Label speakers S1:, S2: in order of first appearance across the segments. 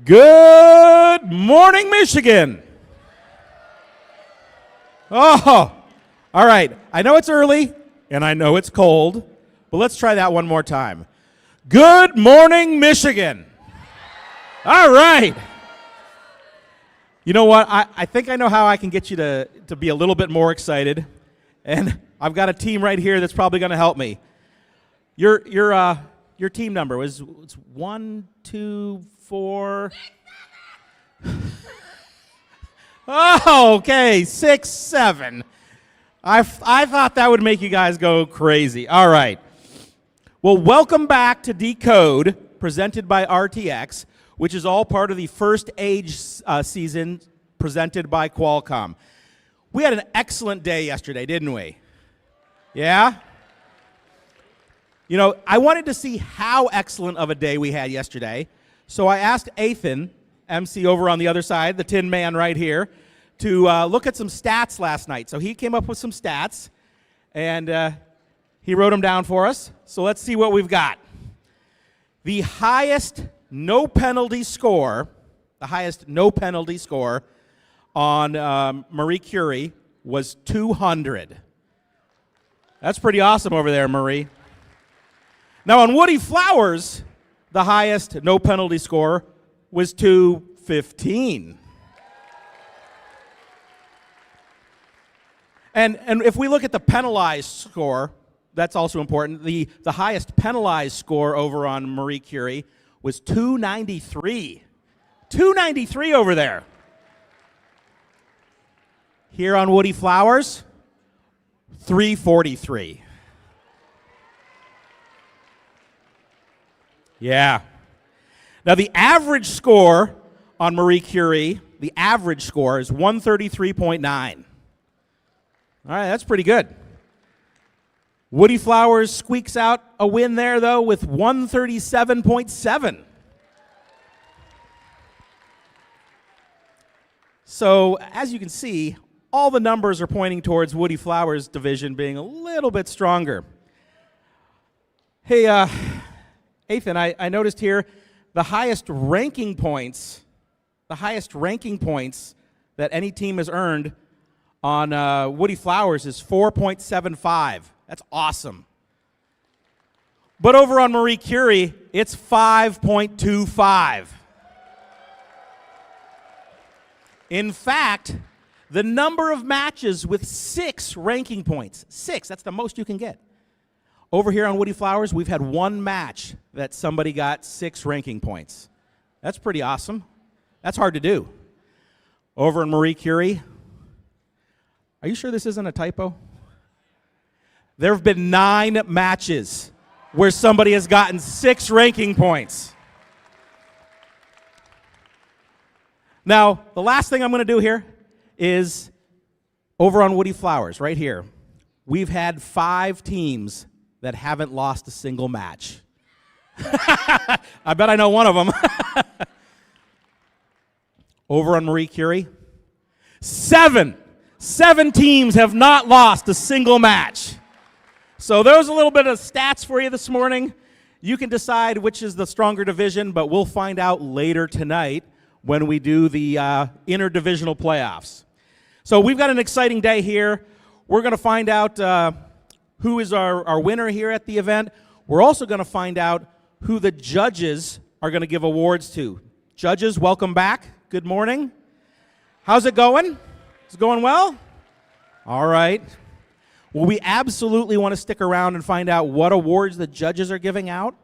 S1: Good morning, Michigan. Oh, all right. I know it's early and I know it's cold, but let's try that one more time. Good morning, Michigan. All right. You know what? I think I know how I can get you to be a little bit more excited, and I've got a team right here that's probably going to help me. Your team number was 1, 2, 4. Oh, okay, 6, 7. I thought that would make you guys go crazy. All right. Well, welcome back to Decode, presented by RTX, which is all part of the First Age season presented by Qualcomm. We had an excellent day yesterday, didn't we? Yeah? You know, I wanted to see how excellent of a day we had yesterday, so I asked Anthem, MC over on the other side, the Tin Man right here, to look at some stats last night. So he came up with some stats, and he wrote them down for us. So let's see what we've got. The highest no penalty score on Marie Curie was 200. That's pretty awesome over there, Marie. Now on Woody Flowers, the highest no penalty score was 215. And if we look at the penalized score, that's also important. The highest penalized score over on Marie Curie was 293. 293 over there. Here on Woody Flowers, 343. Yeah. Now the average score on Marie Curie, the average score is 133.9. All right, that's pretty good. Woody Flowers squeaks out a win there, though, with 137.7. So, as you can see, all the numbers are pointing towards Woody Flowers' division being a little bit stronger. Hey, Ethan, I noticed here the highest ranking points that any team has earned on Woody Flowers is 4.75. That's awesome. But over on Marie Curie, it's 5.25. In fact, the number of matches with 6 ranking points, 6, that's the most you can get. Over here on Woody Flowers, we've had one match that somebody got 6 ranking points. That's pretty awesome. That's hard to do. Over in Marie Curie, are you sure this isn't a typo? There have been 9 matches where somebody has gotten 6 ranking points. Now, the last thing I'm going to do here is over on Woody Flowers, right here. We've had 5 teams that haven't lost a single match. I bet I know one of them. Over on Marie Curie, 7 teams have not lost a single match. So there's a little bit of stats for you this morning. You can decide which is the stronger division, but we'll find out later tonight when we do the interdivisional playoffs. So we've got an exciting day here. We're going to find out who is our winner here at the event. We're also going to find out who the judges are going to give awards to. Judges, welcome back. Good morning. How's it going? Is it going well? All right. Well, we absolutely want to stick around and find out what awards the judges are giving out.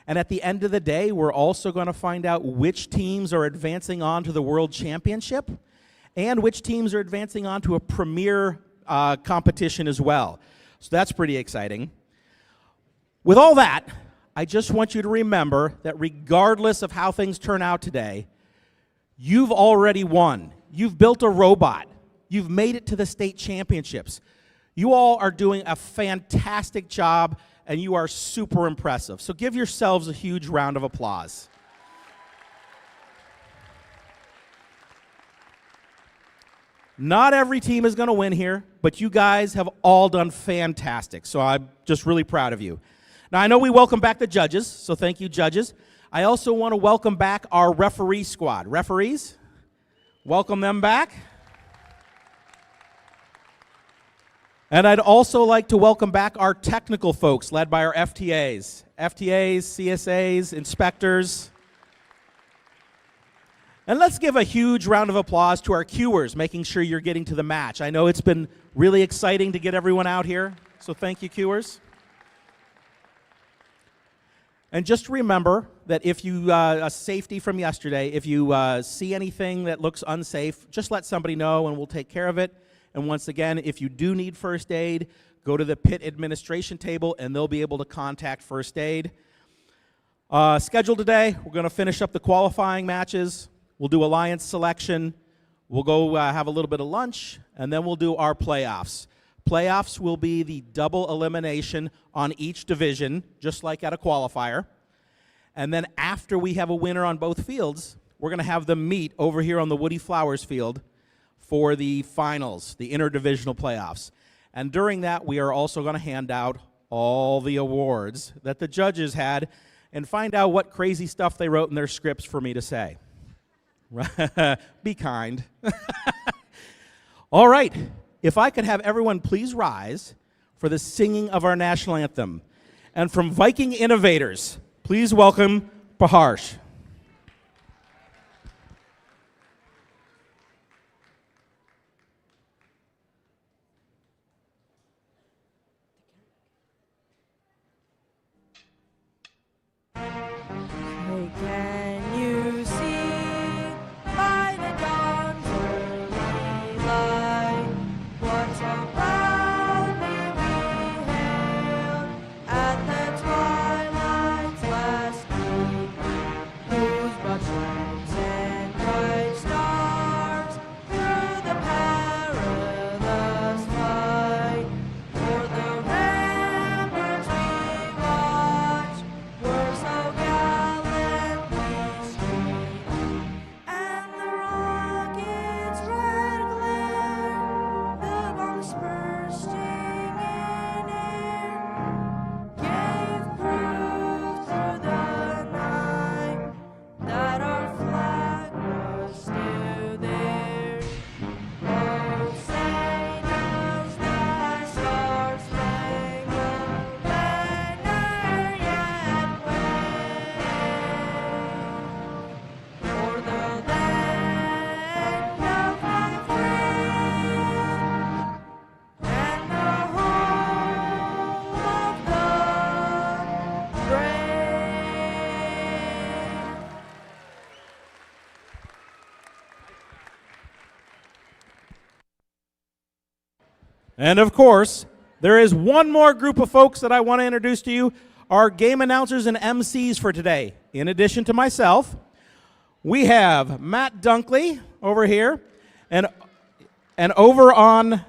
S1: And at the end of the day, we're also going to find out which teams are advancing on to the World Championship and which teams are advancing on to a premier competition as well. So that's pretty exciting. With all that, I just want you to remember that regardless of how things turn out today, you've already won. You've built a robot. You've made it to the state championships. You all are doing a fantastic job, and you are super impressive. So give yourselves a huge round of applause. Not every team is going to win here, but you guys have all done fantastic, so I'm just really proud of you. Now, I know we welcome back the judges, so thank you, judges. I also want to welcome back our referee squad. Referees, welcome them back. And I'd also like to welcome back our technical folks, led by our FTAs, CSAs, inspectors. And let's give a huge round of applause to our cuers, making sure you're getting to the match. I know it's been really exciting to get everyone out here, so thank you, cuers. And just remember that if you, a safety from yesterday, if you see anything that looks unsafe, just let somebody know and we'll take care of it. And once again, if you do need first aid, go to the pit administration table and they'll be able to contact first aid. Schedule today, we're going to finish up the qualifying matches. We'll do alliance selection. We'll go have a little bit of lunch, and then we'll do our playoffs. Playoffs will be the double elimination on each division, just like at a qualifier. And then after we have a winner on both fields, we're going to have them meet over here on the Woodie Flowers field for the finals, the interdivisional playoffs. And during that, we are also going to hand out all the awards that the judges had and find out what crazy stuff they wrote in their scripts for me to say. Be kind. All right. If I could have everyone please rise for the singing of our national anthem. And from Viking Innovators, please welcome Paharsh.
S2: Can you see by the dawn's early light what so proudly we hailed at the twilight's last gleam, whose broad flags and bright stars through the perilous fight o'er the ramparts we watched were so gallantly streamed, and the rocket's red glare, the bombs bursting in air, gave proof through the night that our flag was still there. Oh, say does the star-spangled banner yet wave o'er the land of the free and the home of the brave?
S1: And of course, there is one more group of folks that I want to introduce to you, our game announcers and MCs for today. In addition to myself, we have Matt Dunkley over here, and over on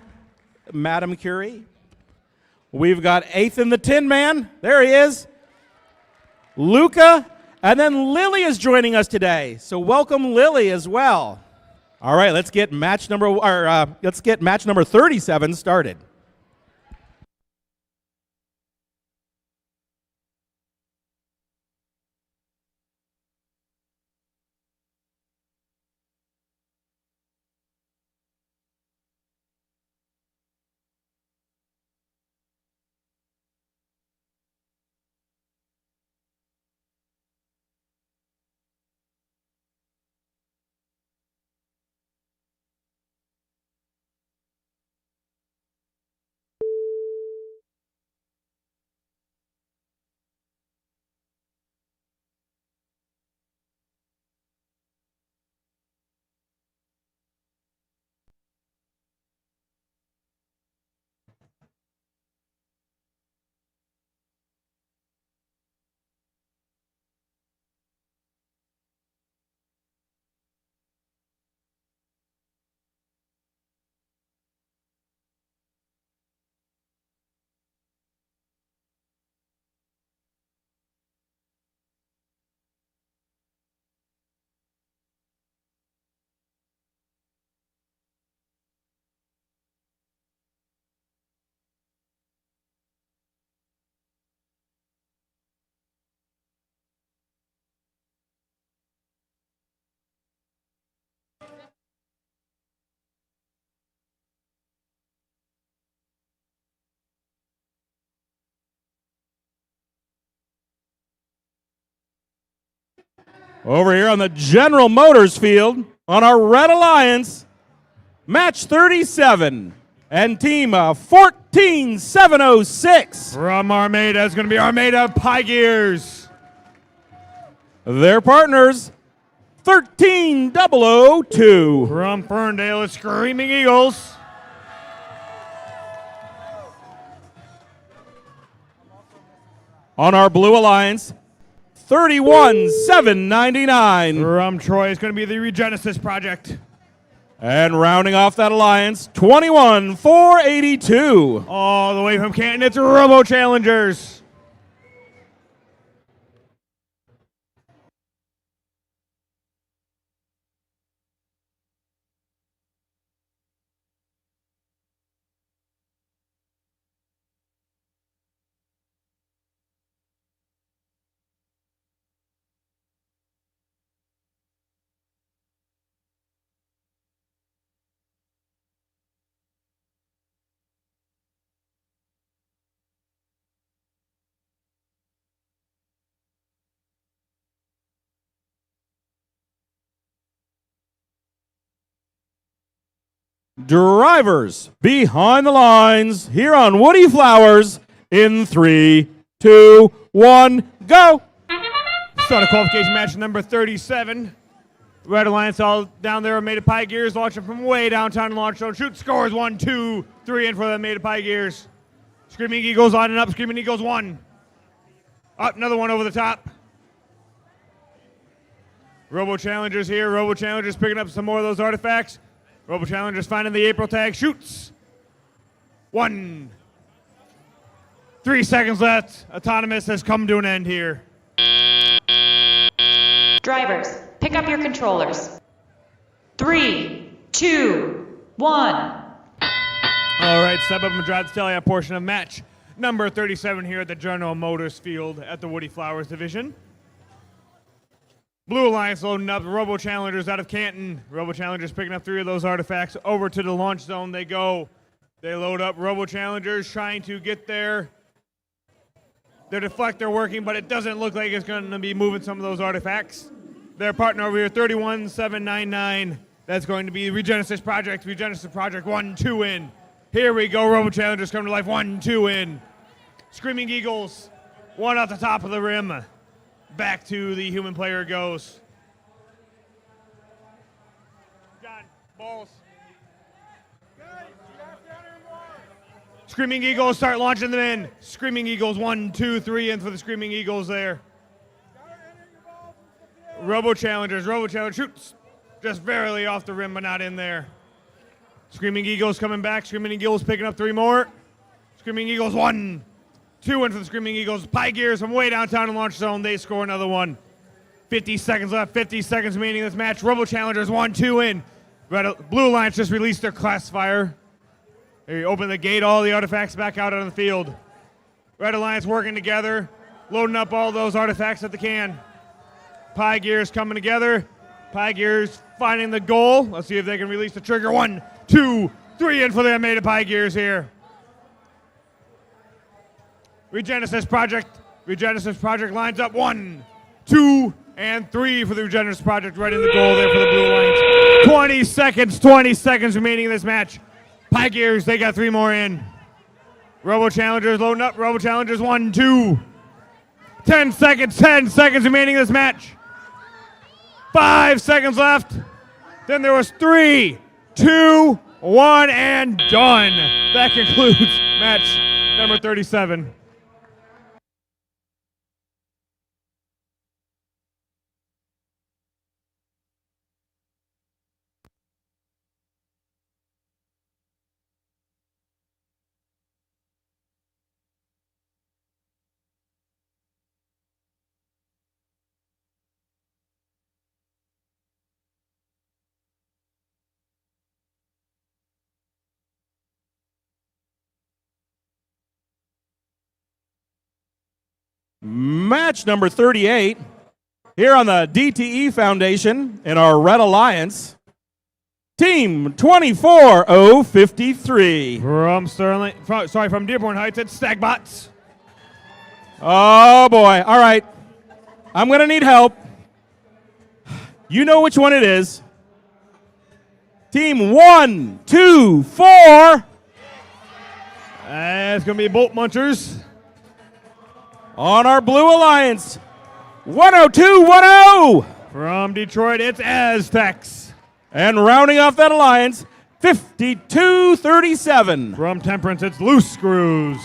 S1: Madam Curie, we've got Athan the Tin Man. There he is. Luca, and then Lily is joining us today. So welcome Lily as well. All right, let's get match number 37 started. Over here on the General Motors field, on our Red Alliance, match 37 and team 14706.
S3: From Armada is going to be Armada Pie Gears.
S1: Their partners, 13002.
S3: From Ferndale is Screaming Eagles.
S1: On our Blue Alliance, 31799.
S3: From Troy is going to be the Regenesis Project.
S1: And rounding off that alliance, 21482.
S3: All the way from Canton, it's Robo Challengers.
S1: Drivers behind the lines here on Woody Flowers in 3, 2, 1, go.
S3: Start of qualification match number 37. Red Alliance all down there, Made of Pie Gears, launching from way downtown in Launch Zone. Shoot scores 1, 2, 3 in for the Made of Pie Gears. Screaming Eagles on and up. Screaming Eagles 1. Up, another one over the top. Robo Challengers here. Robo Challengers picking up some more of those artifacts. Robo Challengers finding the April tag. Shoots. 1. 3 seconds left. Autonomous has come to an end here.
S4: Drivers, pick up your controllers. 3, 2, 1.
S3: All right, step up and drive the tally portion of match number 37 here at the General Motors field at the Woody Flowers division. Blue Alliance loading up. Robo Challengers out of Canton. Robo Challengers picking up 3 of those artifacts. Over to the launch zone they go. They load up. Robo Challengers trying to get there. Their deflector working, but it doesn't look like it's going to be moving some of those artifacts. Their partner over here, 31799. That's going to be Regenesis Project. Regenesis Project 1, 2 in. Here we go. Robo Challengers come to life. 1, 2 in. Screaming Eagles. 1 off the top of the rim. Back to the human player goes. John, balls. Screaming Eagles start launching them in. Screaming Eagles 1, 2, 3 in for the Screaming Eagles there. Robo Challengers shoots just barely off the rim but not in there. Screaming Eagles coming back. Screaming Eagles picking up 3 more. Screaming Eagles 1, 2 in for the Screaming Eagles. Pie Gears from way downtown in launch zone. They score another one. 50 seconds left. 50 seconds remaining in this match. Robo Challengers 1, 2 in. Blue Alliance just released their classifier. They open the gate. All the artifacts back out on the field. Red Alliance working together. Loading up all those artifacts that they can. Pie Gears coming together. Pie Gears finding the goal. Let's see if they can release the trigger. 1, 2, 3 in for the Made of Pie Gears here. Regenesis Project lines up 1, 2, and 3 for the Regenesis Project. Right in the goal there for the Blue Alliance. 20 seconds remaining in this match. Pie Gears, they got 3 more in. Robo Challengers loading up. Robo Challengers 1, 2. 10 seconds remaining in this match. 5 seconds left. Then there was 3, 2, 1, and done. That concludes match number 37.
S1: Match number 38 here on the DTE Foundation in our Red Alliance. Team 24053.
S3: From Dearborn Heights, it's
S1: You know which one it is. Team 1, 2, 4.
S3: It's going to be Bolt Munchers.
S1: On our Blue Alliance, 102-10.
S3: From Detroit, it's Aztecs.
S1: And rounding off that alliance, 52-37.
S3: From Temperance, it's Loose Screws.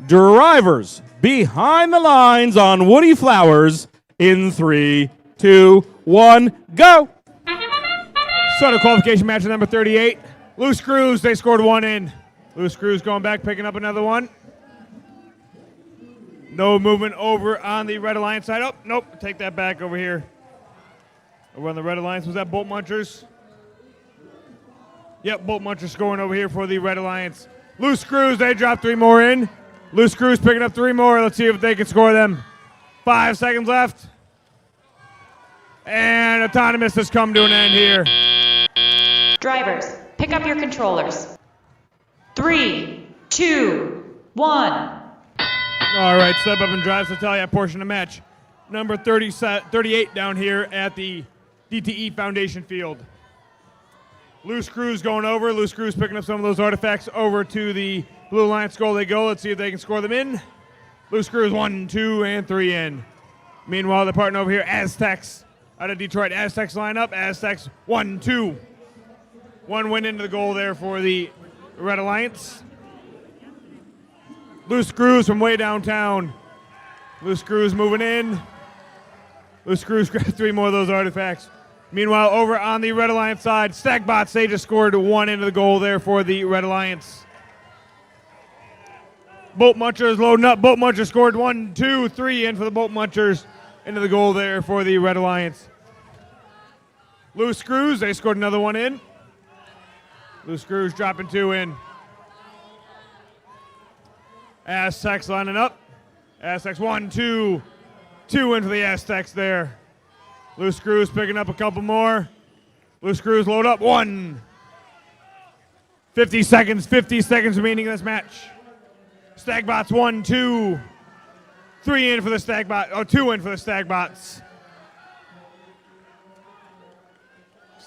S1: Drivers behind the lines on Woody Flowers in 3, 2, 1, go.
S3: Start of qualification match at number 38. Loose Screws, they scored one in. Loose Screws going back, picking up another one. No movement over on the Red Alliance side. Oh, nope, take that back over here. Over on the Red Alliance, was that Bolt Munchers? Yep, Bolt Munchers scoring over here for the Red Alliance. Loose Screws, they dropped 3 more in. Loose Screws picking up 3 more. Let's see if they can score them. 5 seconds left. And Autonomous has come to an end here.
S4: Drivers, pick up your controllers. 3, 2, 1.
S3: All right, step up and drive Natalia portion of match. Number 38 down here at the DTE Foundation Field. Loose Screws going over. Loose Screws picking up some of those artifacts over to the Blue Alliance goal. They go. Let's see if they can score them in. Loose Screws 1, 2, and 3 in. Meanwhile, the partner over here, Aztecs, out of Detroit. Aztecs line up. Aztecs 1, 2. 1 win into the goal there for the Red Alliance. Loose Screws from way downtown. Loose Screws moving in. Loose Screws grab 3 more of those artifacts. Meanwhile, over on the Red Alliance side, Stackbots, they just scored 1 into the goal there for the Red Alliance. Bolt Munchers loading up. Bolt Munchers scored 1, 2, 3 in for the Bolt Munchers into the goal there for the Red Alliance. Loose Screws, they scored another 1 in. Loose Screws dropping 2 in. Aztecs lining up. Aztecs 1, 2. 2 in for the Aztecs there. Loose Screws picking up a couple more. Loose Screws load up. 1. 50 seconds remaining in this match. Stagbots 1, 2. 3 in for the Stagbot. Oh, 2 in for the Stagbots.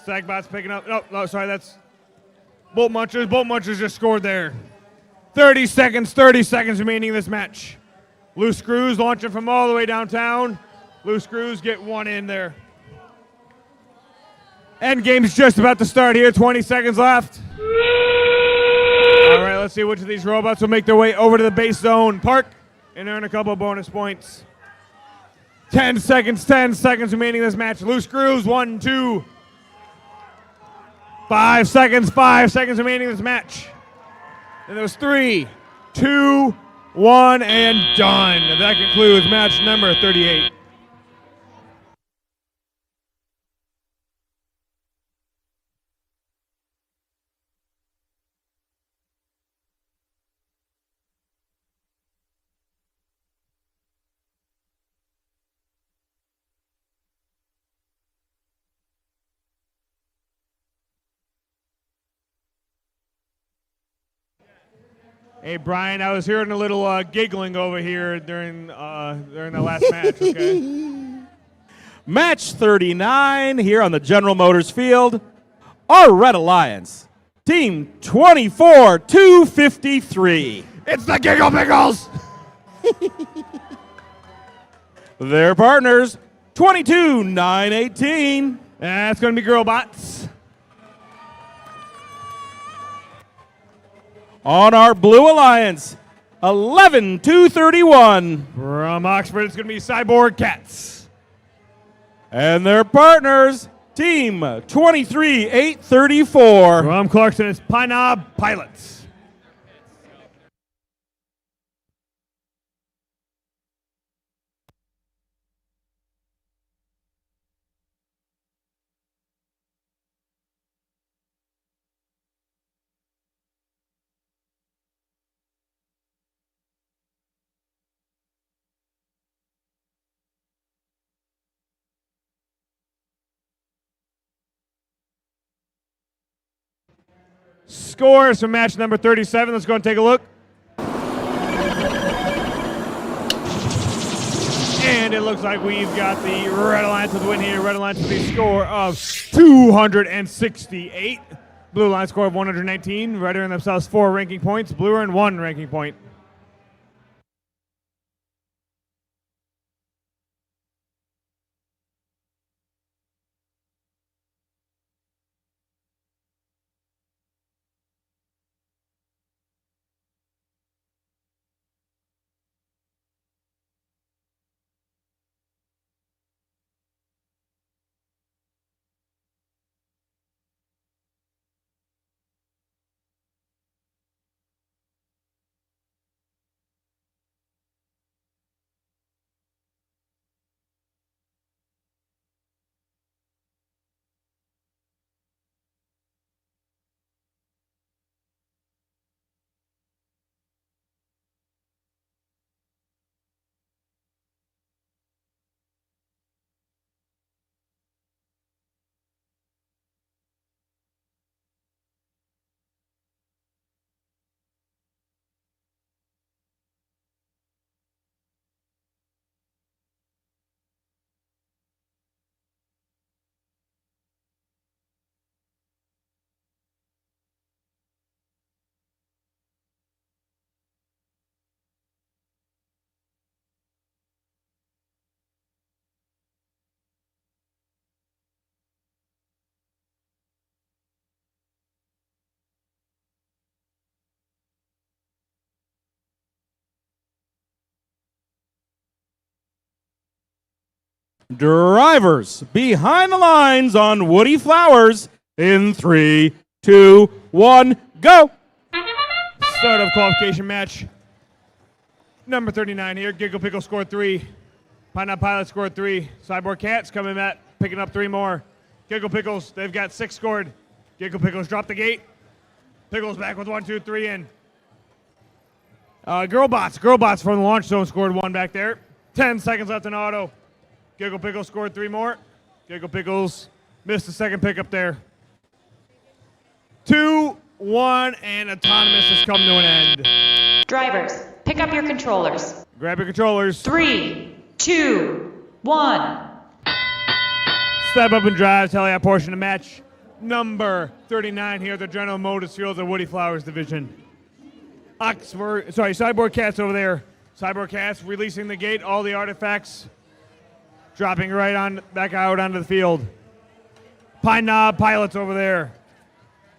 S3: Stagbots picking up. Oh, no, sorry, that's Bolt Munchers. Bolt Munchers just scored there. 30 seconds remaining in this match. Loose Screws launching from all the way downtown. Loose Screws get 1 in there. End game's just about to start here. 20 seconds left. All right, let's see which of these robots will make their way over to the base zone park and earn a couple bonus points. 10 seconds remaining in this match. Loose Screws, 1, 2. 5 seconds remaining in this match. And it was 3, 2, 1, and done. That concludes match number 38. Hey, Brian, I was hearing a little giggling over here during the last match, okay?
S1: Match 39 here on the General Motors field. Our Red Alliance, Team 24-253.
S3: It's the Giggle Pickles!
S1: Their partners, 22-918.
S3: That's going to be Girlbots.
S1: On our Blue Alliance, 11-231.
S3: From Oxford, it's going to be Cyborg Cats.
S1: And their partners, Team 23-834.
S3: From Clarkson, it's Pine Knob Pilots. scores from match number 37. Let's go and take a look. And it looks like we've got the Red Alliance with the win here. Red Alliance with a score of 268. Blue Alliance score of 119. Red earned themselves 4 ranking points. Blue earned 1 ranking point.
S1: Drivers behind the lines on Woody Flowers in 3, 2, 1, go.
S3: Start of qualification match. Number 39 here. Giggle Pickle scored 3. Pineapple Pilot scored 3. Cyborg Cats coming back, picking up 3 more. Giggle Pickles, they've got 6 scored. Giggle Pickles dropped the gate. Pickles back with 1, 2, 3 in. Girlbots from the launch zone scored 1 back there. 10 seconds left in auto. Giggle Pickles scored 3 more. Giggle Pickles missed the second pickup there. 2, 1, and Autonomous has come to an end.
S4: Drivers, pick up your controllers.
S3: Grab your controllers.
S4: 3, 2, 1.
S3: Step up and drive. Tell you that portion of match. Number 39 here at the General Motors Field of Woody Flowers Division. Cyborg Cats over there. Cyborg Cats releasing the gate. All the artifacts dropping right on back out onto the field. Pine Knob Pilots over there.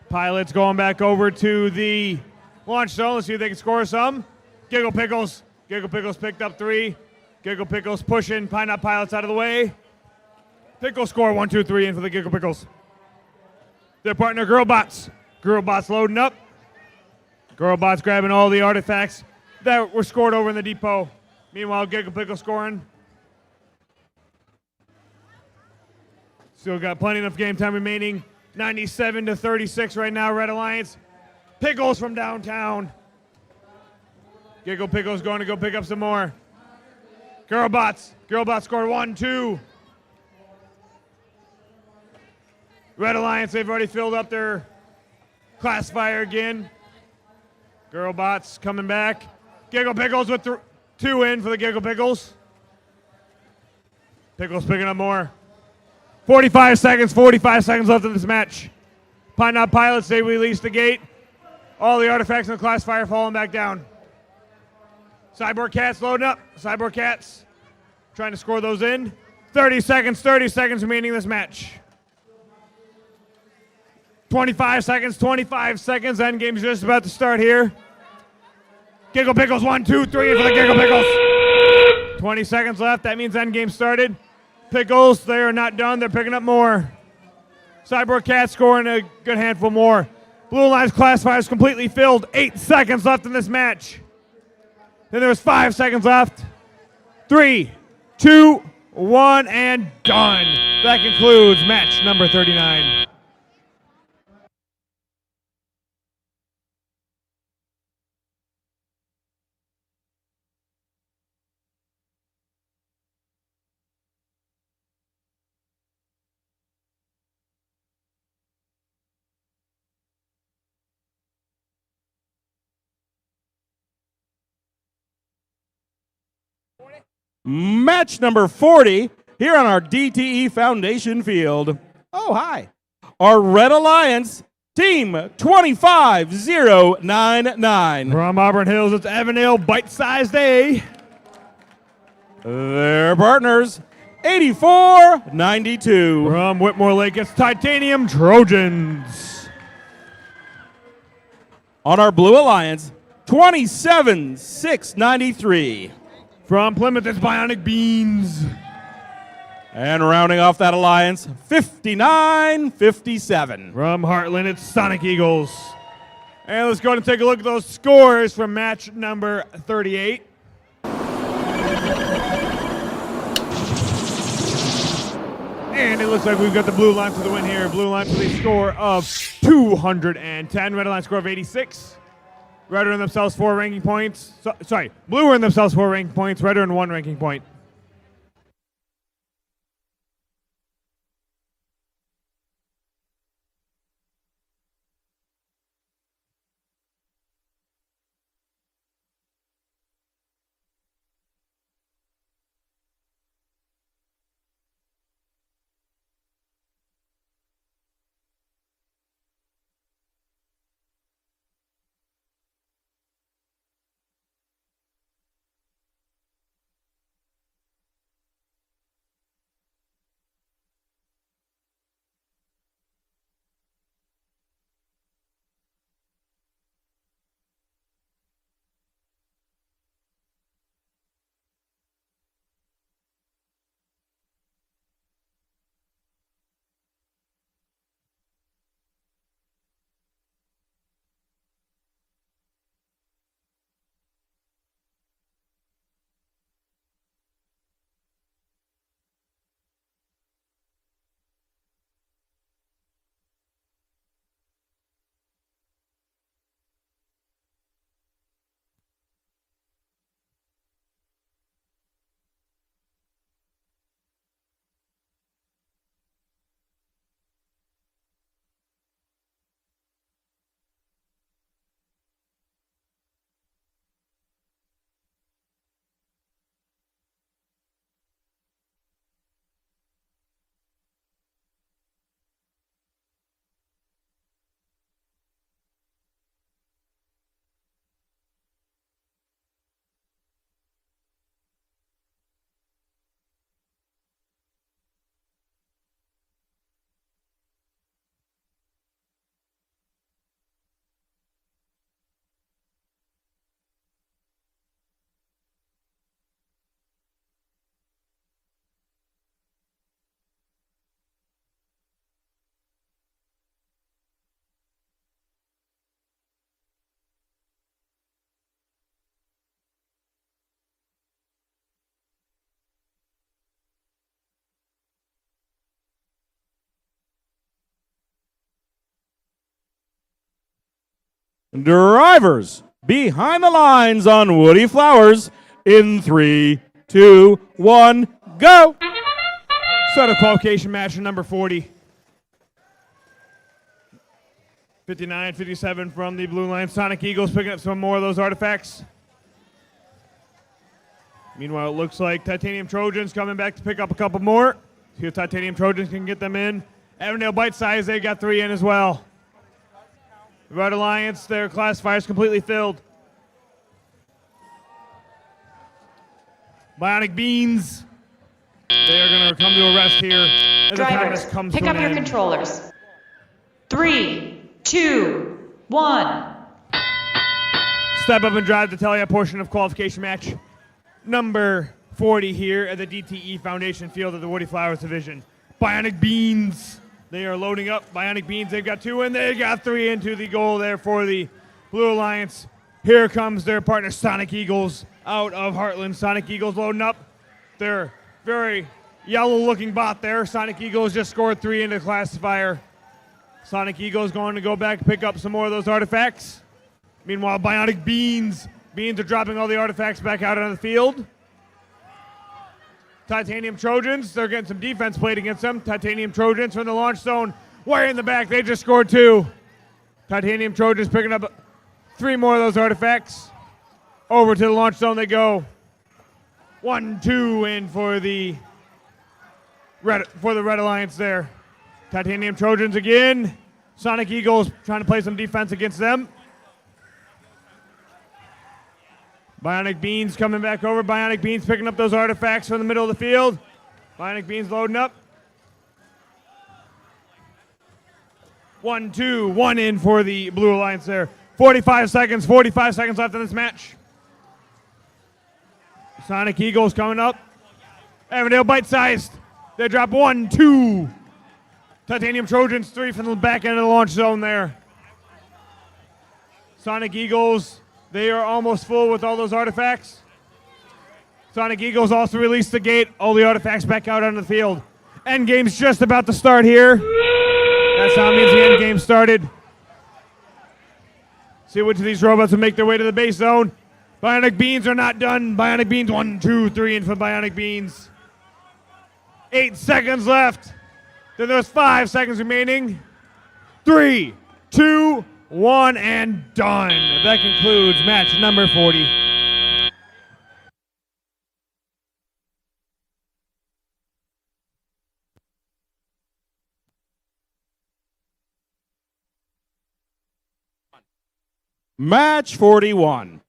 S3: Pilots going back over to the launch zone. Let's see if they can score some. Giggle Pickles. Giggle Pickles picked up 3. Giggle Pickles pushing Pine Knob Pilots out of the way. Pickles score 1, 2, 3 in for the Giggle Pickles. Their partner Girlbots. Girlbots loading up. Girlbots grabbing all the artifacts that were scored over in the depot. Meanwhile, Giggle Pickles scoring. Still got plenty enough game time remaining. 97-36 right now, Red Alliance. Pickles from downtown. Giggle Pickles going to go pick up some more. Girlbots scored 1, 2. Red Alliance, they've already filled up their classifier again. Girlbots coming back. Giggle Pickles with 2 in for the Giggle Pickles. Pickles picking up more. 45 seconds left in this match. Pine Knob Pilots, they release the gate. All the artifacts in the classifier falling back down. Cyborg Cats loading up. Cyborg Cats trying to score those in. 30 seconds remaining in this match. 25 seconds. Endgame's just about to start here. Giggle Pickles 1, 2, 3 in for the Giggle Pickles. 20 seconds left. That means endgame started. Pickles, they are not done. They're picking up more. Cyborg Cat scoring a good handful more. Blue Alliance classifier is completely filled. 8 seconds left in this match. Then there's 5 seconds left. 3, 2, 1, and done. That concludes match number 39.
S1: Match number 40 here on our DTE Foundation field. Oh, hi. Our Red Alliance, Team 25099.
S3: From Auburn Hills, it's Avondale Bite-Sized A.
S1: Their partners, 8492.
S3: From Whitmore Lake, it's Titanium Trojans.
S1: On our Blue Alliance, 27693.
S3: From Plymouth, it's Bionic Beans.
S1: And rounding off that alliance, 5957.
S3: From Heartland, it's Sonic Eagles. And let's go ahead and take a look at those scores from match number 38. And it looks like we've got the blue line for the win here. Blue line for the score of 210. Red line score of 86. Red earned themselves 4 ranking points. Blue earned themselves 4 ranking points. Red earned 1 ranking point.
S1: Drivers behind the lines on Woody Flowers in 3, 2, 1, go.
S3: Set of qualification match number 40. 59-57 from the blue line. Sonic Eagles picking up some more of those artifacts. Meanwhile, it looks like Titanium Trojans coming back to pick up a couple more. See if Titanium Trojans can get them in. Avondale Bite Size, they got 3 in as well. Red Alliance, their classifiers completely filled. Bionic Beans, they are going to come to a rest here. As the time
S4: Drivers,
S3: comes
S4: pick
S3: to
S4: up
S3: an
S4: your
S3: end.
S4: controllers. 3, 2, 1.
S3: Step up and drive the Talia portion of qualification match number 40 here at the DTE Foundation field of the Woody Flowers division. Bionic Beans, they are loading up. Bionic Beans, they've got 2 and they got 3 into the goal there for the Blue Alliance. Here comes their partner Sonic Eagles out of Heartland. Sonic Eagles loading up their very yellow looking bot there. Sonic Eagles just scored 3 into the classifier. Sonic Eagles going to go back and pick up some more of those artifacts. Meanwhile, Bionic Beans are dropping all the artifacts back out on the field. Titanium Trojans, they're getting some defense played against them. Titanium Trojans from the launch zone, way in the back, they just scored 2. Titanium Trojans picking up 3 more of those artifacts. Over to the launch zone they go. 1-2 in for the Red Alliance there. Titanium Trojans again. Sonic Eagles trying to play some defense against them. Bionic Beans coming back over. Bionic Beans picking up those artifacts from the middle of the field. Bionic Beans loading up. 1-2, 1 in for the Blue Alliance there. 45 seconds left in this match. Sonic Eagles coming up. Avondale bite-sized. They drop 1-2. Titanium Trojans 3 from the back end of the launch zone there. Sonic Eagles, they are almost full with all those artifacts. Sonic Eagles also released the gate. All the artifacts back out on the field. End game's just about to start here. That sound means the end game started. See which of these robots will make their way to the base zone. Bionic Beans are not done. Bionic Beans 1, 2, 3 in for Bionic Beans. 8 seconds left. Then there's 5 seconds remaining. 3, 2, 1, and done. That concludes match number 40.
S1: Match 41.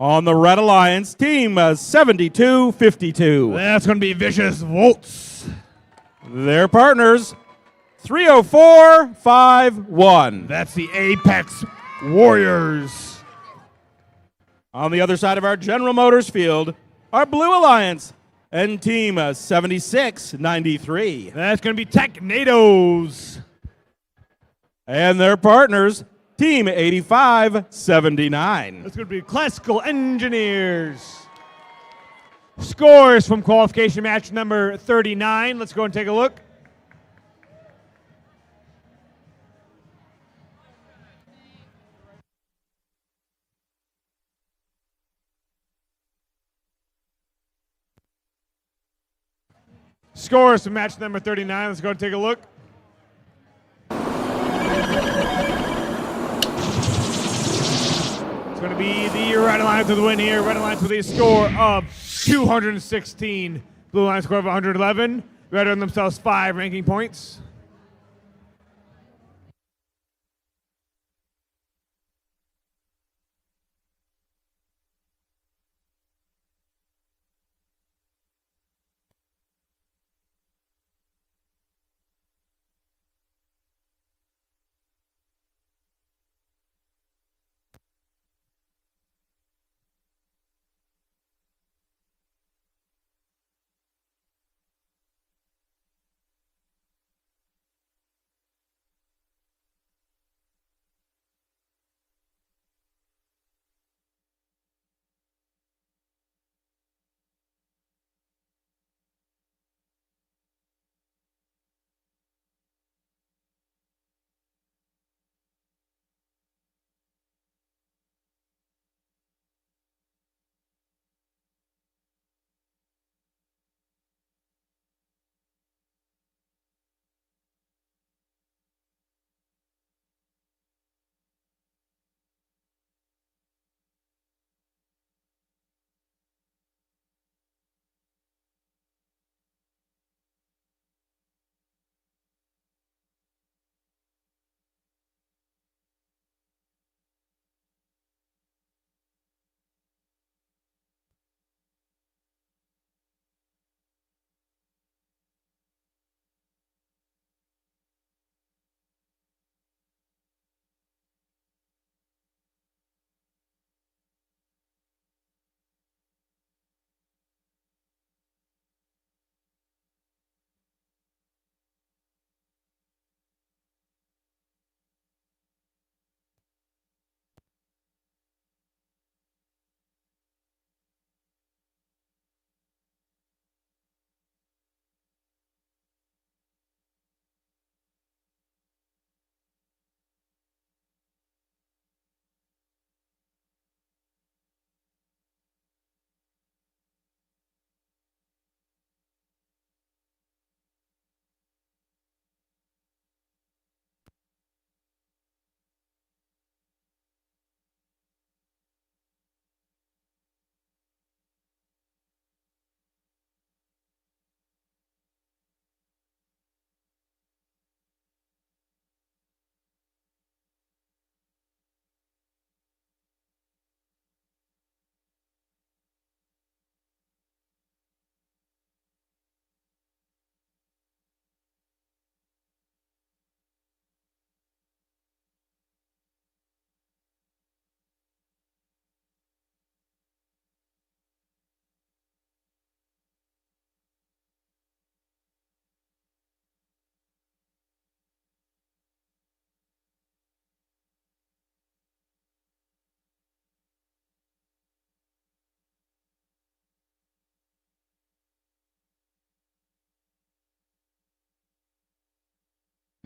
S1: On the Red Alliance, team 72-52.
S3: That's going to be Vicious Volts.
S1: Their partners, 304-51.
S3: That's the Apex Warriors.
S1: On the other side of our General Motors field, our Blue Alliance and team 76-93.
S3: That's going to be Technados.
S1: And their partners, team 85-79.
S3: That's going to be Classical Engineers. Scores from qualification match number 39. Let's go and take a look. Scores from match number 39. Let's go and take a look. It's going to be the Red Alliance with the win here. Red Alliance with a score of 216. Blue Alliance score of 111. Red earned themselves 5 ranking points.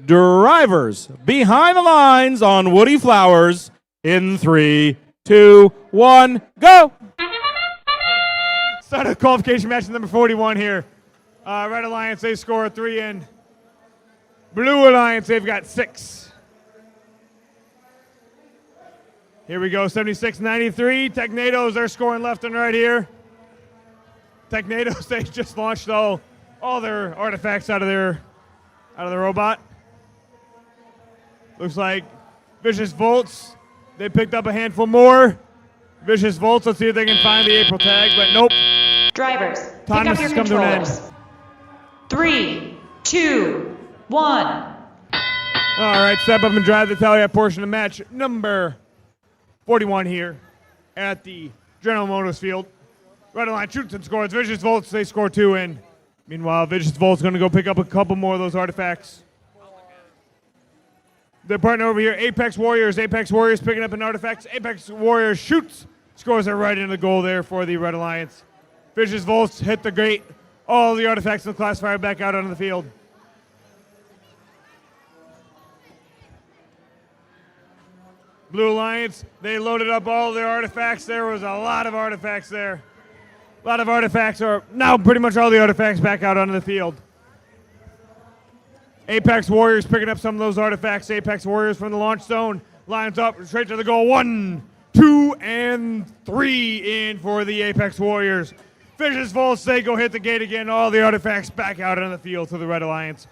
S1: Drivers behind the lines on Woody Flowers in 3, 2, 1, go!
S3: Start of qualification match number 41 here. Red Alliance, they score 3 in. Blue Alliance, they've got 6. Here we go, 76-93. Technados, they're scoring left and right here. Technados, they just launched all their artifacts out of their robot. Looks like Vicious Volts, they picked up a handful more. Vicious Volts, let's see if they can find the April tag, but nope.
S4: Drivers,
S3: Time
S4: pick up
S3: has
S4: your
S3: come to an end.
S4: controllers. 3, 2, 1.
S3: All right, step up and drive the tally portion of match number 41 here at the General Motors field. Red Alliance shoots and scores. Vicious Volts, they score 2 in. Meanwhile, Vicious Volts going to go pick up a couple more of those artifacts. Their partner over here, Apex Warriors. Apex Warriors picking up an artifact. Apex Warriors shoots, scores it right into the goal there for the Red Alliance. Vicious Volts hit the gate. All the artifacts in the classifier back out onto the field. Blue Alliance, they loaded up all their artifacts. There was a lot of artifacts there. A lot of artifacts are now pretty much all the artifacts back out onto the field. Apex Warriors picking up some of those artifacts. Apex Warriors from the launch zone lines up straight to the goal. 1, 2, and 3 in for the Apex Warriors. Vicious Volts, they go hit the gate again. All the artifacts back out on the field to the Red Alliance.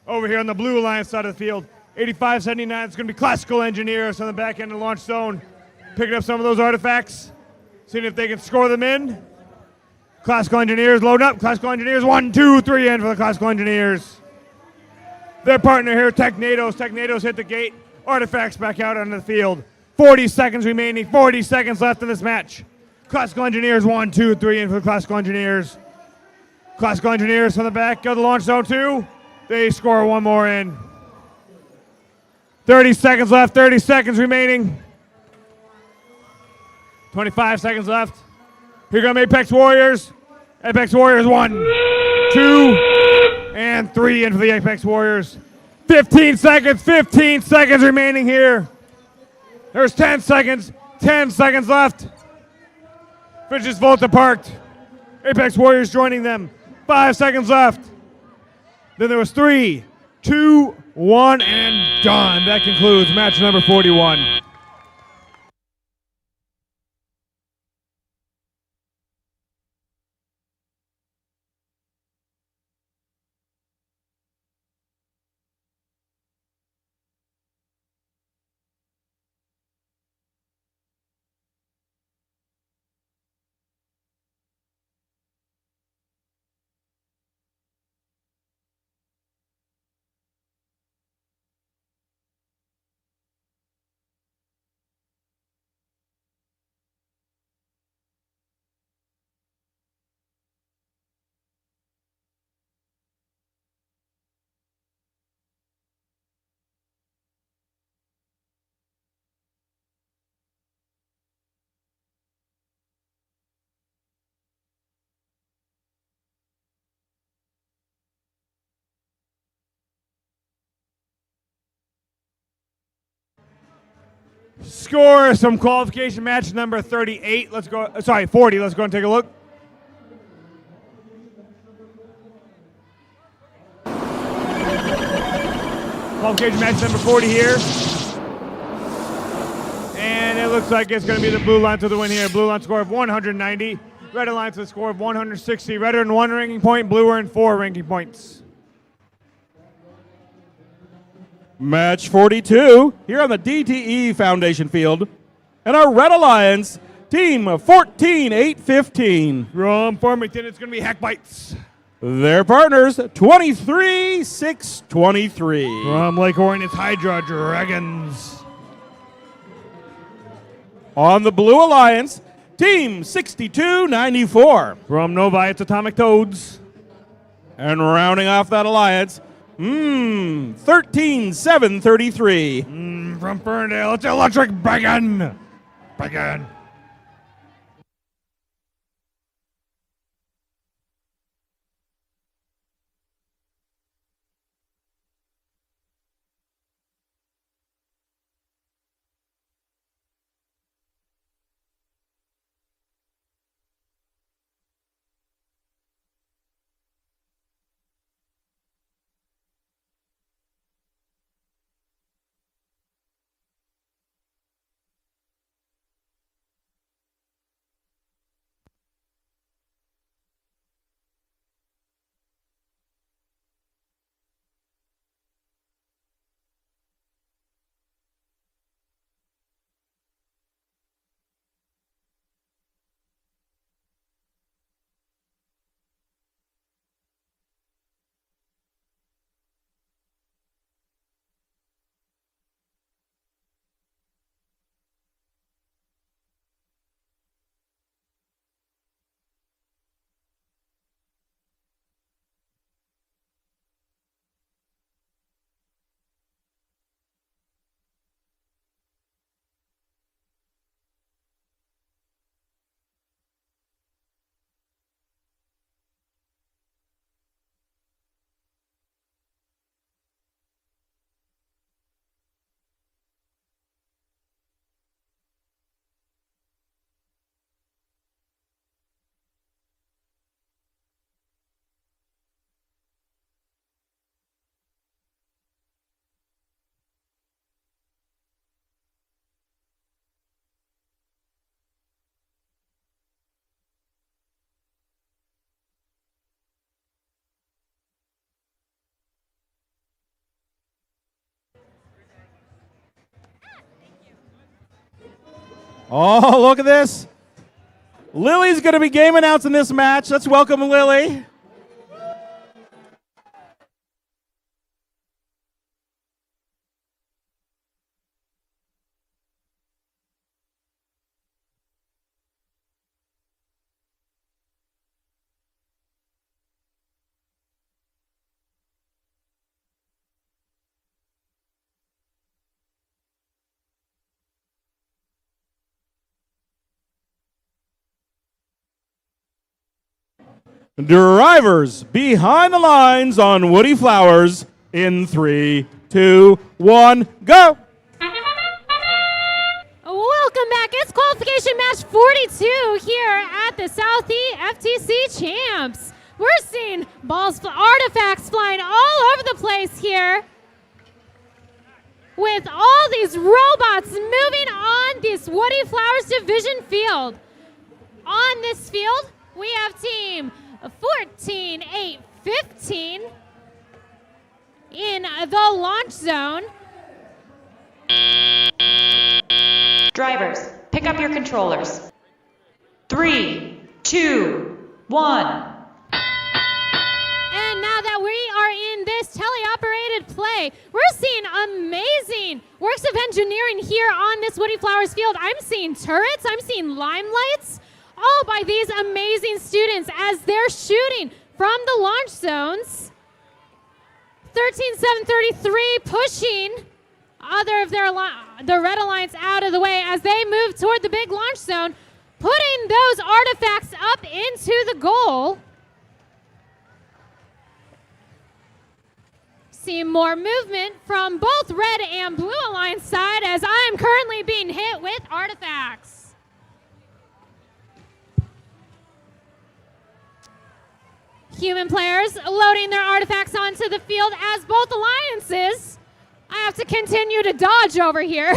S3: Over here on the Blue Alliance side of the field, 85-79, it's going to be Classical Engineers on the back end of the launch zone. Picking up some of those artifacts, seeing if they can score them in. Classical Engineers loading up. Classical Engineers, 1, 2, 3 in for the Classical Engineers. Their partner here, Technados. Technados hit the gate. Artifacts back out onto the field. 40 seconds remaining. 40 seconds left in this match. Classical Engineers, 1, 2, 3 in for the Classical Engineers. Classical Engineers from the back of the launch zone 2. They score 1 more in. 30 seconds left. 30 seconds remaining. 25 seconds left. Here come Apex Warriors. Apex Warriors, 1, 2, and 3 in for the Apex Warriors. 15 seconds remaining here. There's 10 seconds left. Vicious Volta parked. Apex Warriors joining them. 5 seconds left. Then there was 3, 2, 1, and done. That concludes match number 41. Score some qualification match number 38. Let's go. Sorry, 40. Let's go and take a look. Qualification match number 40 here. And it looks like it's going to be the Blue Alliance with the win here. Blue Alliance score of 190. Red Alliance with a score of 160. Red earned 1 ranking point. Blue earned 4 ranking points.
S1: Match 42 here on the DTE Foundation field. And our Red Alliance, team 14-8-15.
S3: From Farmington, it's going to be Hack Bites.
S1: Their partners, 23-6-23.
S3: From Lake Orion, it's Hydra Dragons.
S1: On the Blue Alliance, team 62-94.
S3: From Novi, it's Atomic Toads.
S1: And rounding off that alliance, 13-7-33.
S3: From Ferndale, it's Electric Dragon.
S1: Oh, look at this. Lily's going to be game announcing this match. Let's welcome Lily. Drivers behind the lines on Woody Flowers in 3, 2, 1, go!
S5: Welcome back. It's qualification match 42 here at the Southeast FTC Champs. We're seeing artifacts flying all over the place here with all these robots moving on this Woody Flowers Division field. On this field, we have team 14, 8, 15 in the launch zone.
S4: Drivers, pick up your controllers. 3, 2, 1.
S5: And now that we are in this teleoperated play, we're seeing amazing works of engineering here on this Woody Flowers field. I'm seeing turrets, I'm seeing limelights, all by these amazing students as they're shooting from the launch zones. 13-7-33 pushing other of the Red Alliance out of the way as they move toward the big launch zone, putting those artifacts up into the goal. See more movement from both Red and Blue Alliance side as I'm currently being hit with artifacts. Human players loading their artifacts onto the field as both alliances. I have to continue to dodge over here.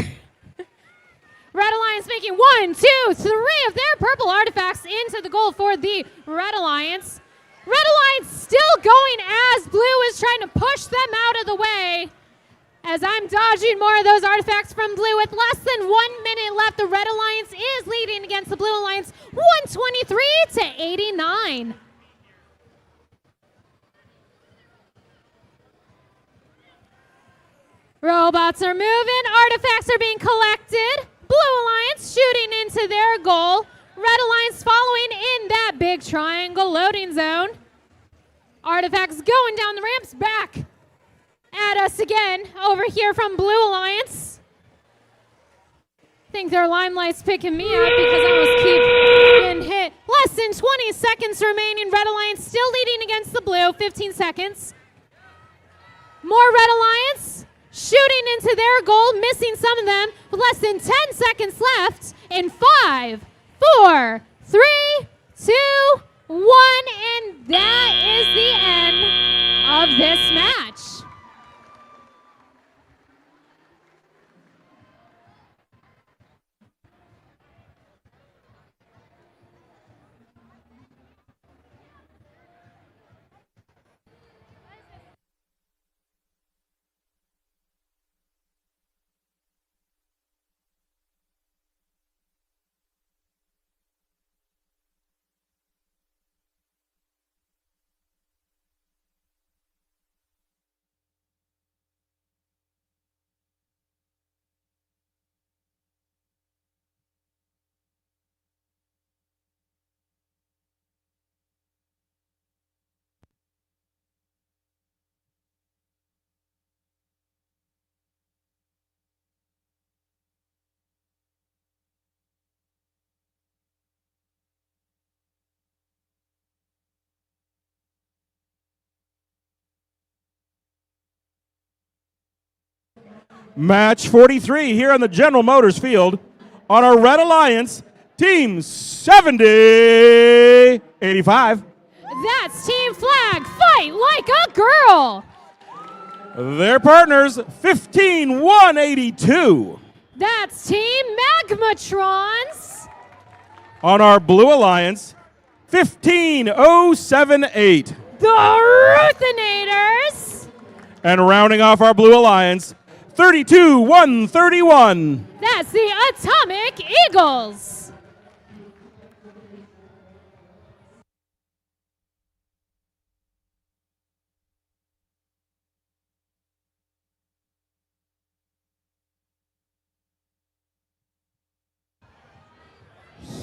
S5: Red Alliance making 1, 2, 3 of their purple artifacts into the goal for the Red Alliance. Red Alliance still going as Blue is trying to push them out of the way. As I'm dodging more of those artifacts from Blue with less than 1 minute left, the Red Alliance is leading against the Blue Alliance 123-89. Robots are moving, artifacts are being collected. Blue Alliance shooting into their goal. Red Alliance following in that big triangle loading zone. Artifacts going down the ramps, back at us again over here from Blue Alliance. I think their limelight's picking me up because I almost keep getting hit. Less than 20 seconds remaining. Red Alliance still leading against the Blue, 15 seconds. More Red Alliance. Shooting into their goal, missing some of them with less than 10 seconds left in 5, 4, 3, 2, 1, and that is the end of this match.
S1: Match 43 here on the General Motors field on our Red Alliance, Team 70-85.
S5: That's Team Flag, fight like a girl.
S1: Their partners, 15-182.
S5: That's Team Magmatrons.
S1: On our Blue Alliance, 15-078.
S5: The Ruthinators.
S1: And rounding off our Blue Alliance, 32-131.
S5: That's the Atomic Eagles.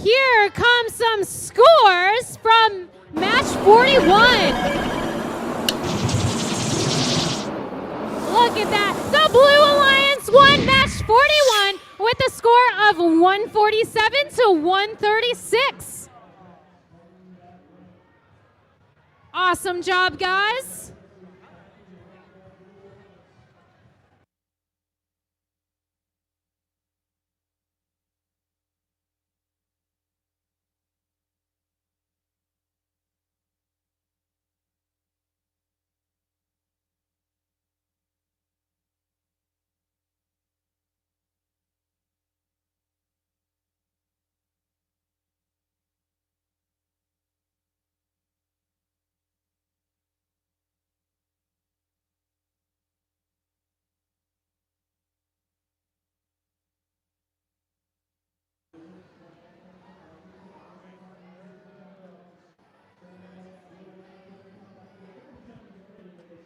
S5: Here come some scores from match 41. Look at that. The Blue Alliance won match 41 with a score of 147 to 136. Awesome job, guys.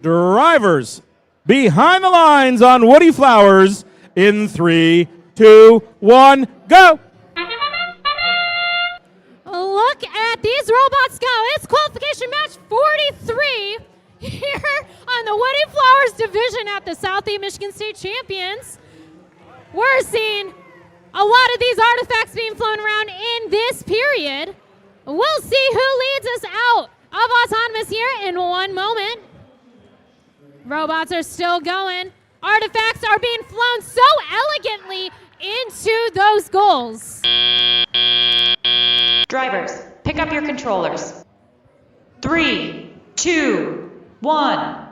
S1: Drivers behind the lines on Woody Flowers in 3, 2, 1, go!
S5: Look at these robots go. It's qualification match 43 here on the Woody Flowers division at the Southeast Michigan State Champions. We're seeing a lot of these artifacts being flown around in this period. We'll see who leads us out of autonomous here in one moment. Robots are still going. Artifacts are being flown so elegantly into those goals.
S4: Drivers, pick up your controllers. 3, 2, 1.
S5: All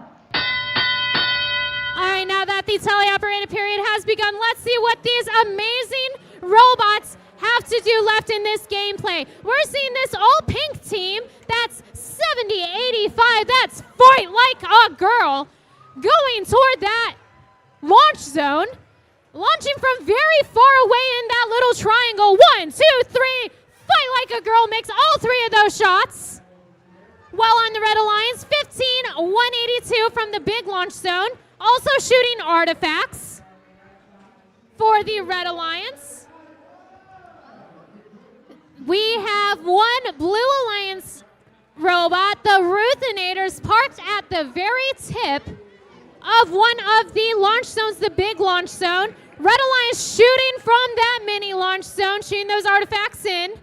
S5: right, now that the teleoperated period has begun, let's see what these amazing robots have to do left in this gameplay. We're seeing this all-pink team, that's 70-85, that's Fight Like a Girl, going toward that launch zone, launching from very far away in that little triangle. 1, 2, 3, Fight Like a Girl makes all 3 of those shots. While on the Red Alliance, 15-182 from the big launch zone, also shooting artifacts for the Red Alliance. We have one Blue Alliance robot, the Ruthinators, parked at the very tip of one of the launch zones, the big launch zone. Red Alliance shooting from that mini launch zone, shooting those artifacts in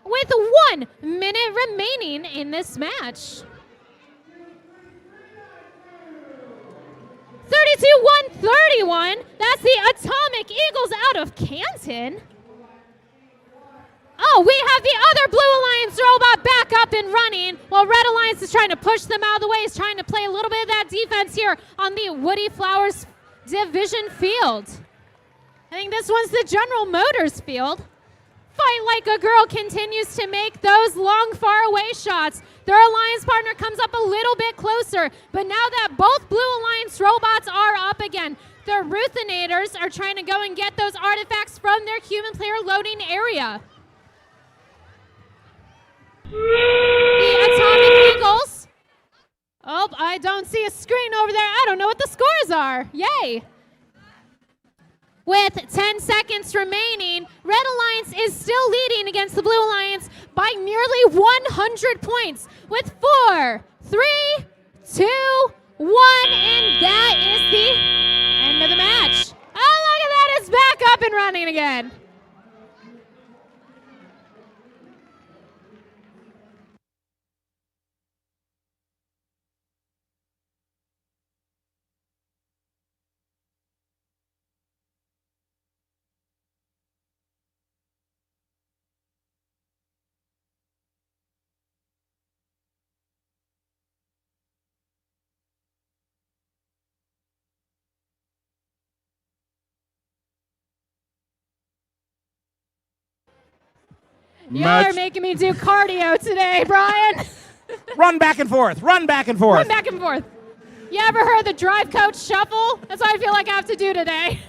S5: with 1 minute remaining in this match. 32-131, that's the Atomic Eagles out of Canton. Oh, we have the other Blue Alliance robot back up and running while Red Alliance is trying to push them out of the way. He's trying to play a little bit of that defense here on the Woody Flowers division field. I think this one's the General Motors field. Fight Like a Girl continues to make those long, far away shots. Their alliance partner comes up a little bit closer, but now that both Blue Alliance robots are up again, the Ruthinators are trying to go and get those artifacts from their human player loading area. The Atomic Eagles. Oh, I don't see a screen over there. I don't know what the scores are. Yay. With 10 seconds remaining, Red Alliance is still leading against the Blue Alliance by nearly 100 points with 4, 3, 2, 1, and that is the end of the match. Oh, look at that. It's back up and running again. You're making me do cardio today, Brian.
S1: Run back and forth. Run back and forth.
S5: Run back and forth. You ever heard the drive coach shuffle? That's what I feel like I have to do today.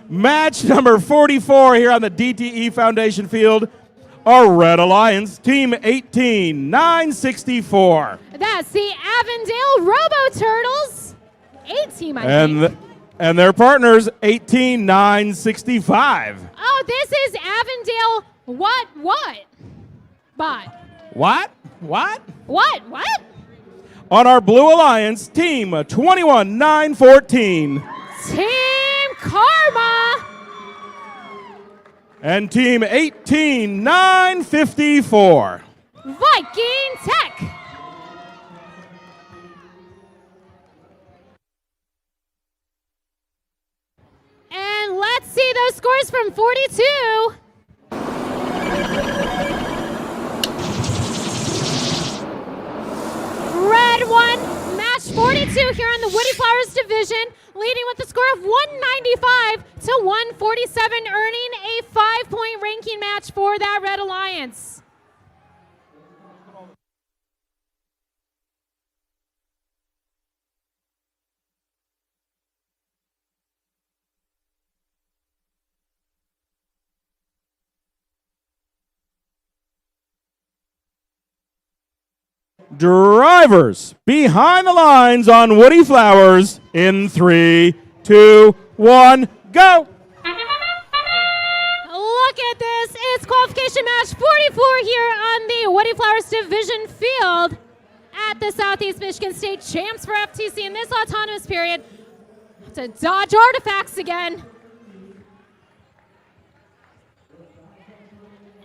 S1: Match number 44 here on the DTE Foundation field. Our Red Alliance, Team 18, 964.
S5: That's the Avondale Robo Turtles. 18, I think.
S1: And their partners, 18, 965.
S5: Oh, this is Avondale what? Bot. What?
S1: On our Blue Alliance, Team 21, 914.
S5: Team Karma.
S1: And Team 18, 954.
S5: Viking Tech. And let's see those scores from 42. Red won match 42 here on the Woodie Flowers division, leading with a score of 195 to 147, earning a 5-point ranking match for that Red Alliance.
S1: Drivers behind the lines on Woodie Flowers in 3, 2, 1, go!
S5: Look at this. It's qualification match 44 here on the Woodie Flowers division field at the Southeast Michigan State Champs for FTC in this autonomous period. To dodge artifacts again.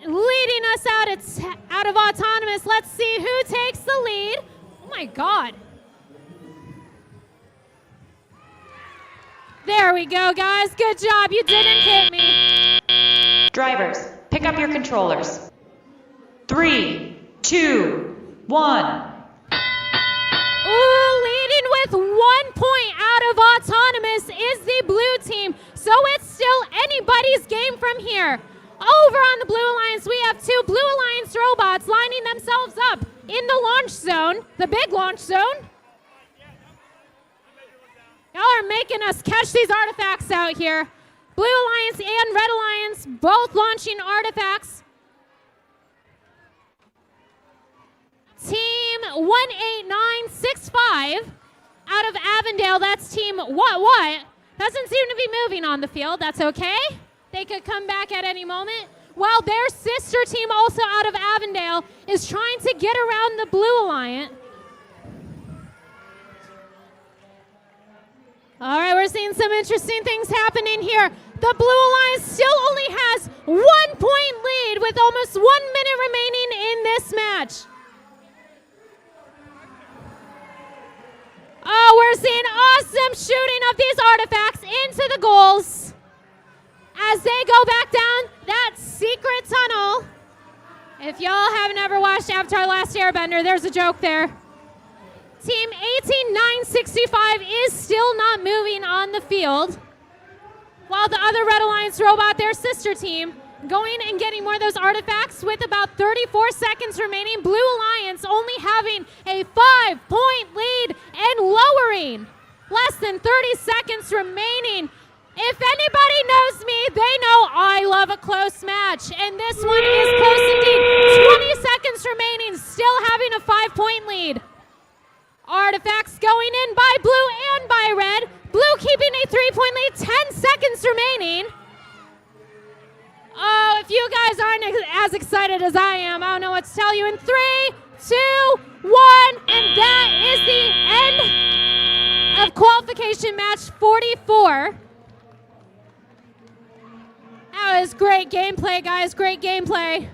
S5: Leading us out of autonomous. Let's see who takes the lead. Oh my God. There we go, guys. Good job. You didn't hit me.
S4: Drivers, pick up your controllers. 3, 2, 1.
S5: Ooh, leading with 1 point out of autonomous is the blue team. So it's still anybody's game from here. Over on the Blue Alliance, we have 2 Blue Alliance robots lining themselves up in the launch zone, the big launch zone. Y'all are making us catch these artifacts out here. Blue Alliance and Red Alliance both launching artifacts. Team 18965 out of Avondale, that's team what? Doesn't seem to be moving on the field, that's okay. They could come back at any moment. While their sister team, also out of Avondale, is trying to get around the Blue Alliance. All right, we're seeing some interesting things happening here. The Blue Alliance still only has 1 point lead with almost 1 minute remaining in this match. Oh, we're seeing awesome shooting of these artifacts into the goals as they go back down that secret tunnel. If y'all haven't ever watched Avatar: Last Airbender, there's a joke there. Team 18965 is still not moving on the field, while the other Red Alliance robot, their sister team, going and getting more of those artifacts with about 34 seconds remaining. Blue Alliance only having a 5-point lead and lowering. Less than 30 seconds remaining. If anybody knows me, they know I love a close match, and this one is close indeed. 20 seconds remaining, still having a 5-point lead. Artifacts going in by blue and by red. Blue keeping a 3-point lead, 10 seconds remaining. Oh, if you guys aren't as excited as I am, I don't know what to tell you. In 3, 2, 1, and that is the end of qualification match 44. That was great gameplay, guys. Great gameplay.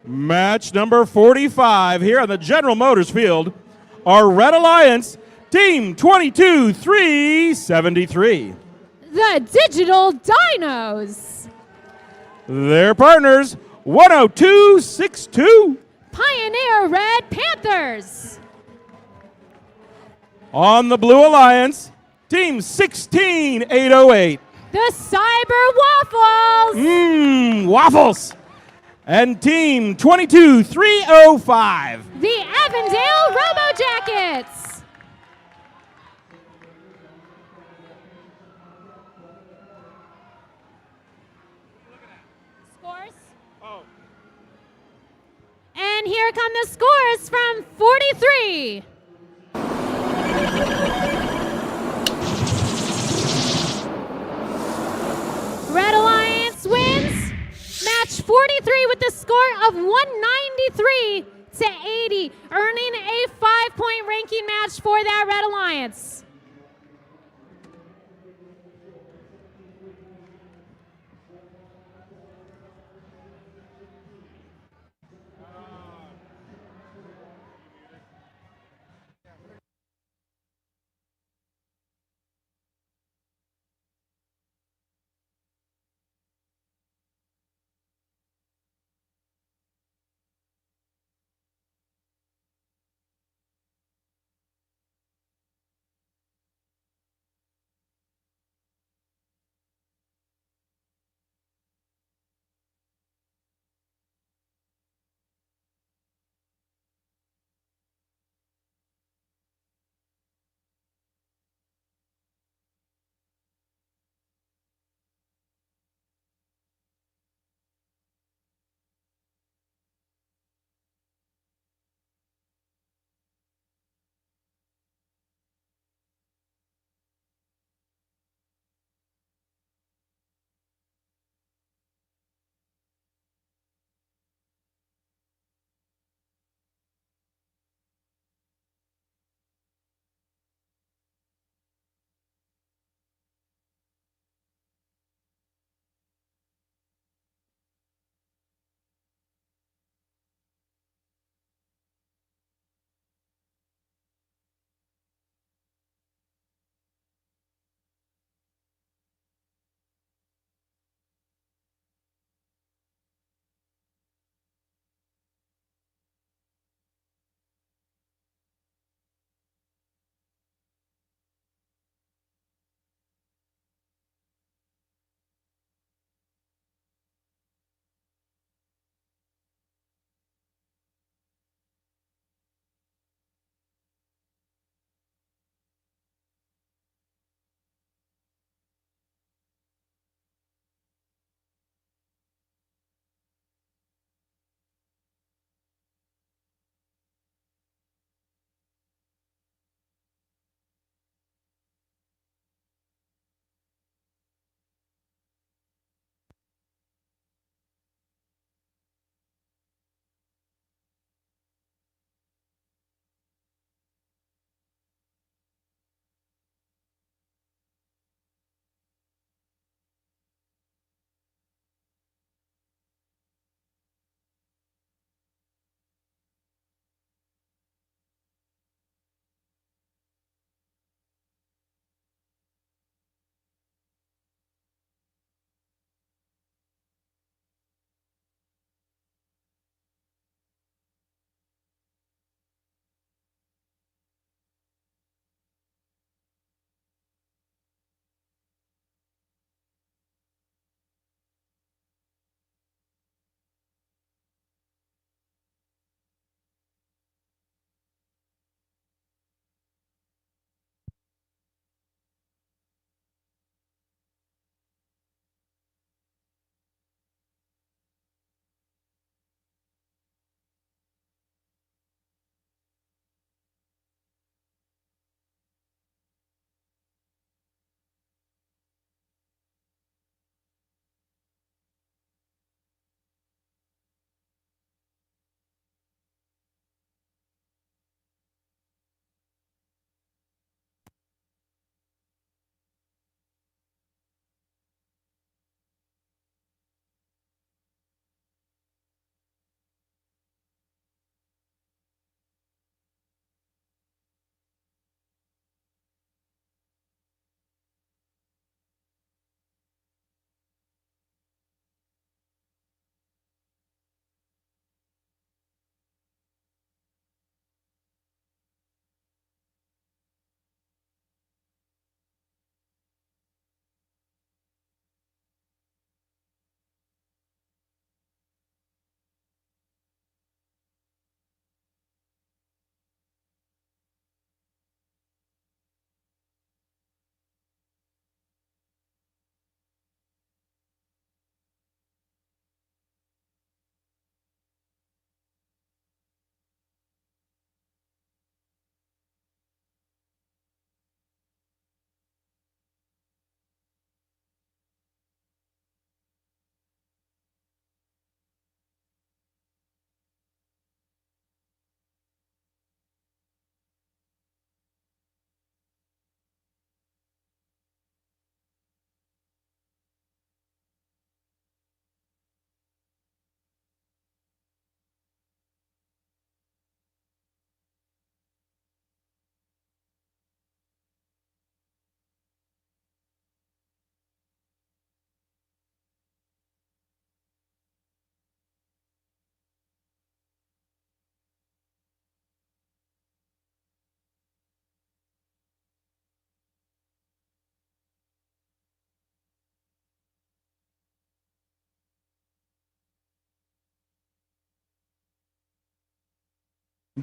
S1: Match number 45 here on the General Motors field. Our Red Alliance, Team 22-373.
S5: The Digital Dinos.
S1: Their partners, 102-62.
S5: Pioneer Red Panthers.
S1: On the Blue Alliance, Team 16-808.
S5: The Cyber Waffles.
S1: Waffles. And Team 22-305.
S5: The Avondale Robo Jackets. Scores? And here come the scores from 43. Red Alliance wins match 43 with the score of 193-80, earning a 5-point ranking match for that Red Alliance.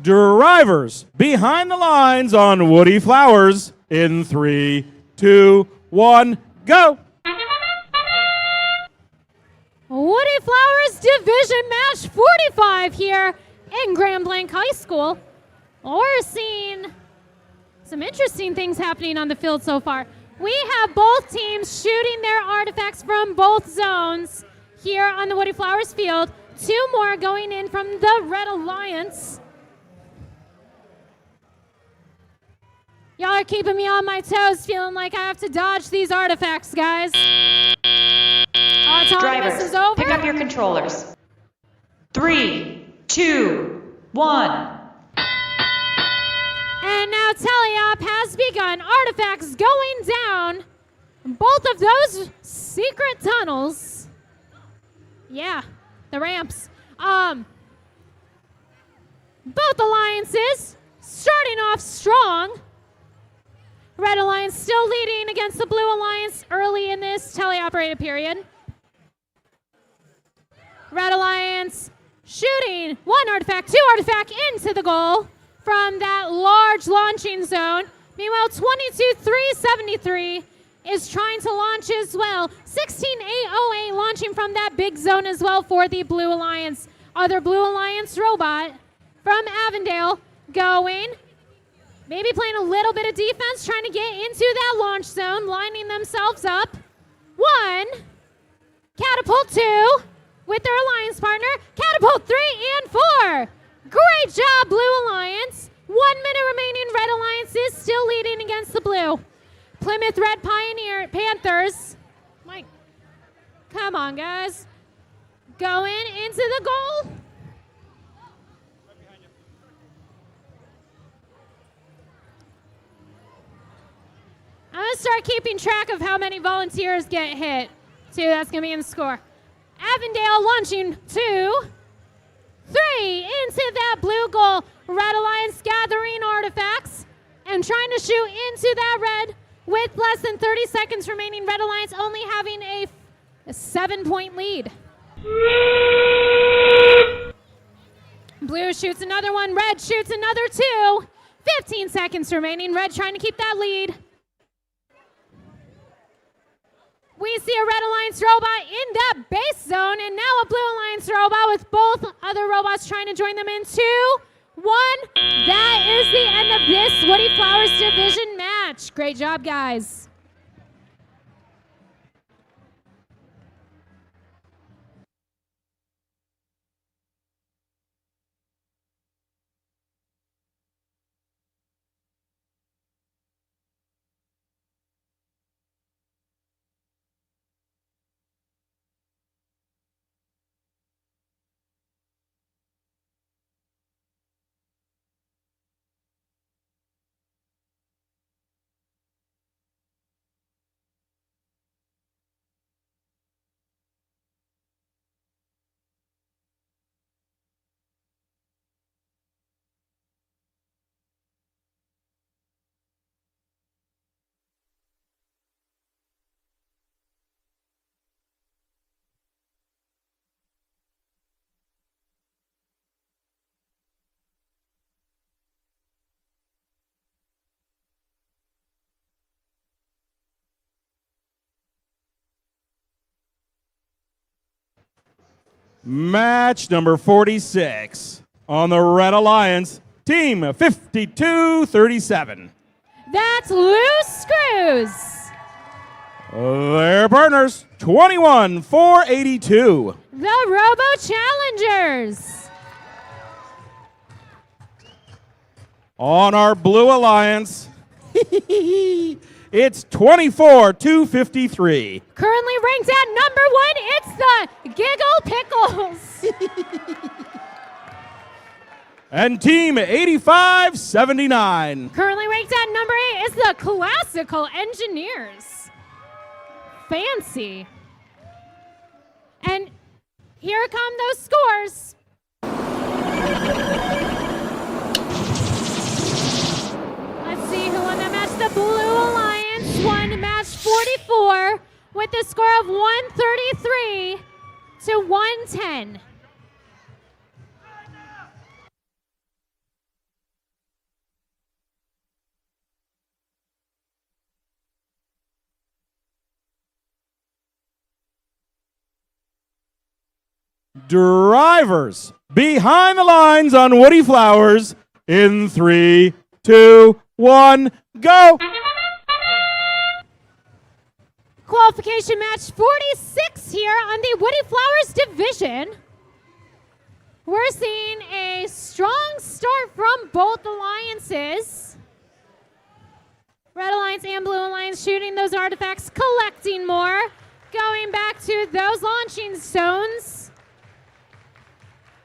S1: Drivers behind the lines on Woody Flowers in 3, 2, 1, go.
S5: Woody Flowers Division Match 45 here in Grand Blanc High School. We're seeing some interesting things happening on the field so far. We have both teams shooting their artifacts from both zones here on the Woody Flowers field. 2 more going in from the Red Alliance. Y'all are keeping me on my toes, feeling like I have to dodge these artifacts, guys. Autonomous
S4: Drivers,
S5: is over.
S4: pick up your controllers. 3, 2, 1.
S5: And now teleop has begun. Artifacts going down both of those secret tunnels. Yeah, the ramps. Both alliances starting off strong. Red Alliance still leading against the Blue Alliance early in this teleoperated period. Red Alliance shooting 1 artifact, 2 artifact into the goal from that large launching zone. Meanwhile, 22-373 is trying to launch as well. 16-808 launching from that big zone as well for the Blue Alliance. Other Blue Alliance robot from Avondale going. Maybe playing a little bit of defense, trying to get into that launch zone, lining themselves up. 1, catapult 2 with their alliance partner, catapult 3 and 4. Great job, Blue Alliance. 1 minute remaining. Red Alliance is still leading against the Blue. Plymouth Red Panthers. Mike, come on, guys. Going into the goal. I'm going to start keeping track of how many volunteers get hit, too. That's going to be in the score. Avondale launching 2, 3 into that blue goal. Red Alliance gathering artifacts and trying to shoot into that red with less than 30 seconds remaining. Red Alliance only having a 7-point lead. Blue shoots another one. Red shoots another 2. 15 seconds remaining. Red trying to keep that lead. We see a Red Alliance robot in that base zone, and now a Blue Alliance robot with both other robots trying to join them in 2, 1. That is the end of this Woody Flowers Division match. Great job, guys.
S1: Match number 46 on the Red Alliance, team 52-37.
S5: That's Loose Screws.
S1: Their partners, 21-482.
S5: The Robo Challengers.
S1: On our Blue Alliance, it's 24-53.
S5: Currently ranked at number 1, it's the Giggle Pickles.
S1: And team 85-79.
S5: Currently ranked at number 8 is the Classical Engineers. Fancy. And here come those scores. Let's see who won that match. The Blue Alliance won match 44 with a score of 133 to 110.
S1: Drivers behind the lines on Woody Flowers in 3, 2, 1, go!
S5: Qualification match 46 here on the Woody Flowers division. We're seeing a strong start from both alliances. Red Alliance and Blue Alliance shooting those artifacts, collecting more. Going back to those launching stones.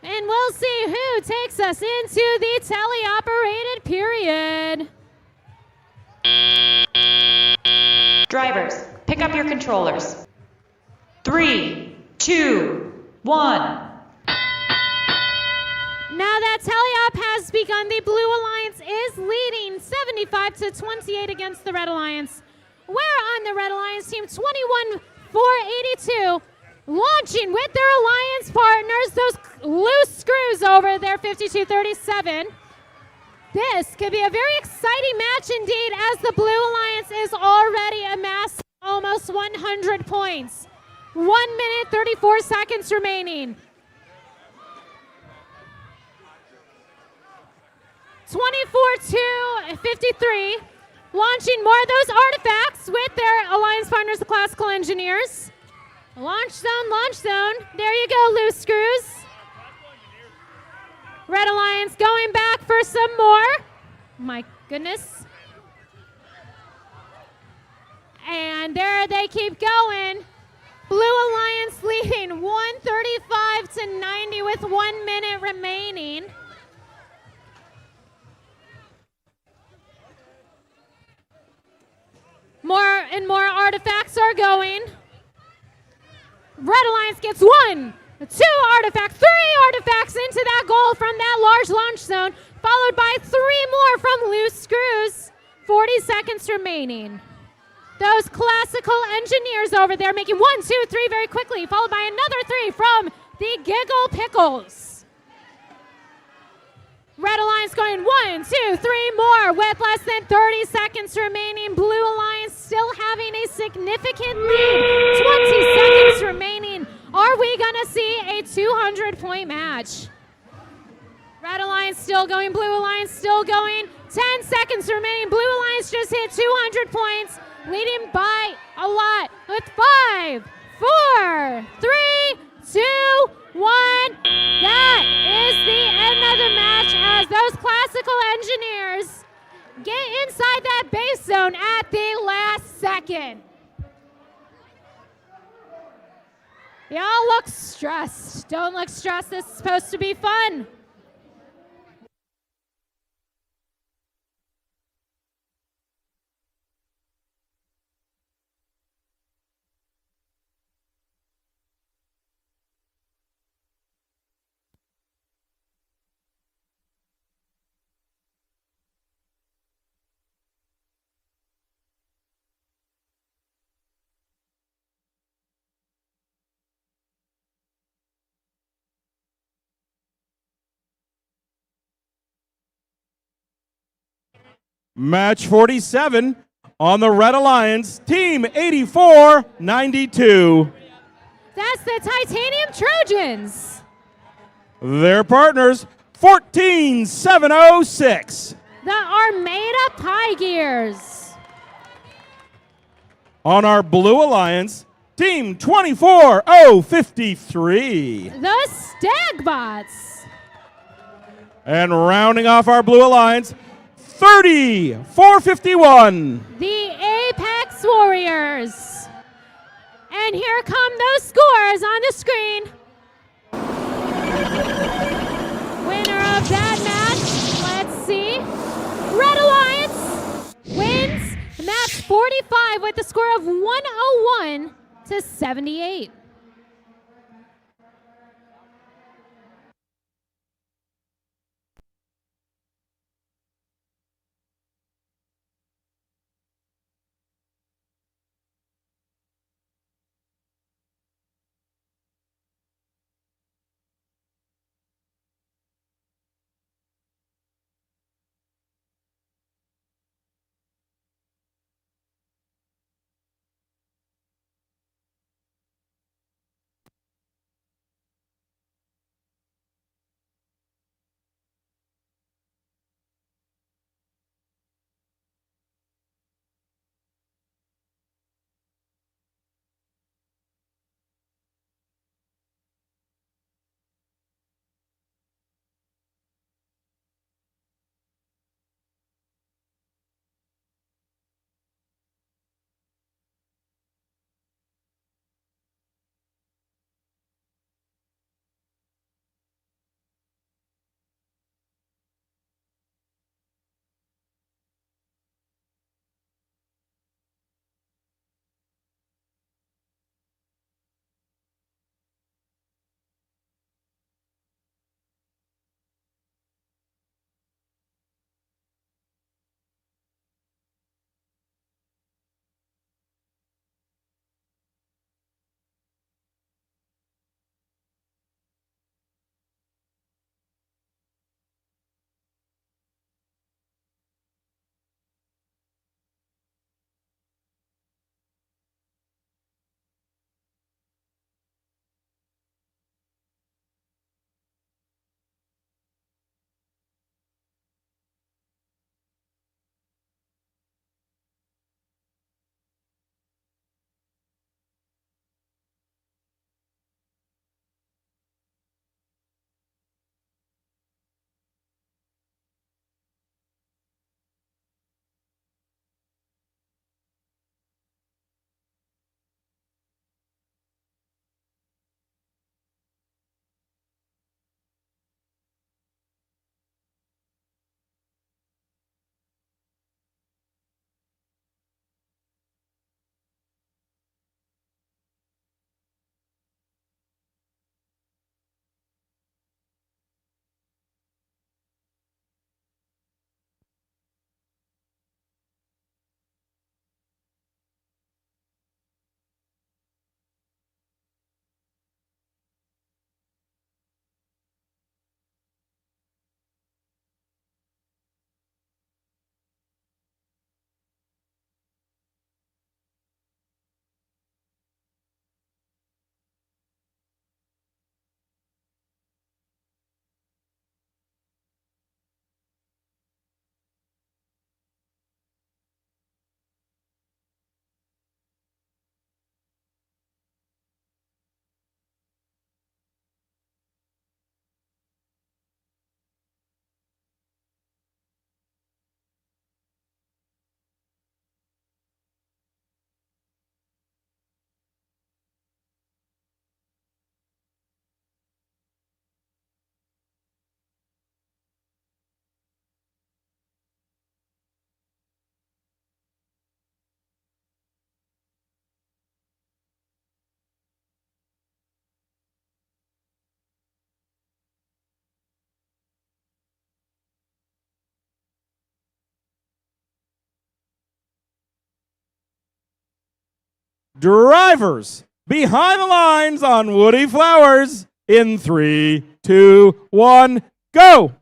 S5: And we'll see who takes us into the teleoperated period.
S4: Drivers, pick up your controllers. 3, 2, 1.
S5: Now that teleop has begun, the Blue Alliance is leading 75-28 against the Red Alliance. We're on the Red Alliance team 21-482, launching with their alliance partners, those loose screws over there, 52-37. This could be a very exciting match indeed, as the Blue Alliance is already amassed almost 100 points. 1 minute, 34 seconds remaining. 24-53, launching more of those artifacts with their alliance partners, the Classical Engineers. Launch zone, there you go, loose screws. Red Alliance going back for some more. My goodness. And there they keep going. Blue Alliance leading 135-90 with 1 minute remaining. More and more artifacts are going. Red Alliance gets 1, 2 artifacts, 3 artifacts into that goal from that large launch zone, followed by 3 more from loose screws. 40 seconds remaining. Those Classical Engineers over there making 1, 2, 3 very quickly, followed by another 3 from the Giggle Pickles. Red Alliance going 1, 2, 3 more with less than 30 seconds remaining. Blue Alliance still having a significant lead. 20 seconds remaining. Are we going to see a 200-point match? Red Alliance still going. Blue Alliance still going. 10 seconds remaining. Blue Alliance just hit 200 points, leading by a lot with 5, 4, 3, 2, 1. That is the end of the match, as those Classical Engineers get inside that base zone at the last second. Y'all look stressed. Don't look stressed. This is supposed to be fun.
S1: Match 47 on the Red Alliance, Team 84-92.
S5: That's the Titanium Trojans.
S1: Their partners, 14-706.
S5: The Armada Pie Gears.
S1: On our Blue Alliance, Team 24053.
S5: The Stagbots.
S1: And rounding off our Blue Alliance, 30-451.
S5: The Apex Warriors. And here come those scores on the screen. Winner of that match, let's see. Red Alliance wins match 45 with a score of 101-78.
S1: Drivers behind the lines on Woodie Flowers in 3, 2, 1, go!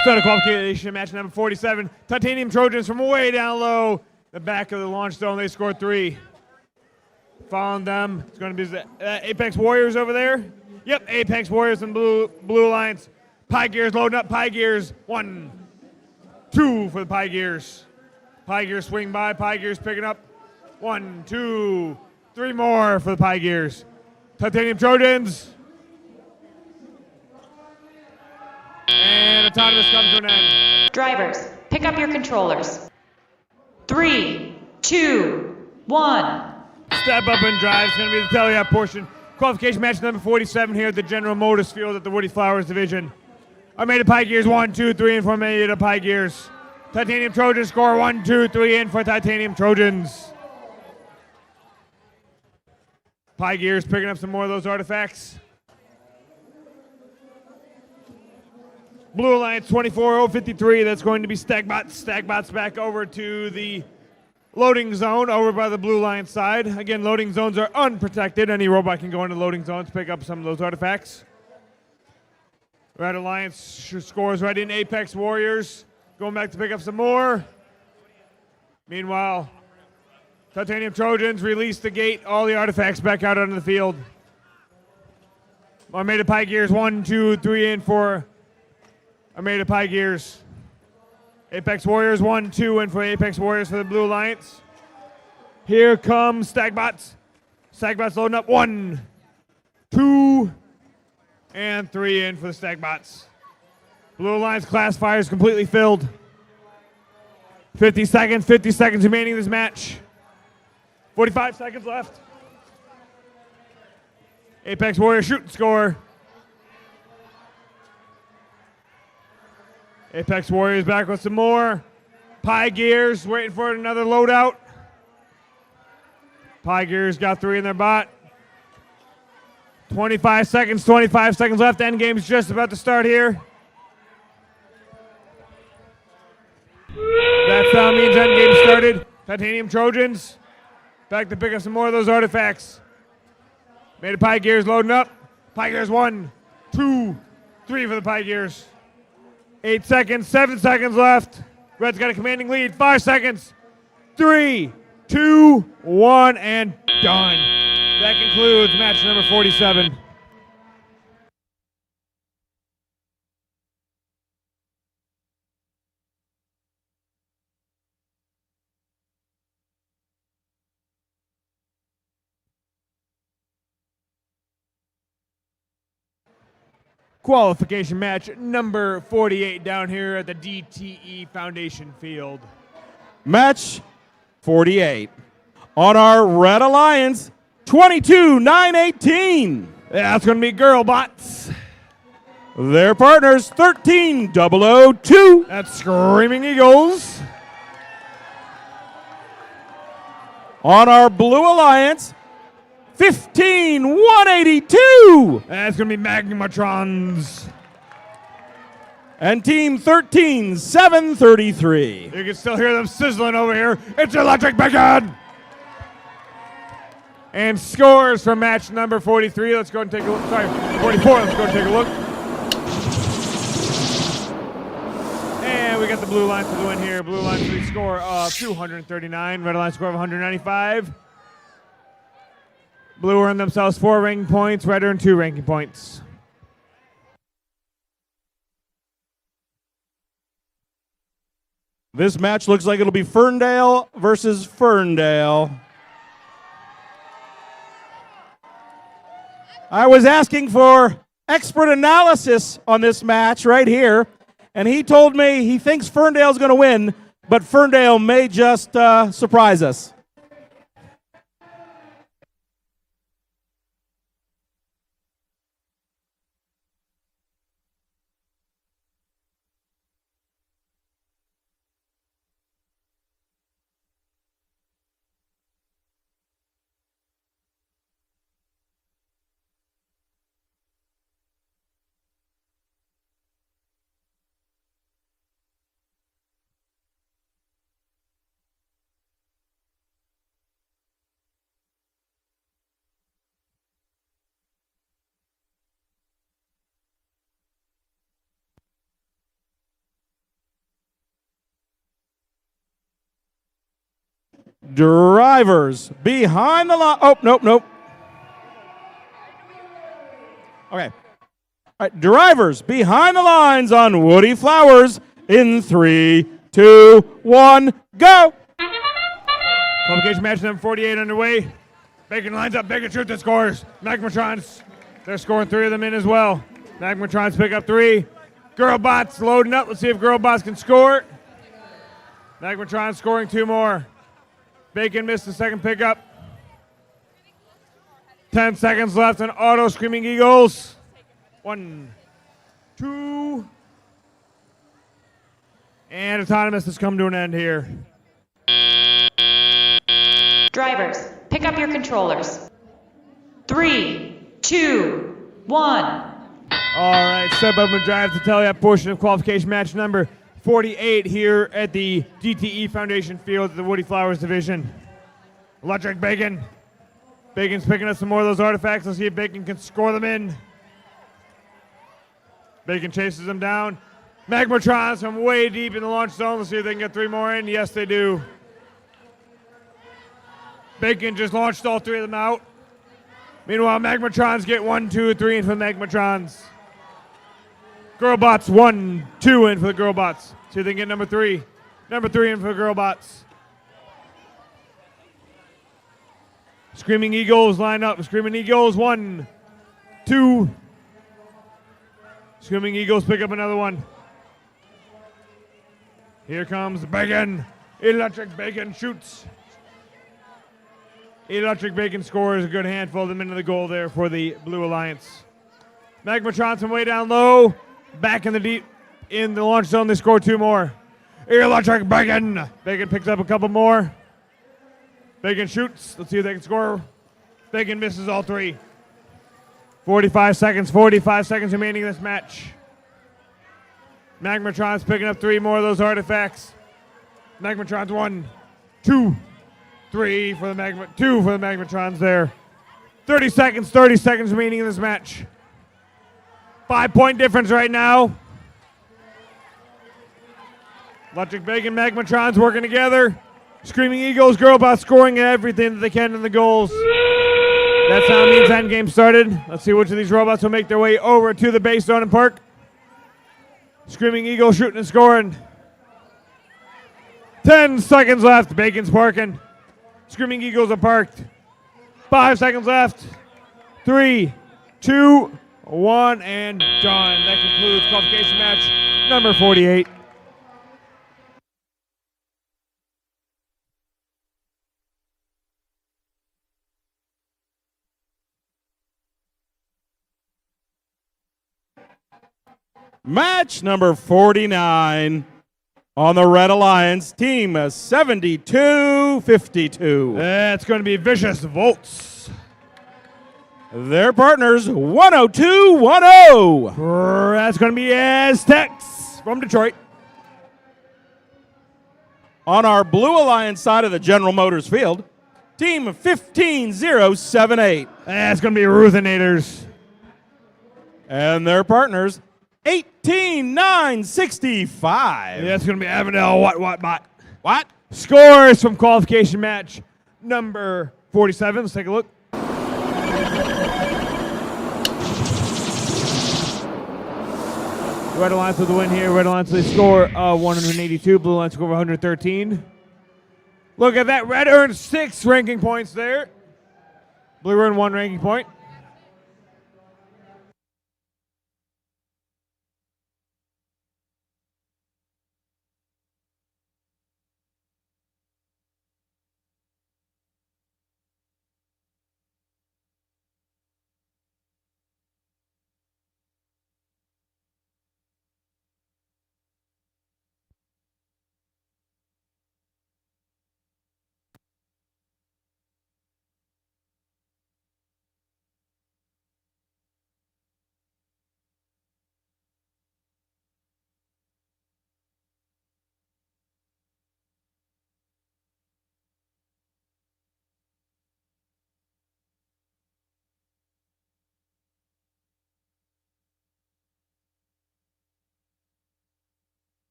S3: Start of qualification match number 47. Titanium Trojans from way down low, the back of the launch zone. They scored 3. Following them, it's going to be the Apex Warriors over there. Yep, Apex Warriors and Blue Alliance. Pie Gears loading up. Pie Gears 1, 2 for the Pie Gears. Pie Gears swing by. Pie Gears picking up 1, 2, 3 more for the Pie Gears. Titanium Trojans. And autonomous comes to an end.
S4: Drivers, pick up your controllers. 3, 2, 1.
S3: Step up and drive. It's going to be the telly portion. Qualification match number 47 here at the General Motors Field at the Woodie Flowers Division. Armada Pie Gears 1, 2, 3 in for Armada Pie Gears. Titanium Trojans score 1, 2, 3 in for Titanium Trojans. Pie Gears picking up some more of those artifacts. Blue Alliance 24-053. That's going to be Stagbots. Stagbots back over to the loading zone over by the Blue Alliance side. Again, loading zones are unprotected. Any robot can go into loading zones, pick up some of those artifacts. Red Alliance scores right in. Apex Warriors going back to pick up some more. Meanwhile, Titanium Trojans release the gate, all the artifacts back out onto the field. Armada Pie Gears 1, 2, 3 in for Armada Pie Gears. Apex Warriors 1, 2 in for Apex Warriors for the Blue Alliance. Here comes Stagbots. Stagbots loading up 1, 2, and 3 in for the Stagbots. Blue Alliance class fire is completely filled. 50 seconds remaining in this match. 45 seconds left. Apex Warriors shoot and score. Apex Warriors back with some more. Pie Gears waiting for another loadout. Pie Gears got 3 in their bot. 25 seconds left. End game's just about to start here. That sound means end game started. Titanium Trojans back to pick up some more of those artifacts. Made a Pie Gears loading up. Pie Gears 1, 2, 3 for the Pie Gears. 8 seconds, 7 seconds left. Red's got a commanding lead. 5 seconds. 3, 2, 1, and done. That concludes match number 47. Qualification match number 48 down here at the DTE Foundation Field.
S1: Match 48. On our Red Alliance, 22-918.
S3: That's going to be Girl Bots.
S1: Their partners, 13-002.
S3: That's Screaming Eagles.
S1: On our Blue Alliance, 15-182.
S3: That's going to be Magmatrons.
S1: And Team 13-733.
S3: You can still hear them sizzling over here. It's Electric Bacon! And scores for match number 43. Let's go and take a look. Sorry, 44. Let's go and take a look. And we got the Blue Alliance for the win here. Blue Alliance with a score of 239. Red Alliance score of 195. Blue earned themselves 4 ranking points. Red earned 2 ranking points.
S1: This match looks like it'll be Ferndale versus Ferndale. I was asking for expert analysis on this match right here, and he told me he thinks Ferndale's going to win, but Ferndale may just surprise us. Drivers behind the line. Oh, nope. Okay. All right, drivers behind the lines on Woody Flowers in 3, 2, 1, go.
S3: Qualification match number 48 underway. Bacon lines up, Bacon shoots and scores. Magmatrons, they're scoring 3 of them in as well. Magmatrons pick up 3. Girlbots loading up. Let's see if Girlbots can score. Magmatron scoring 2 more. Bacon missed the second pickup. 10 seconds left on Auto Screaming Eagles. 1, 2. And Autonomous has come to an end here.
S4: Drivers, pick up your controllers. 3, 2, 1.
S3: All right, step up and drive to Teliap portion of qualification match number 48 here at the DTE Foundation Field of the Woody Flowers Division. Electric Bacon. Bacon's picking up some more of those artifacts. Let's see if Bacon can score them in. Bacon chases them down. Magmatrons from way deep in the launch zone. Let's see if they can get 3 more in. Yes, they do. Bacon just launched all 3 of them out. Meanwhile, Magmatrons get 1, 2, 3 in for the Magmatrons. Girlbots 1, 2 in for the Girlbots. See if they can get number 3. Number 3 in for the Girlbots. Screaming Eagles line up. Screaming Eagles 1, 2. Screaming Eagles pick up another one. Here comes Bacon. Electric Bacon shoots. Electric Bacon scores a good handful of them into the goal there for the Blue Alliance. Magmatron from way down low. Back in the deep, in the launch zone, they score 2 more. Electric Bacon. Bacon picks up a couple more. Bacon shoots. Let's see if they can score. Bacon misses all 3. 45 seconds remaining in this match. Magmatron's picking up 3 more of those artifacts. Magmatron's 1, 2, 3 for the 2 for the Magmatrons there. 30 seconds remaining in this match. 5-point difference right now. Electric Bacon, Magmatrons working together. Screaming Eagles, Girlbots scoring everything that they can in the goals. That's how the end game started. Let's see which of these robots will make their way over to the base zone and park. Screaming Eagle shooting and scoring. 10 seconds left. Bacon's parking. Screaming Eagles are parked. 5 seconds left. 3, 2, 1, and done. That concludes qualification match number 48.
S1: Match number 49 on the Red Alliance, team 72-52.
S3: That's going to be Vicious Volts.
S1: Their partners, 102-10.
S3: That's going to be Aztecs from Detroit.
S1: On our Blue Alliance side of the General Motors field, team 15078.
S3: That's going to be Ruthinators.
S1: And their partners, 18965.
S3: That's going to be Avondale What?
S1: What?
S3: Scores from qualification match number 47. Let's take a look. Red Alliance with the win here. Red Alliance, they score 182. Blue Alliance score 113. Look at that. Red earned 6 ranking points there. Blue earned 1 ranking point.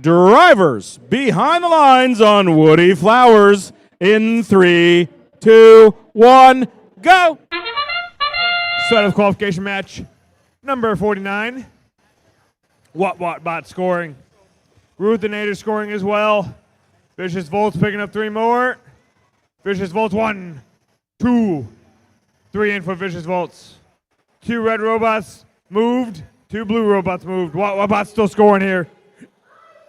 S1: Drivers behind the lines on Woody Flowers in 3, 2, 1, go!
S3: Start of qualification match number 49. What Bot scoring. Ruthinator scoring as well. Vicious Volts picking up 3 more. Vicious Volts 1, 2, 3 in for Vicious Volts. 2 red robots moved. 2 blue robots moved. What Bot's still scoring here.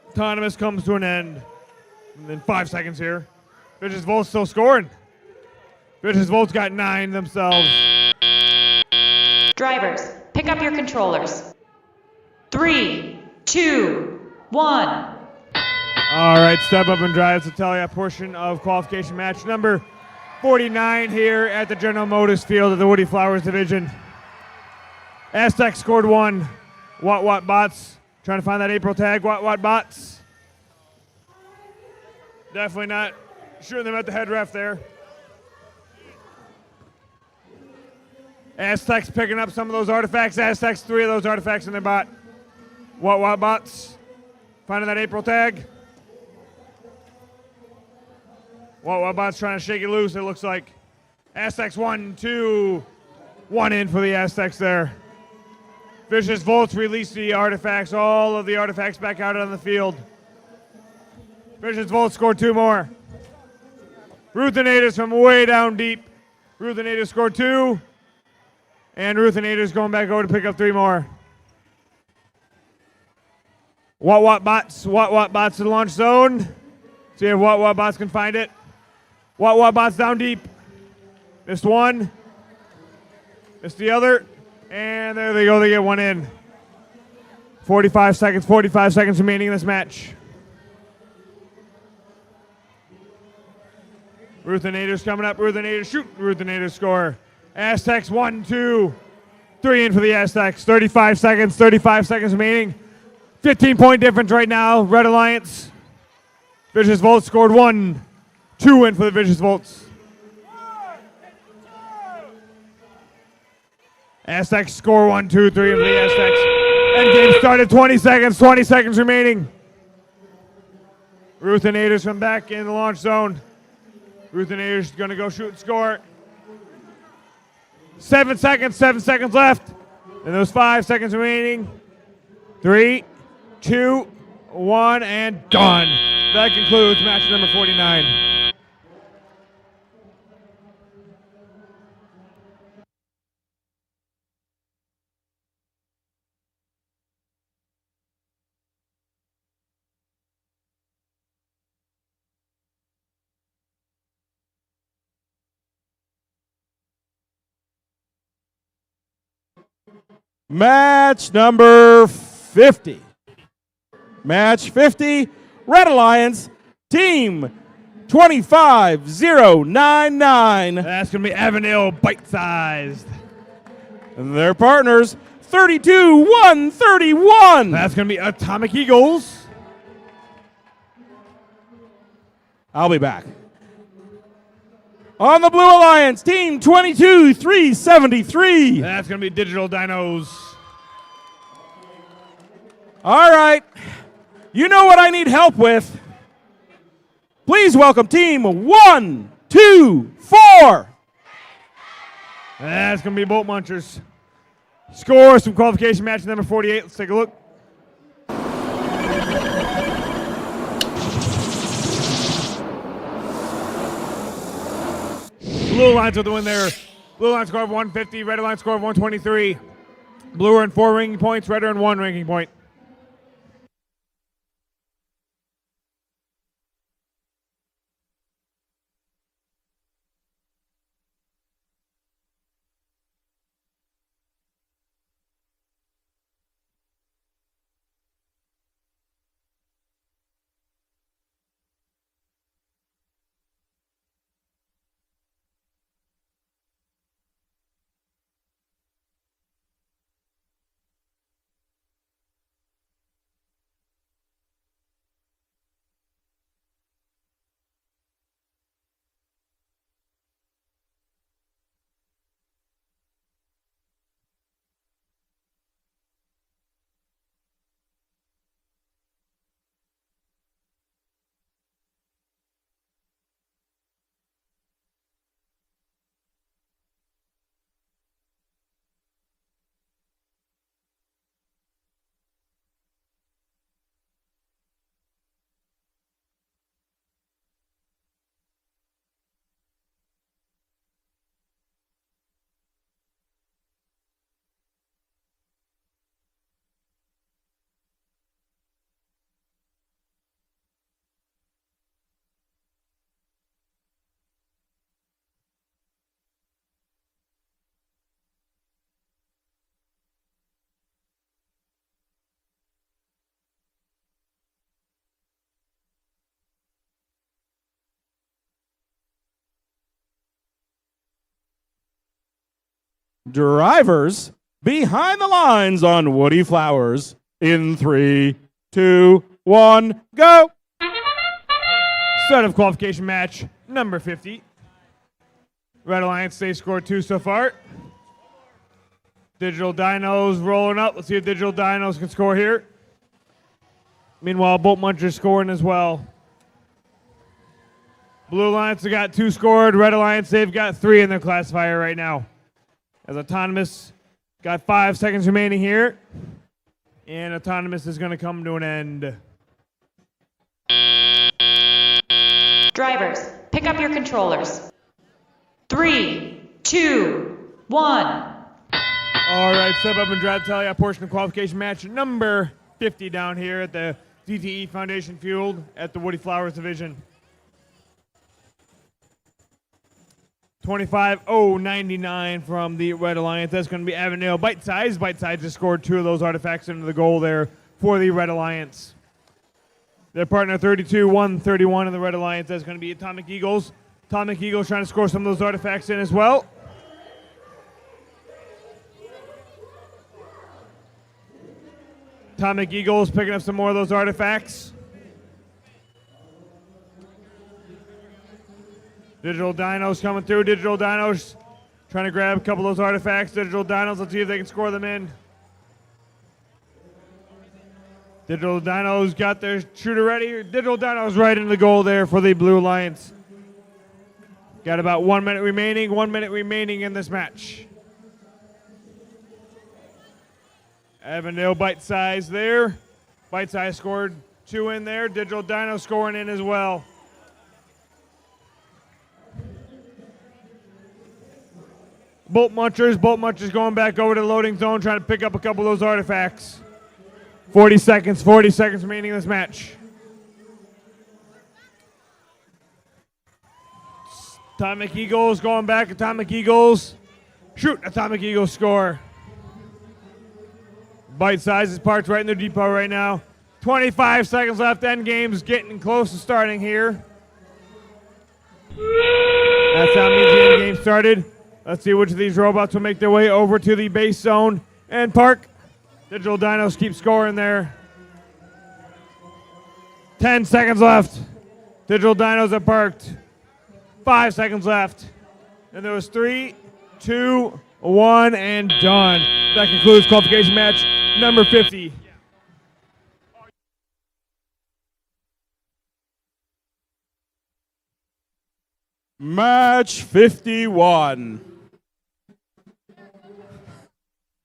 S3: Autonomous comes to an end in 5 seconds here. Vicious Volts still scoring. Vicious Volts got 9 themselves.
S4: Drivers, pick up your controllers. 3, 2, 1.
S3: All right, step up and drive to Talia portion of qualification match number 49 here at the General Motors field of the Woody Flowers division. Aztec scored 1. What Bots trying to find that April tag. What Bots. Definitely not shooting them at the head ref there. Aztecs picking up some of those artifacts. Aztecs 3 of those artifacts in their bot. What Bots finding that April tag. What Bots trying to shake it loose, it looks like. Aztecs 1, 2, 1 in for the Aztecs there. Vicious Volts release the artifacts, all of the artifacts back out on the field. Vicious Volts scored 2 more. Ruthinators from way down deep. Ruthinators scored 2. And Ruthinators going back over to pick up 3 more. What Bots to the launch zone. See if What Bots can find it. What Bots down deep. Missed 1. Missed the other. And there they go, they get 1 in. 45 seconds remaining in this match. Ruthinators coming up, Ruthinators shoot, Ruthinators score. Aztecs 1, 2, 3 in for the Aztecs. 35 seconds remaining. 15-point difference right now, Red Alliance. Vicious Volts scored 1, 2 in for the Vicious Volts. Aztecs score 1, 2, 3 in for the Aztecs. End game started, 20 seconds remaining. Ruthinators from back in the launch zone. Ruthinators gonna go shoot and score. 7 seconds left. And those 5 seconds remaining. 3, 2, 1, and done. That concludes match number 49.
S1: Match number 50. Match 50, Red Alliance, Team 25099.
S3: That's gonna be Avenel bite-sized.
S1: And their partners, 32-131.
S3: That's gonna be Atomic Eagles.
S1: I'll be back. On the Blue Alliance, Team 22373.
S3: That's gonna be Digital Dinos.
S1: All right. You know what I need help with. Please welcome Team 124.
S3: That's gonna be Bolt Munchers. Scores from qualification match number 48. Let's take a look. Blue Alliance with the win there. Blue Alliance score of 150, Red Alliance score of 123. Blue earned 4 ranking points, Red earned 1 ranking point.
S1: Drivers behind the lines on Woody Flowers in 3, 2, 1, go.
S3: Start of qualification match number 50. Red Alliance, they scored 2 so far. Digital Dinos rolling up. Let's see if Digital Dinos can score here. Meanwhile, Bolt Muncher's scoring as well. Blue Alliance have got 2 scored. Red Alliance, they've got 3 in their classifier right now. As Autonomous got 5 seconds remaining here. And Autonomous is going to come to an end.
S4: Drivers, pick up your controllers. 3, 2, 1.
S3: All right, step up and drive tally out portion of qualification match number 50 down here at the DTE Foundation Field at the Woody Flowers Division. 25-0-99 from the Red Alliance. That's going to be Avondale Bite Size. Bite Size just scored 2 of those artifacts into the goal there for the Red Alliance. Their partner 32-1-31 in the Red Alliance. That's going to be Atomic Eagles. Atomic Eagles trying to score some of those artifacts in as well. Atomic Eagles picking up some more of those artifacts. Digital Dinos coming through. Digital Dinos trying to grab a couple of those artifacts. Digital Dinos, let's see if they can score them in. Digital Dinos got their shooter ready. Digital Dinos right into the goal there for the Blue Alliance. Got about 1 minute remaining. 1 minute remaining in this match. Avondale Bite Size there. Bite Size scored 2 in there. Digital Dino scoring in as well. Bolt Munchers going back over to the loading zone, trying to pick up a couple of those artifacts. 40 seconds remaining in this match. Atomic Eagles going back. Atomic Eagles. Shoot. Atomic Eagles score. Bite Size is parked right in their depot right now. 25 seconds left. End game's getting close to starting here. That's how means the end game started. Let's see which of these robots will make their way over to the base zone and park. Digital Dinos keep scoring there. 10 seconds left. Digital Dinos are parked. 5 seconds left. And there was 3, 2, 1, and done. That concludes qualification match number 50.
S1: Match 51.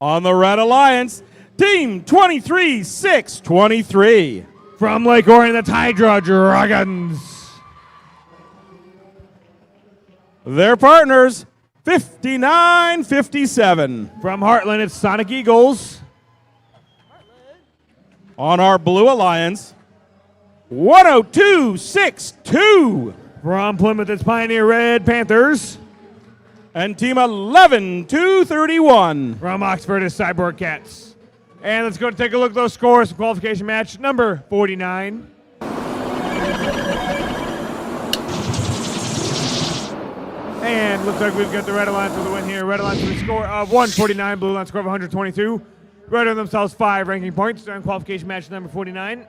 S1: On the Red Alliance, Team 23-6-23.
S3: From Lake Orion, that's Hydra Dragons.
S1: Their partners, 59-57.
S3: From Heartland, it's Sonic Eagles.
S1: On our Blue Alliance, 102-62.
S3: From Plymouth, it's Pioneer Red Panthers.
S1: And Team 11-231.
S3: From Oxford, it's Cyborg Cats. And let's go take a look at those scores for qualification match number 49. And looks like we've got the Red Alliance with the win here. Red Alliance with a score of 149, Blue Alliance score of 122. Red on themselves 5 ranking points during qualification match number 49.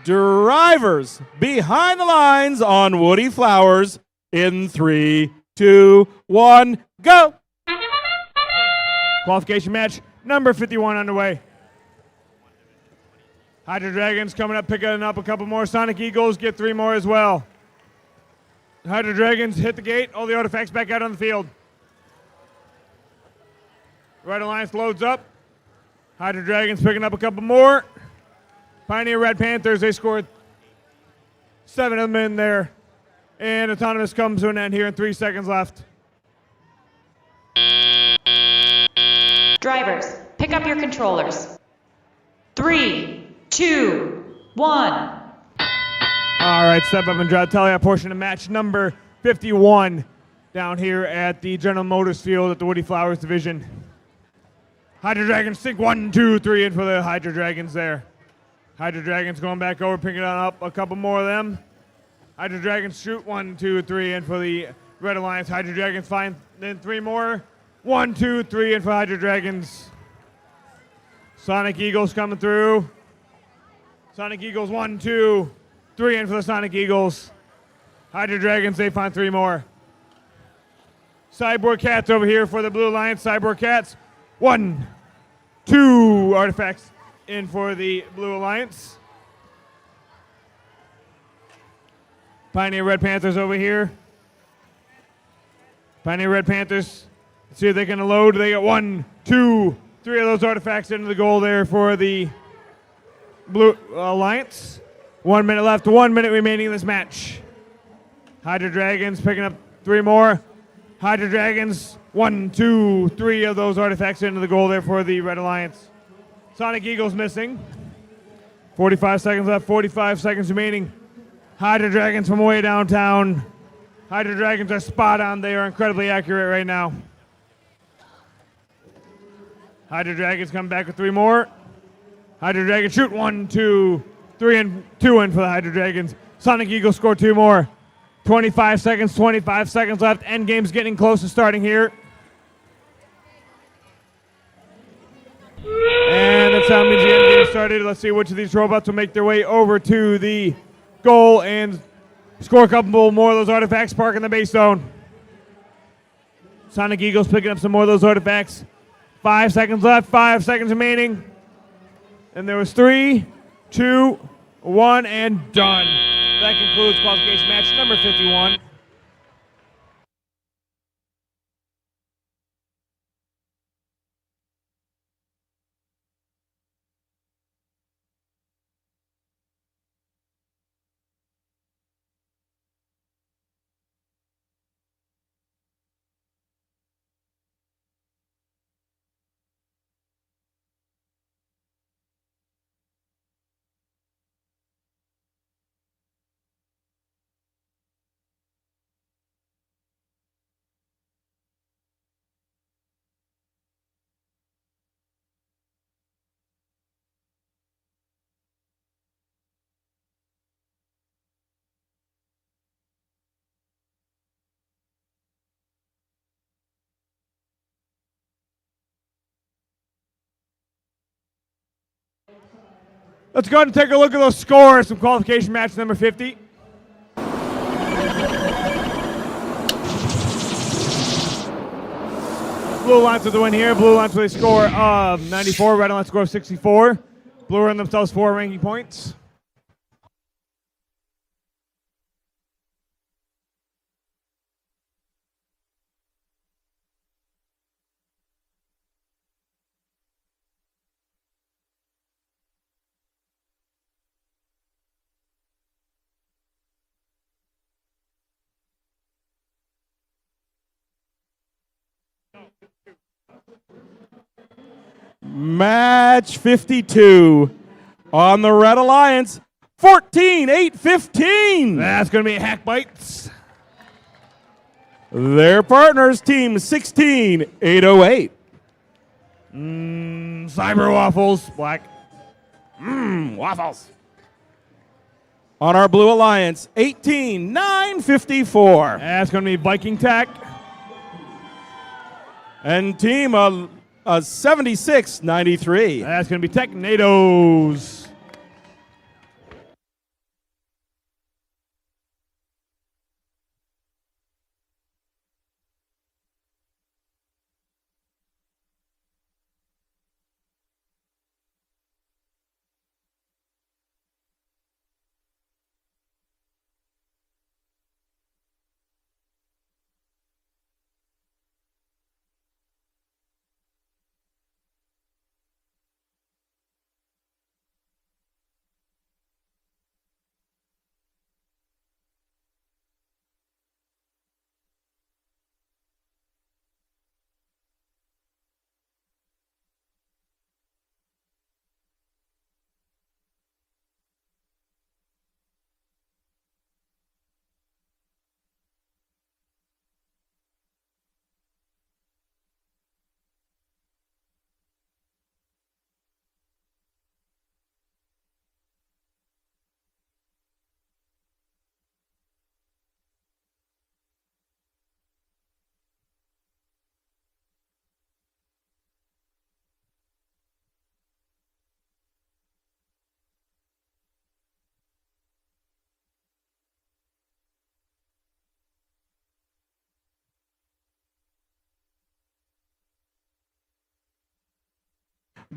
S1: Drivers behind the lines on Woody Flowers in 3, 2, 1, go.
S3: Qualification match number 51 underway. Hydra Dragons coming up, picking up a couple more. Sonic Eagles get 3 more as well. Hydra Dragons hit the gate. All the artifacts back out on the field. Red Alliance loads up. Hydra Dragons picking up a couple more. Pioneer Red Panthers, they scored 7 of them in there. And Autonomous comes to an end here in 3 seconds left.
S4: Drivers, pick up your controllers. 3, 2, 1.
S3: All right, step up and drive. Tally our portion of match number 51 down here at the General Motors field at the Woody Flowers division. Hydra Dragons sink 1, 2, 3 in for the Hydra Dragons there. Hydra Dragons going back over, picking up a couple more of them. Hydra Dragons shoot 1, 2, 3 in for the Red Alliance. Hydra Dragons find then 3 more. 1, 2, 3 in for Hydra Dragons. Sonic Eagles coming through. Sonic Eagles 1, 2, 3 in for the Sonic Eagles. Hydra Dragons, they find 3 more. Cyborg Cats over here for the Blue Alliance. Cyborg Cats, 1, 2 artifacts in for the Blue Alliance. Pioneer Red Panthers over here. Pioneer Red Panthers, let's see if they can load. They got 1, 2, 3 of those artifacts into the goal there for the Blue Alliance. 1 minute left, 1 minute remaining in this match. Hydra Dragons picking up 3 more. Hydra Dragons, 1, 2, 3 of those artifacts into the goal there for the Red Alliance. Sonic Eagles missing. 45 seconds left, 45 seconds remaining. Hydra Dragons from way downtown. Hydra Dragons are spot on. They are incredibly accurate right now. Hydra Dragons come back with 3 more. Hydra Dragons shoot 1, 2, 3 and 2 in for the Hydra Dragons. Sonic Eagles score 2 more. 25 seconds left. End game's getting close to starting here. And that sound means the end game started. Let's see which of these robots will make their way over to the goal and score a couple more of those artifacts, park in the base zone. Sonic Eagles picking up some more of those artifacts. 5 seconds left, 5 seconds remaining. And there was 3, 2, 1, and done. That concludes qualification match number 51. Let's go ahead and take a look at those scores from qualification match number 50. Blue Alliance with the win here. Blue Alliance with a score of 94. Red Alliance score of 64. Blue earned themselves 4 ranking points.
S1: Match 52 on the Red Alliance, 14-8-15.
S3: That's going to be Hack Bites.
S1: Their partners, team 16-808.
S3: Cyber Waffles, black.
S1: Waffles. On our Blue Alliance, 18-9-54.
S3: That's going to be Viking Tech.
S1: And team 76-93.
S3: That's going to be Technados.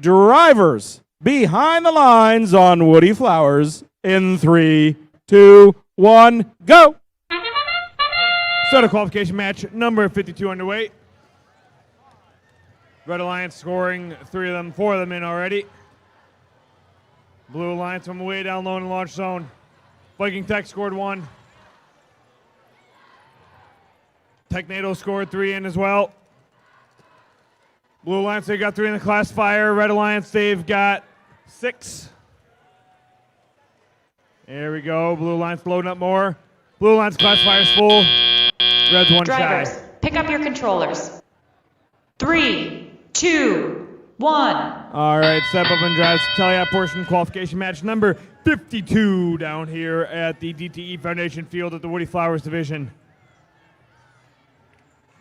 S1: Drivers behind the lines on Woody Flowers in 3, 2, 1, go.
S3: Start a qualification match number 52 underway. Red Alliance scoring 3 of them, 4 of them in already. Blue Alliance from way down low in the launch zone. Viking Tech scored 1. Technado scored 3 in as well. Blue Alliance, they got 3 in the classifier. Red Alliance, they've got 6. There we go. Blue Alliance loading up more. Blue Alliance classifier's full. Red's 1
S4: Drivers,
S3: shy.
S4: pick up your controllers. 3, 2, 1.
S3: All right, step up and drive Teliat portion qualification match number 52 down here at the DTE Foundation Field at the Woody Flowers Division.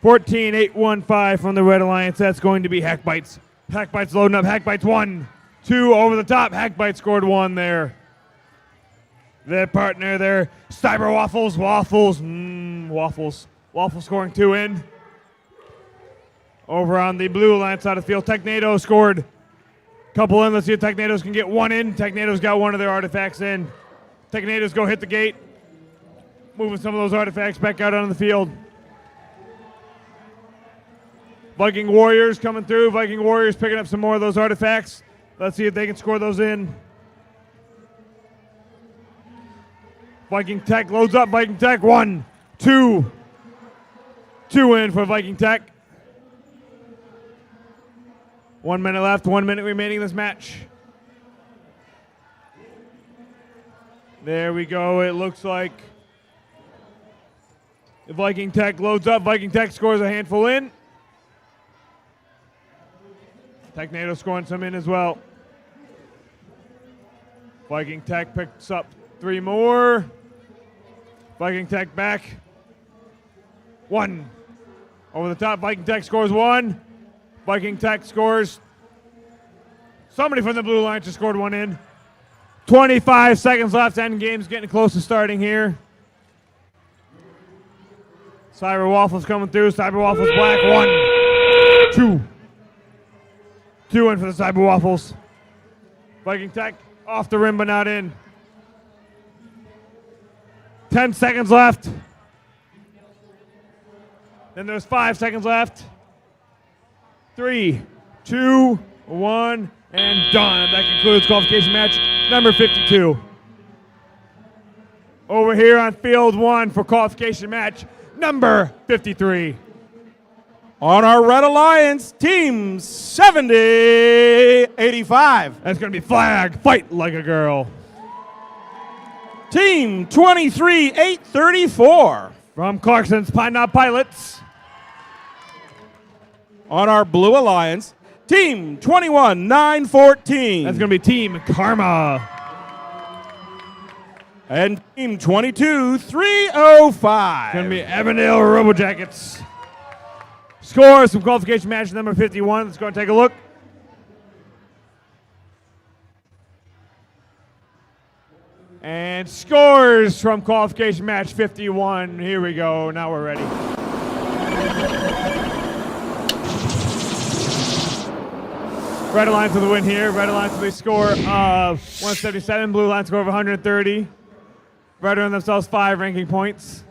S3: 14-8-1-5 from the Red Alliance. That's going to be Hackbites. Hackbites loading up. Hackbites 1, 2 over the top. Hackbites scored 1 there. Their partner there, Cyber Waffles. Waffles scoring 2 in. Over on the Blue Alliance side of the field, Technado scored a couple in. Let's see if Technados can get 1 in. Technado's got 1 of their artifacts in. Technados go hit the gate. Moving some of those artifacts back out onto the field. Viking Warriors coming through. Viking Warriors picking up some more of those artifacts. Let's see if they can score those in. Viking Tech loads up. Viking Tech 1, 2. 2 in for Viking Tech. 1 minute left, 1 minute remaining in this match. There we go. It looks like the Viking Tech loads up. Viking Tech scores a handful in. Technado scoring some in as well. Viking Tech picks up 3 more. Viking Tech back. 1. Over the top, Viking Tech scores 1. Viking Tech scores. Somebody from the Blue Alliance just scored 1 in. 25 seconds left. End game's getting close to starting here. Cyber Waffles coming through. Cyber Waffles black. 1, 2. 2 in for the Cyber Waffles. Viking Tech off the rim but not in. 10 seconds left. Then there's 5 seconds left. 3, 2, 1, and done. That concludes qualification match number 52. Over here on field 1 for qualification match number 53.
S1: On our Red Alliance, team 70-85.
S3: That's going to be flag, fight like a girl.
S1: Team 23-834.
S3: From Clarkson's Pine Knob Pilots.
S1: On our Blue Alliance, team 21-914.
S3: That's going to be Team Karma.
S1: And team 22-305.
S3: Going to be Avondale Robojackets. Scores from qualification match number 51. Let's go and take a look. And scores from qualification match 51. Here we go. Now we're ready. Red Alliance with the win here. Red Alliance with a score of 177. Blue Alliance score of 130. Red earned themselves 5 ranking points.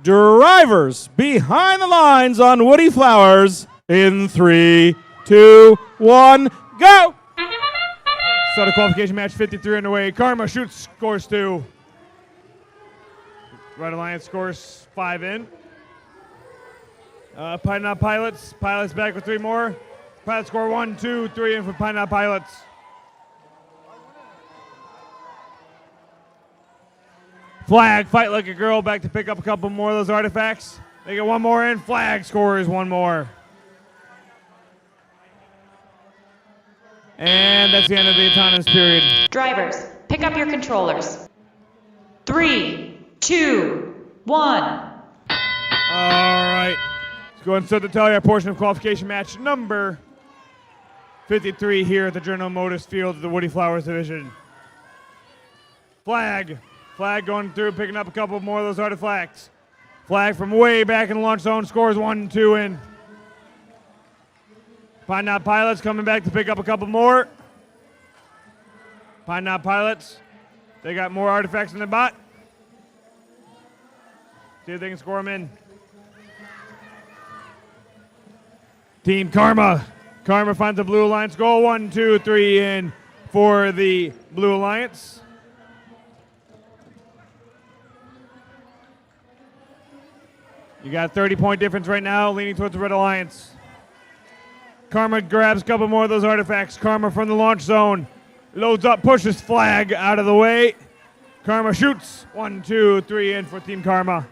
S1: Drivers behind the lines on Woody Flowers in 3, 2, 1, go!
S3: So the qualification match 53 underway. Karma shoots, scores 2. Red Alliance scores 5 in. Pineapple Pilots. Pilots back with 3 more. Pilots score 1, 2, 3 in for Pineapple Pilots. Flag, fight like a girl, back to pick up a couple more of those artifacts. They get 1 more in. Flag scores 1 more. And that's the end of the autonomous period.
S4: Drivers, pick up your controllers. 3, 2, 1.
S3: All right. Let's go ahead and start the tally our portion of qualification match number 53 here at the General Motors Field of the Woody Flowers Division. Flag. Flag going through, picking up a couple more of those artifacts. Flag from way back in the launch zone, scores 1, 2 in. Pineapple Pilots coming back to pick up a couple more. Pineapple Pilots, they got more artifacts in the bot. See if they can score them in. Team Karma. Karma finds the Blue Alliance goal. 1, 2, 3 in for the Blue Alliance. You got a 30-point difference right now, leaning towards the Red Alliance. Karma grabs a couple more of those artifacts. Karma from the launch zone. Loads up, pushes Flag out of the way. Karma shoots. 1, 2, 3 in for Team Karma.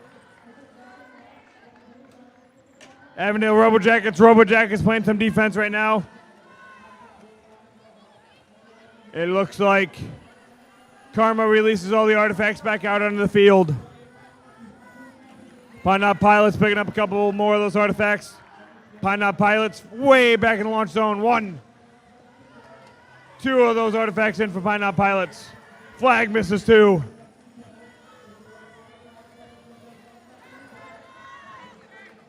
S3: Avondale Robojackets. Robojackets playing some defense right now. It looks like Karma releases all the artifacts back out onto the field. Pineapple Pilots picking up a couple more of those artifacts. Pineapple Pilots way back in the launch zone. 1, 2 of those artifacts in for Pineapple Pilots. Flag misses 2.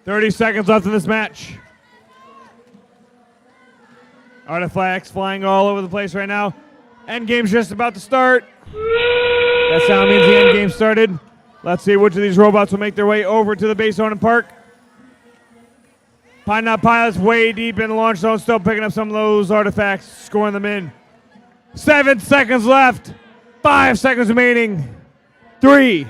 S3: $30 left in this match. Artifacts flying all over the place right now. Endgame's just about to start. That sound means the endgame started. Let's see which of these robots will make their way over to the base zone and park. Pineapple Pilots way deep in the launch zone, still picking up some of those artifacts, scoring them in. 7 seconds left. 5 seconds remaining. 3,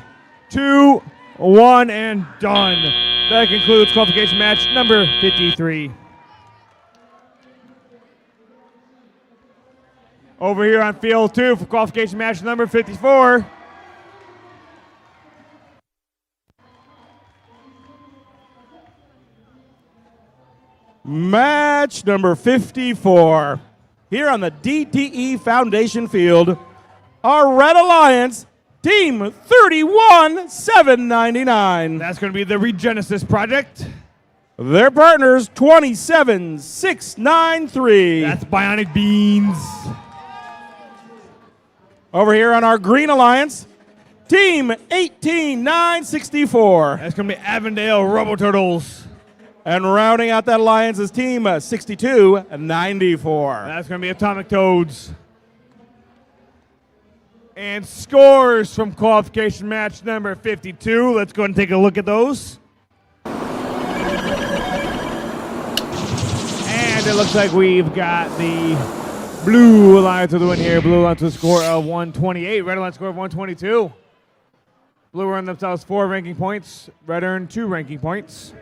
S3: 2, 1, and done. That concludes qualification match number 53. Over here on field 2 for qualification match number 54.
S1: Match number 54. Here on the DTE Foundation field, our Red Alliance, Team 31799.
S3: That's going to be the Regenesis Project.
S1: Their partners, 27693.
S3: That's Bionic Beans.
S1: Over here on our Green Alliance, Team 18964.
S3: That's going to be Avondale Robo Turtles.
S1: And rounding out that alliance is Team 6294.
S3: That's going to be Atomic Toads. And scores from qualification match number 52. Let's go ahead and take a look at those. And it looks like we've got the Blue Alliance with the win here. Blue Alliance with a score of 128. Red Alliance score of 122. Blue earned themselves 4 ranking points. Red earned 2 ranking points.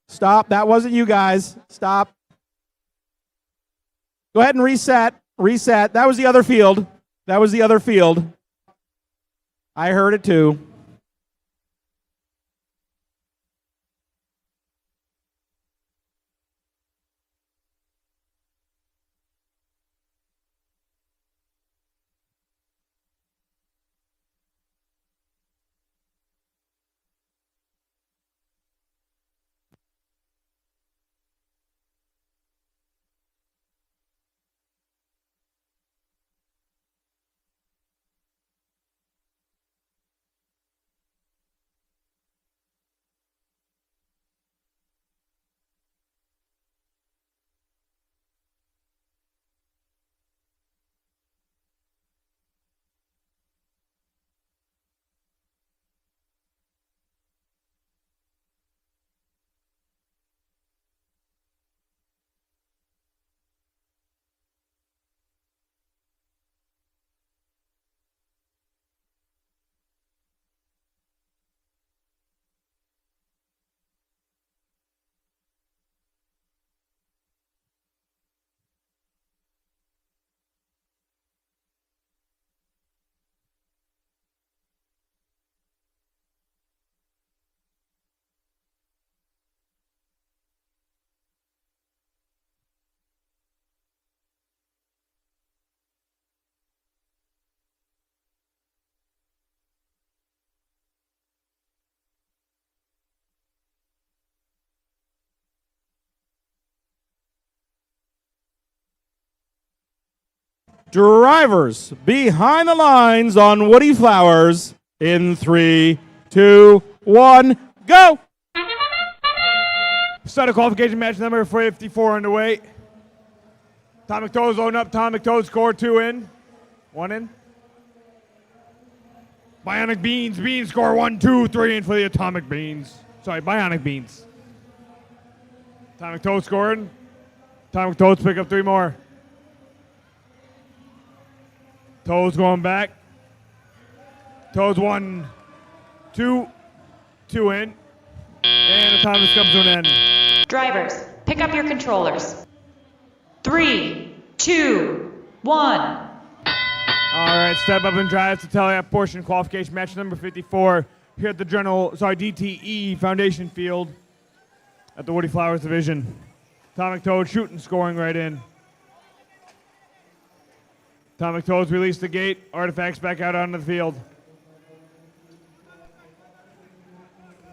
S1: Stop. That wasn't you guys. Stop. Go ahead and reset. Reset. That was the other field. That was the other field. I heard it too. Drivers behind the lines on Woody Flowers in 3, 2, 1, go!
S3: Start of qualification match number 54 underway. Atomic Toads loading up. Atomic Toads score 2 in. 1 in. Bionic Beans. Beans score 1, 2, 3 in for the Atomic Beans. Sorry, Bionic Beans. Atomic Toads scoring. Atomic Toads pick up 3 more. Toads going back. Toads 1, 2, 2 in. And Atomic comes to an end.
S4: Drivers, pick up your controllers. 3, 2, 1.
S3: All right, step up and drive to Tele-App portion qualification match number 54 here at the DTE Foundation Field at the Woody Flowers Division. Atomic Toad shooting, scoring right in. Atomic Toads release the gate. Artifacts back out onto the field.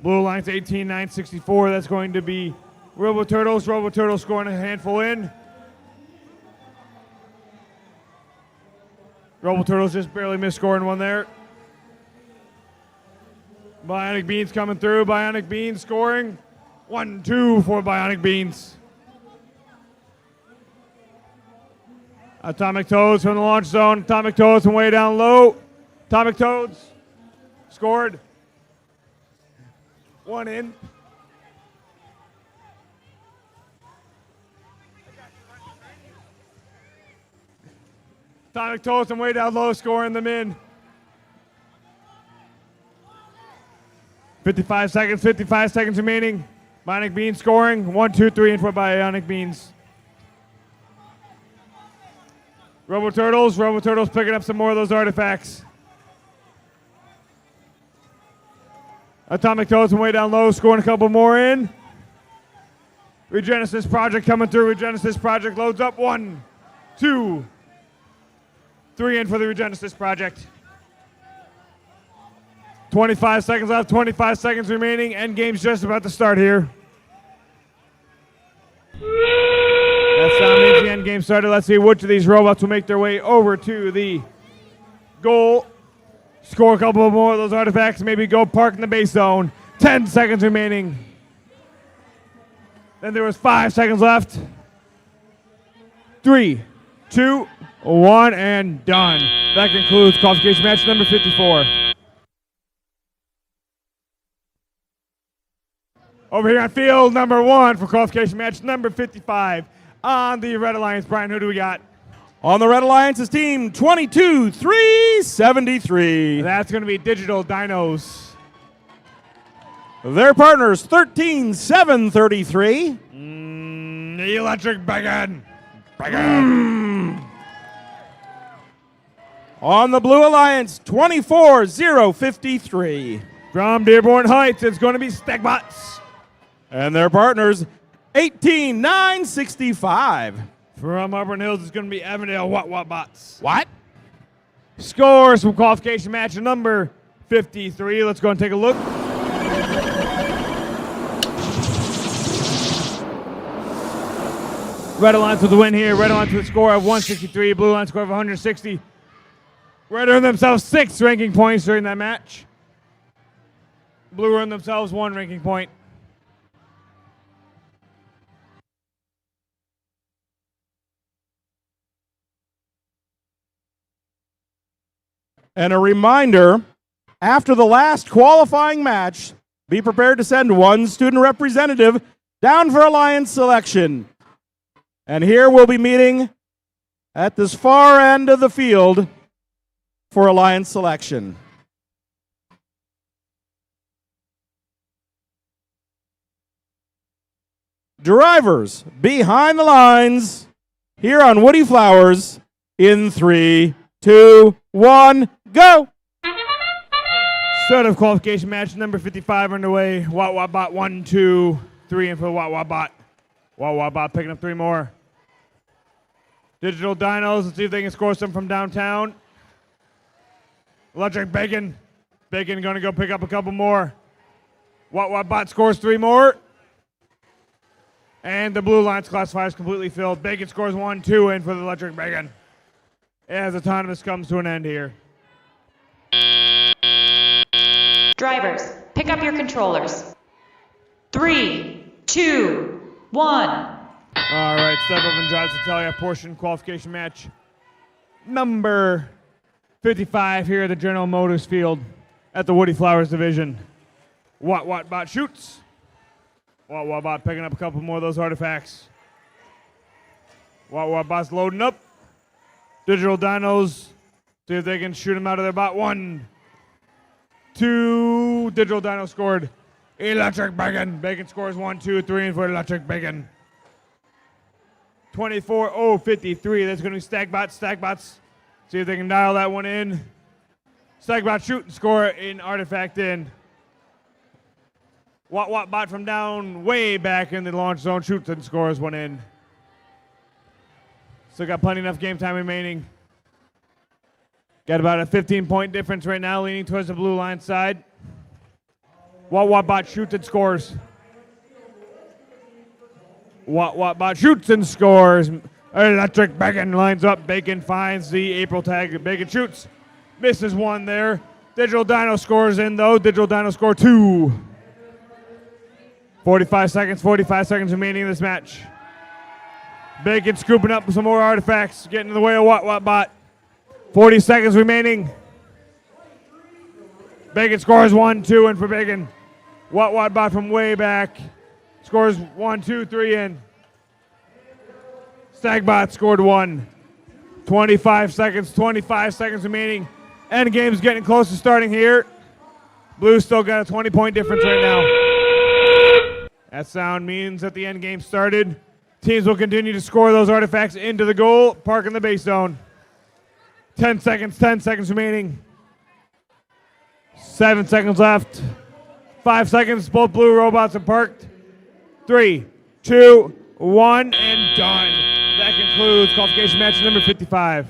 S3: Blue Alliance 18-9-64. That's going to be Robo Turtles. Robo Turtles scoring a handful in. Robo Turtles just barely missed scoring one there. Bionic Beans coming through. Bionic Beans scoring. 1, 2 for Bionic Beans. Atomic Toads from the launch zone. Atomic Toads from way down low. Atomic Toads scored. 1 in. Atomic Toads from way down low scoring them in. 55 seconds remaining. Bionic Beans scoring. 1, 2, 3 in for Bionic Beans. Robo Turtles picking up some more of those artifacts. Atomic Toads from way down low, scoring a couple more in. Regenesis Project coming through. Regenesis Project loads up. 1, 2, 3 in for the Regenesis Project. 25 seconds left, 25 seconds remaining. End game's just about to start here. That sound means the end game started. Let's see which of these robots will make their way over to the goal. Score a couple more of those artifacts. Maybe go park in the base zone. 10 seconds remaining. Then there was 5 seconds left. 3, 2, 1, and done. That concludes qualification match number 54. Over here on field number 1 for qualification match number 55. On the Red Alliance, Brian, who do we got?
S1: On the Red Alliance is team 22-373.
S3: That's going to be Digital Dinos.
S1: Their partners 13-7-33.
S3: The Electric Bacon. Bacon.
S1: On the Blue Alliance 24-0-53.
S3: From Dearborn Heights, it's going to be Stackbots.
S1: And their partners 18-9-65.
S3: From Auburn Hills, it's going to be Avondale Bots.
S1: What?
S3: Scores from qualification match number 53. Let's go and take a look. Red Alliance with the win here. Red Alliance with a score of 163. Blue Alliance score of 160. Red earned themselves 6 ranking points during that match. Blue earned themselves 1 ranking point.
S1: And a reminder, after the last qualifying match, be prepared to send one student representative down for Alliance selection. And here we'll be meeting at this far end of the field for Alliance selection. Drivers behind the lines here on Woodie Flowers in 3, 2, 1, go!
S3: Start of qualification match number 55 underway. Bot 1, 2, 3 in for Bot. Bot picking up 3 more. Digital Dinos, let's see if they can score some from downtown. Electric Bacon. Bacon going to go pick up a couple more. Bot scores 3 more. And the Blue Alliance classifier is completely filled. Bacon scores 1, 2 in for the Electric Bacon. As autonomous comes to an end here.
S4: Drivers, pick up your controllers. 3, 2, 1.
S3: All right, step up and drive to Talia portion qualification match number 55 here at the General Motors field at the Woodie Flowers division. Bot shoots. Bot picking up a couple more of those artifacts. Bot's loading up. Digital Dinos, see if they can shoot him out of their bot. 1, 2, Digital Dino scored. Electric Bacon. Bacon scores 1, 2, 3 in for Electric Bacon. 24-0-53. That's going to be Stackbots. See if they can dial that one in. Stackbot shoot and score in artifact in. Bot from down way back in the launch zone shoots and scores one in. Still got plenty enough game time remaining. Got about a 15-point difference right now, leaning towards the Blue Line side. Bot shoots and scores. Bot shoots and scores. Electric Bacon lines up. Bacon finds the April tag. Bacon shoots. Misses 1 there. Digital Dino scores in though. Digital Dino score 2. 45 seconds remaining in this match. Bacon scooping up some more artifacts, getting in the way of Bot. 40 seconds remaining. Bacon scores 1, 2 in for Bacon. Bot from way back scores 1, 2, 3 in. Stackbot scored 1. 25 seconds remaining. End game's getting close to starting here. Blue's still got a 20-point difference right now. That sound means that the end game started. Teams will continue to score those artifacts into the goal, park in the base zone. 10 seconds remaining. 7 seconds left. 5 seconds, both blue robots are parked. 3, 2, 1, and done. That concludes qualification match number 55.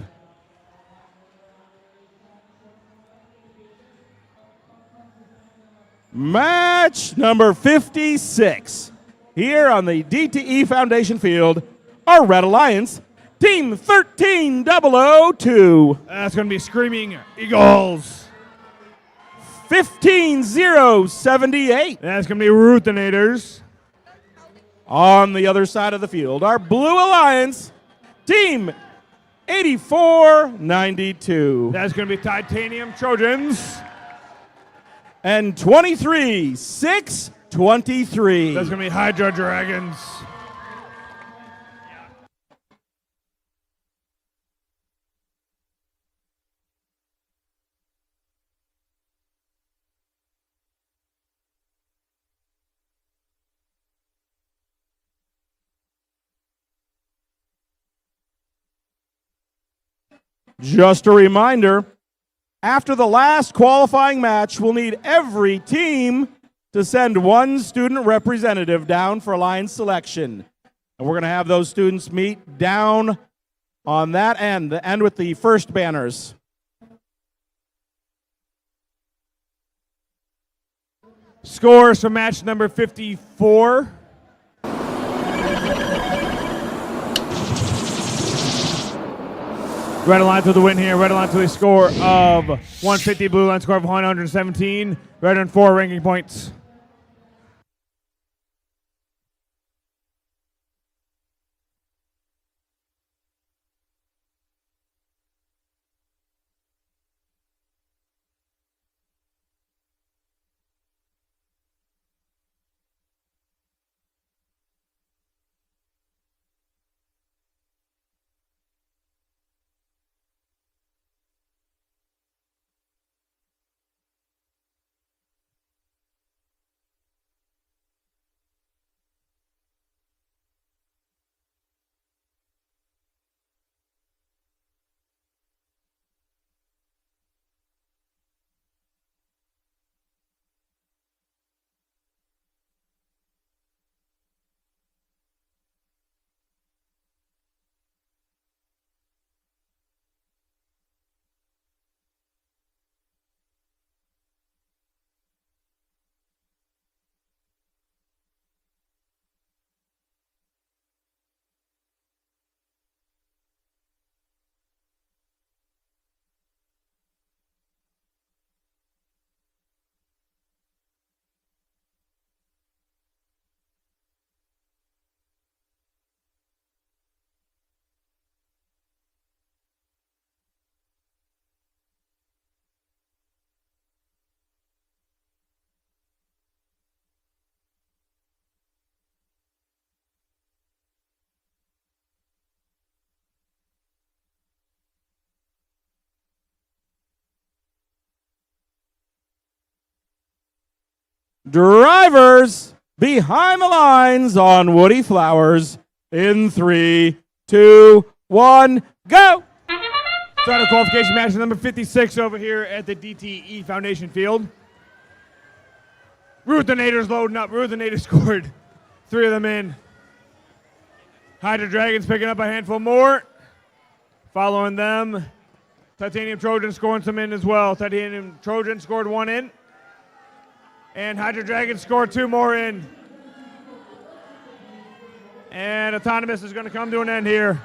S1: Match number 56. Here on the DTE Foundation field, our Red Alliance, Team 13002.
S3: That's going to be Screaming Eagles.
S1: 15-0-78.
S3: That's going to be Ruthinators.
S1: On the other side of the field, our Blue Alliance, Team 8492.
S3: That's going to be Titanium Trojans.
S1: And 23-6-23.
S3: That's going to be Hydra Dragons.
S1: Just a reminder, after the last qualifying match, we'll need every team to send one student representative down for line selection. And we're going to have those students meet down on that end, the end with the first banners.
S3: Scores for match number 54. Red Alliance with the win here. Red Alliance with a score of 150. Blue Alliance score of 117. Red and 4 ranking points.
S1: Drivers behind the lines on Woody Flowers in 3, 2, 1, go!
S3: Start of qualification match number 56 over here at the DTE Foundation Field. Ruthinator's loading up. Ruthinator scored 3 of them in. Hydra Dragons picking up a handful more. Following them, Titanium Trojan scoring some in as well. Titanium Trojan scored 1 in. And Hydra Dragon scored 2 more in. And Autonomous is going to come to an end here.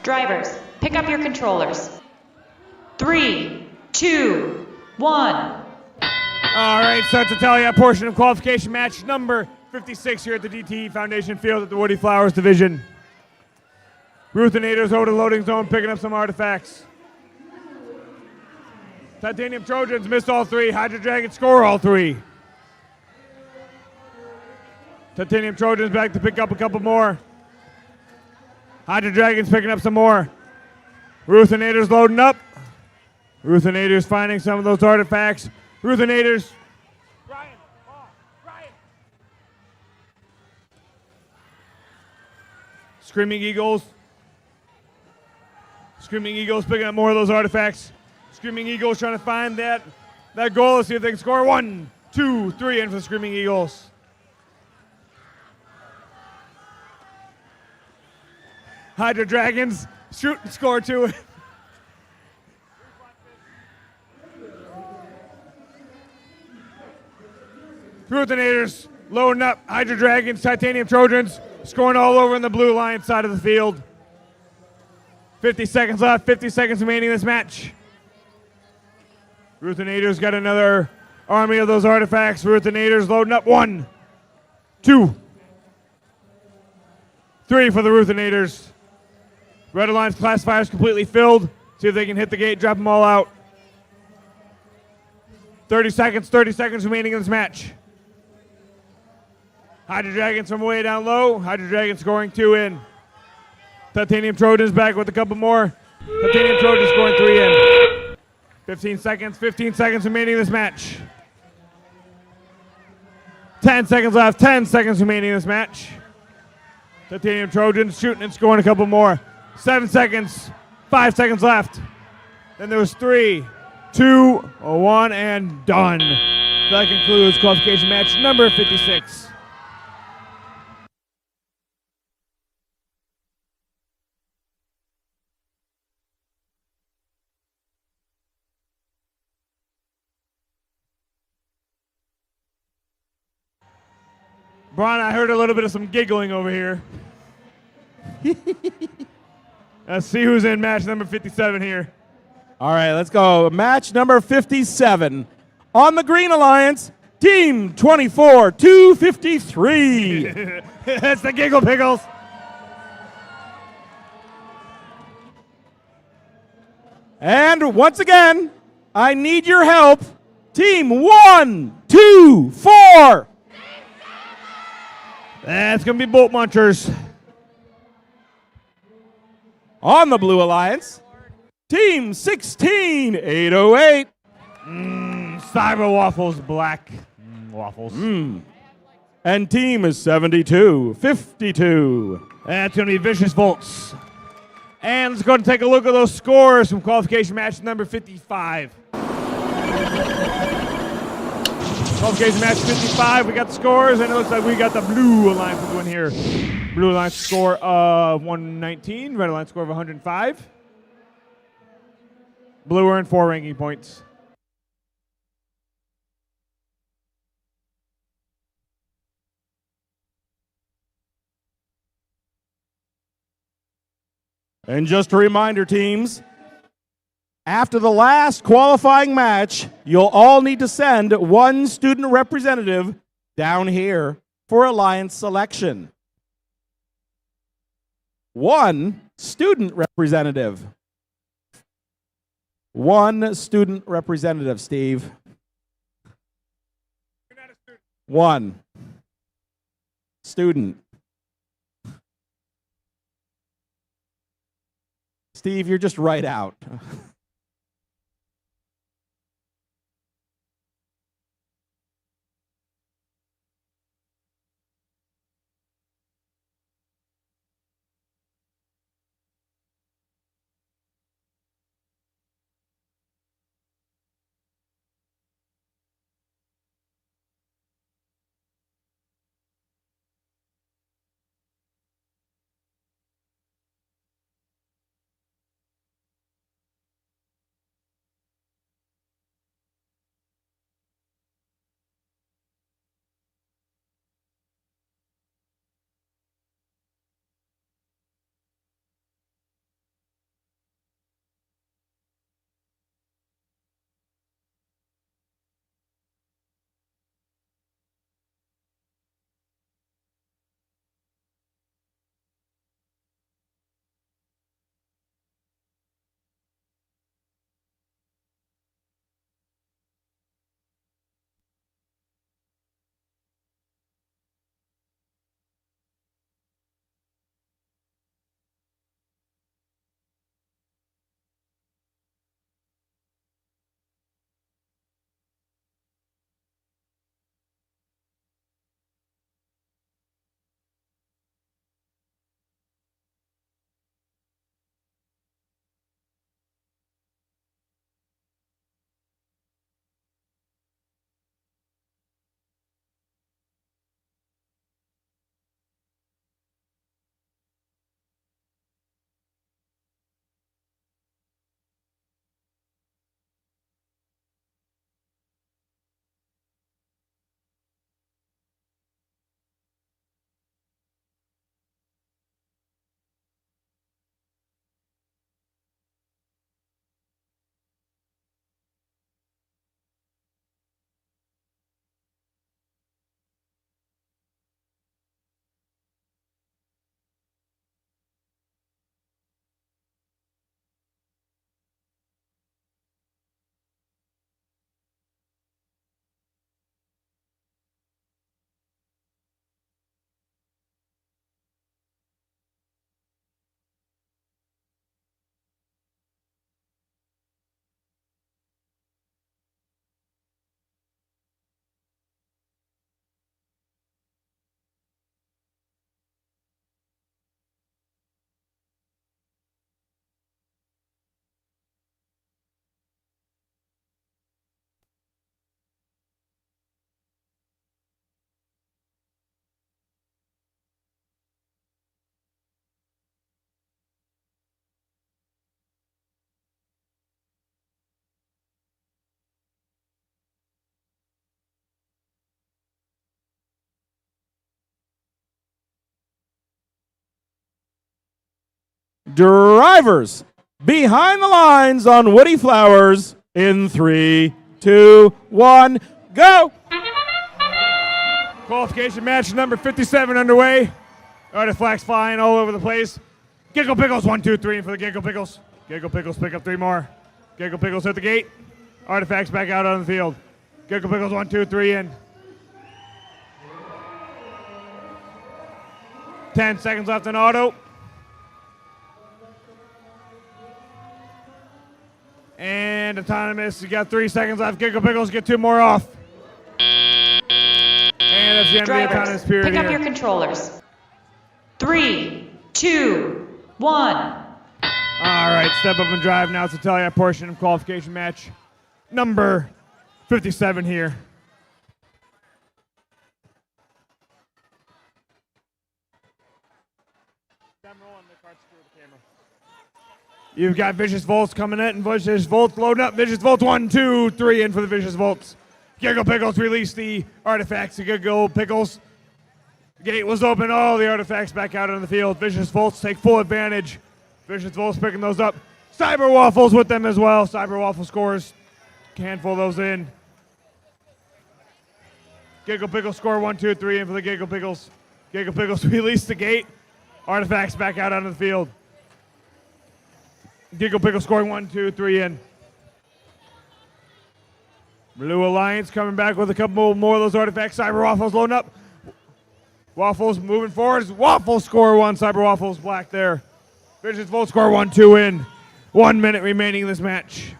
S4: Drivers, pick up your controllers. 3, 2, 1.
S3: All right, so to tell you a portion of qualification match number 56 here at the DTE Foundation Field at the Woody Flowers Division. Ruthinators over the loading zone picking up some artifacts. Titanium Trojans missed all 3. Hydra Dragons score all 3. Titanium Trojans back to pick up a couple more. Hydra Dragons picking up some more. Ruthinators loading up. Ruthinators finding some of those artifacts. Ruthinators. Ryan. Screaming Eagles. Screaming Eagles picking up more of those artifacts. Screaming Eagles trying to find that goal. See if they can score 1, 2, 3 in for the Screaming Eagles. Hydra Dragons shoot and score 2. Ruthinators loading up. Hydra Dragons, Titanium Trojans scoring all over in the blue line side of the field. 50 seconds left, 50 seconds remaining in this match. Ruthinators got another army of those artifacts. Ruthinators loading up. 1, 2, 3 for the Ruthinators. Red Alliance classifiers completely filled. See if they can hit the gate, drop them all out. 30 seconds remaining in this match. Hydra Dragons from way down low. Hydra Dragons scoring 2 in. Titanium Trojans back with a couple more. Titanium Trojans scoring 3 in. 15 seconds remaining in this match. 10 seconds left, 10 seconds remaining in this match. Titanium Trojans shooting and scoring a couple more. 7 seconds, 5 seconds left. Then there was 3, 2, 1, and done. That concludes qualification match number 56. Brian, I heard a little bit of some giggling over here. Let's see who's in match number 57 here.
S1: All right, let's go. Match number 57. On the Green Alliance, Team 24-253.
S3: That's the Giggle Pickles.
S1: And once again, I need your help. Team 1, 2, 4.
S3: That's going to be Bolt Munchers.
S1: On the Blue Alliance, Team 16-808.
S3: Cyber Waffles Black. Waffles.
S1: And Team is 72-52.
S3: That's going to be Vicious Volts. And let's go and take a look at those scores from qualification match number 55. Qualification match 55, we got the scores, and it looks like we got the Blue Alliance win here. Blue Alliance score of 119, Red Alliance score of 105. Blue earned 4 ranking points.
S1: And just a reminder, teams, after the last qualifying match, you'll all need to send one student representative down here for Alliance selection. One student representative. One student representative, Steve. One student. Steve, you're just right out. Drivers, behind the lines on Woody Flowers in 3, 2, 1, go!
S3: Qualification match number 57 underway. Artifacts flying all over the place. Giggle Pickles, 1, 2, 3, and for the Giggle Pickles. Giggle Pickles pick up 3 more. Giggle Pickles hit the gate. Artifacts back out on the field. Giggle Pickles, 1, 2, 3, in. 10 seconds left in auto. And autonomous, you got 3 seconds left. Giggle Pickles get 2 more off. And that's the end of the autonomous
S4: Drivers,
S3: period
S4: pick up
S3: here.
S4: your controllers. 3, 2, 1.
S3: All right, step up and drive. Now it's the tell-ya portion of qualification match number 57 here. You've got Vicious Volts coming in, and Vicious Volts loading up. Vicious Volts, 1, 2, 3, in for the Vicious Volts. Giggle Pickles release the artifacts. Giggle Pickles. Gate was open. All the artifacts back out on the field. Vicious Volts take full advantage. Vicious Volts picking those up. Cyber Waffles with them as well. Cyber Waffle scores. Handful of those in. Giggle Pickles score 1, 2, 3 in for the Giggle Pickles. Giggle Pickles release the gate. Artifacts back out onto the field. Giggle Pickles scoring 1, 2, 3 in. Blue Alliance coming back with a couple more of those artifacts. Cyber Waffles loading up. Waffles moving forward. Waffles score 1. Cyber Waffles black there. Vicious Volt score 1, 2 in. 1 minute remaining in this match.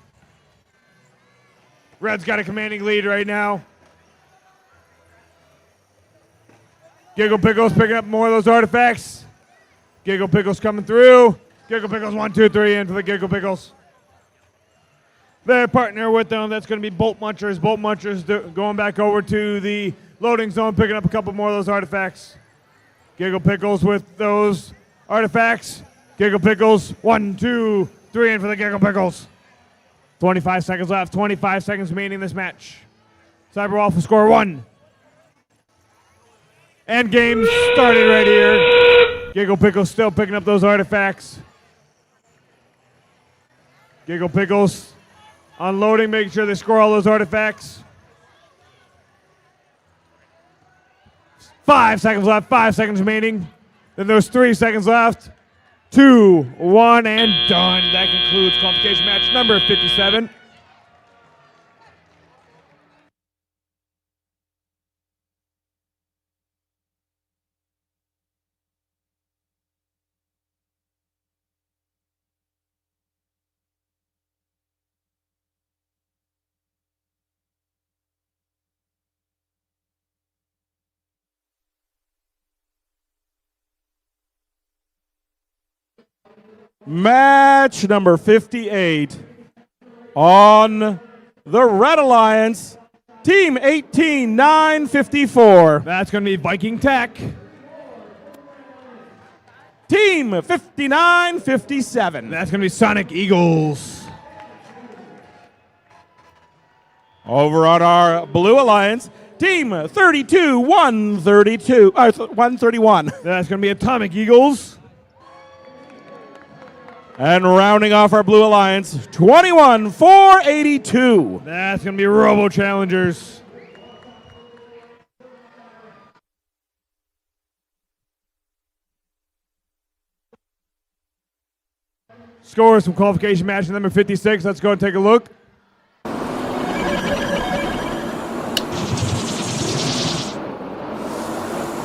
S3: Red's got a commanding lead right now. Giggle Pickles picking up more of those artifacts. Giggle Pickles coming through. Giggle Pickles 1, 2, 3 in for the Giggle Pickles. Their partner with them, that's going to be Bolt Munchers. Bolt Munchers going back over to the loading zone, picking up a couple more of those artifacts. Giggle Pickles with those artifacts. Giggle Pickles, 1, 2, 3 in for the Giggle Pickles. 25 seconds left, 25 seconds remaining in this match. Cyber Waffle score 1. And game started right here. Giggle Pickles still picking up those artifacts. Giggle Pickles unloading, making sure they score all those artifacts. 5 seconds left, 5 seconds remaining. Then there's 3 seconds left. 2, 1, and done. That concludes qualification match number 57.
S1: Match number 58 on the Red Alliance, Team 18-954.
S3: That's going to be Viking Tech.
S1: Team 59-57.
S3: That's going to be Sonic Eagles.
S1: Over on our Blue Alliance, Team 131.
S3: That's going to be Atomic Eagles.
S1: And rounding off our Blue Alliance, 21-482.
S3: That's going to be Robo Challengers. Scores from qualification match number 56. Let's go and take a look.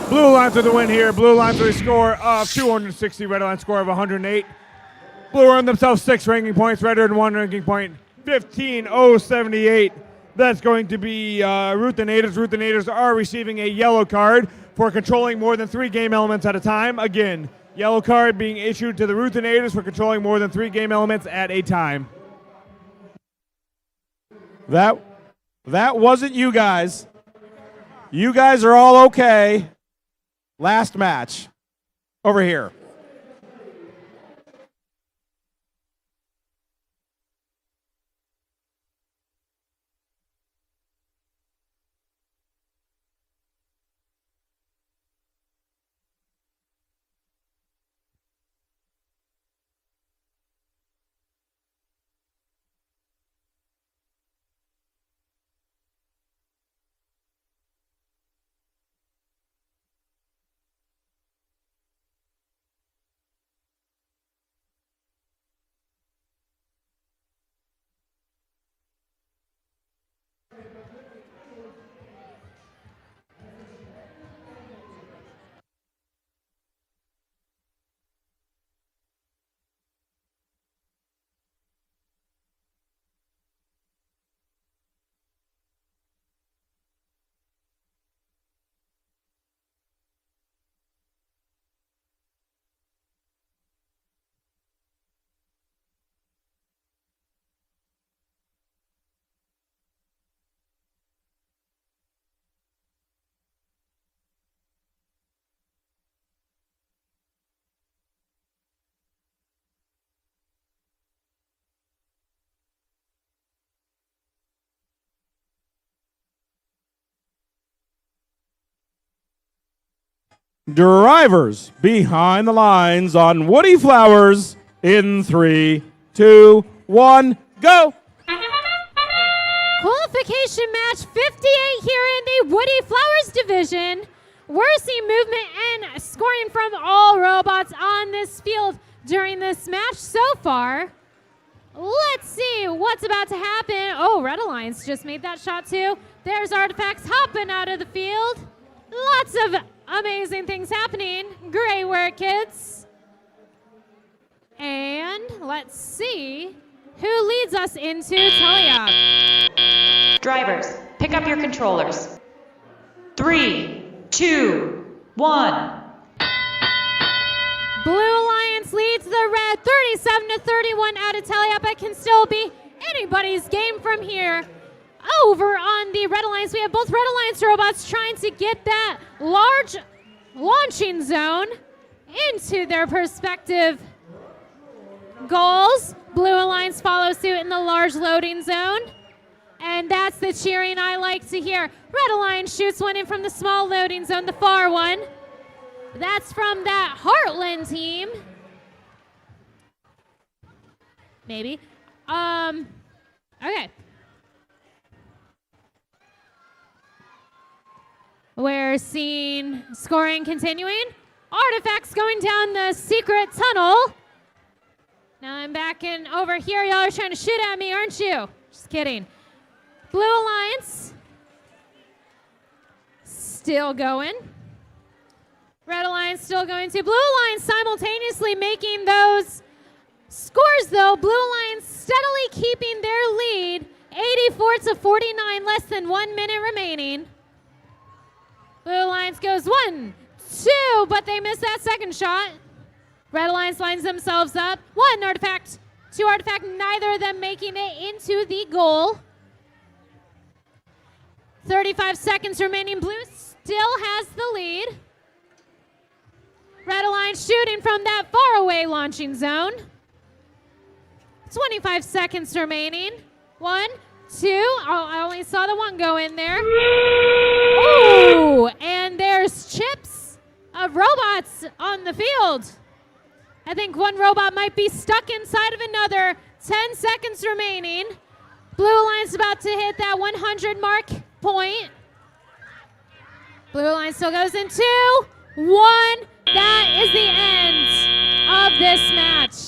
S3: Blue Alliance with the win here. Blue Alliance with a score of 260. Red Alliance score of 108. Blue earned themselves 6 ranking points. Red earned 1 ranking point. 15-078. That's going to be Ruthinators. Ruthinators are receiving a yellow card for controlling more than 3 game elements at a time. Again, yellow card being issued to the Ruthinators for controlling more than 3 game elements at a time.
S1: That wasn't you guys. You guys are all okay. Last match. Over here. Drivers behind the lines on Woody Flowers in 3, 2, 1, go!
S5: Qualification match 58 here in the Woody Flowers division. We're seeing movement and scoring from all robots on this field during this match so far. Let's see what's about to happen. Oh, Red Alliance just made that shot too. There's Artifacts hopping out of the field. Lots of amazing things happening. Great work, kids. And let's see who leads us into Teleop.
S4: Drivers, pick up your controllers. 3, 2, 1.
S5: Blue Alliance leads the red 37-31 out of Teleop. It can still be anybody's game from here. Over on the Red Alliance, we have both Red Alliance robots trying to get that large launching zone into their respective goals. Blue Alliance follows suit in the large loading zone. And that's the cheering I like to hear. Red Alliance shoots one in from the small loading zone, the far one. That's from that Heartland team. Maybe. Okay. We're seeing scoring continuing. Artifacts going down the secret tunnel. Now I'm back in over here. Y'all are trying to shoot at me, aren't you? Just kidding. Blue Alliance still going. Red Alliance still going too. Blue Alliance simultaneously making those scores though. Blue Alliance steadily keeping their lead. 84-49, less than 1 minute remaining. Blue Alliance goes 1, 2, but they miss that second shot. Red Alliance lines themselves up. 1 artifact, 2 artifact, neither of them making it into the goal. 35 seconds remaining. Blue still has the lead. Red Alliance shooting from that faraway launching zone. 25 seconds remaining. 1, 2. Oh, I only saw the 1 go in there. Ooh, and there's chips of robots on the field. I think one robot might be stuck inside of another. 10 seconds remaining. Blue Alliance about to hit that 100 mark point. Blue Alliance still goes in 2, 1. That is the end of this match.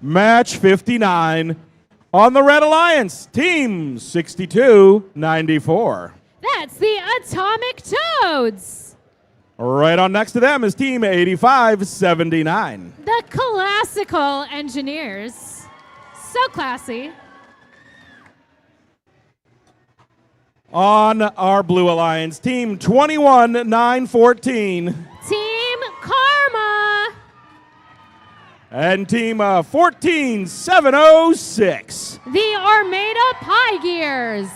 S1: Match 59 on the Red Alliance, Team 6294.
S5: That's the Atomic Toads.
S1: Right on next to them is Team 8579.
S5: The Classical Engineers. So classy.
S1: On our Blue Alliance, Team 21914.
S5: Team Karma.
S1: And Team 14706.
S5: The Armada Pie Gears.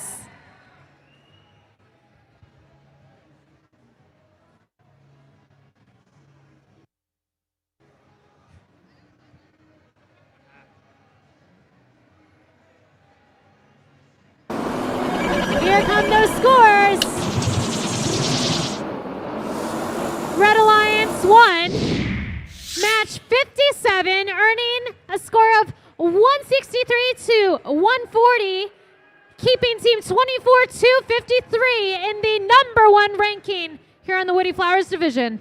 S5: Here come those scores. Red Alliance won match 57, earning a score of 163 to 140, keeping team 24 to 53 in the number 1 ranking here on the Woody Flowers division.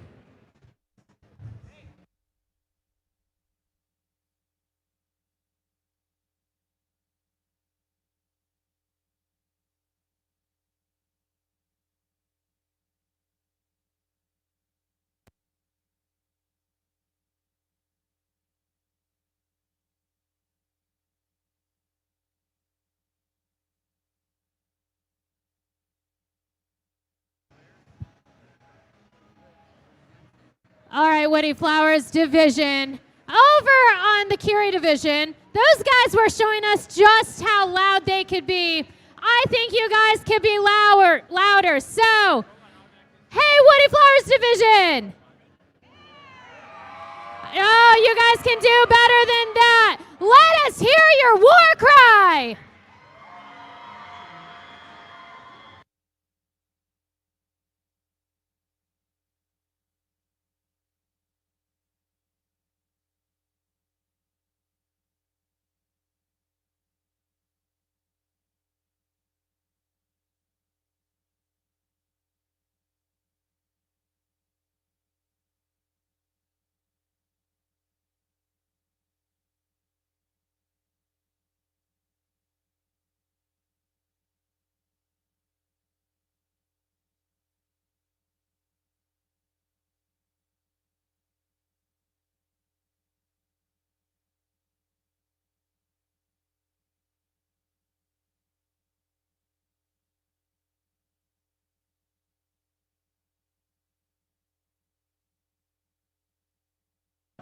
S5: All right, Woody Flowers division. Over on the Curie division, those guys were showing us just how loud they could be. I think you guys could be louder. So, hey, Woody Flowers division. Oh, you guys can do better than that. Let us hear your war cry.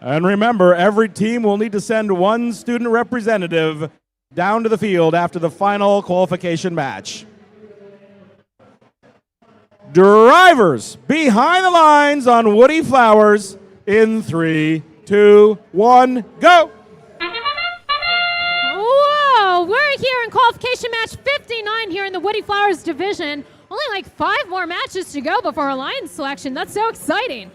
S1: And remember, every team will need to send one student representative down to the field after the final qualification match. Drivers behind the lines on Woody Flowers in 3, 2, 1, go!
S5: Whoa, we're here in qualification match 59 here in the Woody Flowers division. Only like 5 more matches to go before Alliance selection. That's so exciting.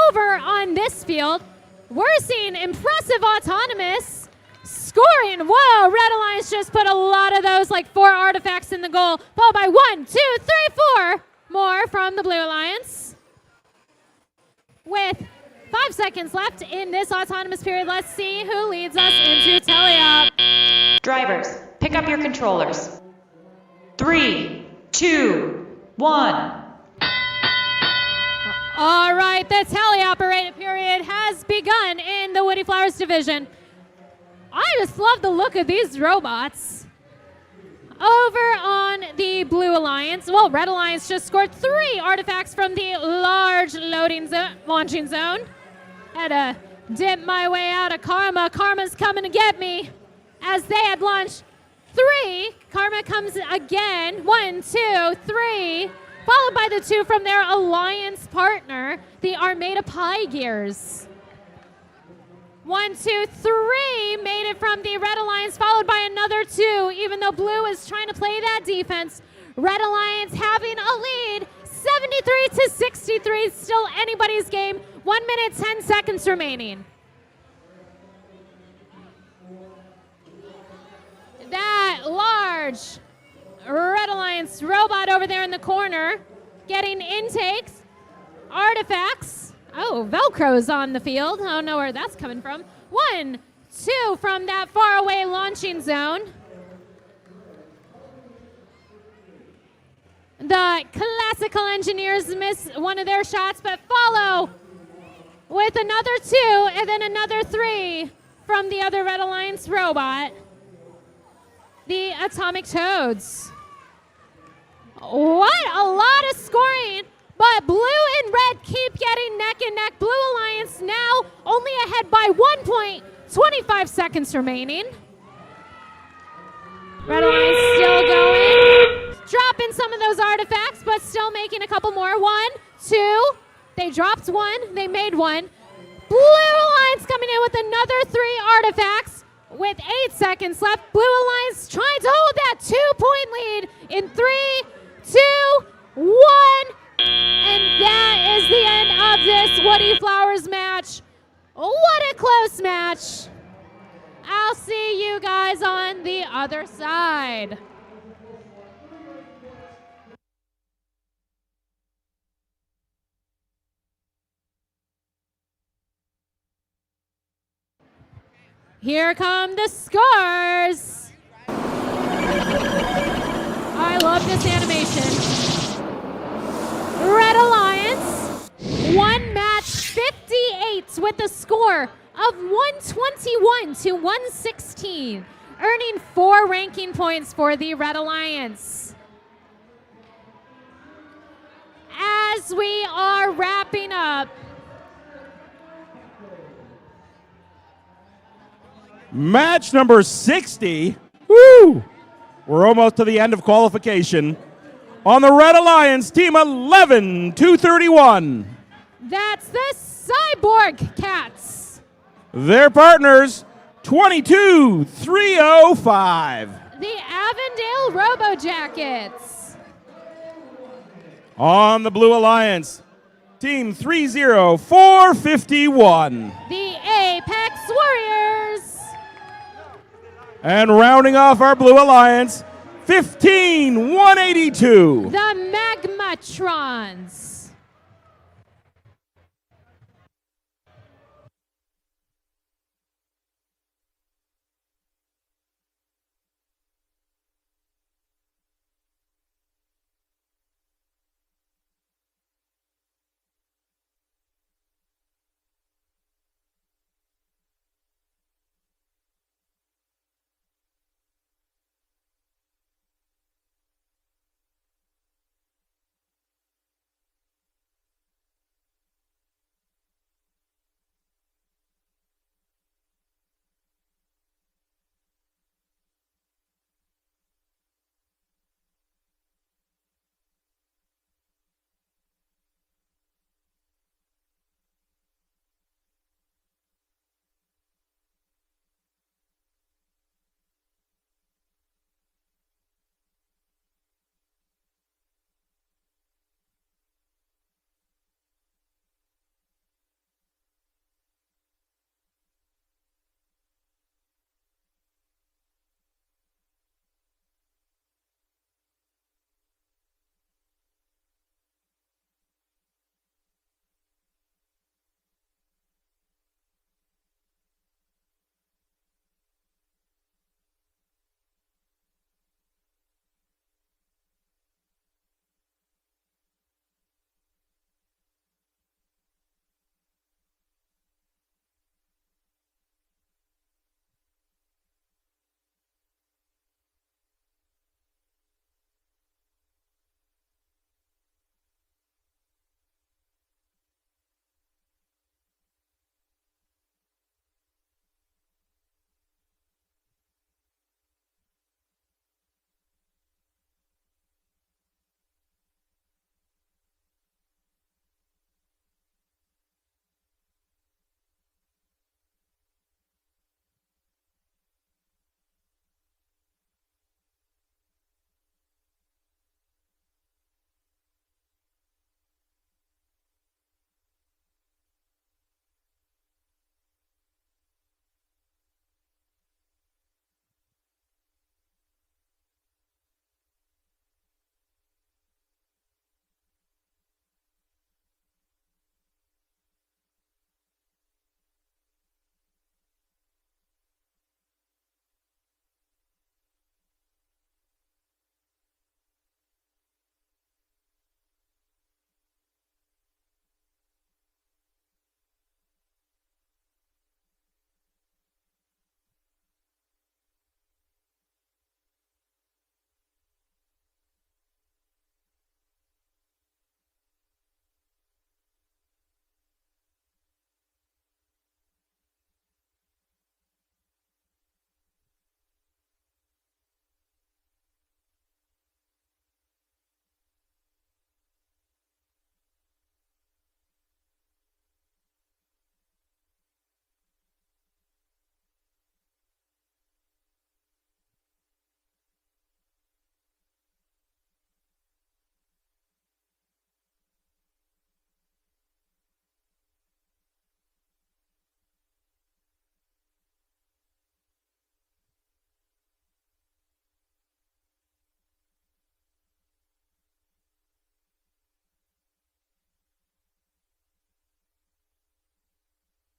S5: Over on this field, we're seeing impressive autonomous scoring. Whoa, Red Alliance just put a lot of those, like 4 artifacts in the goal, followed by 1, 2, 3, 4 more from the Blue Alliance. With 5 seconds left in this autonomous period, let's see who leads us into teleop.
S4: Drivers, pick up your controllers. 3, 2, 1.
S5: All right, the teleoperated period has begun in the Woody Flowers division. I just love the look of these robots. Over on the Blue Alliance, well, Red Alliance just scored 3 artifacts from the large launching zone. Had to dip my way out of Karma. Karma's coming to get me. As they had launched 3, Karma comes again. 1, 2, 3. Followed by the 2 from their alliance partner, the Armada Pie Gears. 1, 2, 3 made it from the Red Alliance, followed by another 2. Even though Blue is trying to play that defense, Red Alliance having a lead, 73 to 63, still anybody's game. 1 minute, 10 seconds remaining. That large Red Alliance robot over there in the corner getting intakes, artifacts. Oh, Velcro's on the field. I don't know where that's coming from. 1, 2 from that faraway launching zone. The classical engineers miss one of their shots, but follow with another 2 and then another 3 from the other Red Alliance robot, the Atomic Toads. What a lot of scoring, but blue and red keep getting neck and neck. Blue Alliance now only ahead by 1 point, 25 seconds remaining. Red Alliance still going, dropping some of those artifacts, but still making a couple more. 1, 2, they dropped 1, they made 1. Blue Alliance coming in with another 3 artifacts with 8 seconds left. Blue Alliance trying to hold that 2-point lead in 3, 2, 1. And that is the end of this Woodie Flowers match. What a close match. I'll see you guys on the other side. Here come the scores. I love this animation. Red Alliance won match 58 with a score of 121 to 116, earning 4 ranking points for the Red Alliance. As we are wrapping up,
S1: Match number 60. Woo! We're almost to the end of qualification. On the Red Alliance, team 11-231.
S5: that's the Cyborg Cats.
S1: Their partners, 22-305.
S5: The Avondale Robo Jackets.
S1: On the Blue Alliance, team 30451.
S5: The Apex Warriors.
S1: And rounding off our Blue Alliance, 15-182.
S5: The Magmatrons.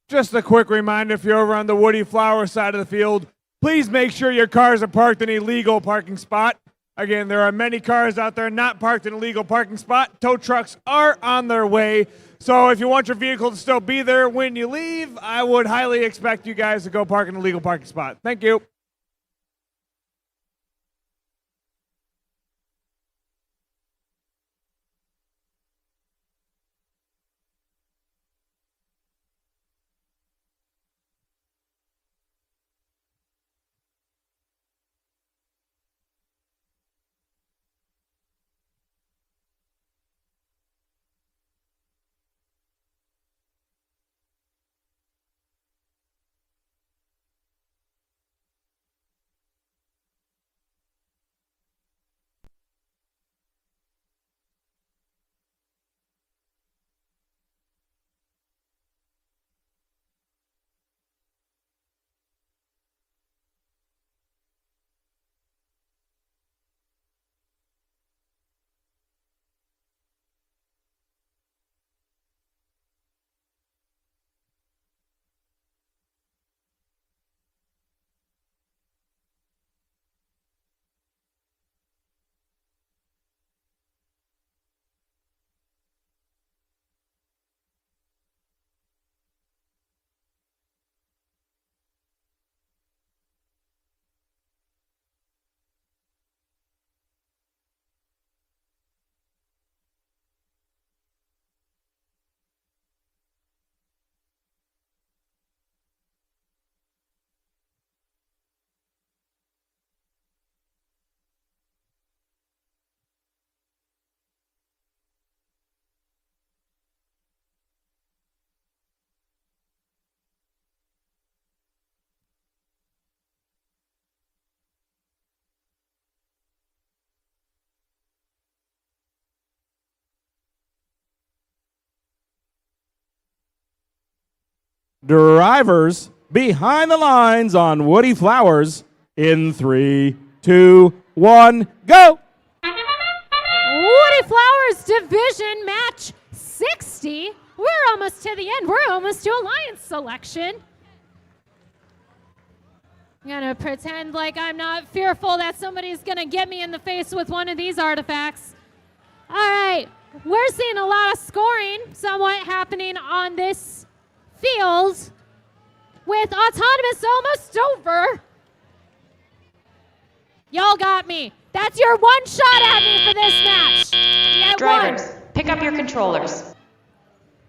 S3: Just a quick reminder, if you're over on the Woodie Flower side of the field, please make sure your cars are parked in a legal parking spot. Again, there are many cars out there not parked in a legal parking spot. Tow trucks are on their way. So if you want your vehicle to still be there when you leave, I would highly expect you guys to go park in a legal parking spot. Thank you.
S1: Drivers behind the lines on Woodie Flowers in 3, 2, 1, go!
S5: Woodie Flowers Division Match 60. We're almost to the end. We're almost to Alliance selection. I'm gonna pretend like I'm not fearful that somebody's gonna get me in the face with one of these artifacts. All right, we're seeing a lot of scoring somewhat happening on this field with Autonomous almost over. Y'all got me. That's your one shot at me for this match. Yeah,
S4: Drivers,
S5: one.
S4: pick up your controllers.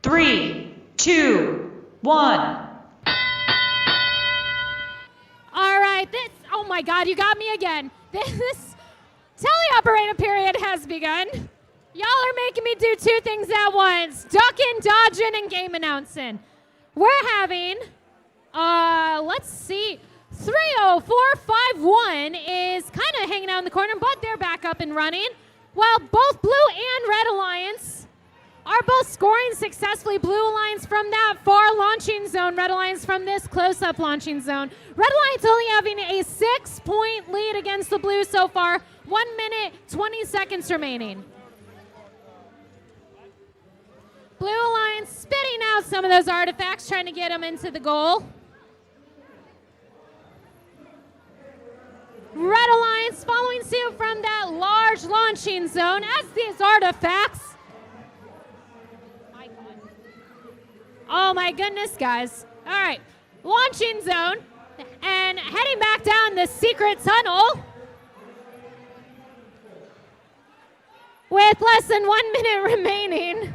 S4: 3, 2, 1.
S5: All right, oh my God, you got me again. This teleoperator period has begun. Y'all are making me do two things at once: ducking, dodging, and game announcing. We're having, let's see, 30451 is kind of hanging out in the corner, but they're back up and running. While both Blue and Red Alliance are both scoring successfully. Blue Alliance from that far launching zone, Red Alliance from this close-up launching zone. Red Alliance only having a 6-point lead against the Blue so far. 1 minute, 20 seconds remaining. Blue Alliance spitting out some of those artifacts, trying to get them into the goal. Red Alliance following suit from that large launching zone as these artifacts. Oh my goodness, guys. All right, launching zone and heading back down the secret tunnel with less than 1 minute remaining.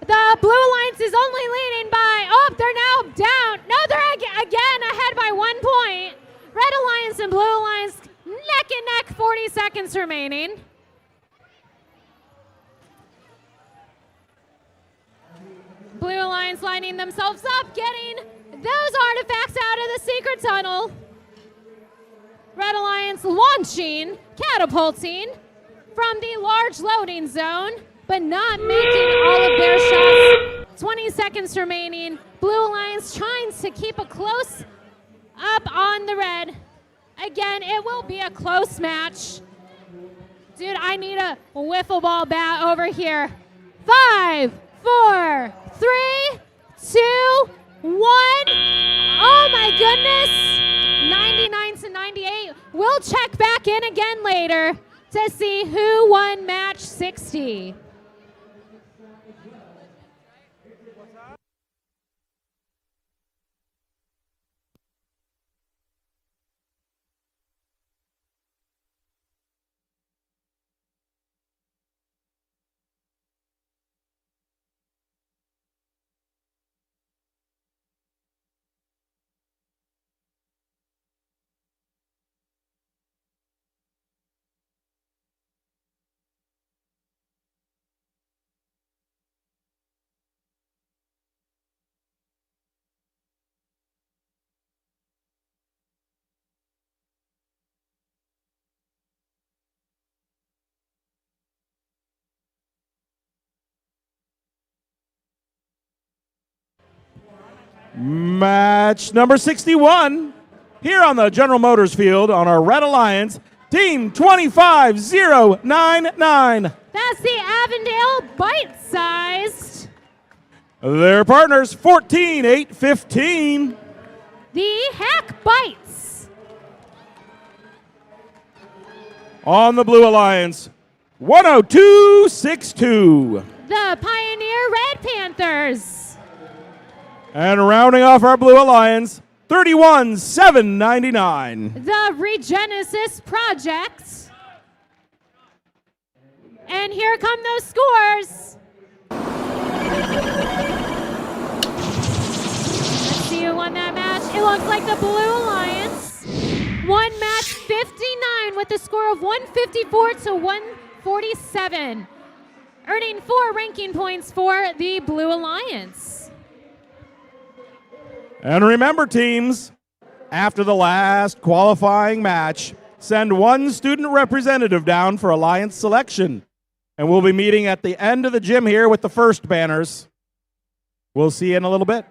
S5: The Blue Alliance is only leading by, they're now down. No, they're again ahead by 1 point. Red Alliance and Blue Alliance neck and neck, 40 seconds remaining. Blue Alliance lining themselves up, getting those artifacts out of the secret tunnel. Red Alliance launching, catapulting from the large loading zone, but not making all of their shots. 20 seconds remaining. Blue Alliance trying to keep a close up on the red. Again, it will be a close match. Dude, I need a wiffle ball bat over here. 5, 4, 3, 2, 1. Oh my goodness. 99 to 98. We'll check back in again later to see who won match 60.
S1: Match number 61 here on the General Motors field on our Red Alliance, Team 25099.
S5: That's the Avondale bite-sized.
S1: Their partners, 14815.
S5: The Hack Bites.
S1: On the Blue Alliance, 10262.
S5: The Pioneer Red Panthers.
S1: And rounding off our Blue Alliance, 31799.
S5: The Regenesis Project. And here come those scores. Let's see who won that match. It looks like the Blue Alliance won match 59 with a score of 154 to 147, earning 4 ranking points for the Blue Alliance.
S1: And remember, teams, after the last qualifying match, send one student representative down for Alliance selection. And we'll be meeting at the end of the gym here with the first banners. We'll see you in a little bit.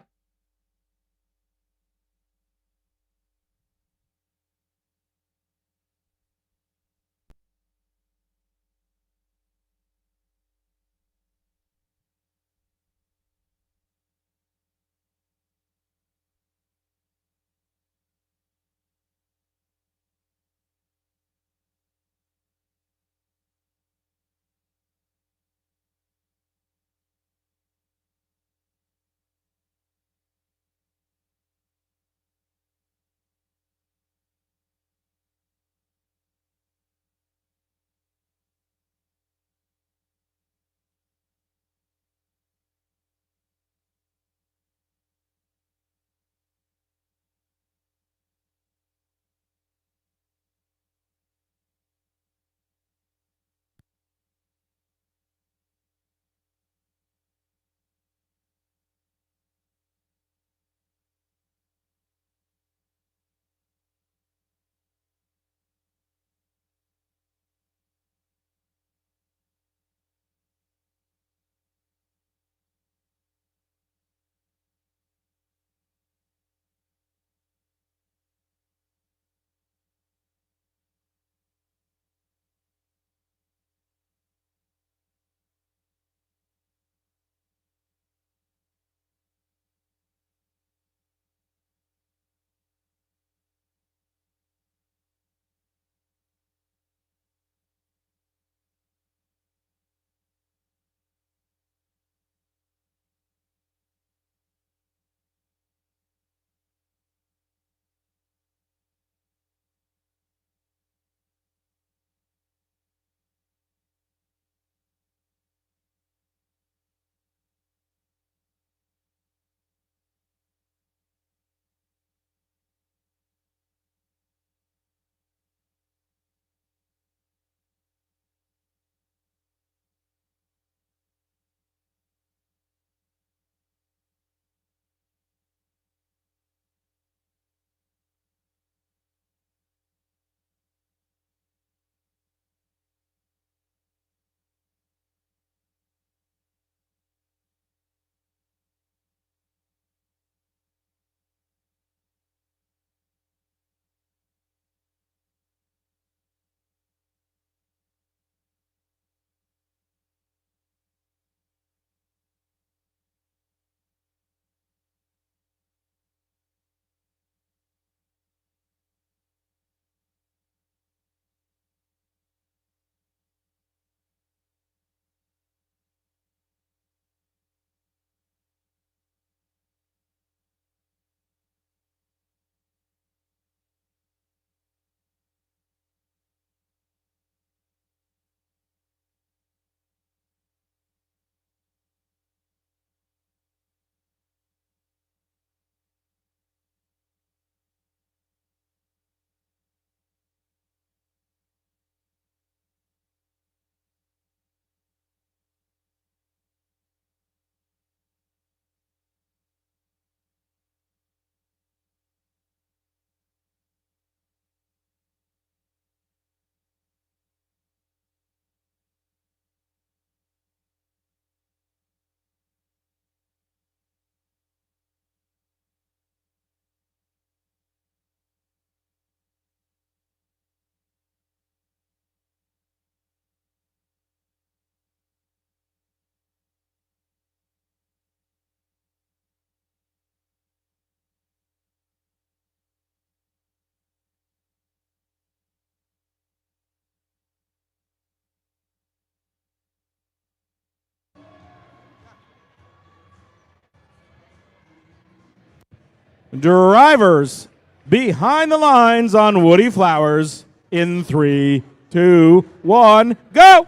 S1: Drivers behind the lines on Woody Flowers in 3, 2, 1, go!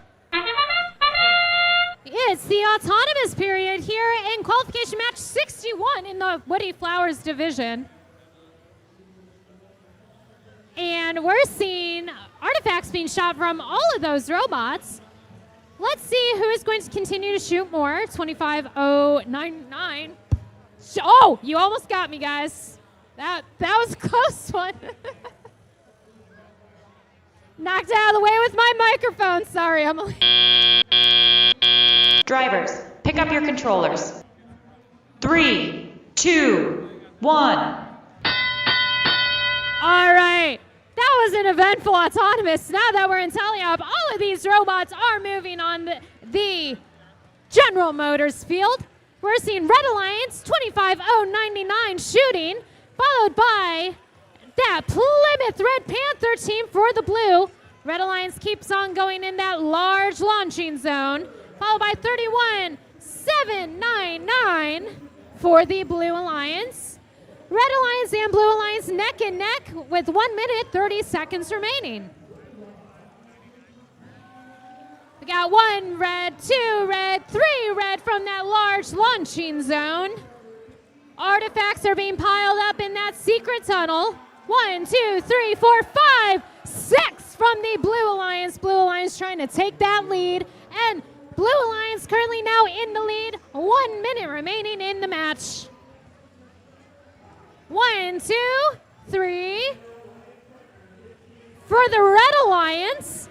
S5: It's the autonomous period here in qualification match 61 in the Woody Flowers division. And we're seeing artifacts being shot from all of those robots. Let's see who is going to continue to shoot more. 25099. Oh, you almost got me, guys. That was a close one. Knocked out of the way with my microphone. Sorry, Emily.
S4: Drivers, pick up your controllers. 3, 2, 1.
S5: All right. That was an eventful autonomous. Now that we're in tally-up, all of these robots are moving on the General Motors field. We're seeing Red Alliance 25099 shooting, followed by that Plymouth Red Panther team for the blue. Red Alliance keeps on going in that large launching zone, followed by 31799 for the Blue Alliance. Red Alliance and Blue Alliance neck and neck with 1 minute, 30 seconds remaining. We got 1 red, 2 red, 3 red from that large launching zone. Artifacts are being piled up in that secret tunnel. 1, 2, 3, 4, 5, 6 from the Blue Alliance. Blue Alliance trying to take that lead. And Blue Alliance currently now in the lead. 1 minute remaining in the match. 1, 2, 3. For the Red Alliance,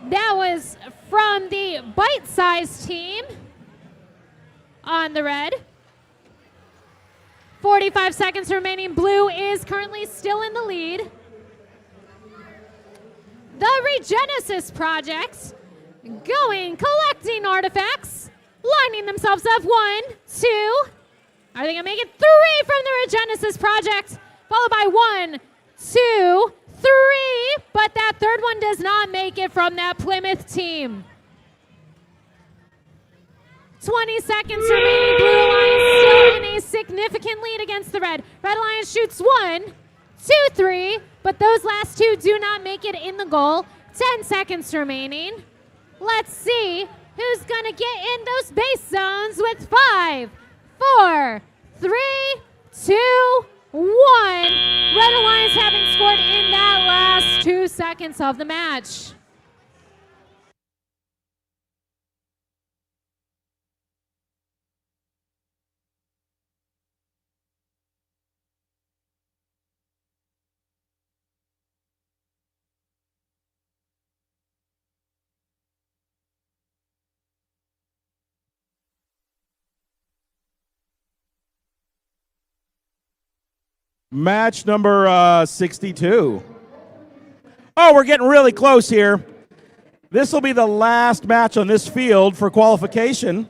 S5: that was from the bite-sized team on the red. 45 seconds remaining. Blue is currently still in the lead. The Regenesis Project collecting artifacts, lining themselves up. 1, 2. Are they gonna make it? 3 from the Regenesis Project, followed by 1, 2, 3. But that third one does not make it from that Plymouth team. 20 seconds remaining. Blue Alliance still in a significant lead against the red. Red Alliance shoots 1, 2, 3, but those last 2 do not make it in the goal. 10 seconds remaining. Let's see who's gonna get in those base zones with 5, 4, 3, 2, 1. Red Alliance having scored in that last 2 seconds of the match.
S1: Match number 62. Oh, we're getting really close here. This will be the last match on this field for qualification.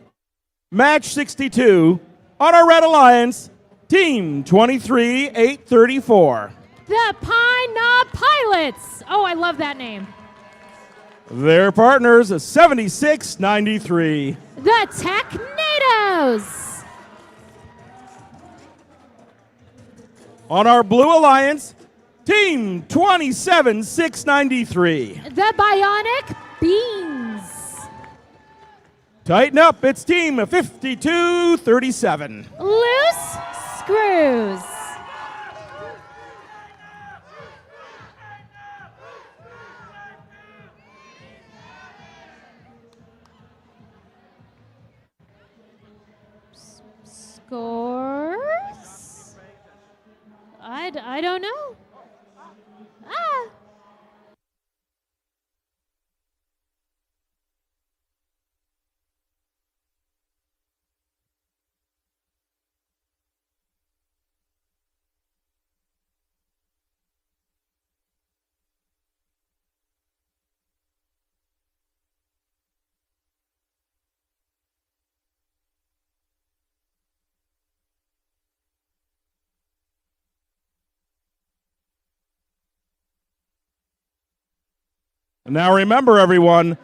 S1: Match 62 on our Red Alliance, Team 23-834.
S5: The Pine Knob Pilots. Oh, I love that name.
S1: Their partners, 7693.
S5: The Technados.
S1: On our Blue Alliance, Team 27693.
S5: The Bionic Beans.
S1: Tighten up, it's Team 5237.
S5: Loose Screws. Scores? I don't know. Ah.
S1: Now remember, everyone,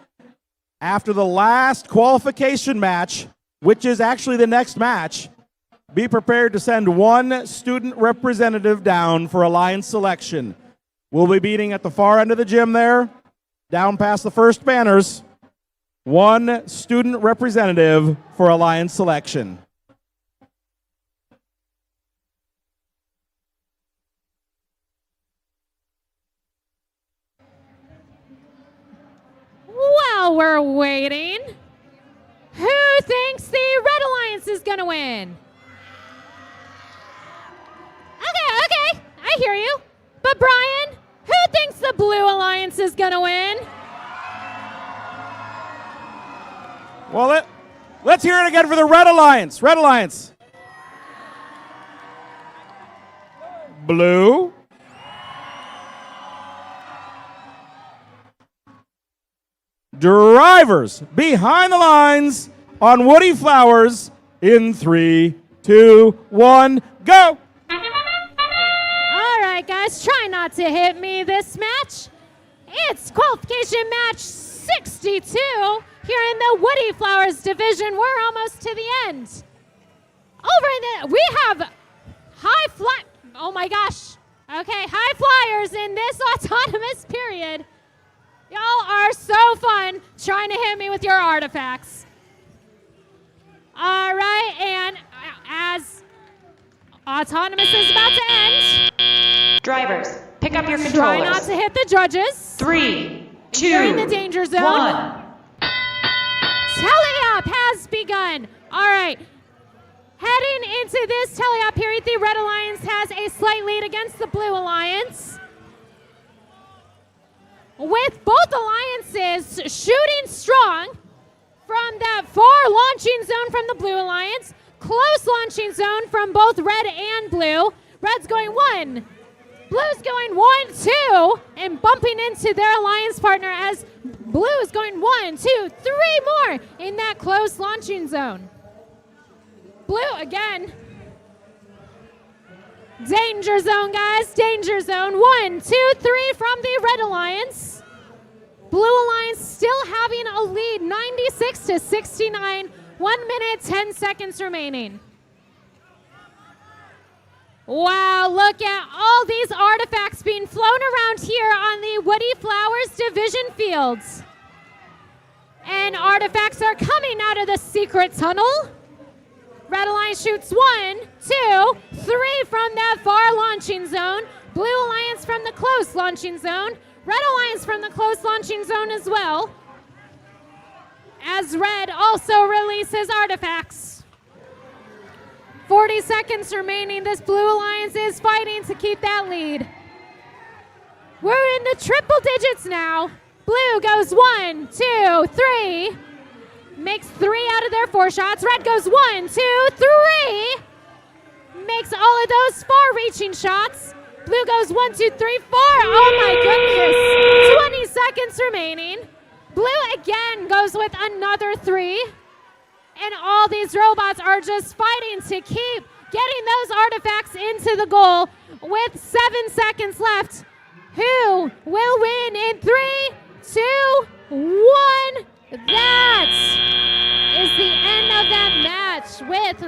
S1: after the last qualification match, which is actually the next match, Be prepared to send one student representative down for Alliance selection. We'll be meeting at the far end of the gym there, down past the first banners. One student representative for Alliance selection.
S5: While we're waiting, who thinks the Red Alliance is going to win? Okay, I hear you. But Brian, who thinks the Blue Alliance is going to win?
S1: Well, let's hear it again for the Red Alliance. Red Alliance. Blue. Drivers behind the lines on Woodie Flowers in 3, 2, 1, go!
S5: All right, guys, try not to hit me this match. It's qualification match 62 here in the Woodie Flowers division. We're almost to the end. We have high flyers in this autonomous period. Y'all are so fun trying to hit me with your artifacts. All right, and as autonomous is about to end,
S4: Drivers, pick up your
S5: try
S4: controllers.
S5: not to hit the judges.
S4: 3, 2,
S5: You're in the danger zone.
S4: 1.
S5: Teleop has begun. All right. Heading into this teleop period, the Red Alliance has a slight lead against the Blue Alliance. With both alliances shooting strong from that far launching zone from the Blue Alliance, close launching zone from both Red and Blue. Red's going 1. Blue's going 1, 2, and bumping into their alliance partner as Blue is going 1, 2, 3 more in that close launching zone. Blue again. Danger zone, guys. Danger zone. 1, 2, 3 from the Red Alliance. Blue Alliance still having a lead, 96-69. 1 minute, 10 seconds remaining. Wow, look at all these artifacts being flown around here on the Woodie Flowers division fields. And artifacts are coming out of the secret tunnel. Red Alliance shoots 1, 2, 3 from that far launching zone. Blue Alliance from the close launching zone. Red Alliance from the close launching zone as well. As Red also releases artifacts. 40 seconds remaining. This Blue Alliance is fighting to keep that lead. We're in the triple digits now. Blue goes 1, 2, 3. Makes 3 out of their 4 shots. Red goes 1, 2, 3. Makes all of those far-reaching shots. Blue goes 1, 2, 3, 4. Oh my goodness. 20 seconds remaining. Blue again goes with another 3. And all these robots are just fighting to keep getting those artifacts into the goal with 7 seconds left. Who will win in 3, 2, 1? That is the end of that match with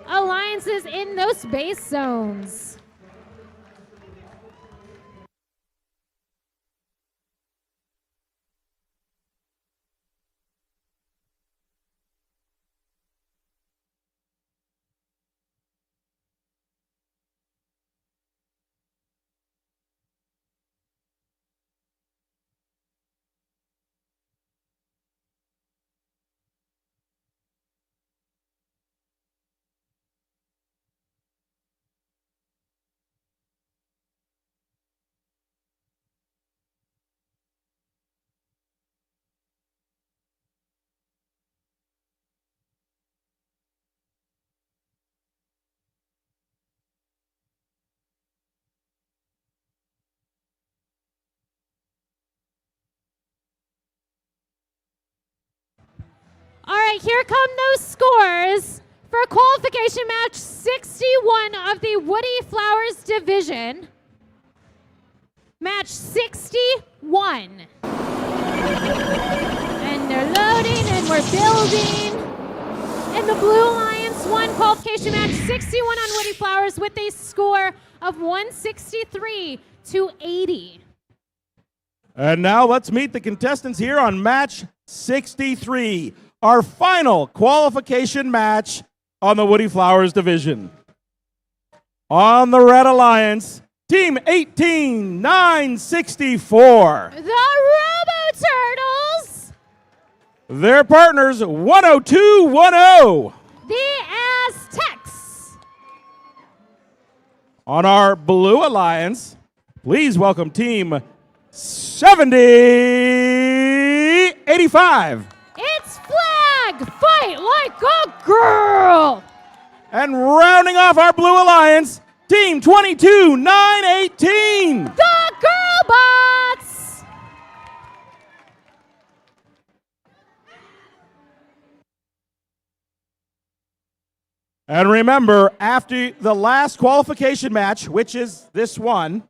S5: alliances in those base zones. All right, here come those scores for qualification match 61 of the Woodie Flowers division. Match 61. And they're loading and we're building. And the Blue Alliance Alliance won qualification match 61 on Woodie Flowers with a score of 163 to 80.
S1: And now let's meet the contestants here on match 63, our final qualification match on the Woodie Flowers division. On the Red Alliance, Team 18964.
S5: The Robo Turtles.
S1: Their partners 10210.
S5: The Aztecs.
S1: On our Blue Alliance, please welcome Team 7085.
S5: It's Flag Fight Like a Girl.
S1: And rounding off our Blue Alliance, Team 22918.
S5: The Girlbots.
S1: And remember, after the last qualification match, which is this one,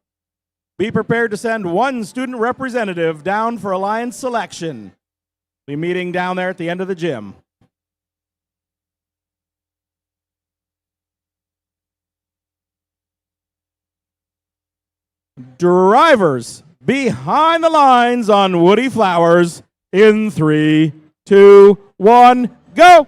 S1: be prepared to send one student representative down for Alliance selection. Be meeting down there at the end of the gym. Drivers behind the lines on Woodie Flowers in 3, 2, 1, go!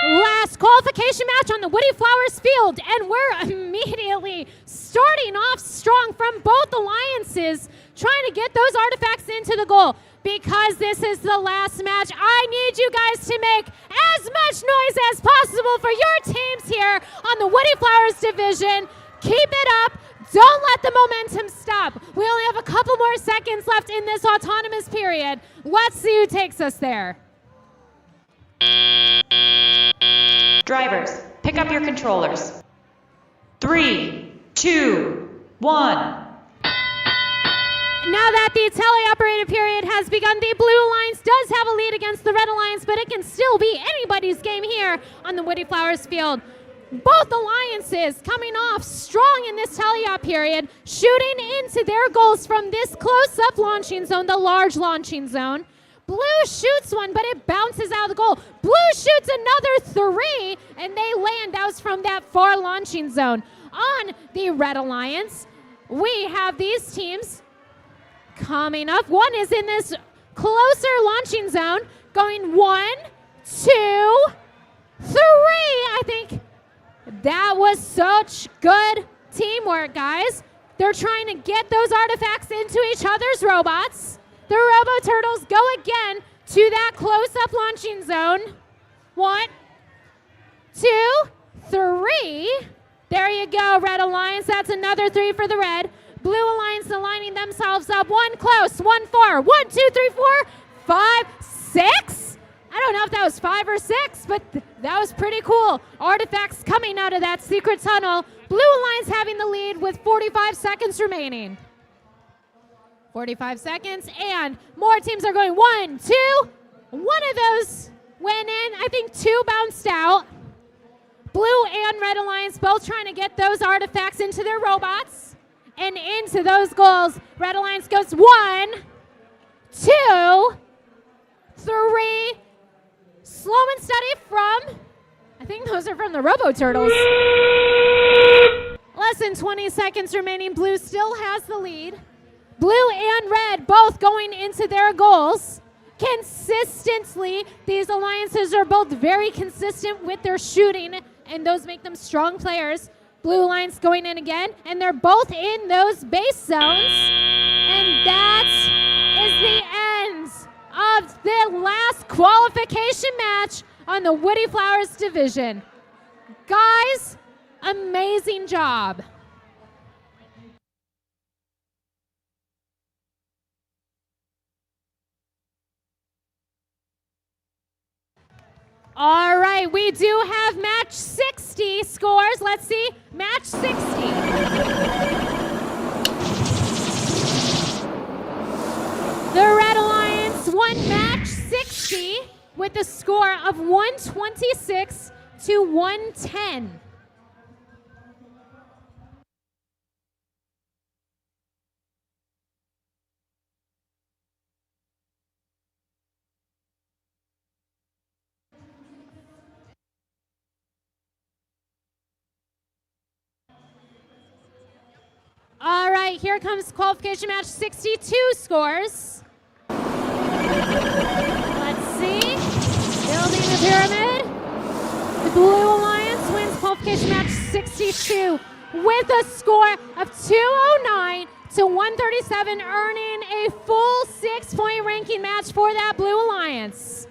S5: Last qualification match on the Woodie Flowers field, and we're immediately starting off strong from both alliances, trying to get those artifacts into the goal. Because this is the last match, I need you guys to make as much noise as possible for your teams here on the Woodie Flowers division. Keep it up. Don't let the momentum stop. We only have a couple more seconds left in this autonomous period. Let's see who takes us there.
S4: Drivers, pick up your controllers. 3, 2, 1.
S5: Now that the teleoperated period has begun, the Blue Alliance does have a lead against the Red Alliance, but it can still be anybody's game here on the Woodie Flowers field. Both alliances coming off strong in this teleop period, shooting into their goals from this close-up launching zone, the large launching zone. Blue shoots one, but it bounces out of the goal. Blue shoots another 3, and they land. That was from that far launching zone. On the Red Alliance, we have these teams coming up. One is in this closer launching zone, going 1, 2, 3. I think that was such good teamwork, guys. They're trying to get those artifacts into each other's robots. The Robo Turtles go again to that close-up launching zone. 1, 2, 3. There you go, Red Alliance. That's another 3 for the Red. Blue Alliance aligning themselves up. 1 close, 1 4. 1, 2, 3, 4, 5, 6. I don't know if that was 5 or 6, but that was pretty cool. Artifacts coming out of that secret tunnel. Blue Alliance having the lead with 45 seconds remaining. 45 seconds, and more teams are going 1, 2. One of those went in. I think 2 bounced out. Blue and Red Alliance both trying to get those artifacts into their robots and into those goals. Red Alliance goes 1, 2, 3. Slow and steady from, I think those are from the Robo Turtles. Less than 20 seconds remaining. Blue still has the lead. Blue and Red both going into their goals consistently. These alliances are both very consistent with their shooting, and those make them strong players. Blue Alliance going in again, and they're both in those base zones. And that is the end of the last qualification match on the Woodie Flowers division. Guys, amazing job. All right, we do have match 60 scores. Let's see, match 60. The Red Alliance won match 60 with a score of 126 to 110. here comes qualification match 62 scores. Let's see. Building the pyramid. The Blue Alliance wins qualification match 62 with a score of 209 to 137, earning a full 6-point ranking match for that Blue Alliance.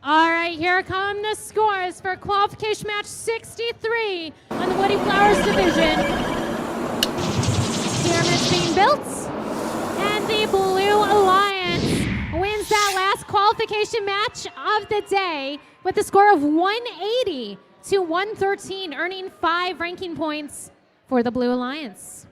S5: All right, here come the scores for qualification match 63 on the Woody Flowers division. Pyramid's being built, and the Blue Alliance wins that last qualification match of the day with a score of 180 to 113, earning 5 ranking points for the Blue Alliance.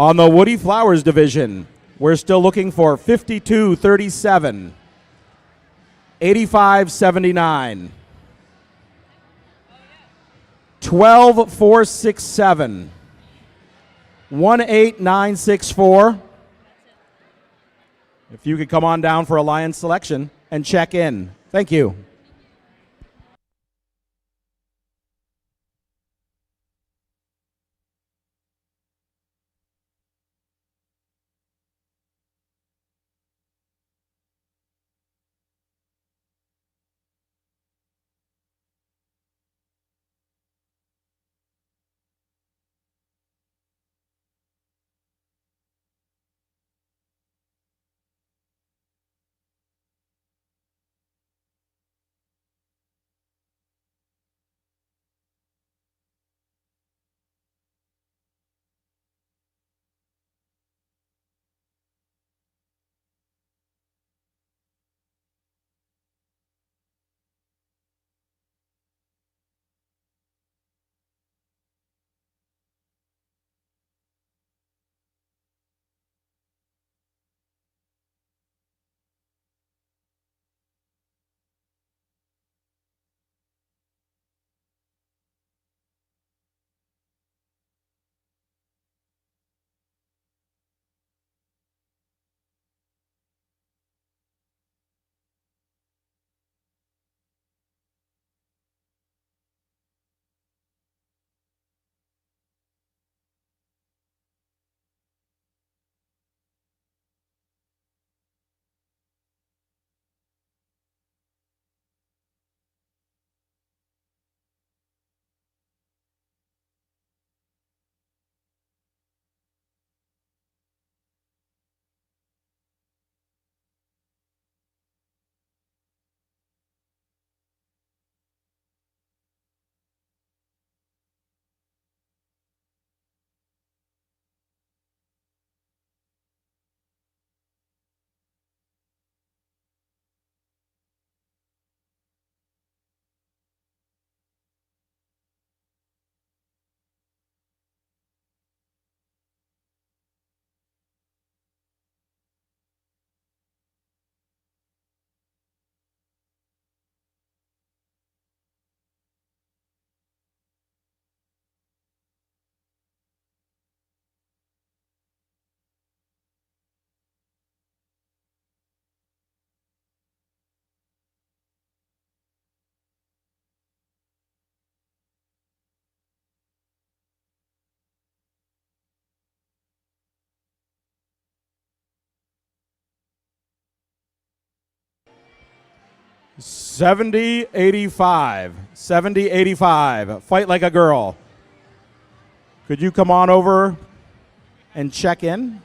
S1: On the Woody Flowers division, we're still looking for 52-37, 85-79, 12-4-6-7, 1-8-9-6-4. If you could come on down for Alliance selection and check in. Thank you. Seventy 85. 70-85. Fight like a girl. Could you come on over and check in?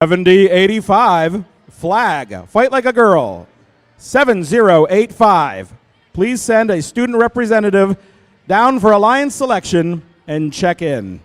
S1: Seventy 85. Flag. Fight like a girl. 7085. Please send a student representative down for Alliance selection and check in.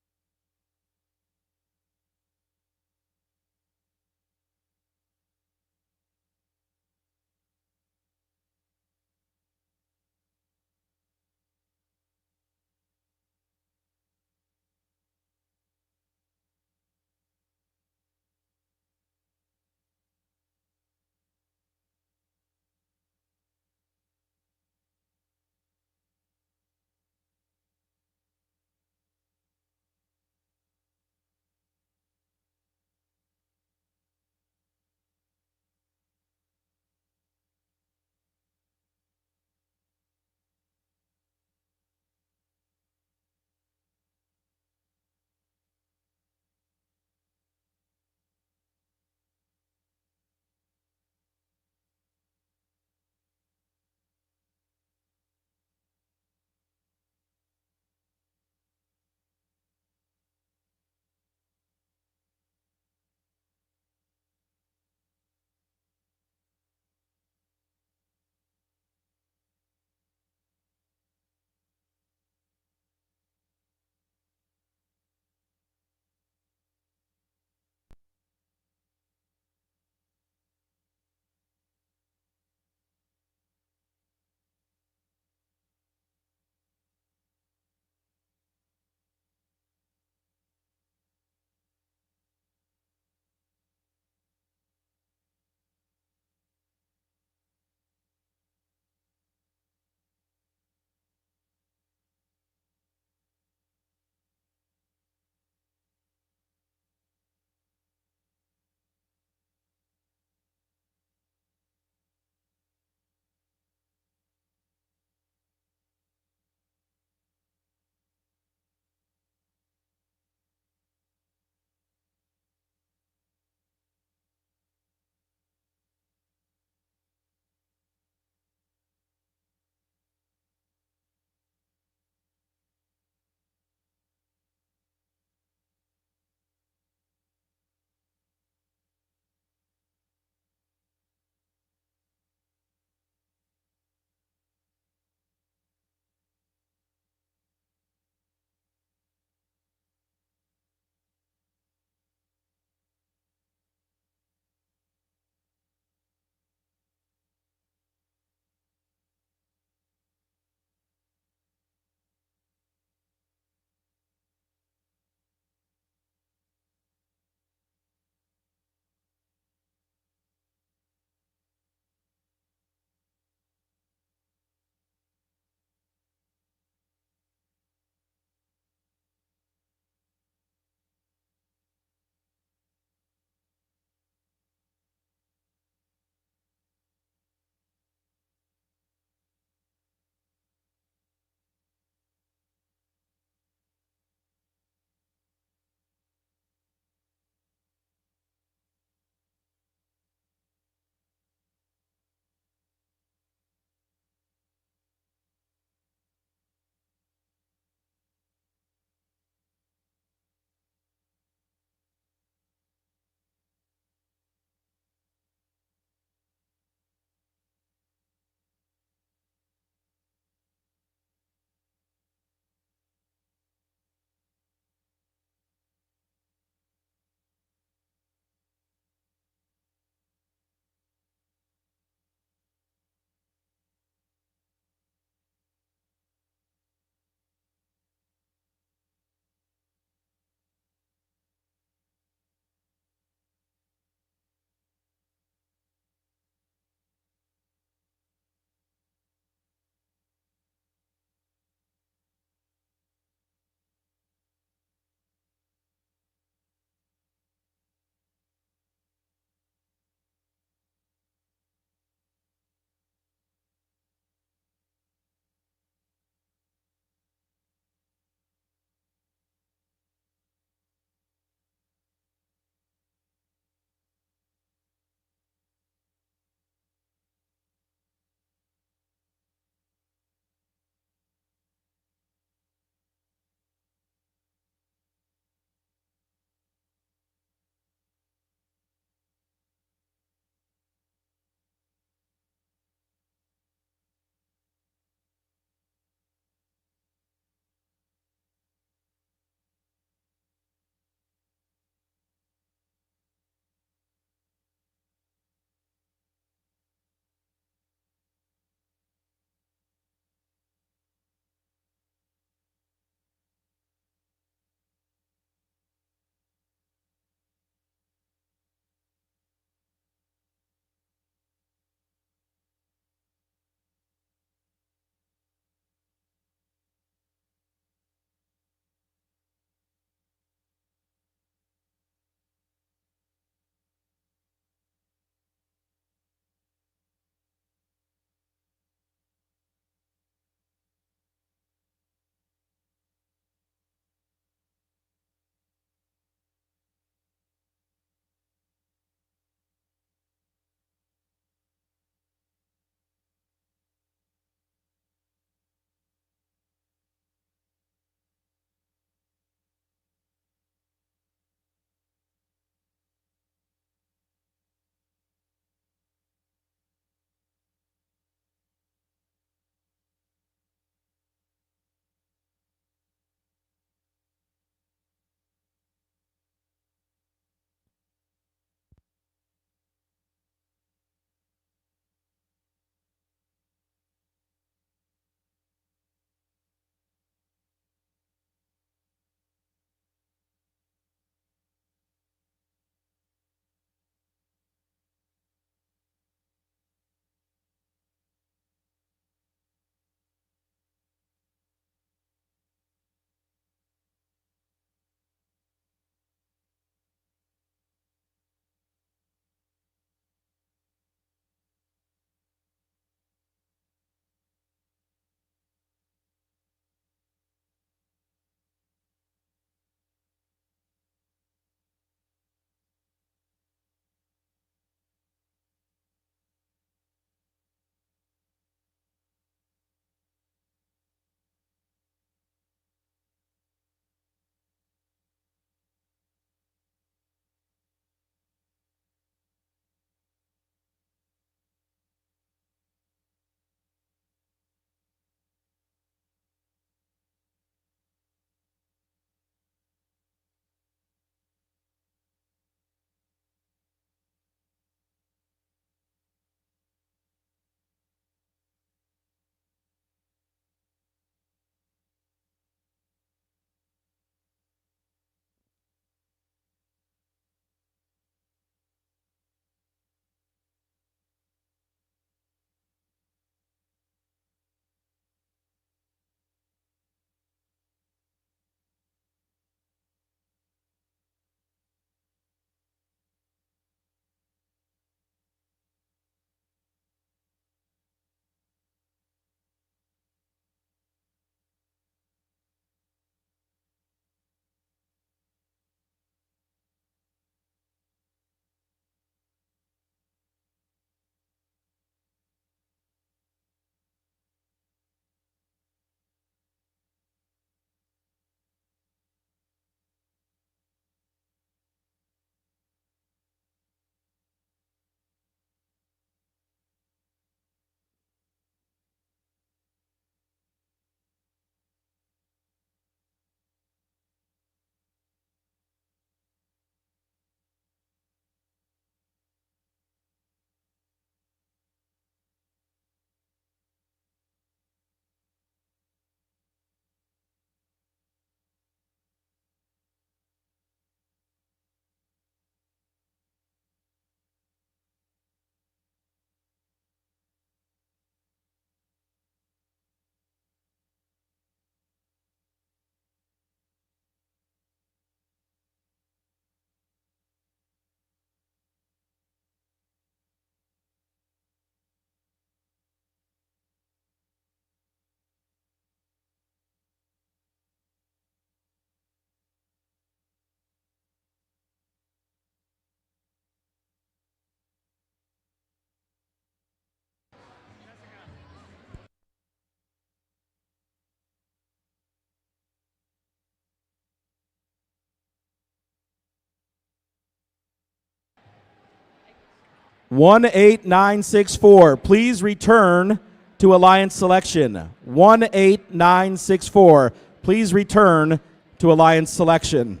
S1: 18964. Please return to Alliance selection. 18964. Please return to Alliance selection.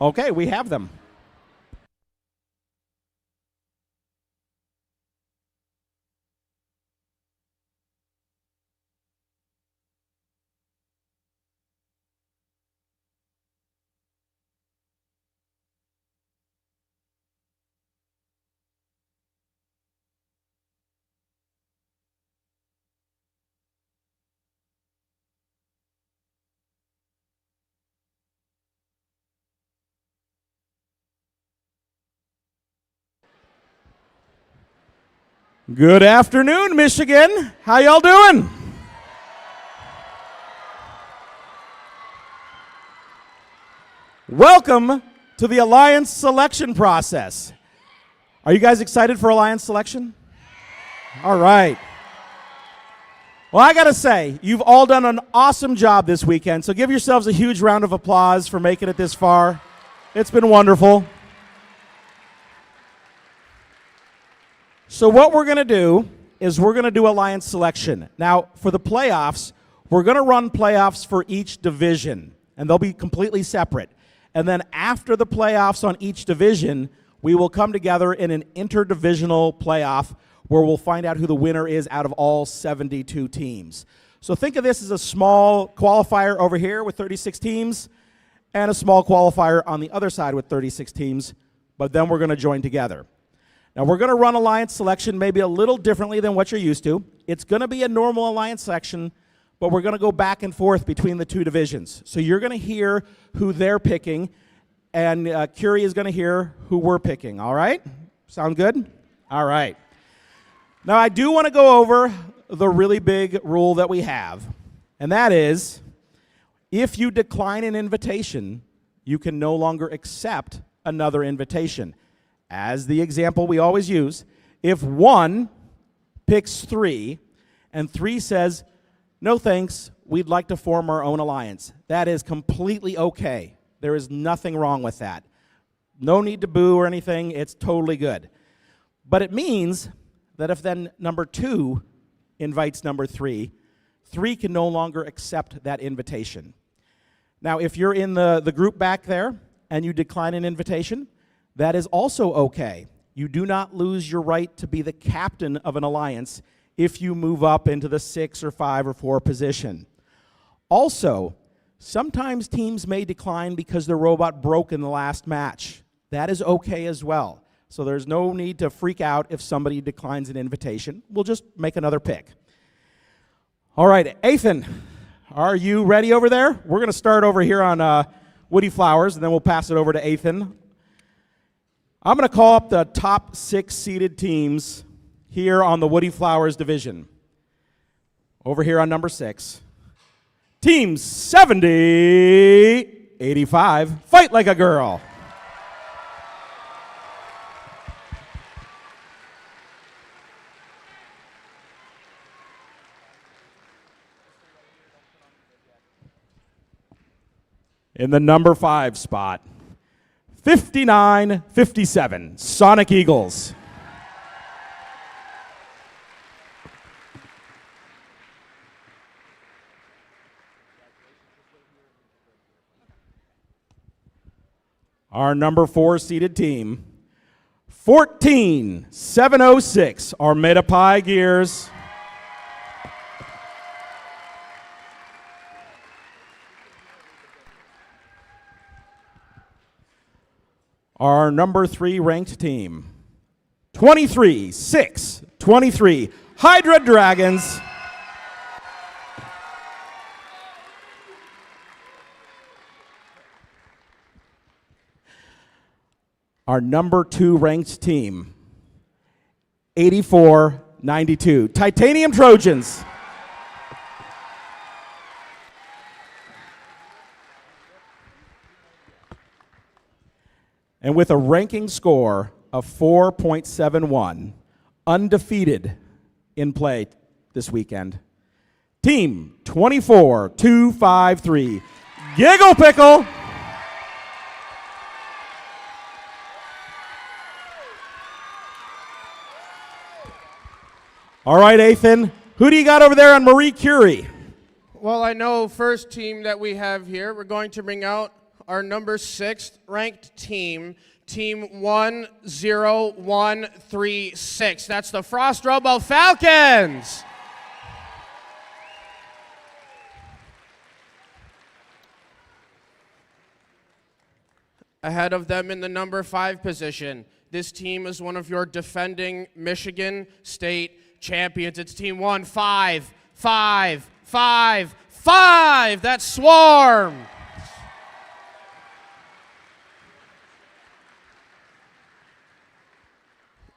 S1: Okay, we have them. Good afternoon, Michigan. How y'all doing? Welcome to the Alliance selection process. Are you guys excited for Alliance selection? All right. Well, I got to say, you've all done an awesome job this weekend, so give yourselves a huge round of applause for making it this far. It's been wonderful. So what we're going to do is we're going to do Alliance selection. Now, for the playoffs, we're going to run playoffs for each division, and they'll be completely separate. And then after the playoffs on each division, we will come together in an interdivisional playoff where we'll find out who the winner is out of all 72 teams. So think of this as a small qualifier over here with 36 teams and a small qualifier on the other side with 36 teams, but then we're going to join together. Now, we're going to run Alliance selection maybe a little differently than what you're used to. It's going to be a normal Alliance selection, but we're going to go back and forth between the two divisions. So you're going to hear who they're picking, and Curie is going to hear who we're picking, all right? Sound good? All right. Now, I do want to go over the really big rule that we have, and that is if you decline an invitation, you can no longer accept another invitation. As the example we always use, if 1 picks 3 and 3 says, no thanks, we'd like to form our own alliance, that is completely okay. There is nothing wrong with that. No need to boo or anything, it's totally good. But it means that if then number 2 invites number 3, 3 can no longer accept that invitation. Now, if you're in the group back there and you decline an invitation, that is also okay. You do not lose your right to be the captain of an alliance if you move up into the 6 or 5 or 4 position. Also, sometimes teams may decline because their robot broke in the last match. That is okay as well. So there's no need to freak out if somebody declines an invitation. We'll just make another pick. All right, Ethan, are you ready over there? We're going to start over here on Woody Flowers, and then we'll pass it over to Ethan. I'm going to call up the top 6 seeded teams here on the Woody Flowers division. Over here on number 6. Team 70-85, fight like a girl. In the number 5 spot, 59-57, Sonic Eagles. Our number 4 seeded team, 14-706, Armada Pi Gears. Our number 3 ranked team, 23-6-23, Hydra Dragons. Our number 2 ranked team, 84-92, Titanium Trojans. And with a ranking score of 4.71, undefeated in play this weekend. Team 24-253, Giggle Pickle. All right, Ethan, who do you got over there on Marie Curie?
S6: Well, I know first team that we have here, we're going to bring out our number 6th ranked team, Team 10136. That's the Frost Robo Falcons. Ahead of them in the number 5 position, this team is one of your defending Michigan State champions. It's Team 15555. That's Swarm.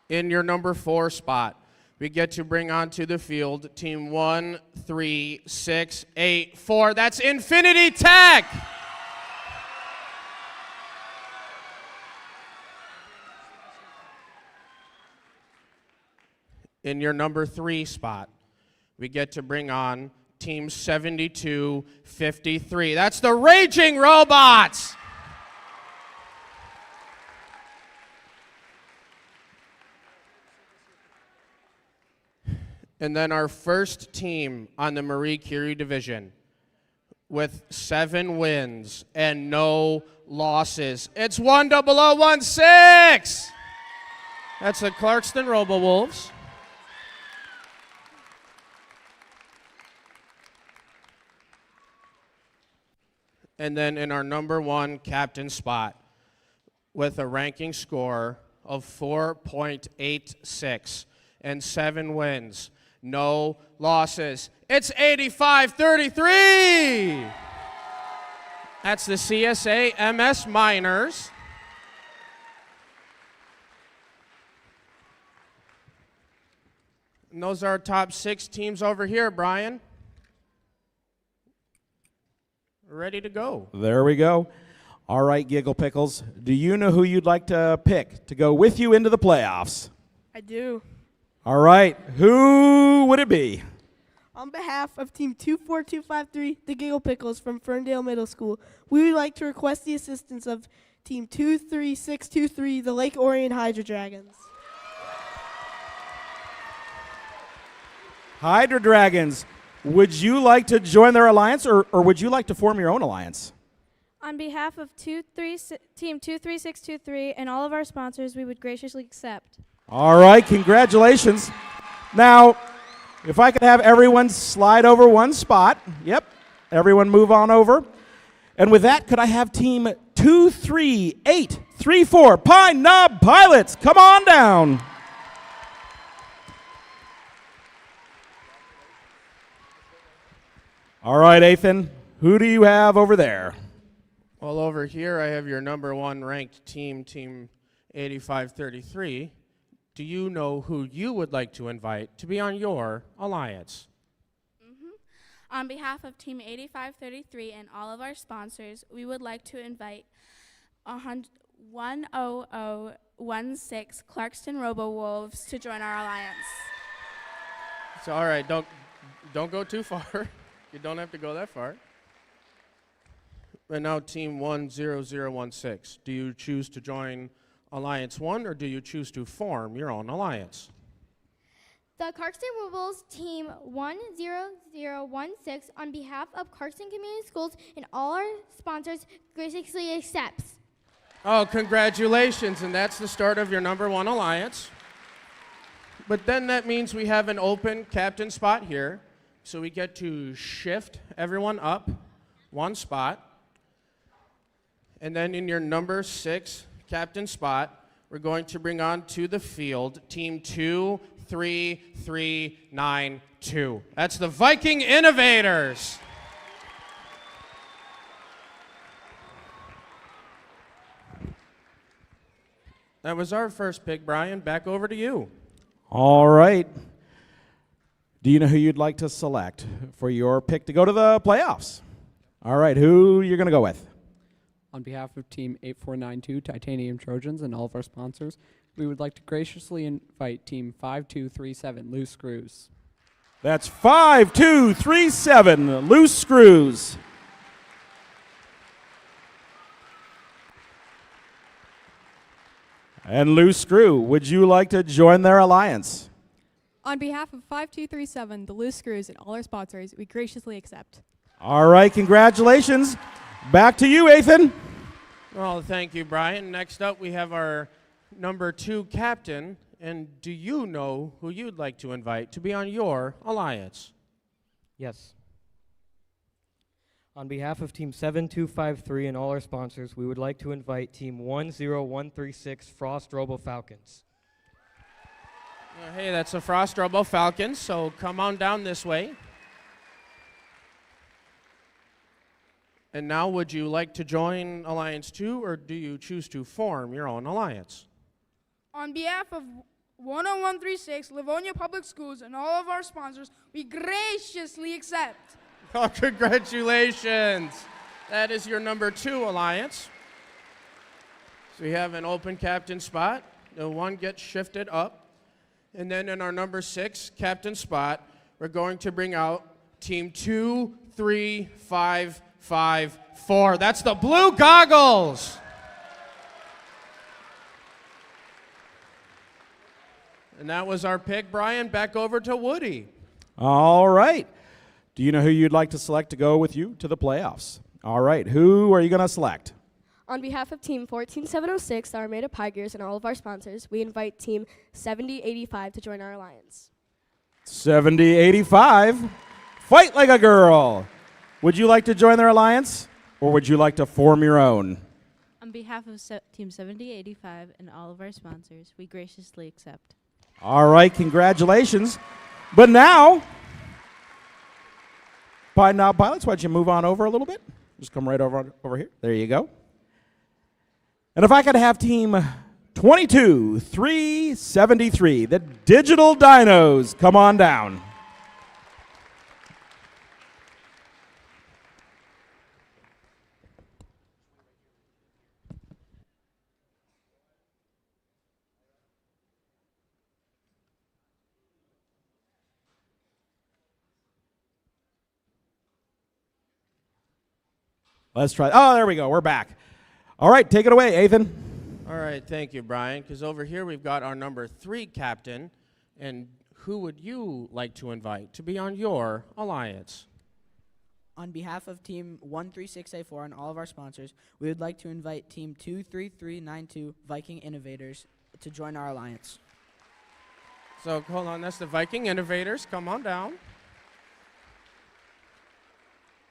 S6: In your number 4 spot, we get to bring onto the field Team 13684. That's Infinity Tech. In your number 3 spot, we get to bring on Team 7253. That's the Raging Robots. And then our first team on the Marie Curie division with 7 wins and no losses. It's 10016. That's the Clarkston Robo-Wolves. And then in our number 1 captain spot with a ranking score of 4.86 and 7 wins, no losses. It's 8533. That's the CSA MS Miners. And those are our top 6 teams over here, Brian. Ready to go.
S1: There we go. All right, Giggle Pickles, do you know who you'd like to pick to go with you into the playoffs?
S2: I do.
S1: All right, who would it be?
S2: On behalf of Team 24253, the Giggle Pickles from Ferndale Middle School, we would like to request the assistance of Team 23623, the Lake Orion Hydra Dragons.
S1: Hydra Dragons, would you like to join their alliance, or would you like to form your own alliance?
S7: On behalf of Team 23623 and all of our sponsors, we would graciously accept.
S1: All right, congratulations. Now, if I could have everyone slide over one spot. Yep, everyone move on over. And with that, could I have Team 23834, Pine Knob Pilots, come on down. All right, Ethan, who do you have over there?
S6: Well, over here I have your number 1 ranked team, Team 8533. Do you know who you would like to invite to be on your alliance?
S8: On behalf of Team 8533 and all of our sponsors, we would like to invite 10016 Clarkston Robo-Wolves to join our alliance.
S6: It's all right. Don't go too far. You don't have to go that far. And now Team 10016. Do you choose to join Alliance 1, or do you choose to form your own alliance?
S9: The Clarkston Rebels Team 10016, on behalf of Clarkston Community Schools and all our sponsors, graciously accepts.
S6: Oh, congratulations, and that's the start of your number 1 alliance. But then that means we have an open captain spot here, so we get to shift everyone up 1 spot. And then in your number 6 captain spot, we're going to bring on to the field Team 23392. That's the Viking Innovators. That was our first pick, Brian. Back over to you.
S1: All right. Do you know who you'd like to select for your pick to go to the playoffs? All right, who you're going to go with?
S10: On behalf of Team 8492 Titanium Trojans and all of our sponsors, we would like to graciously invite Team 5237 Loose Screws.
S1: That's 5237, Loose Screws. And Loose Screw, would you like to join their alliance?
S11: On behalf of 5237, the Loose Screws, and all our sponsors, we graciously accept.
S1: All right, congratulations. Back to you, Ethan.
S6: Well, thank you, Brian. Next up, we have our number 2 captain. And do you know who you'd like to invite to be on your alliance?
S12: Yes. On behalf of Team 7253 and all our sponsors, we would like to invite Team 10136 Frost Robo Falcons.
S6: Hey, that's the Frost Robo Falcons, so come on down this way. And now, would you like to join Alliance 2, or do you choose to form your own alliance?
S13: On behalf of 10136 Livonia Public Schools and all of our sponsors, we graciously accept.
S6: Oh, congratulations. That is your number 2 alliance. So we have an open captain spot. The 1 gets shifted up. And then in our number 6 captain spot, we're going to bring out Team 2, 3, 5, 5, 4. That's the blue goggles. And that was our pick, Brian. Back over to Woody.
S1: All right. Do you know who you'd like to select to go with you to the playoffs? All right. Who are you going to select?
S14: On behalf of Team 14706, the Armada Tigers, and all of our sponsors, we invite Team 7085 to join our alliance.
S1: 7085. Fight like a girl. Would you like to join their alliance, or would you like to form your own?
S15: On behalf of Team 7085 and all of our sponsors, we graciously accept.
S1: All right, congratulations. But now, pilots, why don't you move on over a little bit? Just come right over here. There you go. And if I could have Team 22373, the Digital Dinos, come on down. Let's try. Oh, there we go. We're back. All right, take it away, Ethan.
S6: All right, thank you, Brian. Because over here we've got our number 3 captain. And who would you like to invite to be on your alliance?
S16: On behalf of Team 13684 and all of our sponsors, we would like to invite Team 23392 Viking Innovators to join our alliance.
S6: So hold on, that's the Viking Innovators. Come on down.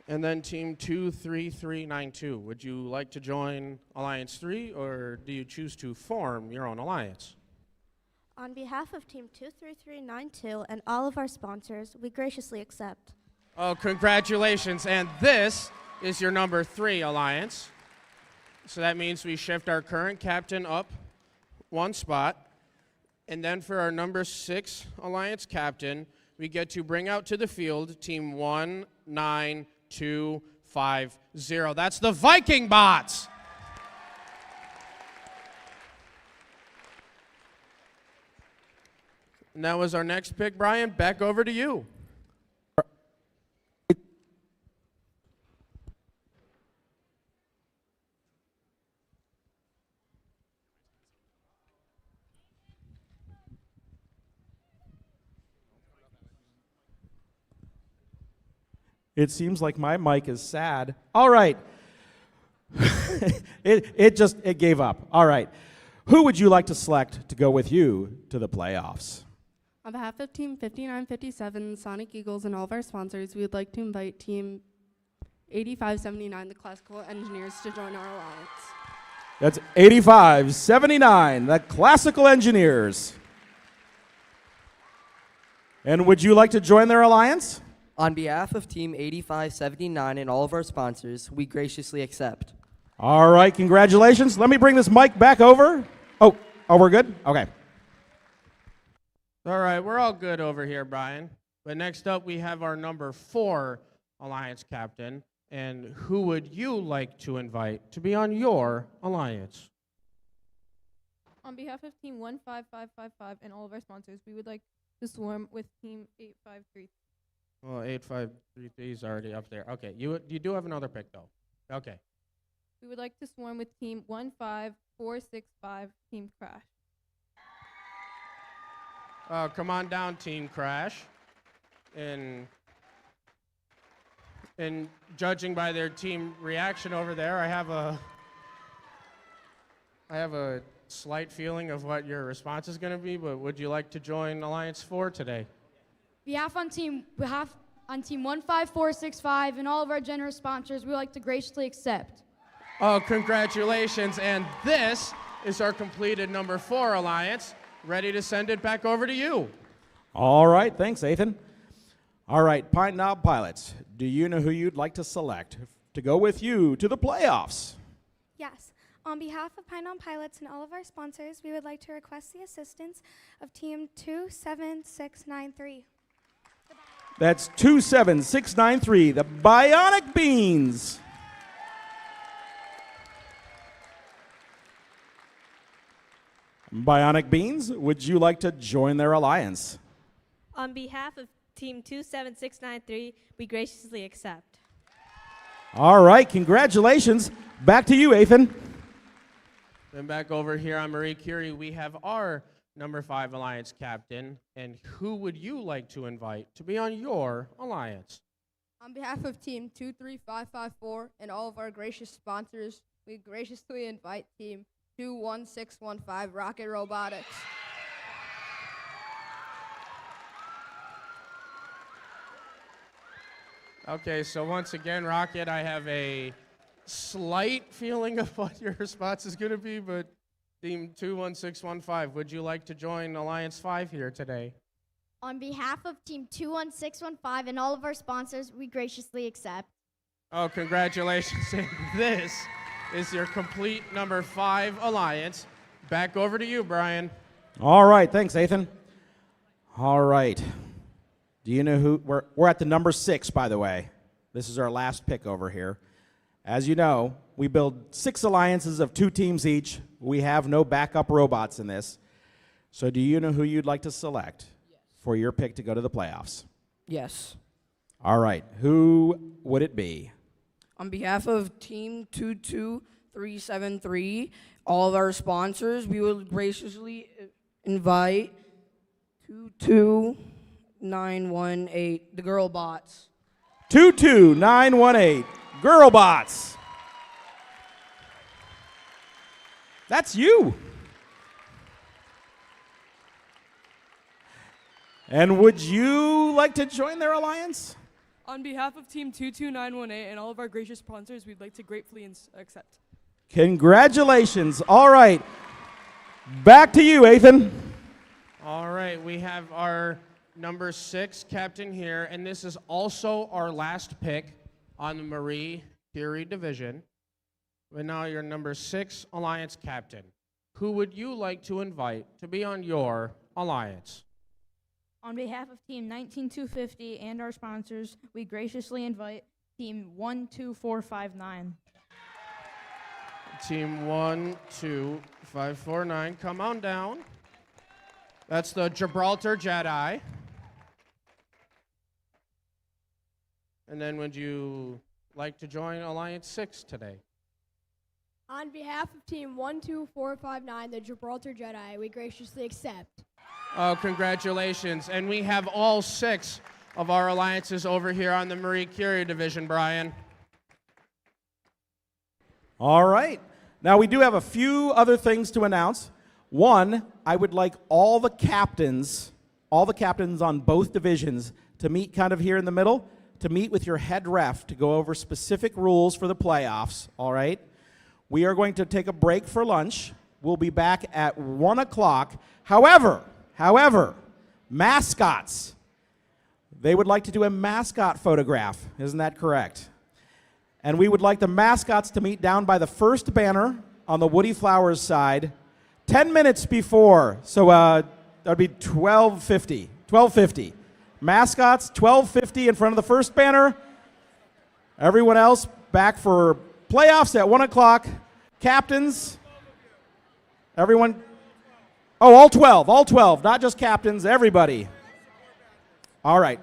S6: And then Team 23392. Would you like to join Alliance 3, or do you choose to form your own alliance?
S9: On behalf of Team 23392 and all of our sponsors, we graciously accept.
S6: Oh, congratulations. And this is your number 3 alliance. So that means we shift our current captain up 1 spot. And then for our number 6 alliance captain, we get to bring out to the field Team 19250. That's the Viking Bots. And that was our next pick, Brian. Back over to you.
S1: It seems like my mic is sad. All right. it gave up. All right. Who would you like to select to go with you to the playoffs?
S17: On behalf of Team 5957, Sonic Eagles, and all of our sponsors, we would like to invite Team 8579, the Classical Engineers, to join our alliance.
S1: That's 8579, the Classical Engineers. And would you like to join their alliance?
S12: On behalf of Team 8579 and all of our sponsors, we graciously accept.
S1: All right, congratulations. Let me bring this mic back over. Oh, we're good? Okay.
S6: All right, we're all good over here, Brian. But next up, we have our number 4 alliance captain. And who would you like to invite to be on your alliance?
S11: On behalf of Team 15555 and all of our sponsors, we would like to swarm with Team 8533.
S6: Well, 8533 is already up there. Okay, you do have another pick, though. Okay.
S11: We would like to swarm with team 15465, Team Crash.
S6: Come on down, Team Crash. And judging by their team reaction over there, I have a slight feeling of what your response is going to be, but would you like to join Alliance 4 today?
S18: Behalf on team 15465 and all of our generous sponsors, we would like to graciously accept.
S6: Oh, congratulations. And this is our completed number 4 alliance. Ready to send it back over to you.
S1: All right, thanks, Ethan. All right, Pine Knob Pilots, do you know who you'd like to select to go with you to the playoffs?
S19: Yes. On behalf of Pine Knob Pilots and all of our sponsors, we would like to request the assistance of Team 27693.
S1: That's 27693, the Bionic Beans. Bionic Beans, would you like to join their alliance?
S20: On behalf of Team 27693, we graciously accept.
S1: All right, congratulations. Back to you, Ethan.
S6: Then back over here on Marie Curie, we have our number 5 alliance captain. And who would you like to invite to be on your alliance?
S17: On behalf of Team 23554 and all of our gracious sponsors, we graciously invite Team 21615 Rocket Robotics.
S6: Okay, so once again, Rocket, I have a slight feeling of what your response is going to be, but Team 21615, would you like to join Alliance 5 here today?
S9: On behalf of Team 21615 and all of our sponsors, we graciously accept.
S6: Oh, congratulations. And this is your complete number 5 alliance. Back over to you, Brian.
S1: All right, thanks, Ethan. All right. Do you know who? We're at the number 6, by the way. This is our last pick over here. As you know, we build 6 alliances of 2 teams each. We have no backup robots in this. So do you know who you'd like to select for your pick to go to the playoffs?
S16: Yes.
S1: All right. Who would it be?
S16: On behalf of Team 22373, all of our sponsors, we will graciously invite 22918, the Girl Bots.
S1: 22918, Girl Bots. That's you. And would you like to join their alliance?
S11: On behalf of Team 22918 and all of our gracious sponsors, we'd like to gratefully accept.
S1: Congratulations. All right. Back to you, Ethan.
S6: All right, we have our number 6 captain here, and this is also our last pick on the Marie Curie division. But now your number 6 alliance captain. Who would you like to invite to be on your alliance?
S21: On behalf of Team 19250 and our sponsors, we graciously invite Team 12459.
S6: Team 12549, come on down. That's the Gibraltar Jedi. And then would you like to join Alliance 6 today?
S22: On behalf of Team 12459, the Gibraltar Jedi, we graciously accept.
S6: Oh, congratulations. And we have all 6 of our alliances over here on the Marie Curie division, Brian.
S1: All right. Now, we do have a few other things to announce. One, I would like all the captains on both divisions to meet kind of here in the middle, to meet with your head ref to go over specific rules for the playoffs, all right? We are going to take a break for lunch. We'll be back at 1 o'clock. However, mascots. They would like to do a mascot photograph. Isn't that correct? And we would like the mascots to meet down by the first banner on the Woodie Flowers side 10 minutes before. So that would be 12:50. 12:50. Mascots, 12:50 in front of the first banner. Everyone else back for playoffs at 1 o'clock. Captains, everyone. Oh, all 12, not just captains, everybody. All right.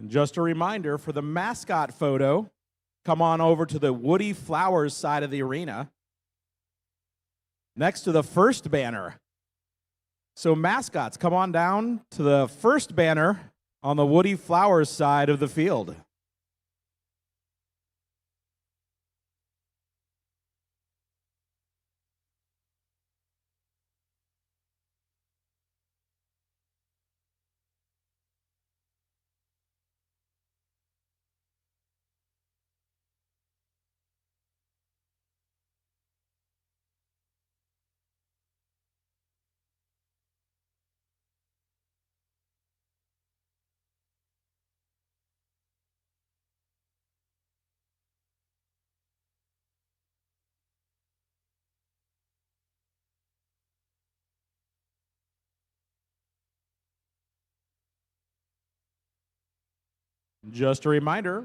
S1: And just a reminder, for the mascot photo, come on over to the Woodie Flowers side of the arena, next to the first banner. So mascots, come on down to the first banner on the Woodie Flowers side of the field. Just a reminder,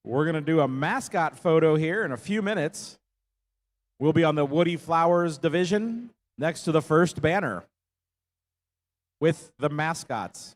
S1: we're going to do a mascot photo here in a few minutes. We'll be on the Woodie Flowers division next to the first banner with the mascots.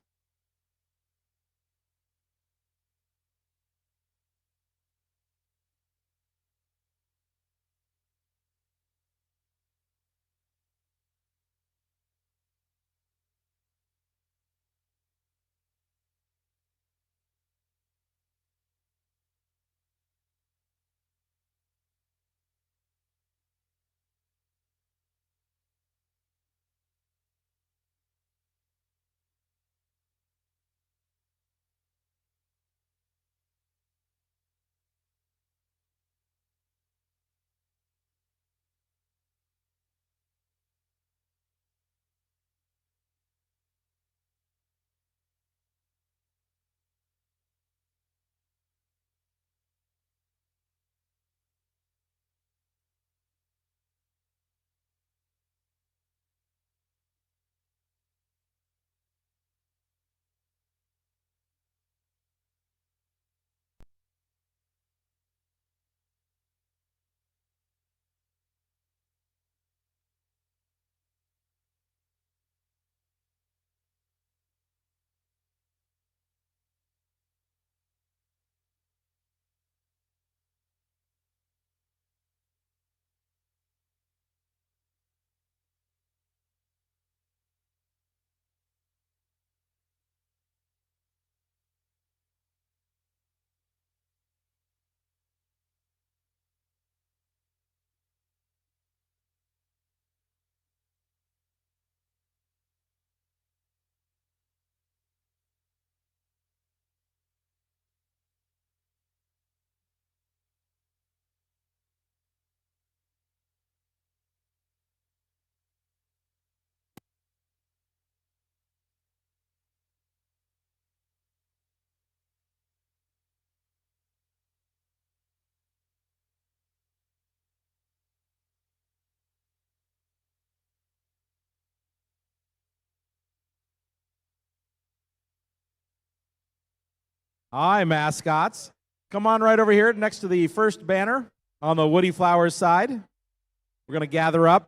S1: Hi, mascots. Come on right over here next to the first banner on the Woodie Flowers side. We're going to gather up.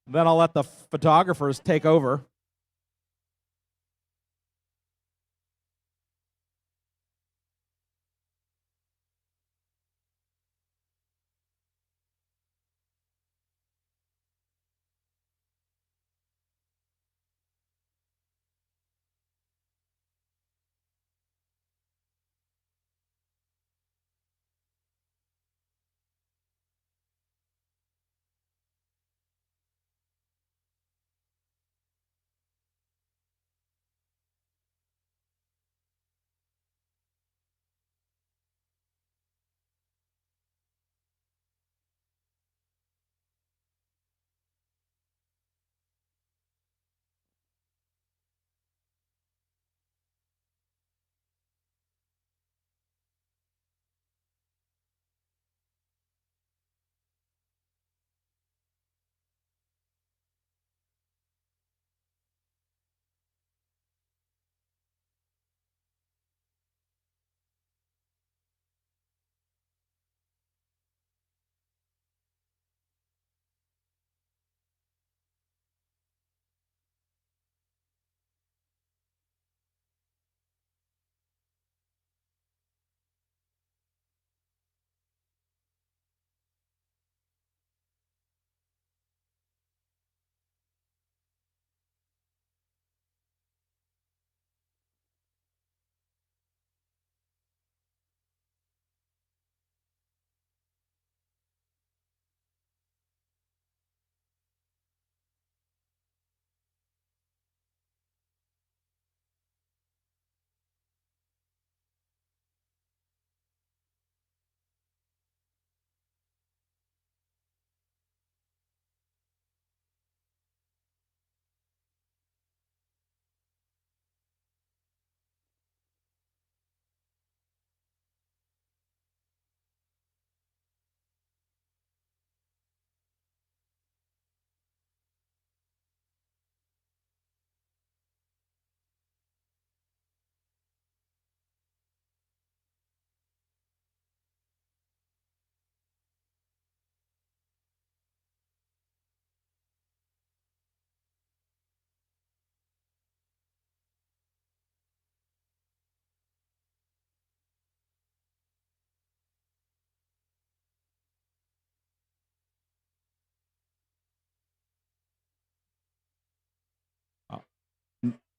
S1: Then I'll let the photographers take over.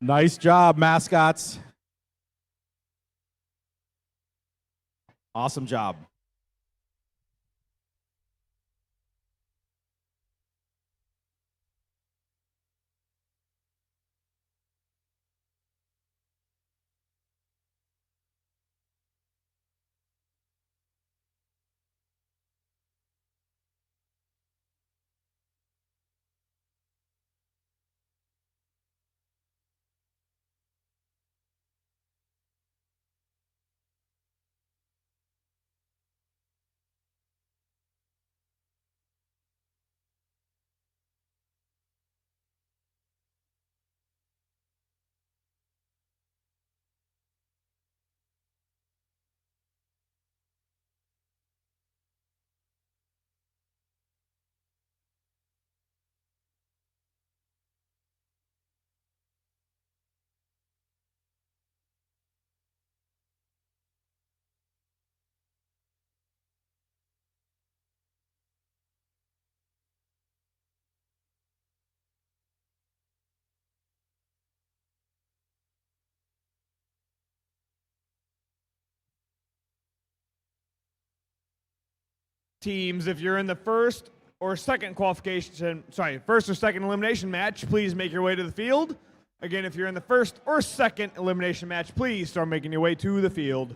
S1: Nice job, mascots. Awesome job.
S3: Teams, if you're in the first or second elimination match, please make your way to the field. Again, if you're in the first or second elimination match, please start making your way to the field.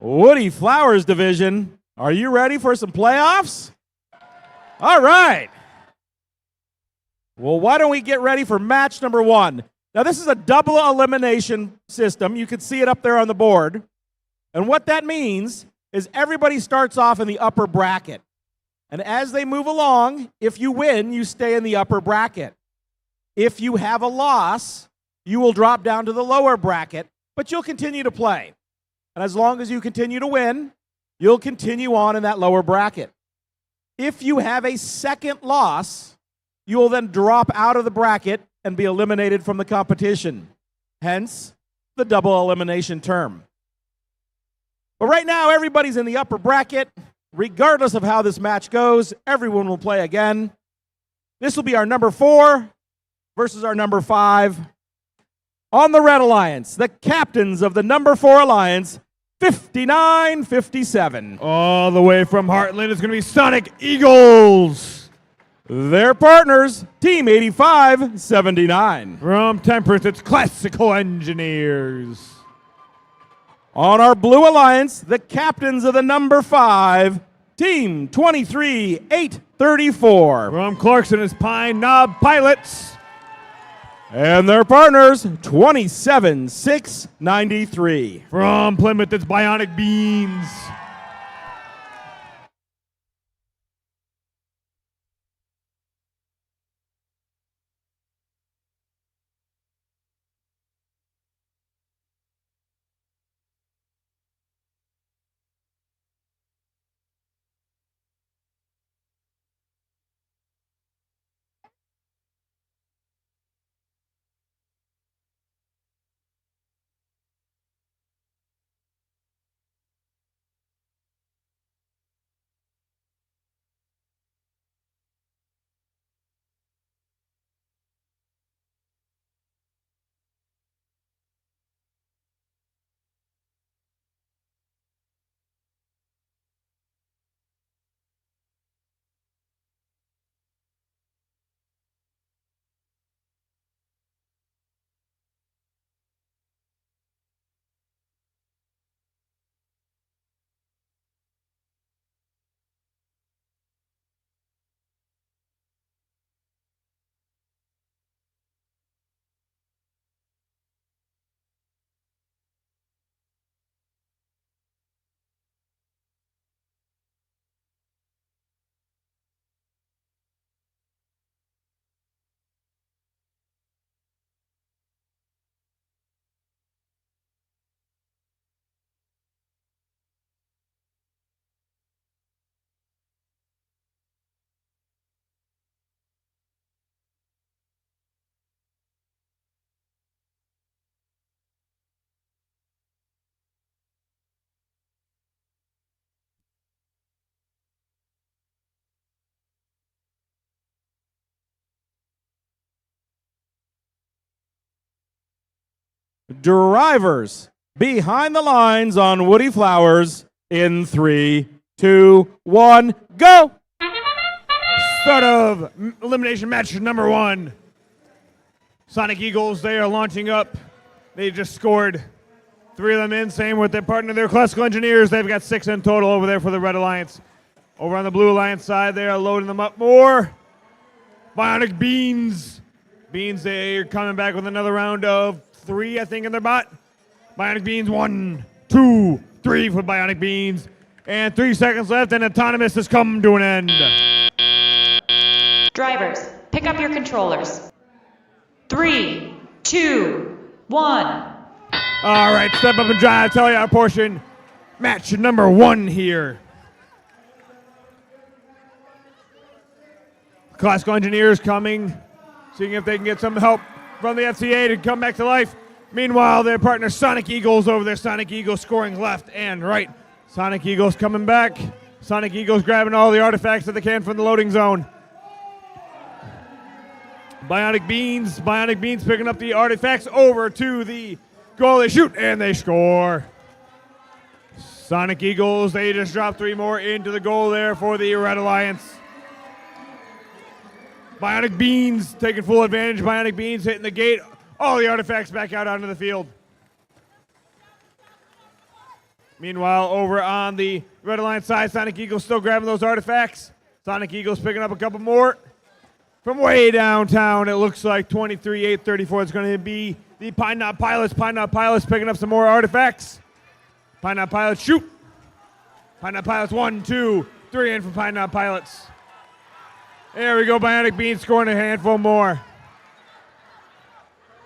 S1: Woodie Flowers division, are you ready for some playoffs? All right. Well, why don't we get ready for match number 1? Now, this is a double elimination system. You can see it up there on the board. And what that means is everybody starts off in the upper bracket. And as they move along, if you win, you stay in the upper bracket. If you have a loss, you will drop down to the lower bracket, but you'll continue to play. And as long as you continue to win, you'll continue on in that lower bracket. If you have a second loss, you will then drop out of the bracket and be eliminated from the competition. Hence, the double elimination term. But right now, everybody's in the upper bracket. Regardless of how this match goes, everyone will play again. This will be our number 4 versus our number 5. On the Red Alliance, the captains of the number 4 Alliance, 59-57.
S3: All the way from Heartland is going to be Sonic Eagles.
S1: Their partners, Team 85-79.
S3: From Temperance, it's Classical Engineers.
S1: On our Blue Alliance, the captains of the number 5, Team 23-834.
S3: From Clarkson is Pine Knob Pilots.
S1: And their partners, 27-693.
S3: From Plymouth, it's Bionic Beans.
S1: Drivers behind the lines on Woodie Flowers in 3, 2, 1, go!
S3: Start of elimination match number 1. Sonic Eagles, they are launching up. They just scored 3 of them in. Same with their partner, their Classical Engineers. They've got 6 in total over there for the Red Alliance. Over on the Blue Alliance side, they are loading them up more. Bionic Beans. Beans, they are coming back with another round of 3, I think, in their bot. Bionic Beans, 1, 2, 3 for Bionic Beans. And 3 seconds left, and Autonomous has come to an end.
S4: Drivers, pick up your controllers. 3, 2, 1.
S3: All right, step up and drive. Tell you our portion. Match number 1 here. Classical Engineers coming, seeing if they can get some help from the FTA to come back to life. Meanwhile, their partner Sonic Eagles over there. Sonic Eagles scoring left and right. Sonic Eagles coming back. Sonic Eagles grabbing all the artifacts that they can from the loading zone. Bionic Beans picking up the artifacts over to the goal. They shoot and they score. Sonic Eagles, they just dropped 3 more into the goal there for the Red Alliance. Bionic Beans taking full advantage. Bionic Beans hitting the gate. All the artifacts back out onto the field. Meanwhile, over on the Red Alliance side, Sonic Eagles still grabbing those artifacts. Sonic Eagles picking up a couple more. From way downtown, it looks like 23-834 is going to be the Pine Knot Pilots. Pine Knot Pilots picking up some more artifacts. Pine Knot Pilots shoot. Pine Knot Pilots 1, 2, 3 in for Pine Knot Pilots. There we go, Bionic Beans scoring a handful more.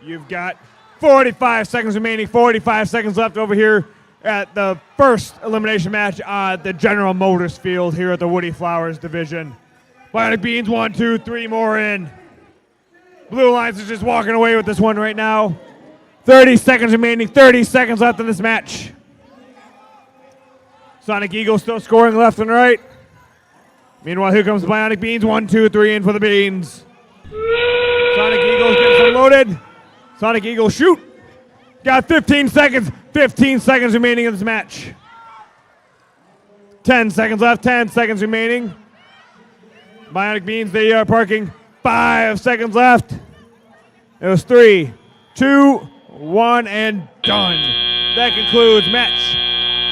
S3: You've got 45 seconds remaining, 45 seconds left over here at the first elimination match on the General Motors field here at the Woody Flowers division. Bionic Beans 1, 2, 3 more in. Blue Alliance is just walking away with this one right now. 30 seconds remaining, 30 seconds left in this match. Sonic Eagle still scoring left and right. Meanwhile, here comes Bionic Beans. 1, 2, 3 in for the Beans. Sonic Eagles gets some loaded. Sonic Eagle shoot. Got 15 seconds. 15 seconds remaining in this match. 10 seconds left. 10 seconds remaining. Bionic Beans, they are parking. 5 seconds left. It was 3, 2, 1, and done. That concludes match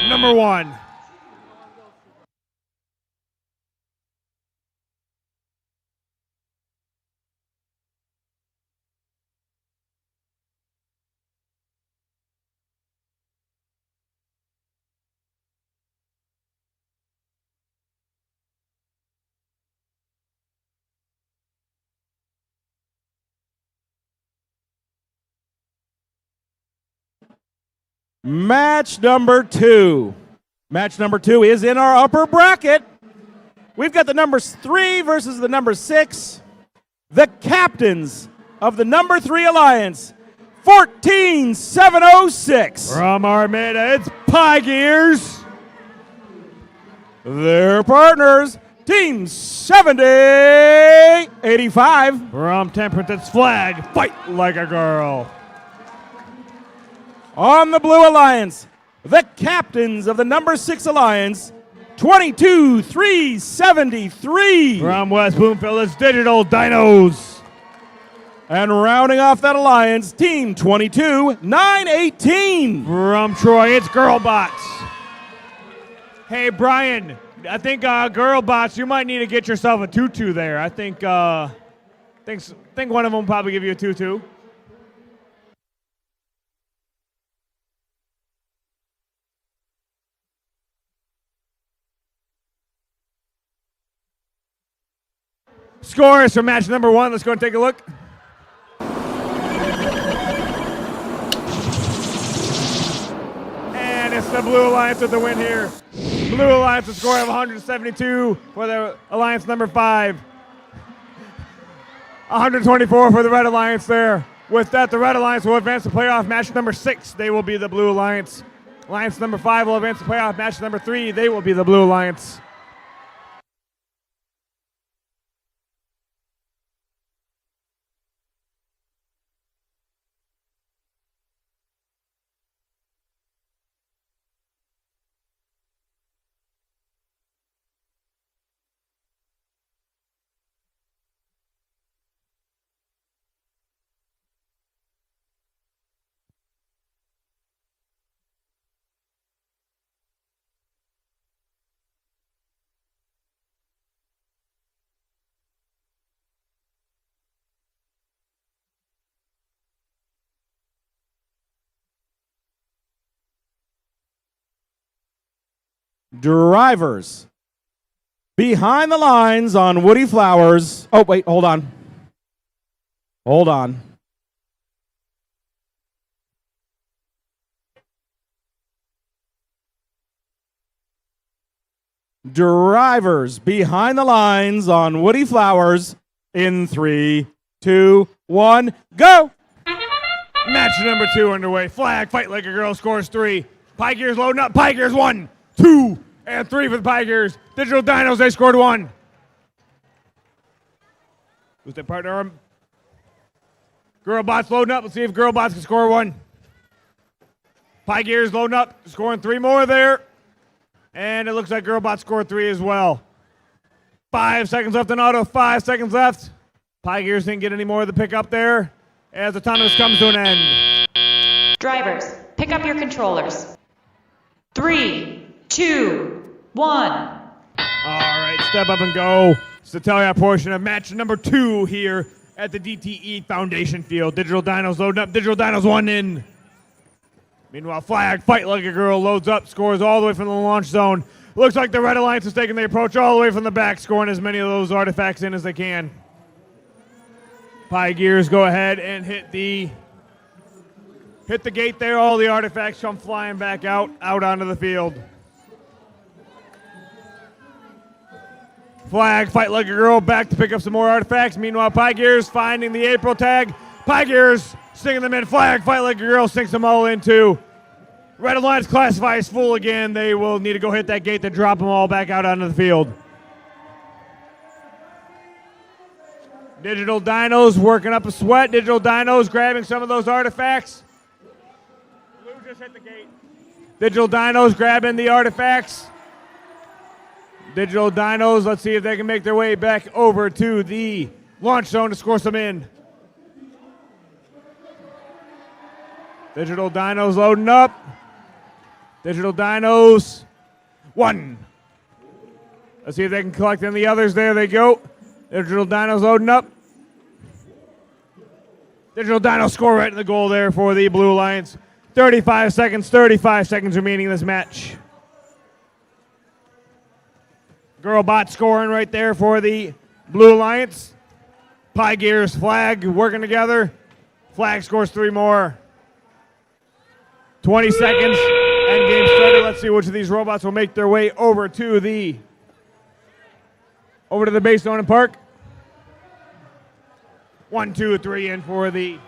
S3: number 1.
S1: Match number 2. Match number 2 is in our upper bracket. We've got the numbers 3 versus the number 6. The captains of the number 3 Alliance, 14706.
S3: From Armada, it's Pie Gears.
S1: Their partners, Team 7085.
S3: From Temperance Flag, Fight Like a Girl.
S1: On the Blue Alliance, the captains of the number 6 Alliance, 22373.
S3: From West Bloomfield, it's Digital Dinos.
S1: And rounding off that alliance, Team 22918.
S3: From Troy, it's Girlbots. Hey, Brian, I think Girlbots, you might need to get yourself a tutu there. I think one of them will probably give you a tutu. Scores for match number 1. Let's go and take a look. And it's the Blue Alliance with the win here. Blue Alliance with a score of 172 for the Alliance number 5. 124 for the Red Alliance there. With that, the Red Alliance will advance to playoff match number 6. They will be the Blue Alliance. Alliance number 5 will advance to playoff match number 3. They will be the Blue Alliance.
S1: Drivers behind the lines on Woody Flowers. Oh, wait, hold on. Hold on. Drivers behind the lines on Woody Flowers in 3, 2, 1, go!
S3: Match number 2 underway. Flag, Fight Like a Girl scores 3. Pie Gears loading up. Pie Gears 1, 2, and 3 for the Pie Gears. Digital Dinos, they scored 1. Who's their partner? Girlbots loading up. Let's see if Girlbots can score 1. Pie Gears loading up, scoring 3 more there. And it looks like Girlbots scored 3 as well. 5 seconds left in auto, 5 seconds left. Pie Gears didn't get any more of the pickup there as autonomous comes to an end.
S4: Drivers, pick up your controllers. 3, 2, 1.
S3: All right, step up and go. It's the tally portion of match number 2 here at the DTE Foundation Field. Digital Dinos loading up. Digital Dinos 1 in. Meanwhile, Flag, Fight Like a Girl, loads up, scores all the way from the launch zone. Looks like the Red Alliance is taking the approach all the way from the back, scoring as many of those artifacts in as they can. Pie Gears go ahead and hit the gate there. All the artifacts come flying back out onto the field. Flag, Fight Like a Girl, back to pick up some more artifacts. Meanwhile, Pie Gears finding the April tag. Pie Gears singing them in. Flag, Fight Like a Girl, sinks them all into. Red Alliance classify as full again. They will need to go hit that gate to drop them all back out onto the field. Digital Dinos working up a sweat. Digital Dinos grabbing some of those artifacts. Blue just hit the gate. Digital Dinos grabbing the artifacts. Digital Dinos, let's see if they can make their way back over to the launch zone to score some in. Digital Dinos loading up. Digital Dinos, 1. Let's see if they can collect in the others. There they go. Digital Dinos loading up. Digital Dinos score right in the goal there for the Blue Alliance. 35 seconds remaining in this match. Girlbot scoring right there for the Blue Alliance. Pie Gears, Flag working together. Flag scores 3 more. 20 seconds. End game started. Let's see which of these robots will make their way over to the base zone and park. 1, 2, 3 in for the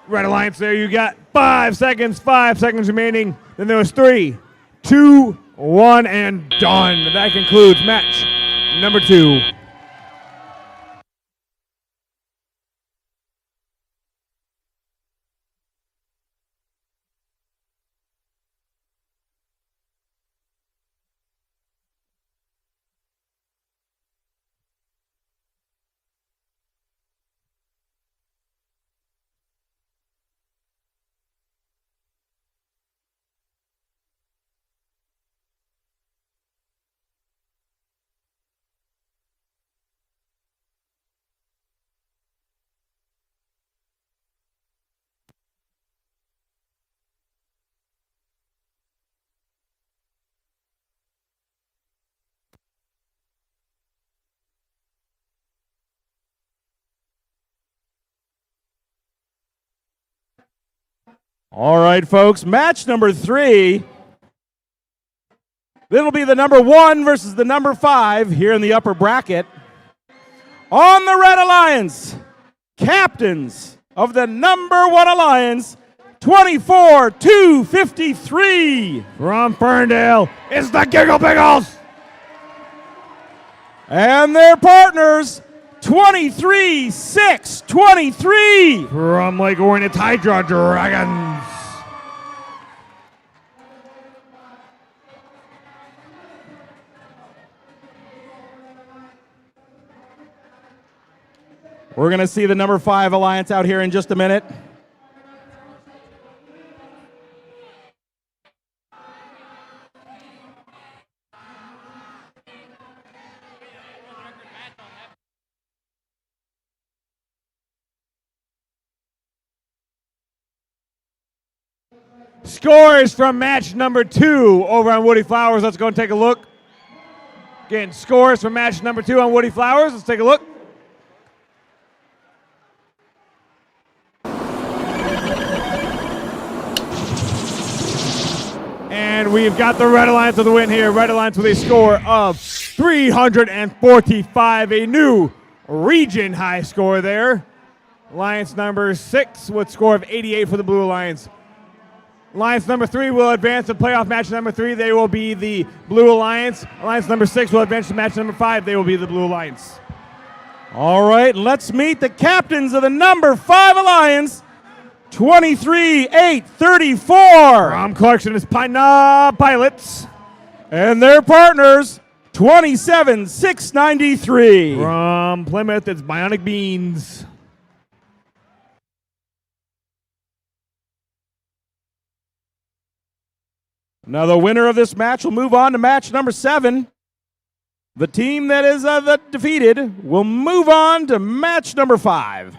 S3: Red Alliance there. You got 5 seconds remaining. Then there was 3, 2, 1, and done. That concludes match number 2.
S1: All right, folks, match number 3. It'll be the number 1 versus the number 5 here in the upper bracket. On the Red Alliance, captains of the number 1 Alliance, 24-53.
S3: From Ferndale, it's the Giggle Biggles.
S1: And their partners, 23-6-23.
S3: From Lake Orion, it's Hydra Dragons.
S1: We're going to see the number 5 Alliance out here in just a minute.
S3: Scores from match number 2 over on Woody Flowers. Let's go and take a look. Again, scores from match number 2 on Woody Flowers. Let's take a look. And we've got the Red Alliance with the win here. Red Alliance with a score of 345, a new region high score there. Alliance number 6 with a score of 88 for the Blue Alliance. Alliance number 3 will advance to playoff match number 3. They will be the Blue Alliance. Alliance number 6 will advance to match number 5. They will be the Blue Alliance.
S1: All right, let's meet the captains of the number 5 Alliance. 23-8-34.
S3: From Clarkson is Pilots.
S1: And their partners, 27-6-93.
S3: From Plymouth, it's Bionic Beans.
S1: Now the winner of this match will move on to match number 7. The team that is the defeated will move on to match number 5.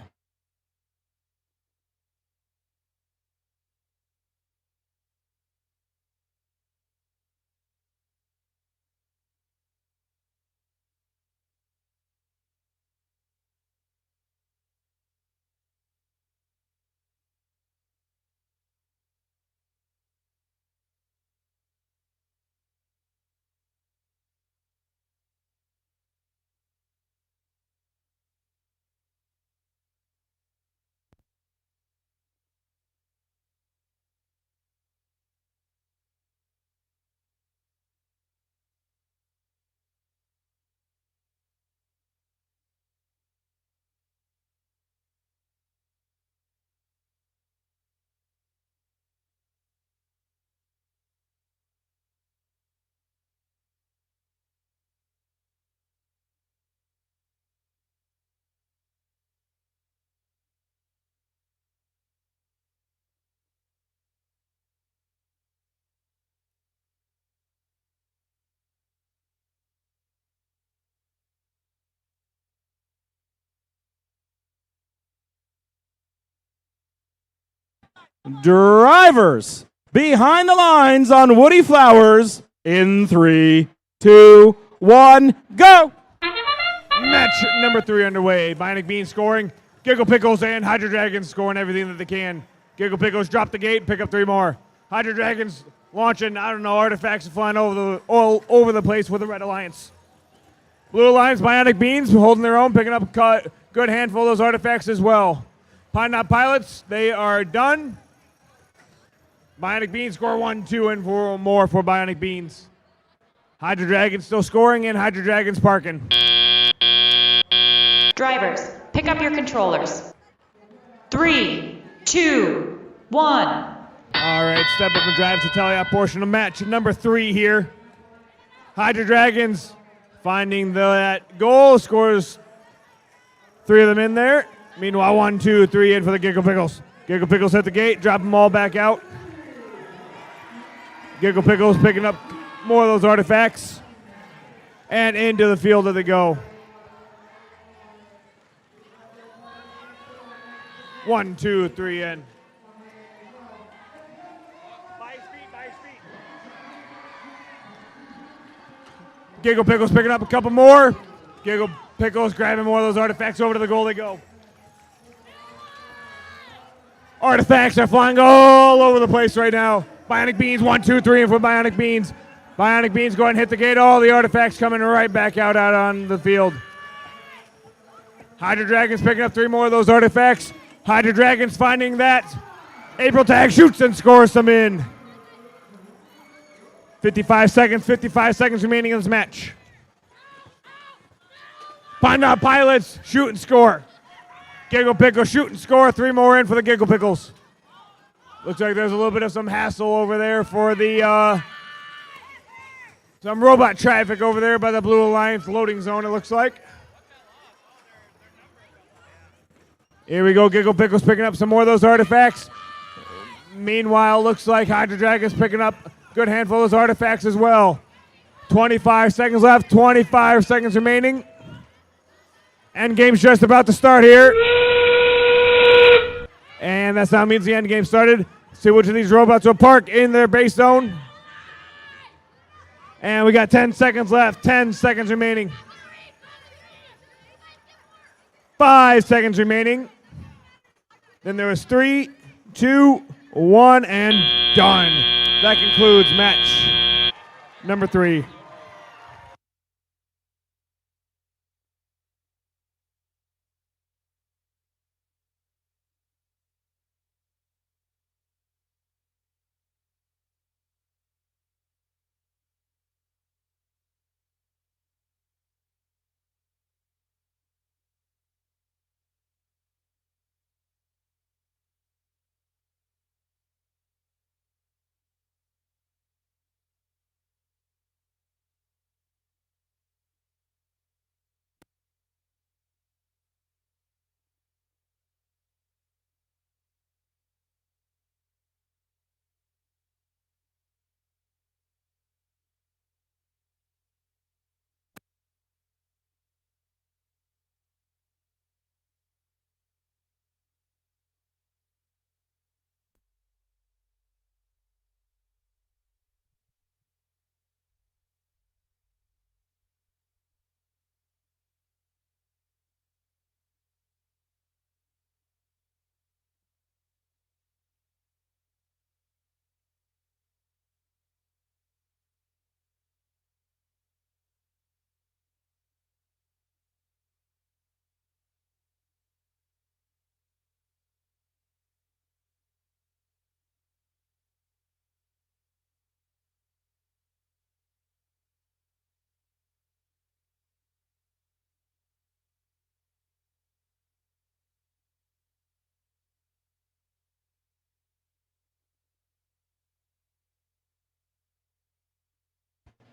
S1: Drivers behind the lines on Woody Flowers in 3, 2, 1, go!
S3: Match number 3 underway. Bionic Beans scoring. Giggle Pickles and Hydro Dragons scoring everything that they can. Giggle Pickles drop the gate, pick up 3 more. Hydro Dragons launching, artifacts flying all over the place with the Red Alliance. Blue Alliance, Bionic Beans holding their own, picking up a good handful of those artifacts as well. Pine Knot Pilots, they are done. Bionic Beans score 1, 2, and 4 more for Bionic Beans. Hydro Dragons still scoring, and Hydro Dragons parking.
S4: Drivers, pick up your controllers. 3, 2, 1.
S3: All right, step up and drive to tally up portion of match number 3 here. Hydro Dragons finding that goal, scores 3 of them in there. Meanwhile, 1, 2, 3 in for the Giggle Pickles. Giggle Pickles hit the gate, drop them all back out. Giggle Pickles picking up more of those artifacts. And into the field that they go. 1, 2, 3 in. Giggle Pickles picking up a couple more. Giggle Pickles grabbing more of those artifacts. Over to the goal they go. Artifacts are flying all over the place right now. Bionic Beans, 1, 2, 3 in for Bionic Beans. Bionic Beans go ahead and hit the gate. All the artifacts coming right back out on the field. Hydro Dragons picking up 3 more of those artifacts. Hydro Dragons finding that. April Tag shoots and scores them in. 55 seconds remaining in this match. Pine Knot Pilots shoot and score. Giggle Pickles shoot and score. 3 more in for the Giggle Pickles. Looks like there's a little bit of some hassle over there for the some robot traffic over there by the Blue Alliance loading zone, it looks like. Here we go, Giggle Pickles picking up some more of those artifacts. Meanwhile, looks like Hydro Dragon's picking up a good handful of those artifacts as well. 25 seconds left, 25 seconds remaining. End game's just about to start here. And that sound means the end game started. See which of these robots will park in their base zone. And we got 10 seconds left, 10 seconds remaining. 5 seconds remaining. Then there was 3, 2, 1, and done. That concludes match number 3.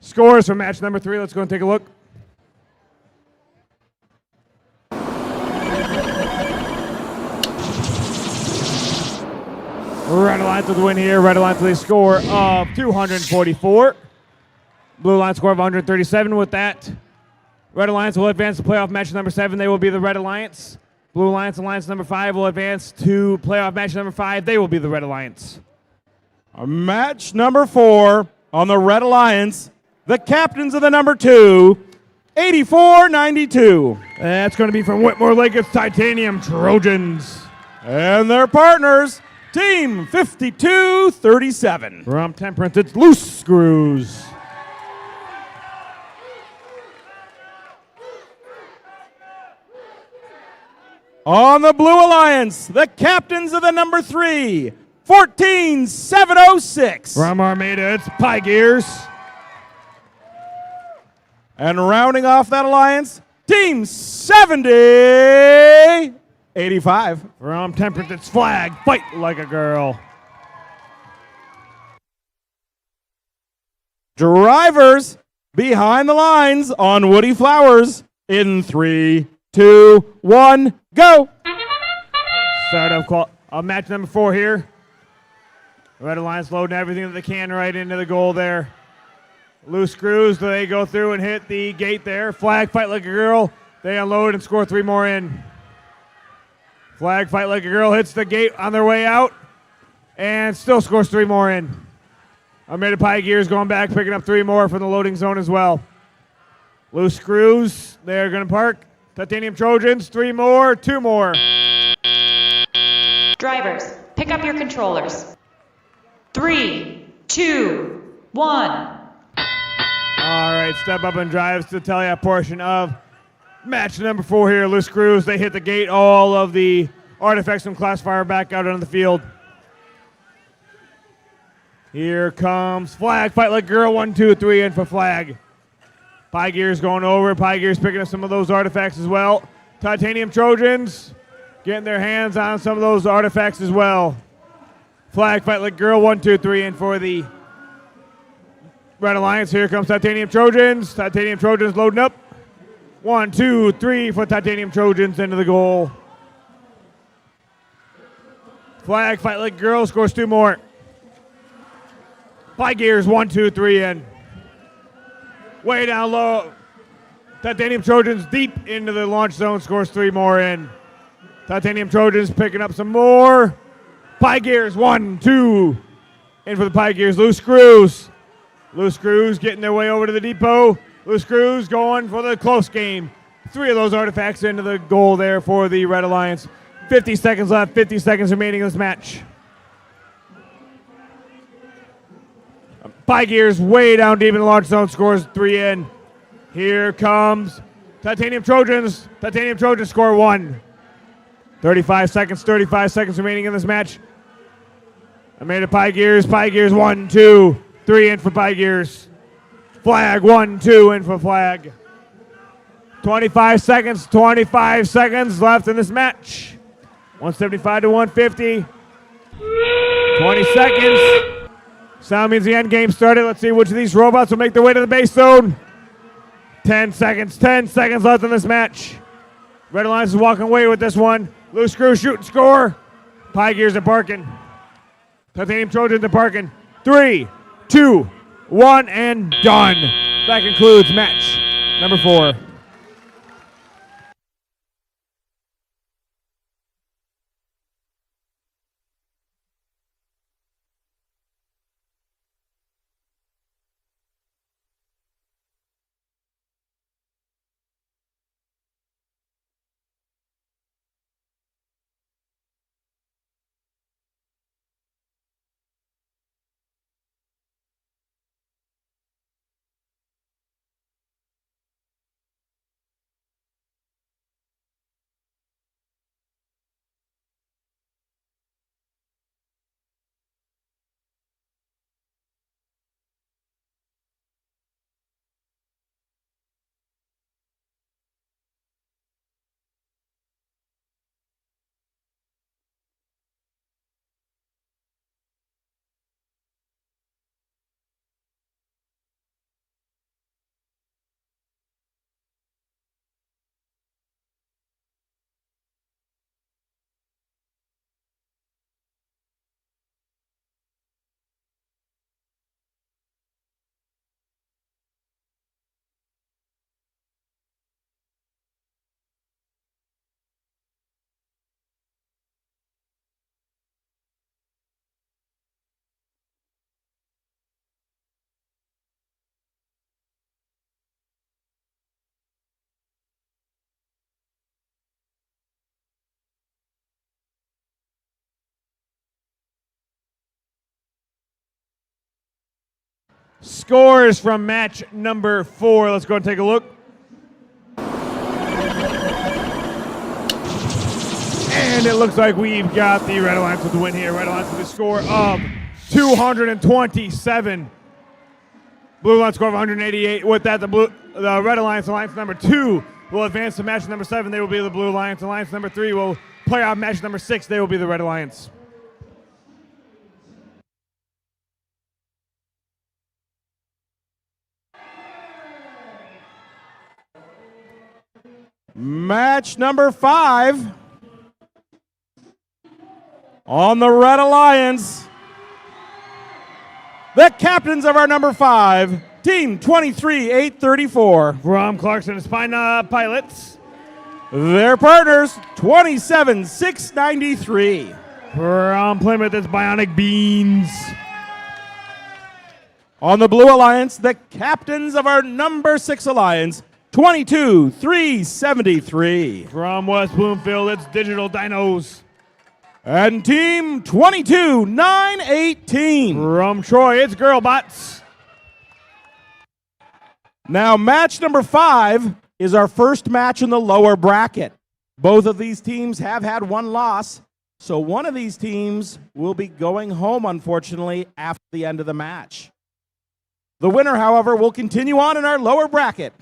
S3: Scores for match number 3. Let's go and take a look. Red Alliance with the win here. Red Alliance with a score of 244. Blue Alliance score of 137. With that, Red Alliance will advance to playoff match number 7. They will be the Red Alliance. Blue Alliance, Alliance number 5 will advance to playoff match number 5. They will be the Red Alliance.
S1: Match number 4 on the Red Alliance. The captains of the number 2, 84-92.
S3: That's going to be from Whitmore Lake. It's Titanium Trojans.
S1: And their partners, Team 52-37.
S3: From Temperance, it's Loose Screws.
S1: On the Blue Alliance, the captains of the number 3, 14-706.
S3: From Armada, it's Pie Gears.
S1: And rounding off that alliance, Team 70-85.
S3: From Temperance, it's Flag. Fight like a girl.
S1: Drivers behind the lines on Woody Flowers in 3, 2, 1, go.
S3: Start of match number 4 here. Red Alliance loading everything that they can right into the goal there. Loose Screws, they go through and hit the gate there. Flag Fight Like a Girl, they unload and score 3 more in. Flag Fight Like a Girl hits the gate on their way out and still scores 3 more in. Armada Pie Gears going back, picking up 3 more from the loading zone as well. Loose Screws, they're going to park. Titanium Trojans, 3 more, 2 more.
S4: Drivers, pick up your controllers. 3, 2, 1.
S3: All right, step up and drives to tell you a portion of match number 4 here. Loose Screws, they hit the gate. All of the artifacts from Classifier back out on the field. Here comes Flag. Fight Like a Girl. 1, 2, 3 in for Flag. Pie Gears going over. Pie Gears picking up some of those artifacts as well. Titanium Trojans getting their hands on some of those artifacts as well. Flag Fight Like a Girl. 1, 2, 3 in for the Red Alliance. Here comes Titanium Trojans. Titanium Trojans loading up. 1, 2, 3 for Titanium Trojans into the goal. Flag Fight Like a Girl scores 2 more. Pie Gears 1, 2, 3 in. Way down low. Titanium Trojans deep into the launch zone scores 3 more in. Titanium Trojans picking up some more. Pie Gears 1, 2 in for the Pie Gears. Loose Screws. Loose Screws getting their way over to the depot. Loose Screws going for the close game. 3 of those artifacts into the goal there for the Red Alliance. 50 seconds left, 50 seconds remaining in this match. Pie Gears way down deep in the launch zone, scores 3 in. Here comes Titanium Trojans. Titanium Trojans score 1. 35 seconds remaining in this match. I made it Pie Gears. Pie Gears 1, 2, 3 in for Pie Gears. Flag 1, 2 in for Flag. 25 seconds left in this match. 175 to 150. 20 seconds. Sound means the end game started. Let's see which of these robots will make their way to the base zone. 10 seconds left in this match. Red Alliance is walking away with this one. Loose Screw, shoot and score. Pie Gears are parking. Titanium Trojans are parking. 3, 2, 1, and done. That concludes match number 4. Scores from match number 4. Let's go and take a look. And it looks like we've got the Red Alliance with the win here. Red Alliance with a score of 227. Blue Alliance score of 188. With that, the Red Alliance, Alliance number 2, will advance to match number 7. They will be the Blue Alliance. Alliance number 3 will play off match number 6. They will be the Red Alliance.
S1: Match number 5 on the Red Alliance. The captains of our number 5, Team 23-834.
S3: From Clarkson Spine Pilots.
S1: Their partners, 27-693.
S3: From Plymouth, it's Bionic Beans.
S1: On the Blue Alliance, the captains of our number 6 Alliance, 22-373.
S3: From West Bloomfield, it's Digital Dinos.
S1: And Team 22-918.
S3: From Troy, it's Girlbots.
S1: Now, match number 5 is our first match in the lower bracket. Both of these teams have had one loss, so one of these teams will be going home, unfortunately, after the end of the match. The winner, however, will continue on in our lower bracket.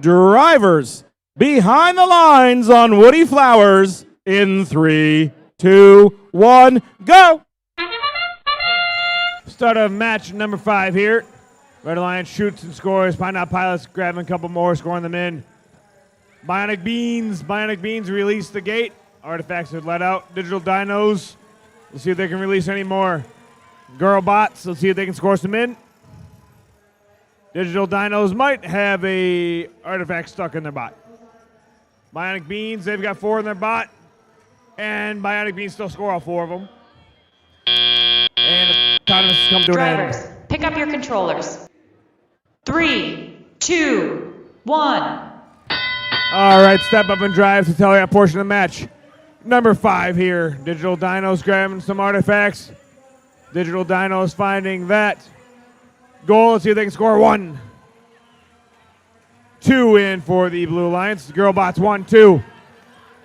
S1: Drivers behind the lines on Woody Flowers in 3, 2, 1, go!
S3: Start of match number 5 here. Red Alliance shoots and scores. Pineapple Pilots grabbing a couple more, scoring them in. Bionic Beans release the gate. Artifacts are let out. Digital Dinos. Let's see if they can release any more. Girlbots. Let's see if they can score some in. Digital Dinos might have a artifact stuck in their bot. Bionic Beans, they've got 4 in their bot. And Bionic Beans still score all 4 of them. And the time has come to an end.
S4: Drivers, pick up your controllers. 3, 2, 1.
S3: All right, step up and drive to tally that portion of the match. Number 5 here. Digital Dinos grabbing some artifacts. Digital Dinos finding that goal. Let's see if they can score 1. 2 in for the Blue Alliance. Girlbots 1, 2.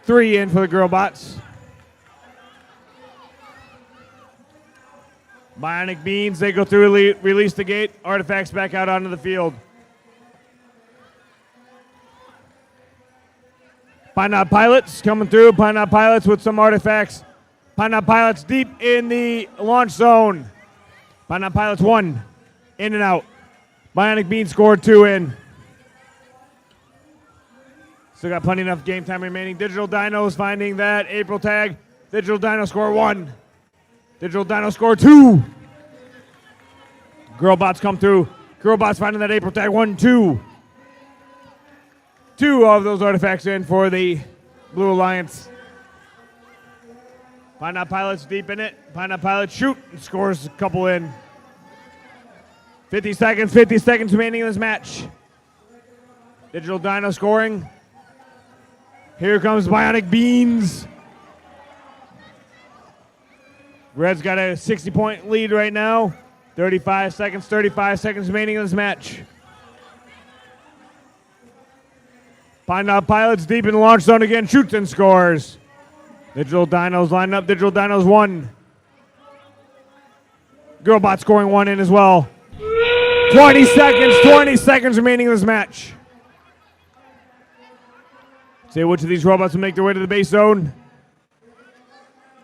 S3: 3 in for the Girlbots. Bionic Beans, they go through, release the gate. Artifacts back out onto the field. Pineapple Pilots coming through. Pineapple Pilots with some artifacts. Pineapple Pilots deep in the launch zone. Pineapple Pilots 1. In and out. Bionic Beans scored 2 in. Still got plenty enough game time remaining. Digital Dinos finding that April tag. Digital Dino score 1. Digital Dino score 2. Girlbots come through. Girlbots finding that April tag 1, 2. 2 of those artifacts in for the Blue Alliance. Pineapple Pilots deep in it. Pineapple Pilots shoot and scores a couple in. 50 seconds remaining in this match. Digital Dino scoring. Here comes Bionic Beans. Red's got a 60-point lead right now. 35 seconds remaining in this match. Pineapple Pilots deep in the launch zone again, shoots and scores. Digital Dinos line up. Digital Dinos 1. Girlbot scoring 1 in as well. 20 seconds remaining in this match. See which of these robots will make their way to the base zone.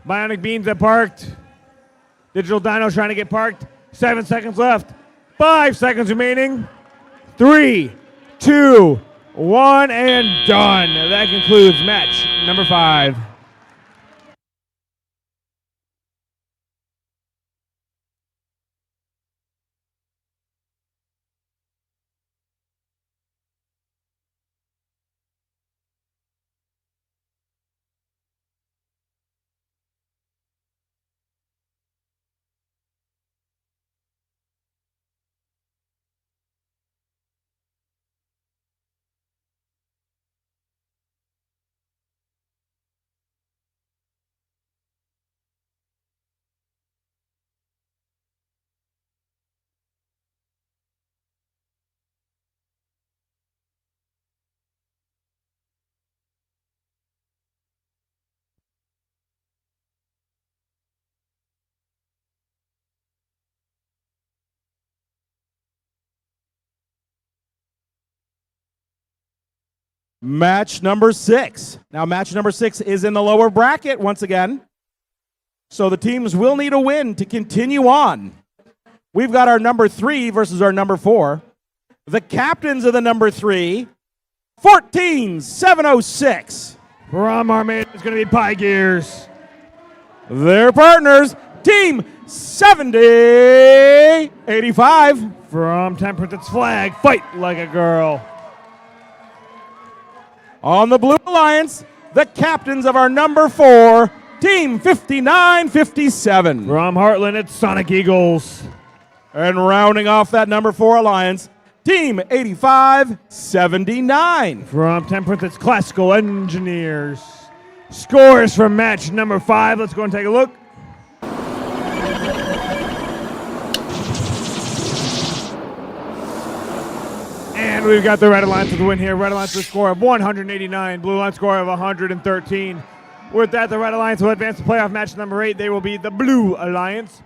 S3: Bionic Beans have parked. Digital Dino trying to get parked. 7 seconds left. 5 seconds remaining. 3, 2, 1, and done. That concludes match number 5.
S1: Match number 6. Now, match number 6 is in the lower bracket once again. So the teams will need a win to continue on. We've got our number 3 versus our number 4. The captains of the number 3, 14-706.
S3: From Armada is going to be Pie Gears.
S1: Their partners, Team 70-85.
S3: From Temperance Flag, Fight Like a Girl.
S1: On the Blue Alliance, the captains of our number 4, Team 59-57.
S3: From Heartland, it's Sonic Eagles.
S1: And rounding off that number 4 alliance, Team 85-79.
S3: From Temperance, it's Classical Engineers. Scores from match number 5. Let's go and take a look. And we've got the Red Alliance with the win here. Red Alliance with a score of 189. Blue Alliance score of 113. With that, the Red Alliance will advance to playoff match number 8. They will be the Blue Alliance.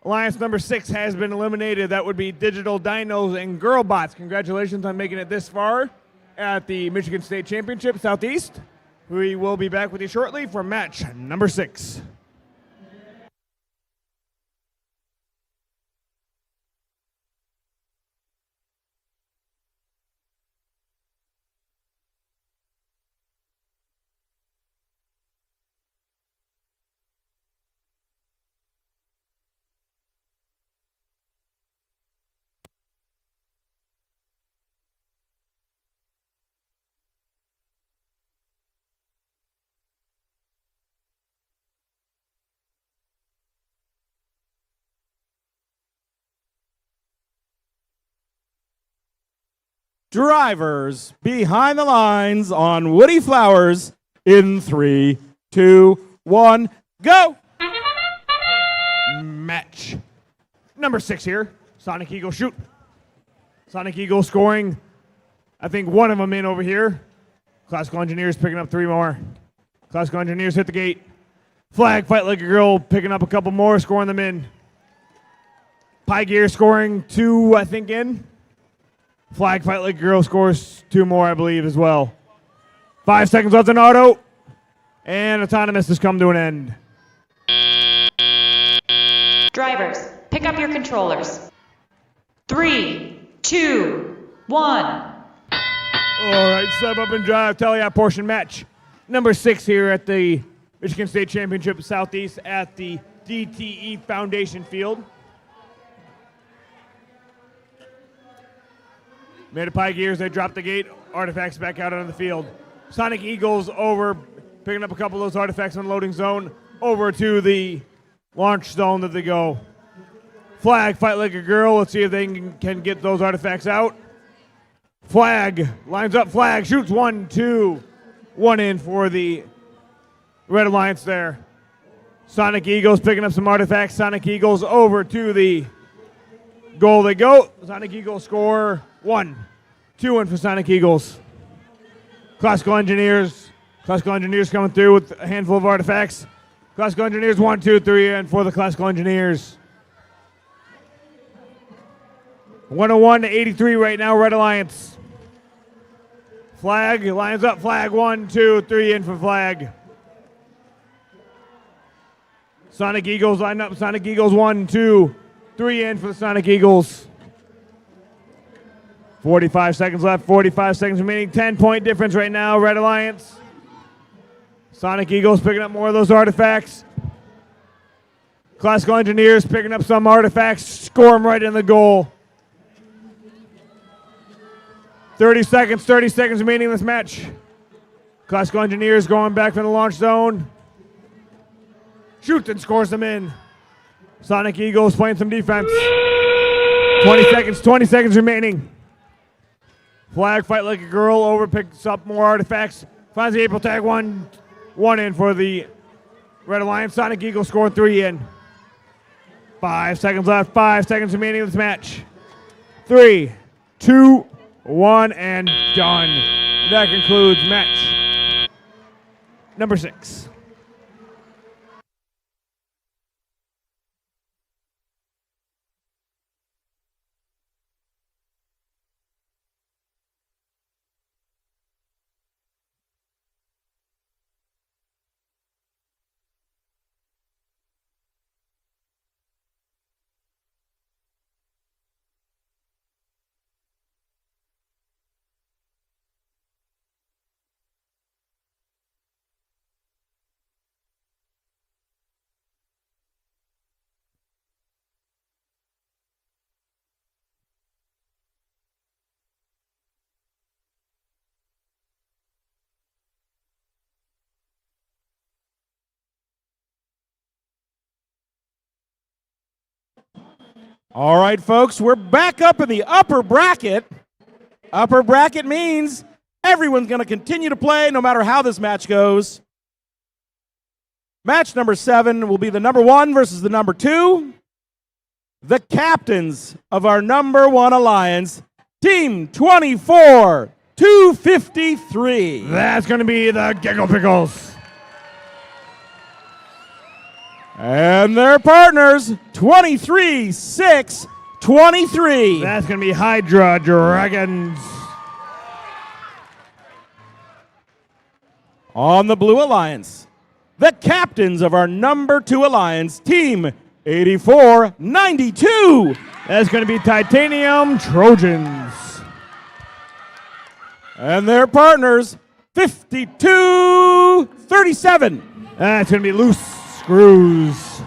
S3: Alliance number 6 has been eliminated. That would be Digital Dinos and Girlbots. Congratulations on making it this far at the Michigan State Championship Southeast. We will be back with you shortly for match number 6.
S1: Drivers behind the lines on Woody Flowers in 3, 2, 1, go!
S3: Match number 6 here. Sonic Eagle shoot. Sonic Eagle scoring, I think, one of them in over here. Classical Engineers picking up 3 more. Classical Engineers hit the gate. Flag, Fight Like a Girl picking up a couple more, scoring them in. Pie Gear scoring 2, I think, in. Flag, Fight Like a Girl scores 2 more, I believe, as well. 5 seconds left in auto. And Autonomous has come to an end.
S4: Drivers, pick up your controllers. 3, 2, 1.
S3: All right, step up and drive. Teleop portion match. Number 6 here at the Michigan State Championship Southeast at the DTE Foundation Field. Made a Pie Gears, they dropped the gate. Artifacts back out onto the field. Sonic Eagles over, picking up a couple of those artifacts on the loading zone. Over to the launch zone that they go. Flag, Fight Like a Girl. Let's see if they can get those artifacts out. Flag, lines up, Flag, shoots 1, 2. 1 in for the Red Alliance there. Sonic Eagles picking up some artifacts. Sonic Eagles over to the goal they go. Sonic Eagles score 1. 2 in for Sonic Eagles. Classical Engineers coming through with a handful of artifacts. Classical Engineers 1, 2, 3 in for the Classical Engineers. 101-83 right now, Red Alliance. Flag lines up, Flag 1, 2, 3 in for Flag. Sonic Eagles line up. Sonic Eagles 1, 2, 3 in for the Sonic Eagles. 45 seconds left, 45 seconds remaining. 10-point difference right now, Red Alliance. Sonic Eagles picking up more of those artifacts. Classical Engineers picking up some artifacts, score them right in the goal. 30 seconds remaining in this match. Classical Engineers going back from the launch zone. Shoots and scores them in. Sonic Eagles playing some defense. 20 seconds remaining. Flag fight like a girl, over picks up more artifacts. Finds the April tag, one in for the Red Alliance. Sonic Eagles scored 3 in. 5 seconds left, 5 seconds remaining in this match. 3, 2, 1, and done. That concludes match number 6.
S1: All right, folks, we're back up in the upper bracket. Upper bracket means everyone's going to continue to play no matter how this match goes. Match number 7 will be the number 1 versus the number 2. The captains of our number 1 alliance, Team 24-253.
S3: That's going to be the Giggle Pickles.
S1: And their partners, 23-6-23.
S3: That's going to be Hydra Dragons.
S1: On the Blue Alliance, the captains of our number 2 alliance, Team 84-92.
S3: That's going to be Titanium Trojans.
S1: And their partners, 52-37.
S3: That's going to be Loose Screws.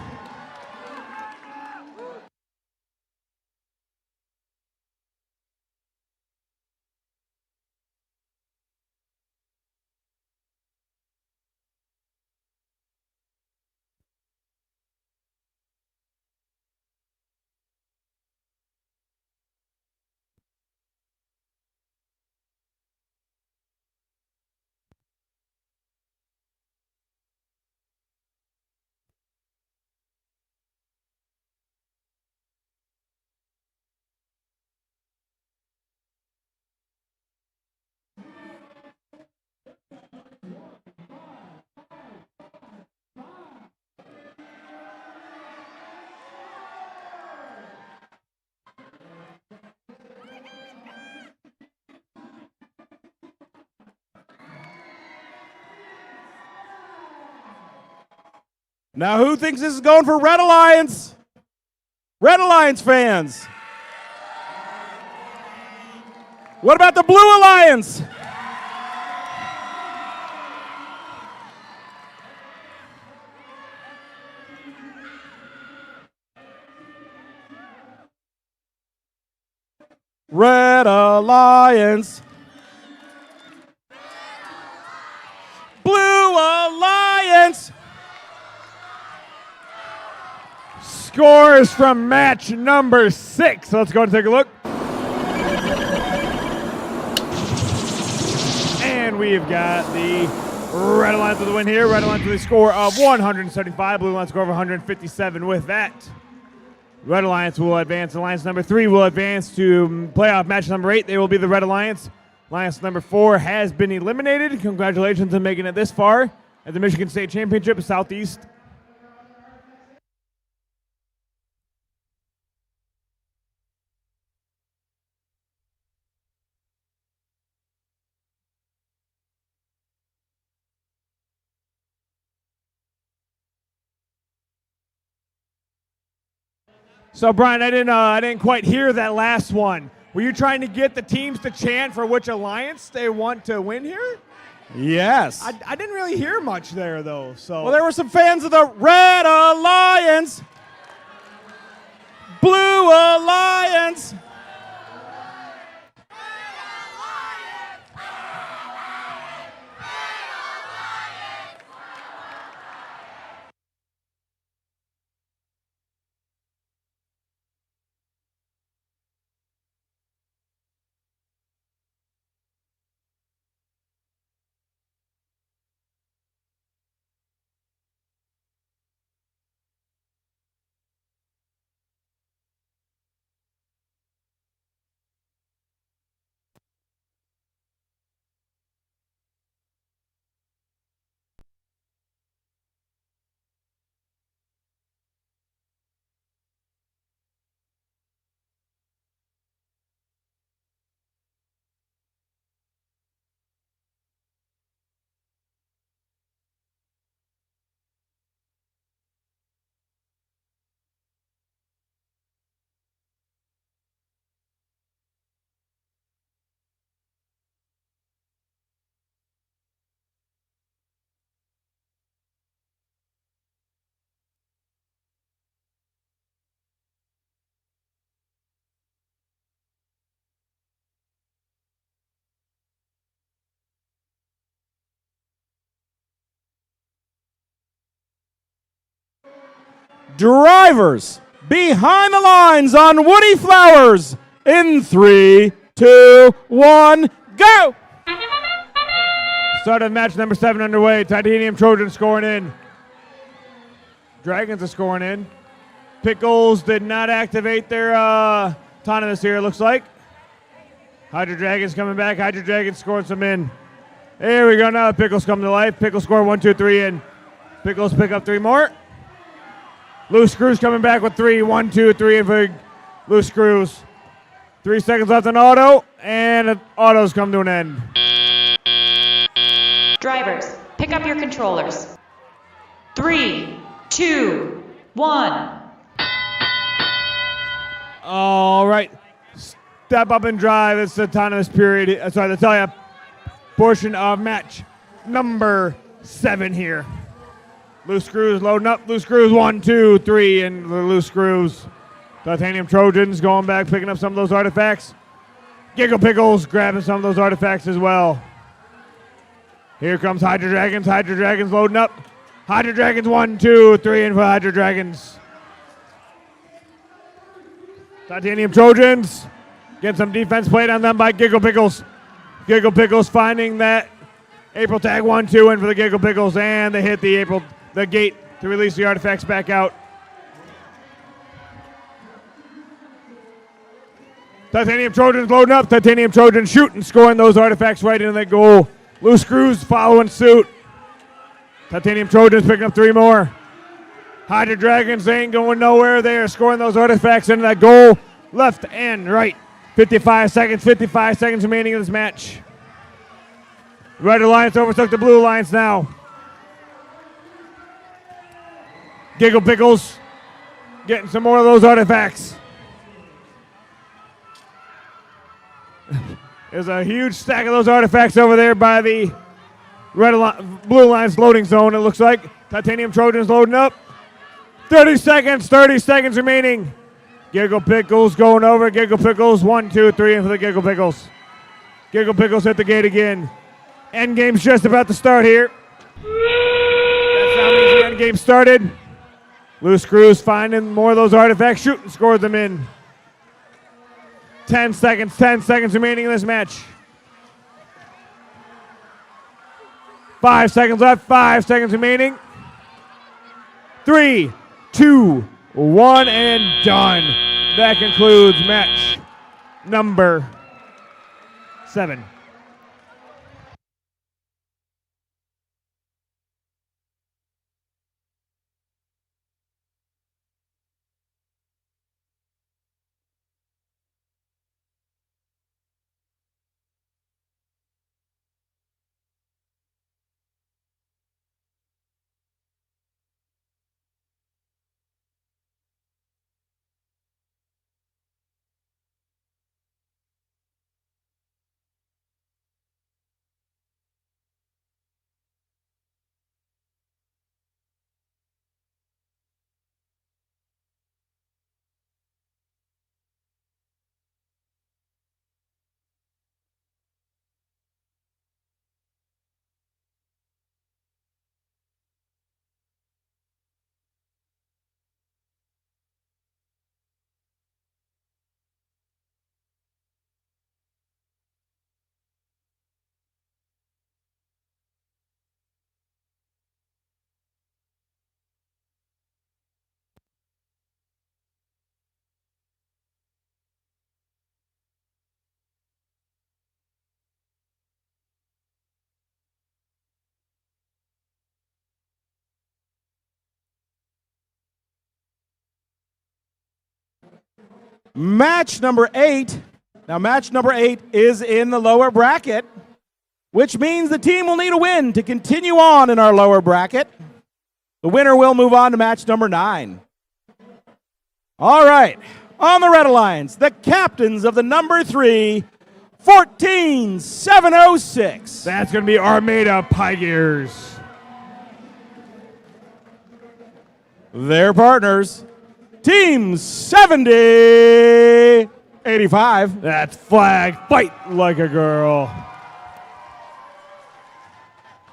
S1: Now, who thinks this is going for Red Alliance? Red Alliance fans. What about the Blue Alliance? Red Alliance. Blue Alliance.
S3: Scores from match number 6. Let's go and take a look. And we've got the Red Alliance with the win here. Red Alliance with a score of 175. Blue Alliance score of 157. With that, Red Alliance will advance. Alliance number 3 will advance to playoff match number 8. They will be the Red Alliance. Alliance number 4 has been eliminated. Congratulations on making it this far at the Michigan State Championship Southeast. So Brian, I didn't quite hear that last one. Were you trying to get the teams to chant for which alliance they want to win here?
S1: Yes.
S3: I didn't really hear much there though. So
S1: Well, there were some fans of the Red Alliance, Blue Alliance. Drivers behind the lines on Woody Flowers in 3, 2, 1, go!
S3: Start of match number 7 underway. Titanium Trojans scoring in. Dragons are scoring in. Pickles did not activate their autonomous here, it looks like. Hydra Dragons coming back. Hydra Dragons scoring some in. There we go. Now the Pickles come to life. Pickles score 1, 2, 3 in. Pickles pick up 3 more. Loose Screws coming back with 3. 1, 2, 3 in for Loose Screws. 3 seconds left on auto, and autos come to an end.
S4: Drivers, pick up your controllers. 3, 2, 1.
S3: All right. Step up and drive. It's the autonomous period. The tele portion of match number 7 here. Loose Screws loading up. Loose Screws 1, 2, 3, and the Loose Screws. Titanium Trojans going back, picking up some of those artifacts. Giggle Pickles grabbing some of those artifacts as well. Here comes Hydra Dragons. Hydra Dragons loading up. Hydra Dragons 1, 2, 3 in for Hydra Dragons. Titanium Trojans getting some defense played on them by Giggle Pickles. Giggle Pickles finding that April tag 1, 2 in for the Giggle Pickles, and they hit the gate to release the artifacts back out. Titanium Trojans loading up. Titanium Trojans shooting, scoring those artifacts right into that goal. Loose Screws following suit. Titanium Trojans picking up 3 more. Hydra Dragons, they ain't going nowhere. They are scoring those artifacts into that goal. Left and right. 55 seconds remaining in this match. Red Alliance overtook the Blue Alliance now. Giggle Pickles getting some more of those artifacts. There's a huge stack of those artifacts over there by the Blue Alliance loading zone, it looks like. Titanium Trojans loading up. 30 seconds remaining. Giggle Pickles going over. Giggle Pickles 1, 2, 3 in for the Giggle Pickles. Giggle Pickles hit the gate again. End game's just about to start here. That sound means the end game started. Loose Screws finding more of those artifacts, shooting, scores them in. 10 seconds remaining in this match. 5 seconds left, 5 seconds remaining. 3, 2, 1, and done. That concludes match number 7.
S1: Match number 8. Now, match number 8 is in the lower bracket, which means the team will need a win to continue on in our lower bracket. The winner will move on to match number 9. All right, on the Red Alliance, the captains of the number 3, 14706.
S3: That's going to be Armada Tigers.
S1: Their partners, Team 7085.
S3: That's Flag Fight Like a Girl.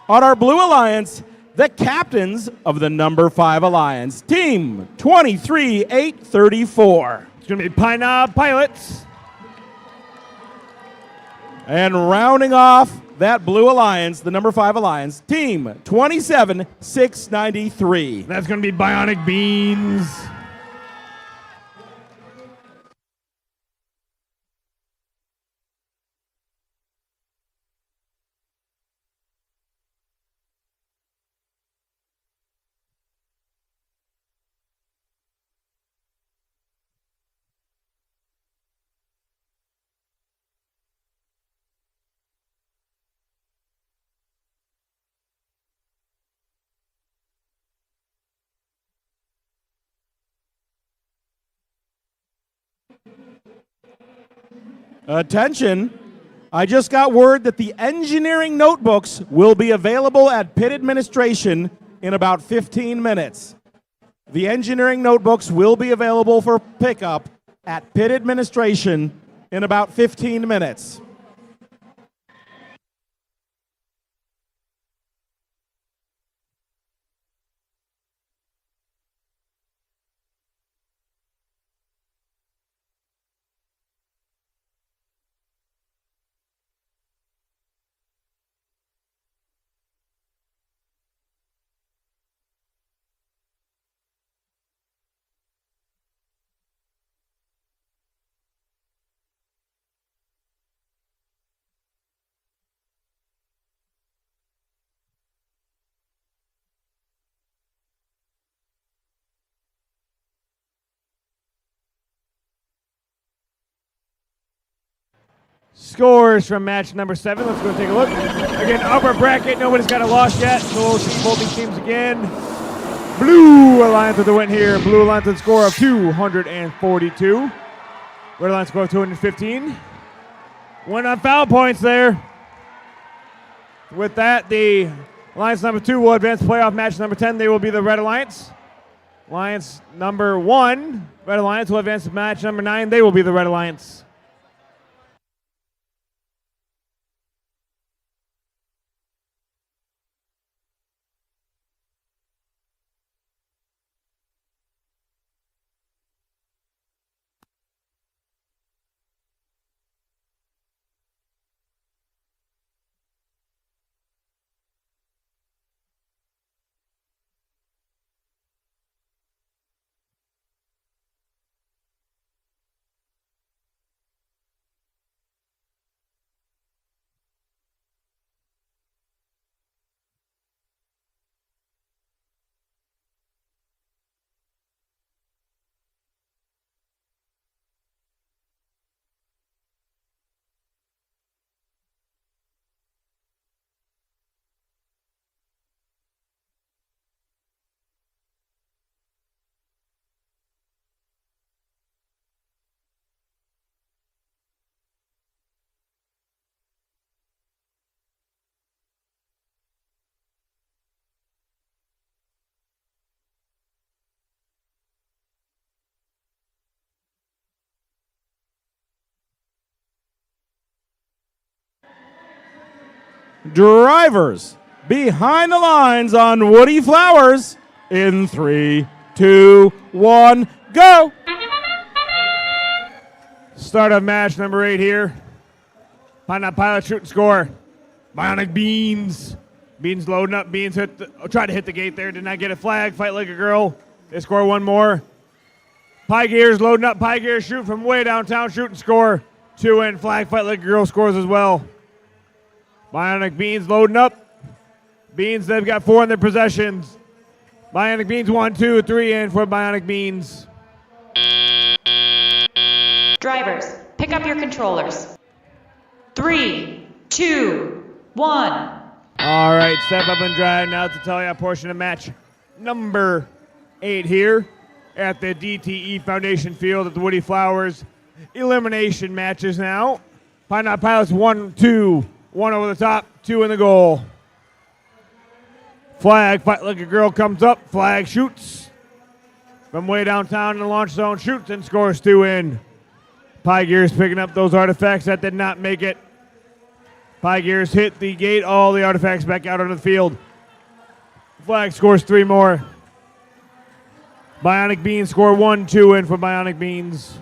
S1: On our Blue Alliance, the captains of the number 5 Alliance, Team 23834.
S3: It's going to be Pine Knob Pilots.
S1: And rounding off that Blue Alliance, the number 5 Alliance, Team 27693.
S3: That's going to be Bionic Beans.
S1: Attention, I just got word that the engineering notebooks will be available at pit administration in about 15 minutes. The engineering notebooks will be available for pickup at pit administration in about 15 minutes.
S3: Scores from match number 7. Let's go take a look. Again, upper bracket. Nobody's got a loss yet. So we'll see both these teams again. Blue Alliance with the win here. Blue Alliance with a score of 242. Red Alliance score of 215. Win on foul points there. With that, the Alliance number 2 will advance to playoff match number 10. They will be the Red Alliance. Alliance number 1, Red Alliance, will advance to match number 9. They will be the Red Alliance.
S1: Drivers behind the lines on Woody Flowers in 3, 2, 1, go!
S3: Start of match number 8 here. Pineapple Pilot shoot and score. Bionic Beans. Beans loading up. Beans tried to hit the gate there. Did not get a flag. Fight like a girl. They score one more. Pie Gears loading up. Pie Gears shoot from way downtown. Shoot and score. 2 in. Flag Fight like a girl scores as well. Bionic Beans loading up. Beans, they've got 4 in their possessions. Bionic Beans 1, 2, 3 in for Bionic Beans.
S4: Drivers, pick up your controllers. 3, 2, 1.
S3: All right, step up and drive now to tell you a portion of match number 8 here at the DTE Foundation Field at the Woodie Flowers. Elimination matches now. Pineapple Pilots 1, 2, 1 over the top, 2 in the goal. Flag, fight like a girl comes up, flag shoots. From way downtown in the launch zone, shoots and scores 2 in. Pie Gears picking up those artifacts that did not make it. Pie Gears hit the gate, all the artifacts back out onto the field. Flag scores 3 more. Bionic Beans score 1, 2 in for Bionic Beans.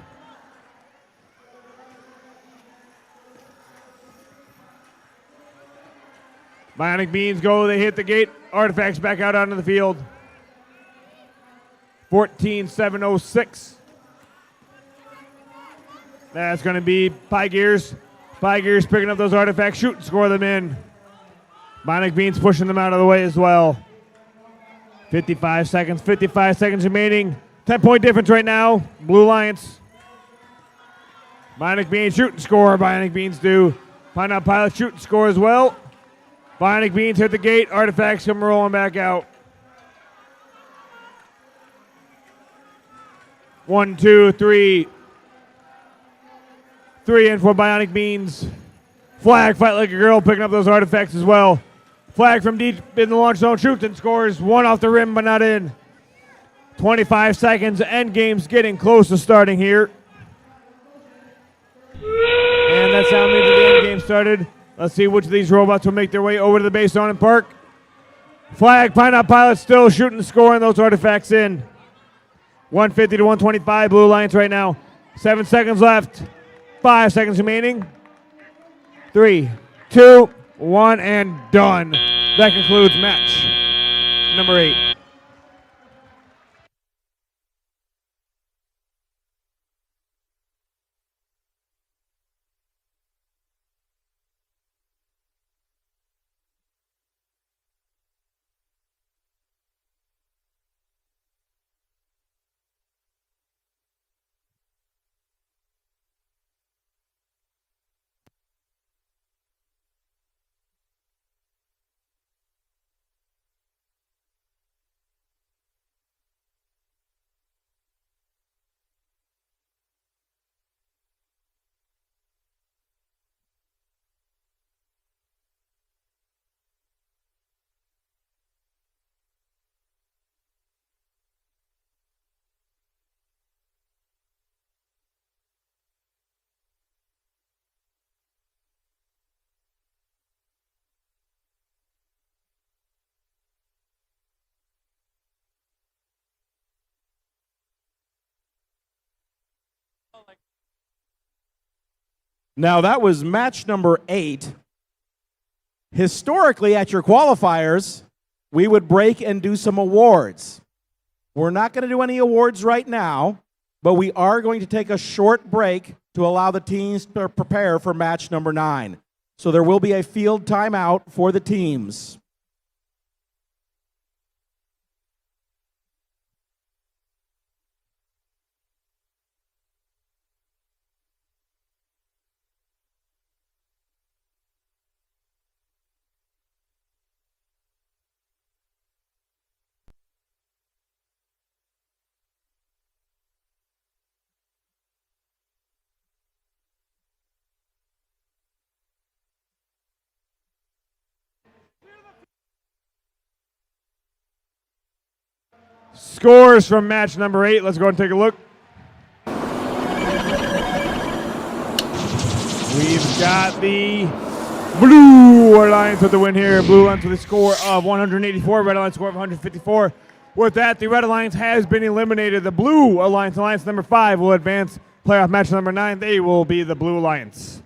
S3: Bionic Beans go, they hit the gate, artifacts back out onto the field. 14-7-06. That's going to be Pie Gears. Pie Gears picking up those artifacts, shoot and score them in. Bionic Beans pushing them out of the way as well. 55 seconds remaining. 10-point difference right now. Blue Lions. Bionic Beans shoot and score. Bionic Beans do. Pineapple Pilot shoot and score as well. Bionic Beans hit the gate. Artifacts come rolling back out. 1, 2, 3. 3 in for Bionic Beans. Flag, fight like a girl, picking up those artifacts as well. Flag from deep in the launch zone, shoots and scores. 1 off the rim, but not in. 25 seconds, end game's getting close to starting here. And that's how means the end game started. Let's see which of these robots will make their way over to the base zone and park. Flag, Pineapple Pilot still shooting and scoring those artifacts in. 150 to 125, Blue Lions right now. 7 seconds left. 5 seconds remaining. 3, 2, 1, and done. That concludes match number 8.
S1: Now, that was match number 8. Historically, at your qualifiers, we would break and do some awards. We're not going to do any awards right now, but we are going to take a short break to allow the teams to prepare for match number 9. So there will be a field timeout for the teams.
S3: Scores from match number 8. Let's go and take a look. We've got the Blue Alliance with the win here. Blue Alliance with a score of 184. Red Alliance score of 154. With that, the Red Alliance has been eliminated. The Blue Alliance, Alliance number 5, will advance playoff match number 9. They will be the Blue Alliance.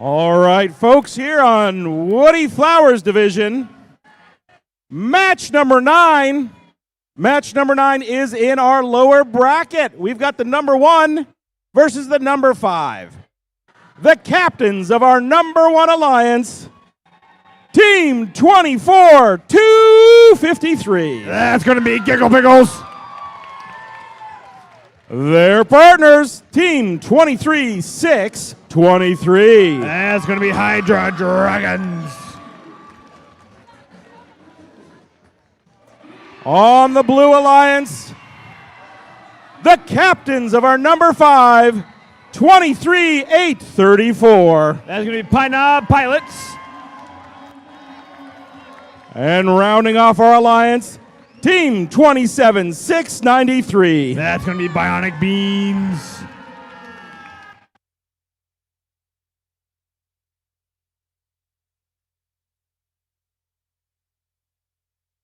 S1: All right, folks, here on Woody Flowers Division, match number 9. Match number 9 is in our lower bracket. We've got the number 1 versus the number 5. The captains of our number 1 alliance, Team 24-253.
S3: That's going to be Giggle Pickles.
S1: Their partners, Team 23-623.
S3: That's going to be Hydra Dragons.
S1: On the Blue Alliance, the captains of our number 5, 23-834.
S3: That's going to be Pine Pilots.
S1: And rounding off our alliance, Team 27-693.
S3: That's going to be Bionic Beans.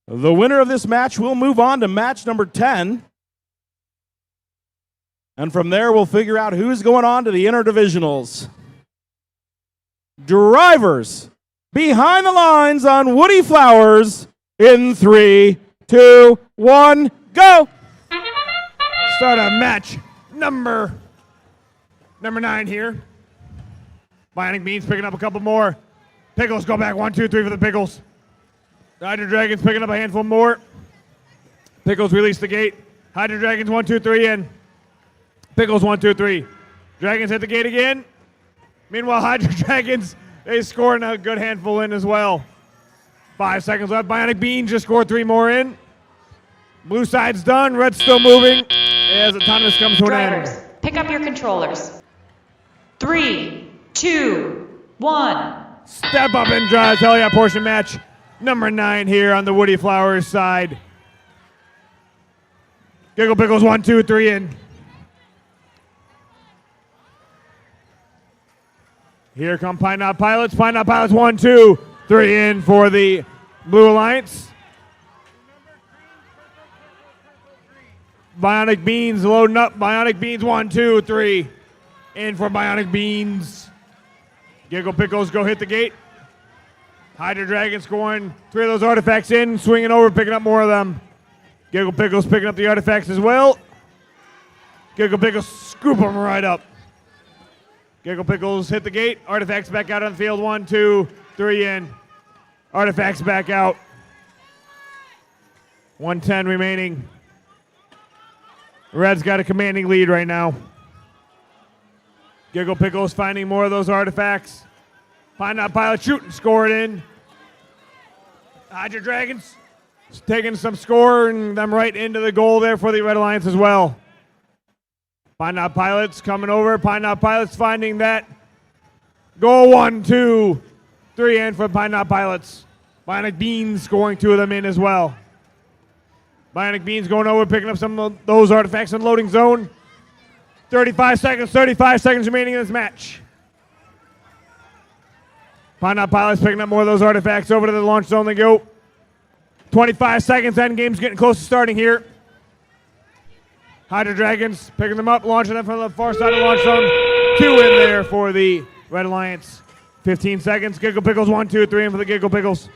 S1: The winner of this match will move on to match number 10. And from there, we'll figure out who's going on to the interdivisionals. Drivers behind the lines on Woody Flowers in 3, 2, 1, go!
S3: Start a match number 9 here. Bionic Beans picking up a couple more. Pickles go back 1, 2, 3 for the Pickles. Hydra Dragons picking up a handful more. Pickles release the gate. Hydra Dragons 1, 2, 3 in. Pickles 1, 2, 3. Dragons hit the gate again. Meanwhile, Hydra Dragons, they scoring a good handful in as well. 5 seconds left. Bionic Beans just scored 3 more in. Blue side's done. Red's still moving as autonomous comes to an
S4: Drivers,
S3: end.
S4: pick up your controllers. 3, 2, 1.
S3: Step up and drive. Hell yeah, portion match number 9 here on the Woody Flowers side. Giggle Pickles 1, 2, 3 in. Here come Pine Knot Pilots. Pine Knot Pilots 1, 2, 3 in for the Blue Alliance. Bionic Beans loading up. Bionic Beans 1, 2, 3 in for Bionic Beans. Giggle Pickles go hit the gate. Hydra Dragon scoring 3 of those artifacts in, swinging over, picking up more of them. Giggle Pickles picking up the artifacts as well. Giggle Pickles scoop them right up. Giggle Pickles hit the gate. Artifacts back out on the field. 1, 2, 3 in. Artifacts back out. 1:10 remaining. Red's got a commanding lead right now. Giggle Pickles finding more of those artifacts. Pine Knot Pilot shooting, score it in. Hydra Dragons taking some score and them right into the goal there for the Red Alliance as well. Pine Knot Pilots coming over. Pine Knot Pilots finding that goal. 1, 2, 3 in for Pine Knot Pilots. Bionic Beans scoring 2 of them in as well. Bionic Beans going over, picking up some of those artifacts in loading zone. 35 seconds remaining in this match. Pine Knot Pilots picking up more of those artifacts over to the launch zone they go. 25 seconds, end game's getting close to starting here. Hydra Dragons picking them up, launching them from the far side of the launch zone. 2 in there for the Red Alliance. 15 seconds, Giggle Pickles 1, 2, 3 in for the Giggle Pickles.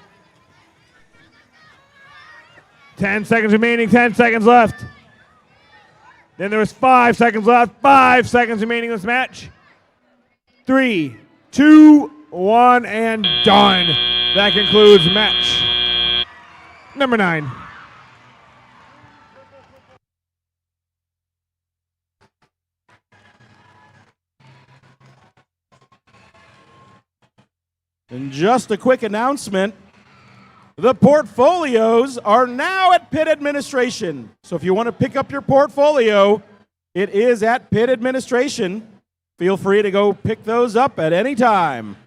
S3: 10 seconds remaining, 10 seconds left. Then there was 5 seconds left, 5 seconds remaining in this match. 3, 2, 1, and done. That concludes match number 9.
S1: And just a quick announcement. The portfolios are now at Pit Administration. So if you want to pick up your portfolio, it is at Pit Administration. Feel free to go pick those up at any time.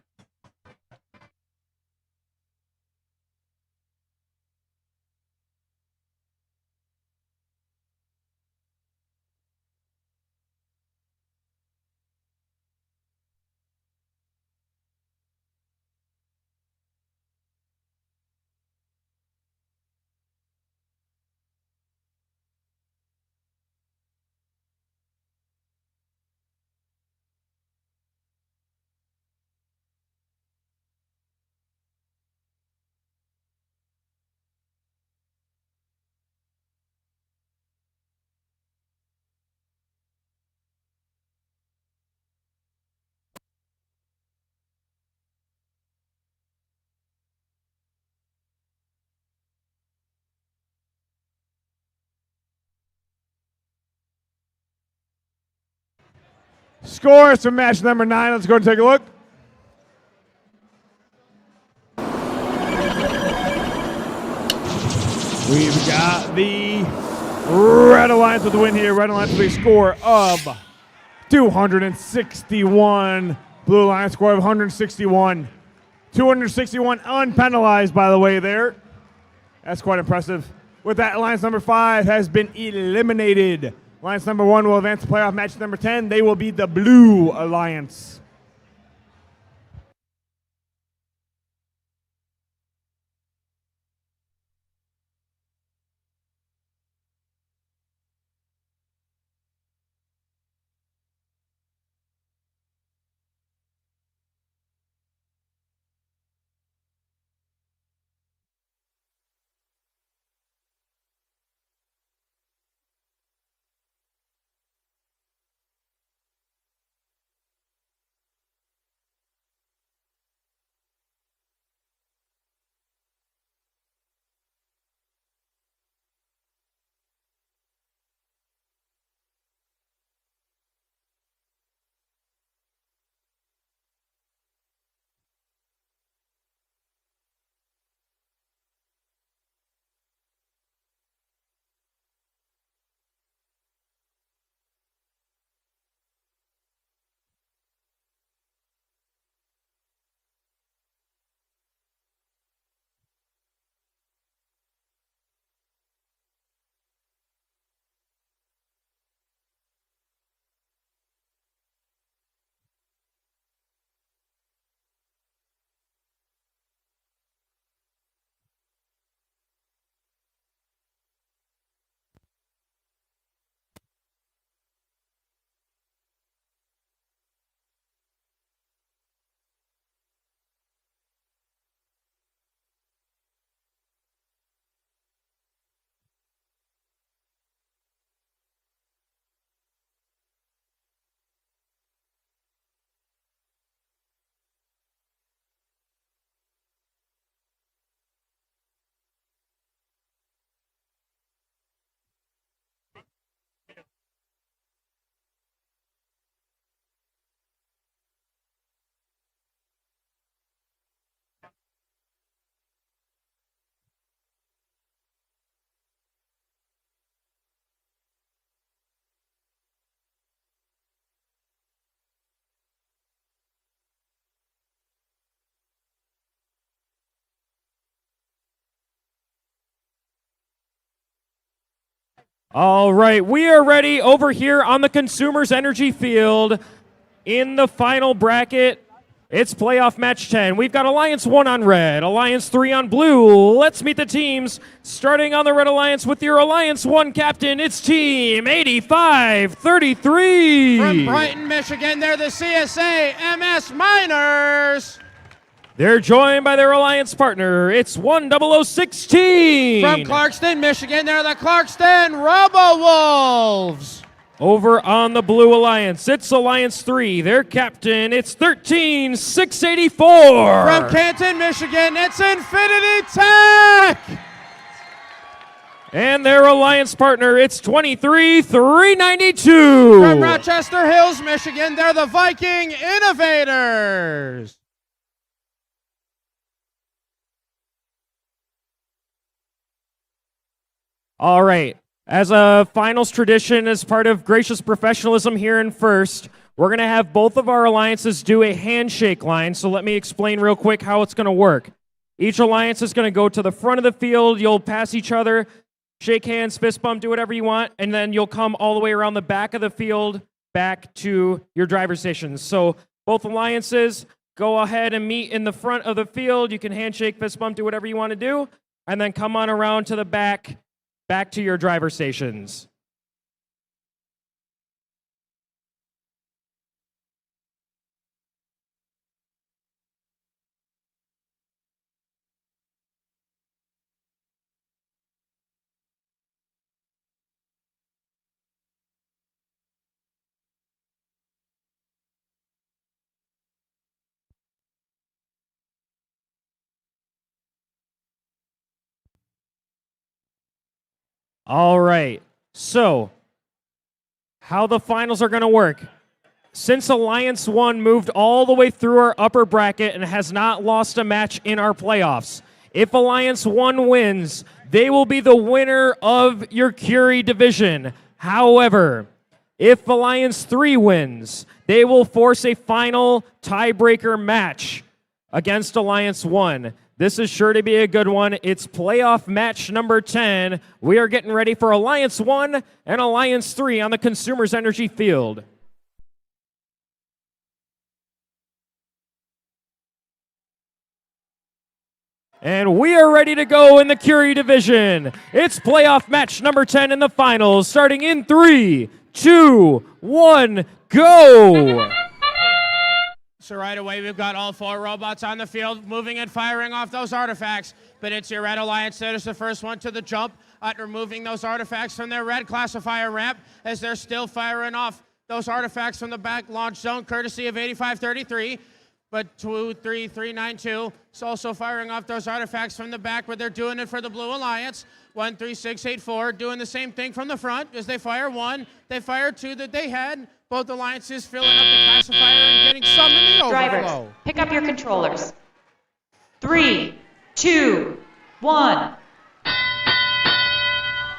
S3: scores for match number 9. Let's go and take a look. We've got the Red Alliance with the win here. Red Alliance with a score of 261. Blue Alliance score of 161. 261 unpenalized, by the way, there. That's quite impressive. With that, Alliance number 5 has been eliminated. Alliance number 1 will advance to playoff match number 10. They will be the Blue Alliance.
S2: All right, we are ready over here on the Consumers Energy Field in the final bracket. It's playoff match 10. We've got Alliance 1 on red, Alliance 3 on blue. Let's meet the teams. Starting on the Red Alliance with your Alliance 1 captain, it's Team 8533.
S6: From Brighton, Michigan, they're the CSA MS Miners.
S2: They're joined by their Alliance partner. It's 10016.
S6: From Clarkston, Michigan, they're the Clarkston Robo-Wolves.
S2: Over on the Blue Alliance, it's Alliance 3. Their captain, it's 13684.
S6: From Canton, Michigan, it's Infinity Tech.
S2: And their Alliance partner, it's 23392.
S6: From Rochester Hills, Michigan, they're the Viking Innovators.
S2: All right. As a finals tradition, as part of gracious professionalism here in first, we're going to have both of our alliances do a handshake line. So let me explain real quick how it's going to work. Each alliance is going to go to the front of the field. You'll pass each other, shake hands, fist bump, do whatever you want, and then you'll come all the way around the back of the field back to your driver's stations. So both alliances go ahead and meet in the front of the field. You can handshake, fist bump, do whatever you want to do, and then come on around to the back to your driver stations. All right, so how the finals are going to work. Since Alliance 1 moved all the way through our upper bracket and has not lost a match in our playoffs, if Alliance 1 wins, they will be the winner of your Curie division. However, if Alliance 3 wins, they will force a final tiebreaker match against Alliance 1. This is sure to be a good one. It's playoff match number 10. We are getting ready for Alliance 1 and Alliance 3 on the Consumers Energy field. And we are ready to go in the Curie division. It's playoff match number 10 in the finals, starting in 3, 2, 1, go!
S6: So right away, we've got all 4 robots on the field, moving and firing off those artifacts. But it's your Red Alliance that is the first one to the jump at removing those artifacts from their red classifier ramp as they're still firing off those artifacts from the back launch zone, courtesy of 8533. But 23392 is also firing off those artifacts from the back, but they're doing it for the Blue Alliance. 13684 doing the same thing from the front as they fire 1. They fire 2 that they had. Both alliances filling up the classifier and getting some in the overflow.
S4: Drivers, pick up your controllers. 3, 2, 1.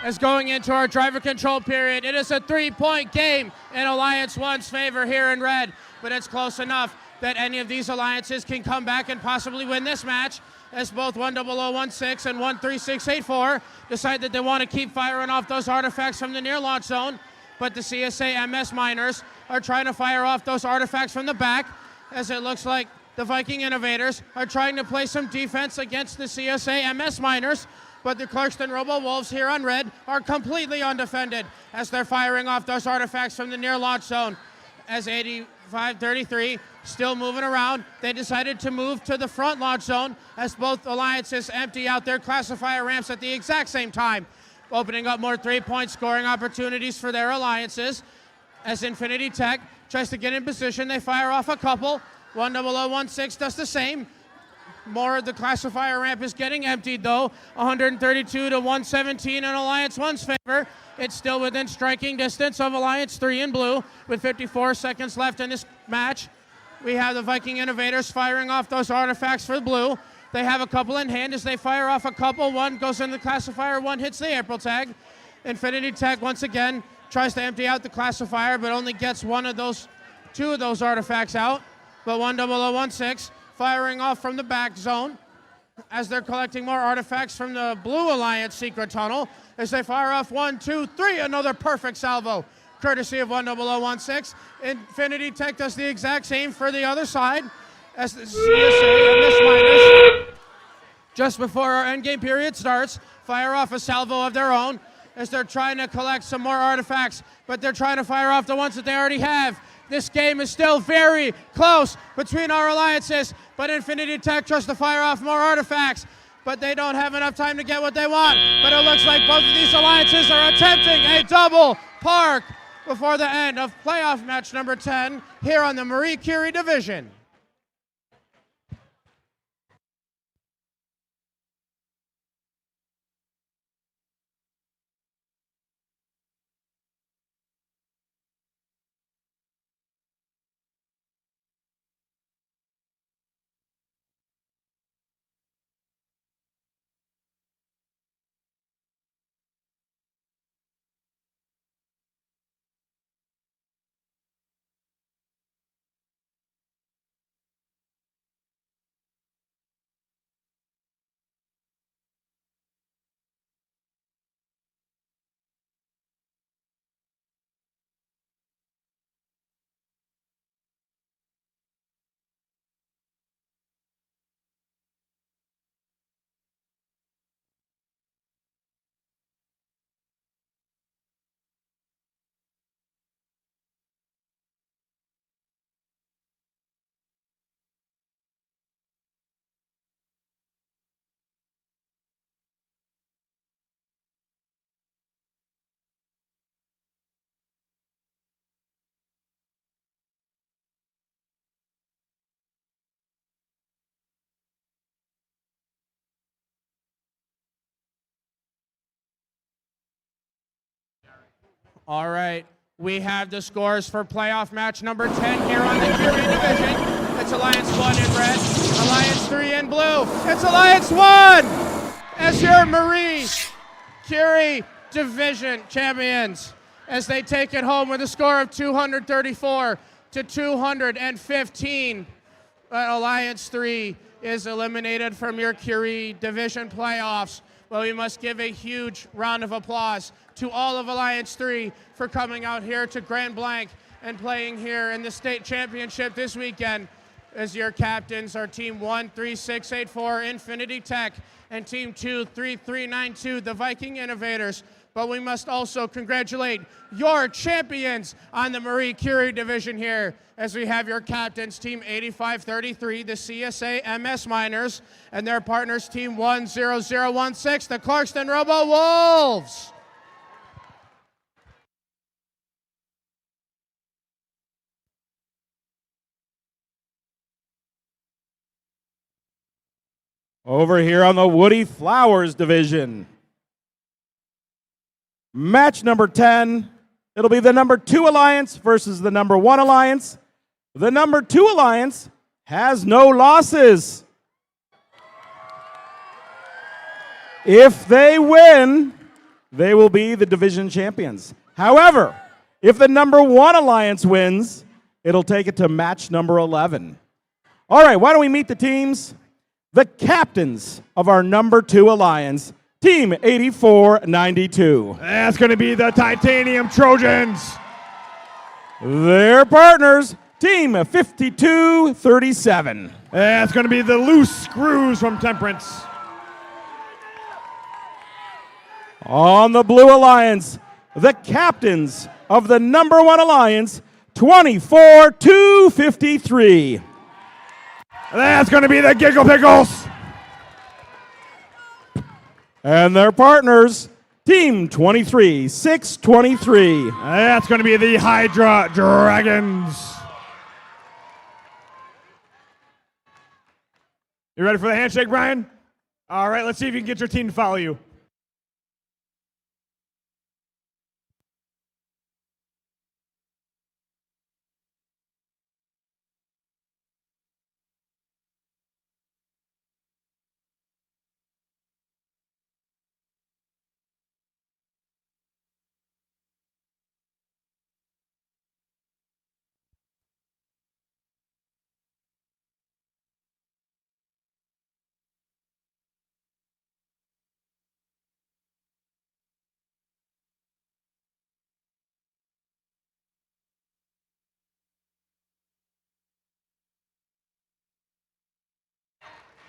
S6: As going into our driver control period, it is a 3-point game in Alliance 1's favor here in red, but it's close enough that any of these alliances can come back and possibly win this match, as both 10016 and 13684 decide that they want to keep firing off those artifacts from the near launch zone. But the CSA MS miners are trying to fire off those artifacts from the back, as it looks like the Viking Innovators are trying to play some defense against the CSA MS miners. But the Clarkston Robo Wolves here on red are completely undefended as they're firing off those artifacts from the near launch zone. As 8533 still moving around, they decided to move to the front launch zone as both alliances empty out their classifier ramps at the exact same time, opening up more 3-point scoring opportunities for their alliances. As Infinity Tech tries to get in position, they fire off a couple. 10016 does the same. More of the classifier ramp is getting emptied though. 132 to 117 in Alliance 1's favor. It's still within striking distance of Alliance 3 in blue with 54 seconds left in this match. We have the Viking Innovators firing off those artifacts for blue. They have a couple in hand as they fire off a couple. 1 goes in the classifier, 1 hits the April tag. Infinity Tech once again tries to empty out the classifier but only gets 2 of those artifacts out. But 10016 firing off from the back zone as they're collecting more artifacts from the Blue Alliance secret tunnel as they fire off 1, 2, 3, another perfect salvo, courtesy of 10016. Infinity Tech does the exact same for the other side as the CSA and the Miners, just before our endgame period starts, fire off a salvo of their own as they're trying to collect some more artifacts, but they're trying to fire off the ones that they already have. This game is still very close between our alliances, but Infinity Tech tries to fire off more artifacts, but they don't have enough time to get what they want. But it looks like both of these alliances are attempting a double park before the end of playoff match number 10 here on the Marie Curie division. All right, We have the scores for playoff match number 10 here on the Curie division. It's Alliance 1 in red, Alliance 3 in blue. It's Alliance 1 as your Marie Curie division champions as they take it home with a score of 234 to 215. Alliance 3 is eliminated from your Curie division playoffs. Well, we must give a huge round of applause to all of Alliance 3 for coming out here to Grand Blanc and playing here in the state championship this weekend. As your captains are Team 13684 Infinity Tech and Team 23392 the Viking Innovators. But we must also congratulate your champions on the Marie Curie division here, as we have your captains, Team 8533, the CSA MS Miners, and their partners, Team 10016, the Clarkston Robo Wolves.
S1: Over here on the Woodie Flowers division. Match number 10, it'll be the number 2 Alliance versus the number 1 Alliance. The number 2 Alliance has no losses. If they win, they will be the division champions. However, if the number 1 Alliance wins, it'll take it to match number 11. All right, why don't we meet the teams? The captains of our number 2 Alliance, Team 8492.
S3: That's going to be the Titanium Trojans.
S1: Their partners, Team 5237.
S3: That's going to be the Loose Screws from Temperance.
S1: On the Blue Alliance, the captains of the number 1 Alliance, 24253.
S3: That's going to be the Giggle Pickles.
S1: And their partners, Team 23623.
S3: That's going to be the Hydra Dragons. You ready for the handshake, Brian? All right, let's see if you can get your team to follow you.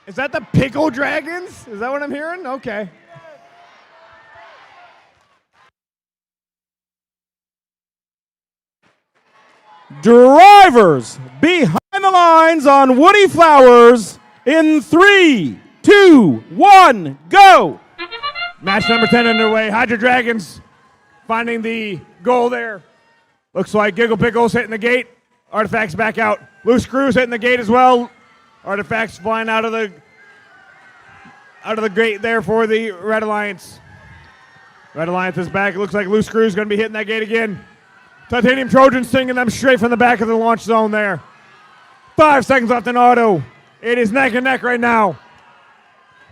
S3: Is that the Pickle Dragons? Is that what I'm hearing? Okay.
S1: Drivers behind the lines on Woodie Flowers in 3, 2, 1, go!
S3: Match number 10 underway. Hydra Dragons finding the goal there. Looks like Giggle Pickles hitting the gate. Artifacts back out. Loose Screws hitting the gate as well. Artifacts flying out of the gate there for the Red Alliance. Red Alliance is back. It looks like Loose Screws going to be hitting that gate again. Titanium Trojans stinging them straight from the back of the launch zone there. 5 seconds left in auto. It is neck and neck right now.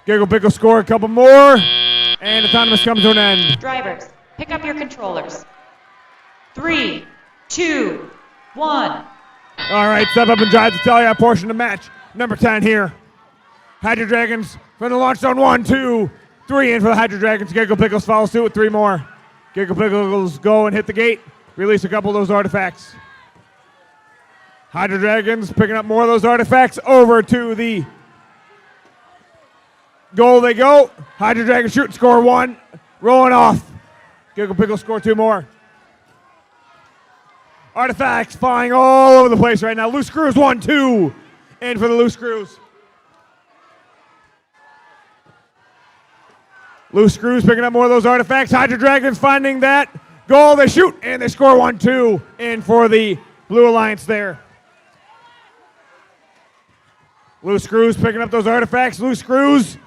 S3: Giggle Pickle score a couple more, and autonomous comes to an end.
S4: Drivers, pick up your controllers. 3, 2, 1.
S3: All right, step up and drive to tell you our portion of the match. Number 10 here. Hydra Dragons from the launch zone. 1, 2, 3 in for the Hydra Dragons. Giggle Pickles follows suit with 3 more. Giggle Pickles go and hit the gate. Release a couple of those artifacts. Hydra Dragons picking up more of those artifacts. Over to the goal they go. Hydra Dragons shoot and score 1. Rolling off. Giggle Pickles score 2 more. Artifacts flying all over the place right now. Loose Screws 1, 2. In for the Loose Screws. Loose Screws picking up more of those artifacts. Hydra Dragons finding that goal. They shoot and they score 1, 2. In for the Blue Alliance there. Loose Screws picking up those artifacts. Loose Screws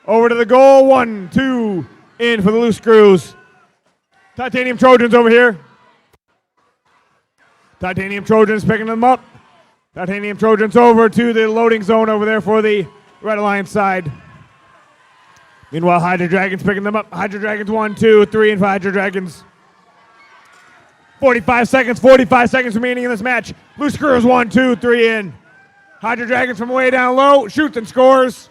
S3: over to the goal. 1, 2. In for the Loose Screws. Titanium Trojans over here. Titanium Trojans picking them up. Titanium Trojans over to the loading zone over there for the Red Alliance side. Meanwhile, Hydra Dragons picking them up. Hydra Dragons 1, 2, 3, and Hydra Dragons. 45 seconds remaining in this match. Loose Screws 1, 2, 3 in. Hydra Dragons from way down low, shoots and scores.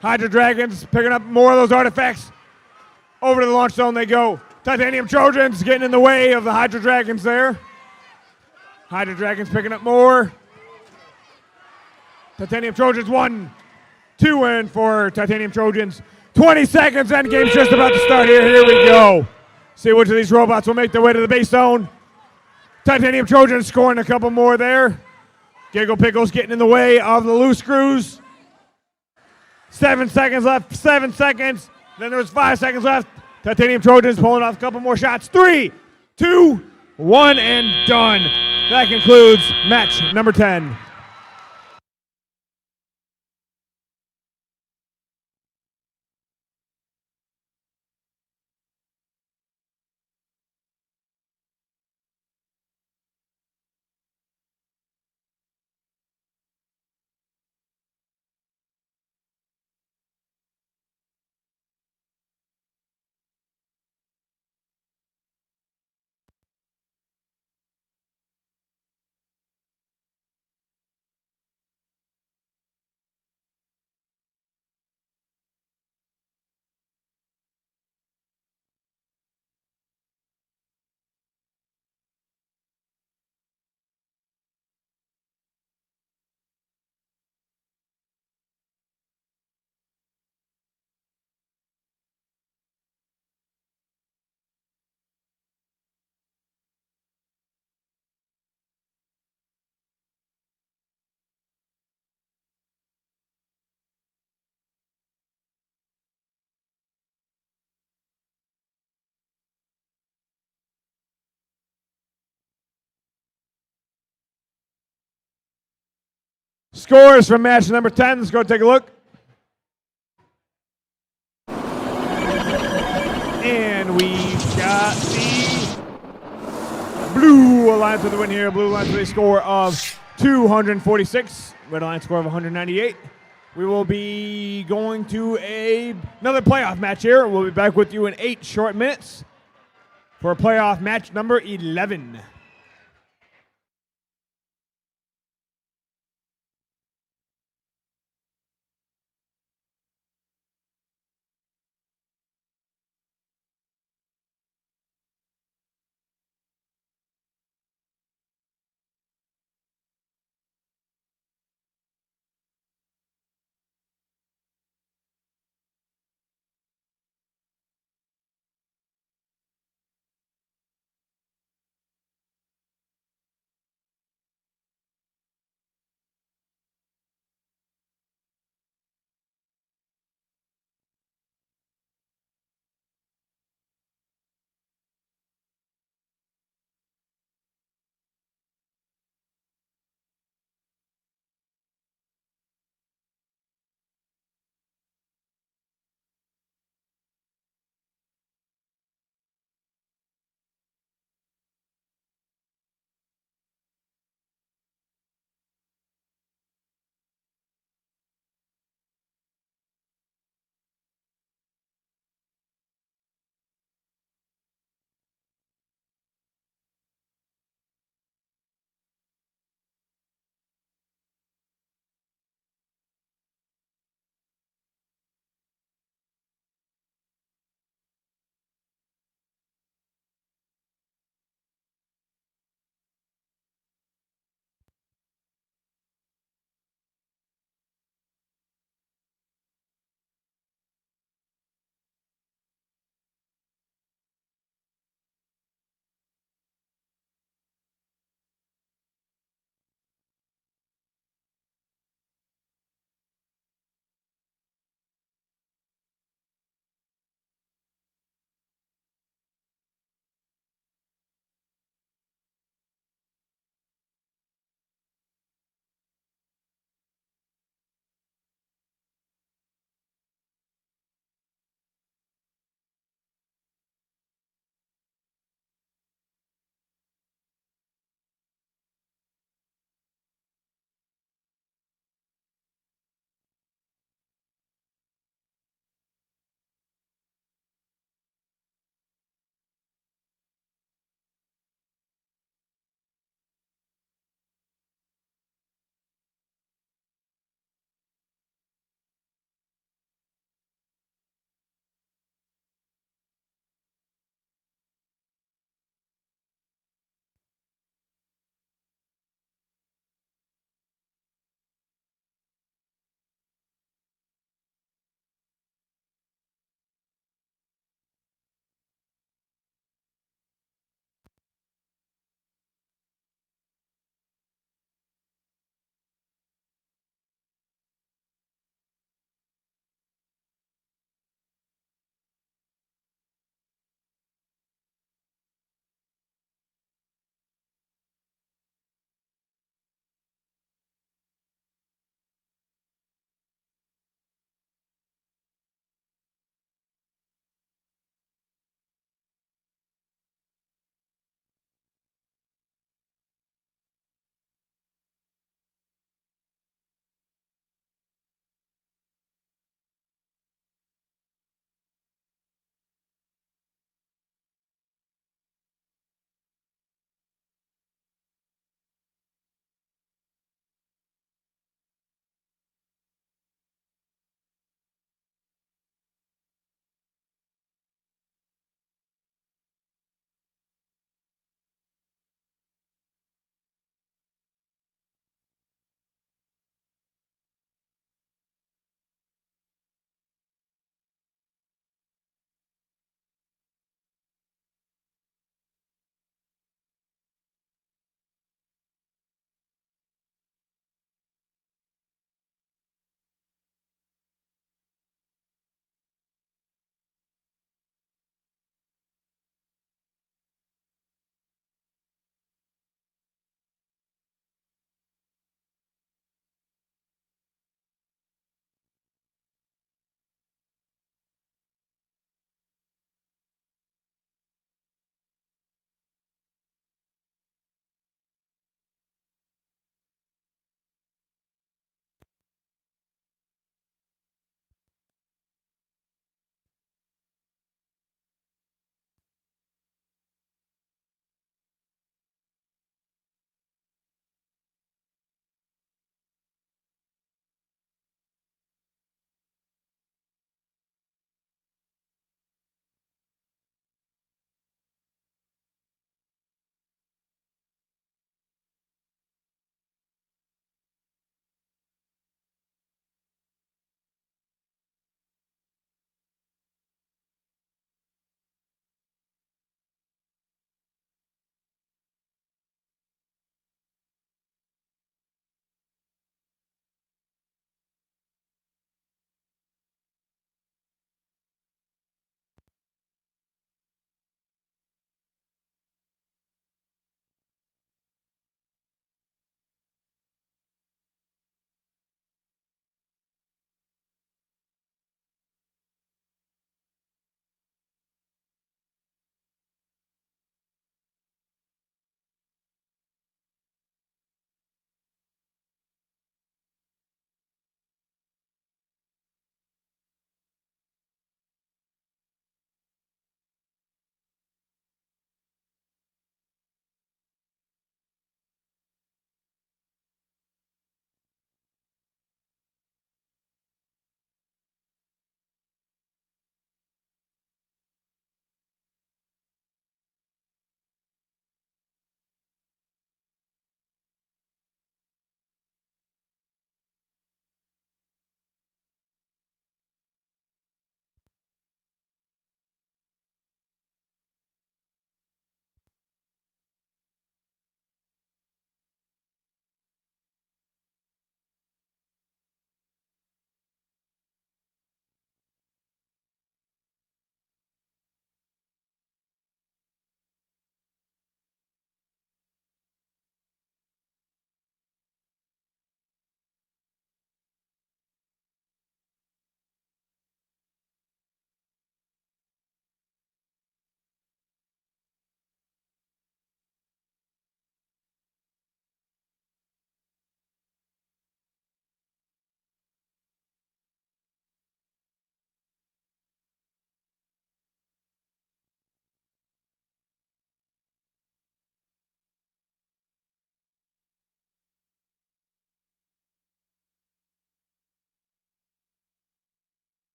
S3: Hydra Dragons picking up more of those artifacts. Over to the launch zone they go. Titanium Trojans getting in the way of the Hydra Dragons there. Hydra Dragons picking up more. Titanium Trojans 1, 2 in for Titanium Trojans. 20 seconds, endgame's just about to start here. Here we go. See which of these robots will make their way to the base zone. Titanium Trojans scoring a couple more there. Giggle Pickles getting in the way of the loose screws. 7 seconds left, 7 seconds. Then there's 5 seconds left. Titanium Trojans pulling off a couple more shots. 3, 2, 1, and done. That concludes match number 10. Scores from match number 10. Let's go take a look. And we've got the Blue Alliance with the win here. Blue Alliance with a score of 246. Red Alliance score of 198. We will be going to another playoff match here. We'll be back with you in 8 short minutes for playoff match number 11.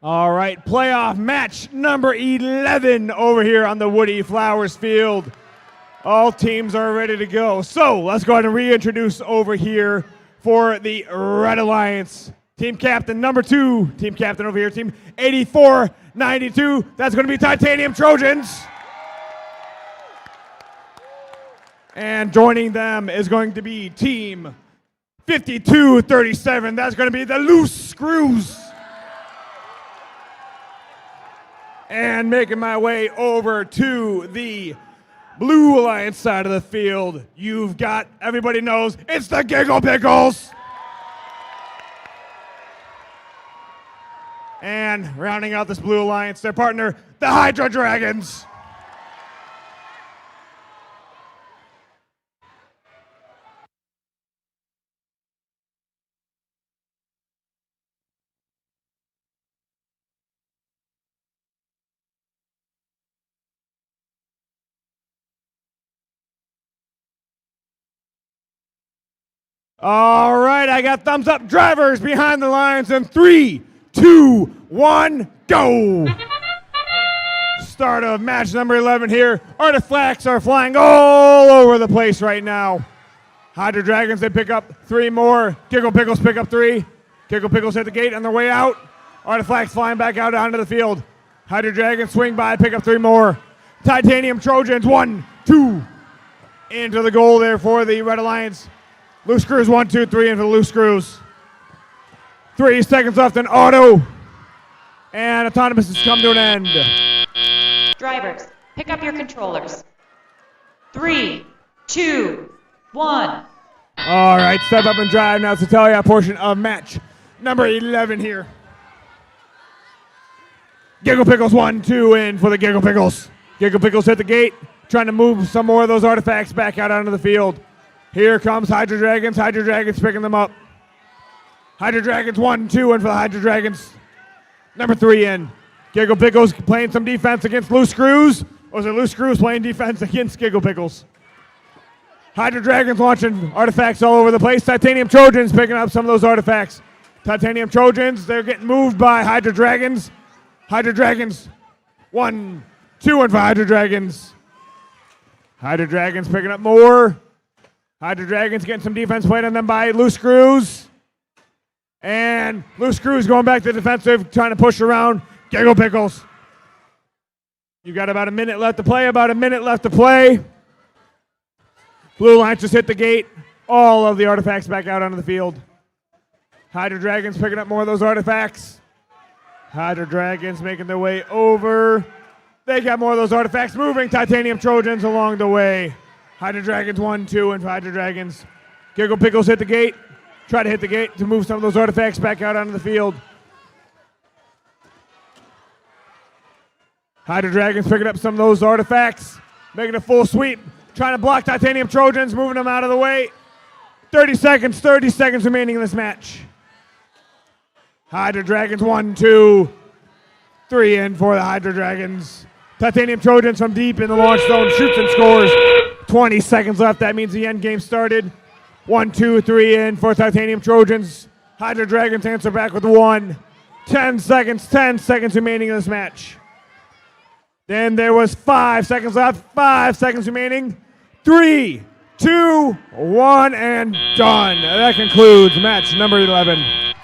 S3: All right, playoff match number 11 over here on the Woodie Flowers field. All teams are ready to go. So let's go ahead and reintroduce over here for the Red Alliance. Team captain number 2, team captain over here, team 8492. That's going to be Titanium Trojans. And joining them is going to be team 5237. That's going to be the Loose Screws. And making my way over to the Blue Alliance side of the field, you've got, everybody knows, it's the Giggle Pickles. And rounding out this Blue Alliance, their partner, the Hydra Dragons. All right, I got thumbs up drivers behind the lines in 3, 2, 1, go. Start of match number 11 here. Artifacts are flying all over the place right now. Hydra Dragons, they pick up 3 more. Giggle Pickles pick up 3. Giggle Pickles hit the gate on their way out. Artifacts flying back out onto the field. Hydra Dragons swing by, pick up 3 more. Titanium Trojans, 1, 2. Into the goal there for the Red Alliance. Loose Screws, 1, 2, 3 in for the Loose Screws. 3 seconds left in auto. And Autonomous has come to an end.
S4: Drivers, pick up your controllers. 3, 2, 1.
S3: All right, step up and drive. Now it's the tally portion of match number 11 here. Giggle Pickles, 1, 2 in for the Giggle Pickles. Giggle Pickles hit the gate, trying to move some more of those artifacts back out onto the field. Here comes Hydra Dragons. Hydra Dragons picking them up. Hydra Dragons, 1, 2 in for the Hydra Dragons. Number 3 in. Giggle Pickles playing some defense against Loose Screws. Or is it Loose Screws playing defense against Giggle Pickles? Hydra Dragons launching artifacts all over the place. Titanium Trojans picking up some of those artifacts. Titanium Trojans, they're getting moved by Hydra Dragons. Hydra Dragons, 1, 2 in for Hydra Dragons. Hydra Dragons picking up more. Hydra Dragons getting some defense played on them by Loose Screws. And Loose Screws going back to defensive, trying to push around Giggle Pickles. You got about a minute left to play, Blue Alliance just hit the gate. All of the artifacts back out onto the field. Hydra Dragons picking up more of those artifacts. Hydra Dragons making their way over. They got more of those artifacts moving. Titanium Trojans along the way. Hydra Dragons, 1, 2 in for Hydra Dragons. Giggle Pickles hit the gate. Try to hit the gate to move some of those artifacts back out onto the field. Hydra Dragons picking up some of those artifacts, making a full sweep, trying to block Titanium Trojans, moving them out of the way. 30 seconds remaining in this match. Hydra Dragons, 1, 2, 3 in for the Hydra Dragons. Titanium Trojans from deep in the launch zone, shoots and scores. 20 seconds left, that means the end game started. 1, 2, 3 in for Titanium Trojans. Hydra Dragons answer back with 1. 10 seconds remaining in this match. Then there was 5 seconds left, 5 seconds remaining. 3, 2, 1, and done. That concludes match number 11.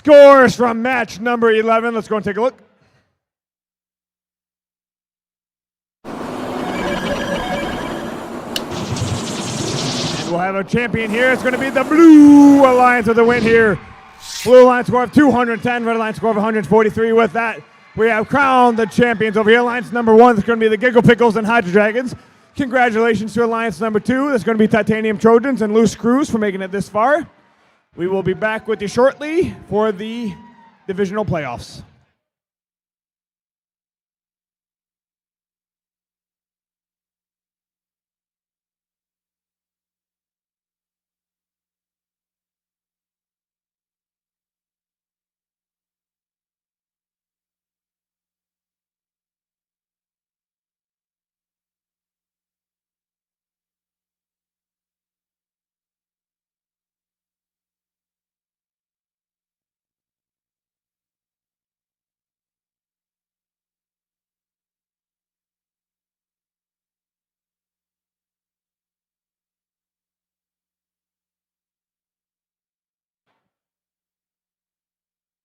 S3: scores from match number 11. Let's go and take a look. And we'll have a champion here. It's going to be the Blue Alliance with a win here. Blue Alliance score of 210, Red Alliance score of 143. With that, we have crowned the champions over here. Alliance number 1 is going to be the Giggle Pickles and Hydra Dragons. Congratulations to Alliance number 2. That's going to be Titanium Trojans and Loose Screws for making it this far. We will be back with you shortly for the divisional playoffs.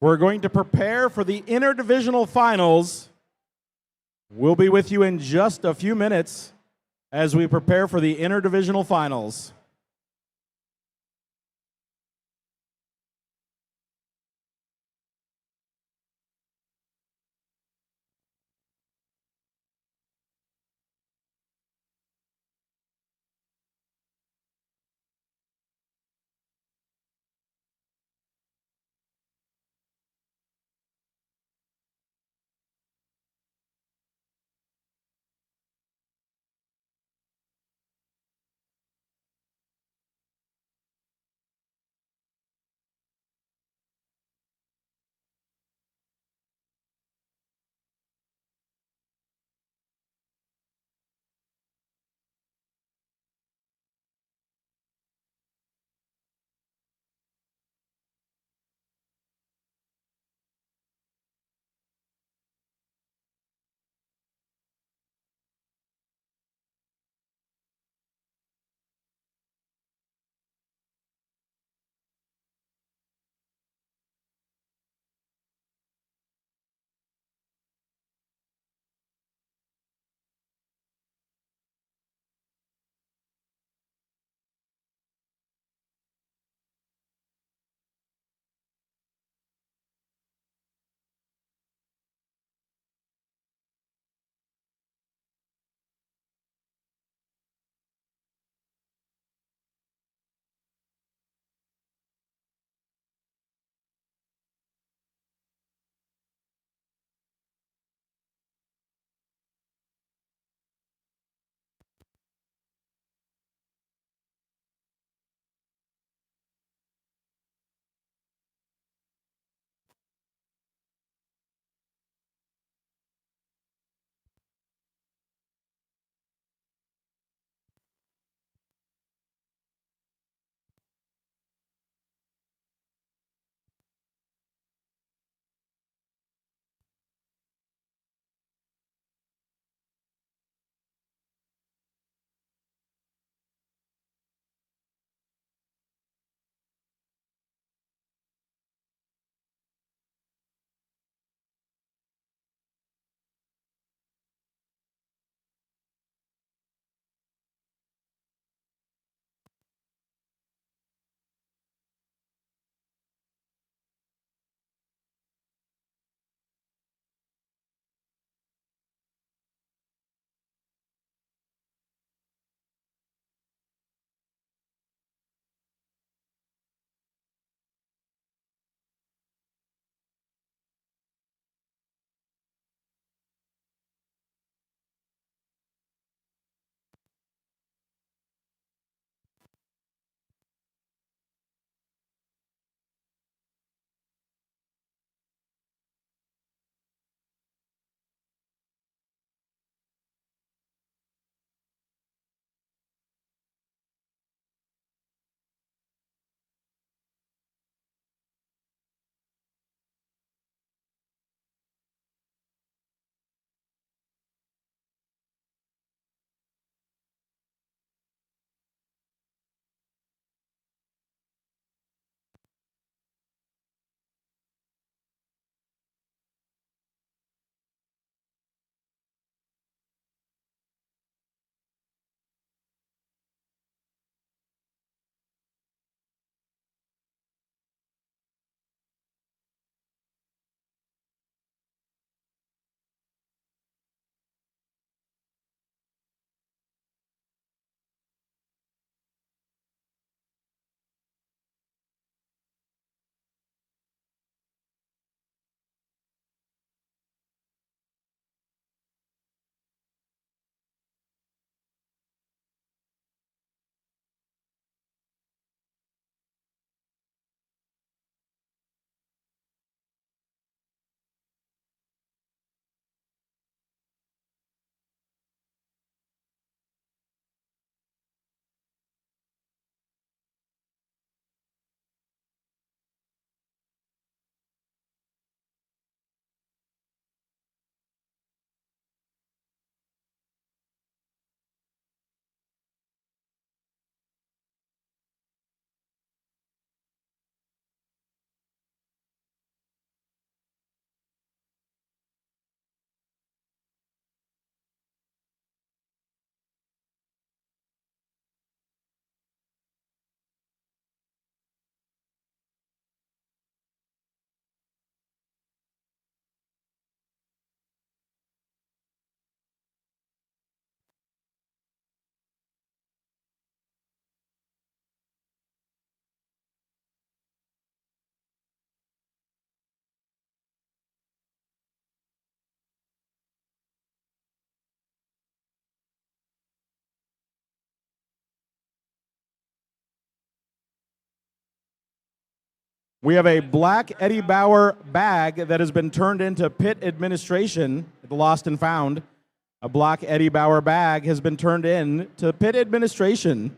S1: We're going to prepare for the interdivisional finals. We'll be with you in just a few minutes as we prepare for the interdivisional finals. We have a black Eddie Bauer bag that has been turned into pit administration at the Lost and Found. A black Eddie Bauer bag has been turned in to pit administration.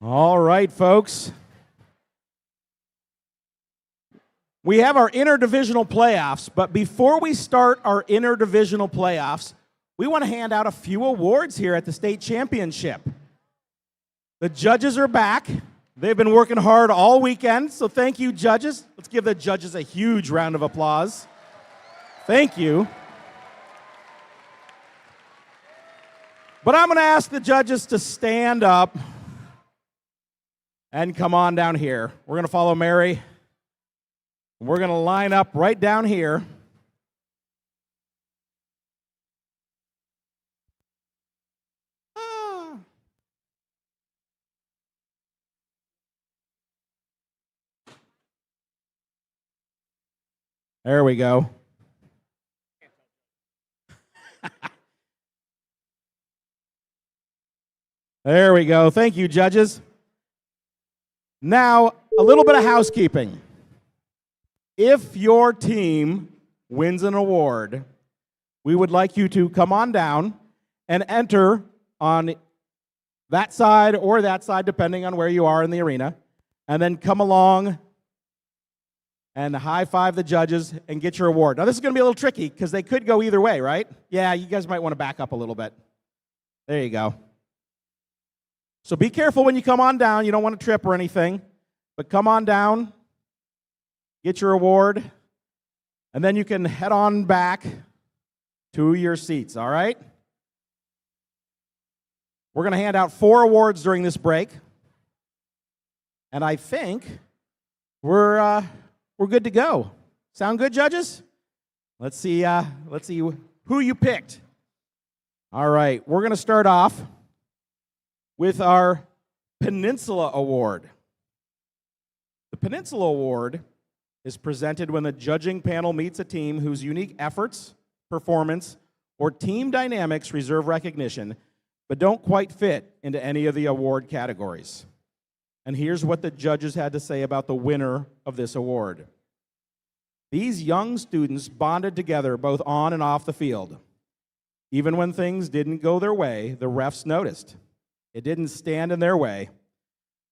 S1: All right, folks. We have our interdivisional playoffs, but before we start our interdivisional playoffs, we want to hand out a few awards here at the state championship. The judges are back. They've been working hard all weekend, so thank you, judges. Let's give the judges a huge round of applause. Thank you. But I'm going to ask the judges to stand up and come on down here. We're going to follow Mary. We're going to line up right down here. There we go. There we go. Thank you, judges. Now, a little bit of housekeeping. If your team wins an award, we would like you to come on down and enter on that side or that side, depending on where you are in the arena, and then come along and high-five the judges and get your award. Now, this is going to be a little tricky because they could go either way, right? Yeah, you guys might want to back up a little bit. There you go. So be careful when you come on down. You don't want to trip or anything, but come on down, get your award, and then you can head on back to your seats, all right? We're going to hand out 4 awards during this break, and I think we're good to go. Sound good, judges? Let's see who you picked. All right, we're going to start off with our Peninsula Award. The Peninsula Award is presented when the judging panel meets a team whose unique efforts, performance, or team dynamics reserve recognition, but don't quite fit into any of the award categories. And here's what the judges had to say about the winner of this award. These young students bonded together both on and off the field. Even when things didn't go their way, the refs noticed. It didn't stand in their way.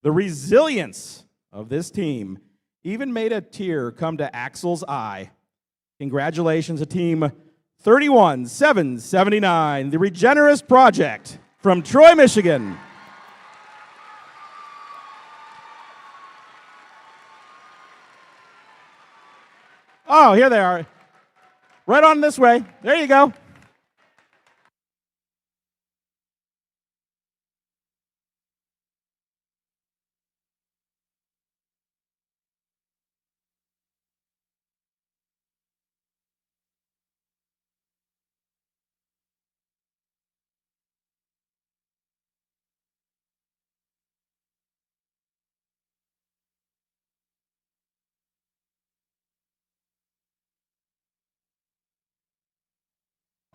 S1: The resilience of this team even made a tear come to Axel's eye. Congratulations to Team 31779, the Regenerous Project from Troy, Michigan. Oh, here they are. Right on this way. There you go.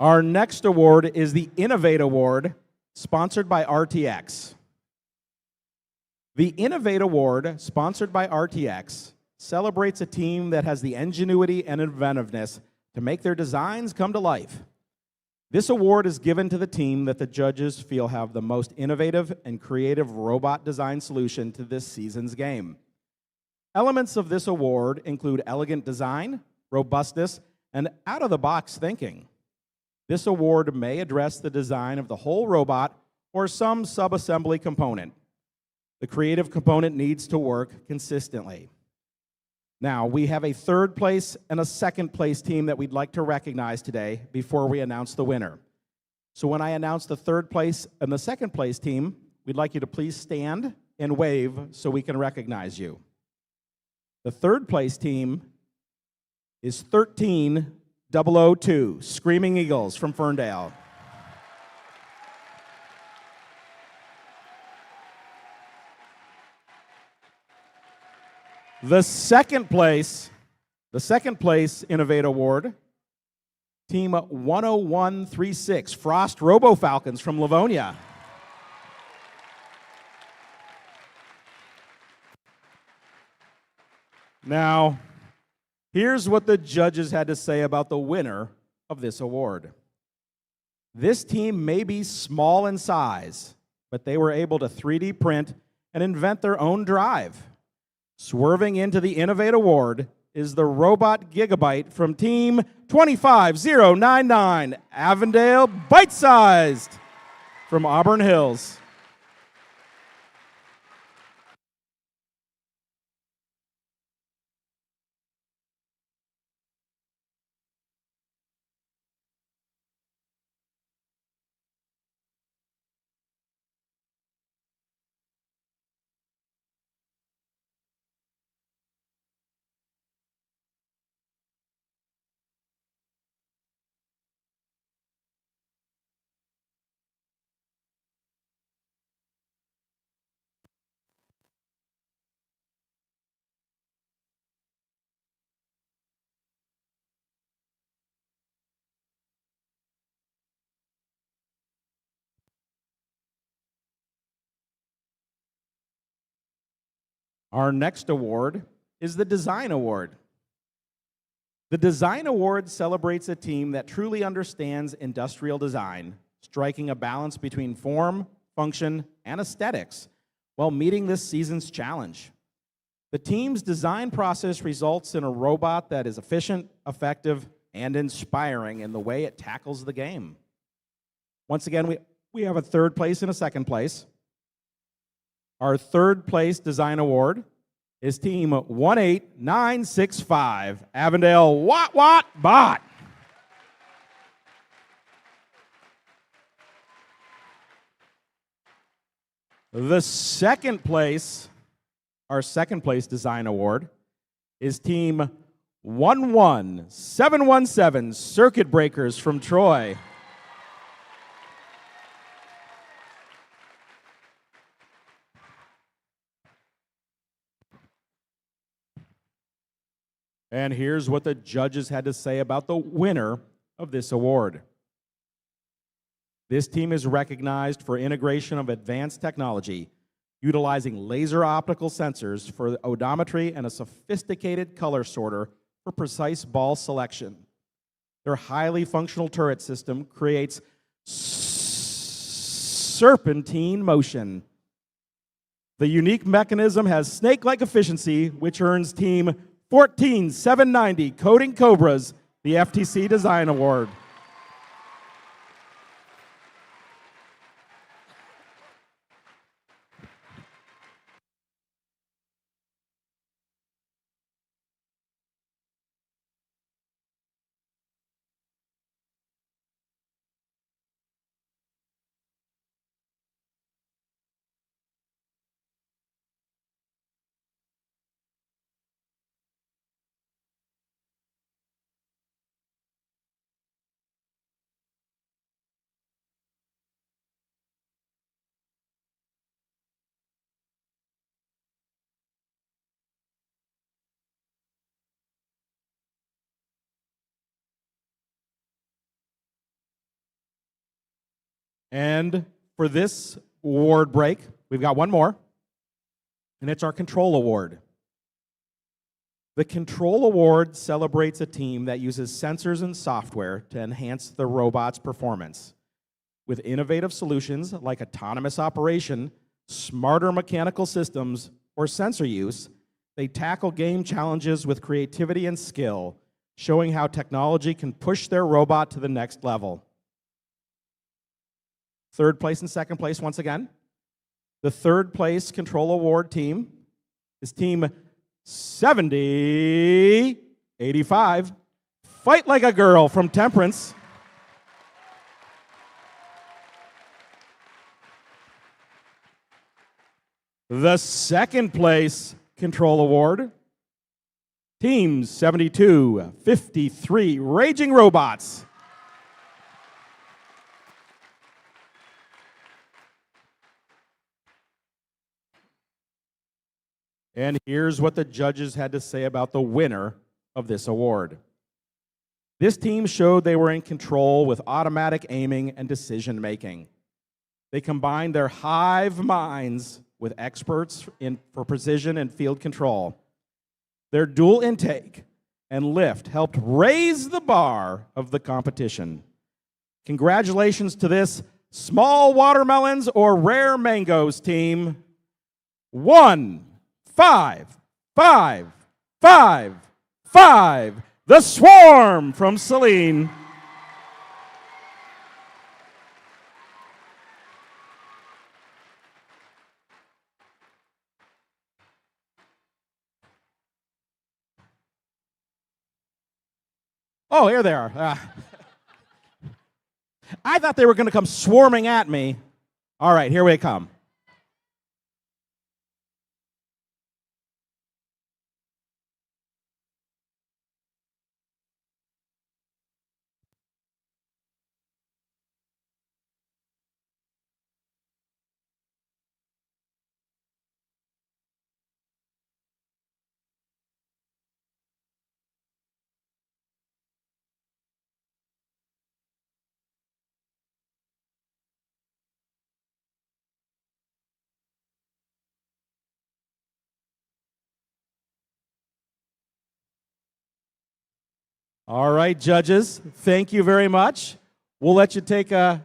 S1: Our next award is the Innovate Award, sponsored by RTX. The Innovate Award, sponsored by RTX, celebrates a team that has the ingenuity and inventiveness to make their designs come to life. This award is given to the team that the judges feel have the most innovative and creative robot design solution to this season's game. Elements of this award include elegant design, robustness, and out-of-the-box thinking. This award may address the design of the whole robot or some sub-assembly component. The creative component needs to work consistently. Now, we have a third place and a second place team that we'd like to recognize today before we announce the winner. So when I announce the third place and the second place team, we'd like you to please stand and wave so we can recognize you. The third place team is 13002, Screaming Eagles from Ferndale. The second place Innovate Award, Team 10136, Frost Robo Falcons from Livonia. Now, here's what the judges had to say about the winner of this award. This team may be small in size, but they were able to 3D print and invent their own drive. Swerving into the Innovate Award is the Robot Gigabyte from Team 25099, Avondale Bite-Sized from Auburn Hills. Our next award is the Design Award. The Design Award celebrates a team that truly understands industrial design, striking a balance between form, function, and aesthetics while meeting this season's challenge. The team's design process results in a robot that is efficient, effective, and inspiring in the way it tackles the game. Once again, we have a third place and a second place. Our third place design award is Team 18965, Avondale Watt Bot. The second place, our second place design award, is Team 11717, Circuit Breakers from Troy. And here's what the judges had to say about the winner of this award. This team is recognized for integration of advanced technology, utilizing laser optical sensors for odometry and a sophisticated color sorter for precise ball selection. Their highly functional turret system creates serpentine motion. The unique mechanism has snake-like efficiency, which earns Team 14790, Coding Cobras, the FTC Design Award. And for this award break, we've got one more, and it's our Control Award. The Control Award celebrates a team that uses sensors and software to enhance the robot's performance. With innovative solutions like autonomous operation, smarter mechanical systems, or sensor use, they tackle game challenges with creativity and skill, showing how technology can push their robot to the next level. Third place and second place once again. The third place Control Award team is Team 7085, Fight Like a Girl from Temperance. The second place Control Award, Team 7253, Raging Robots. And here's what the judges had to say about the winner of this award. This team showed they were in control with automatic aiming and decision making. They combined their hive minds with experts for precision and field control. Their dual intake and lift helped raise the bar of the competition. Congratulations to this small watermelons or rare mangoes team. 1, 5, 5, 5, 5. The Swarm from Celine. Oh, here they are. I thought they were going to come swarming at me. All right, here we come. All right, judges, thank you very much. We'll let you take a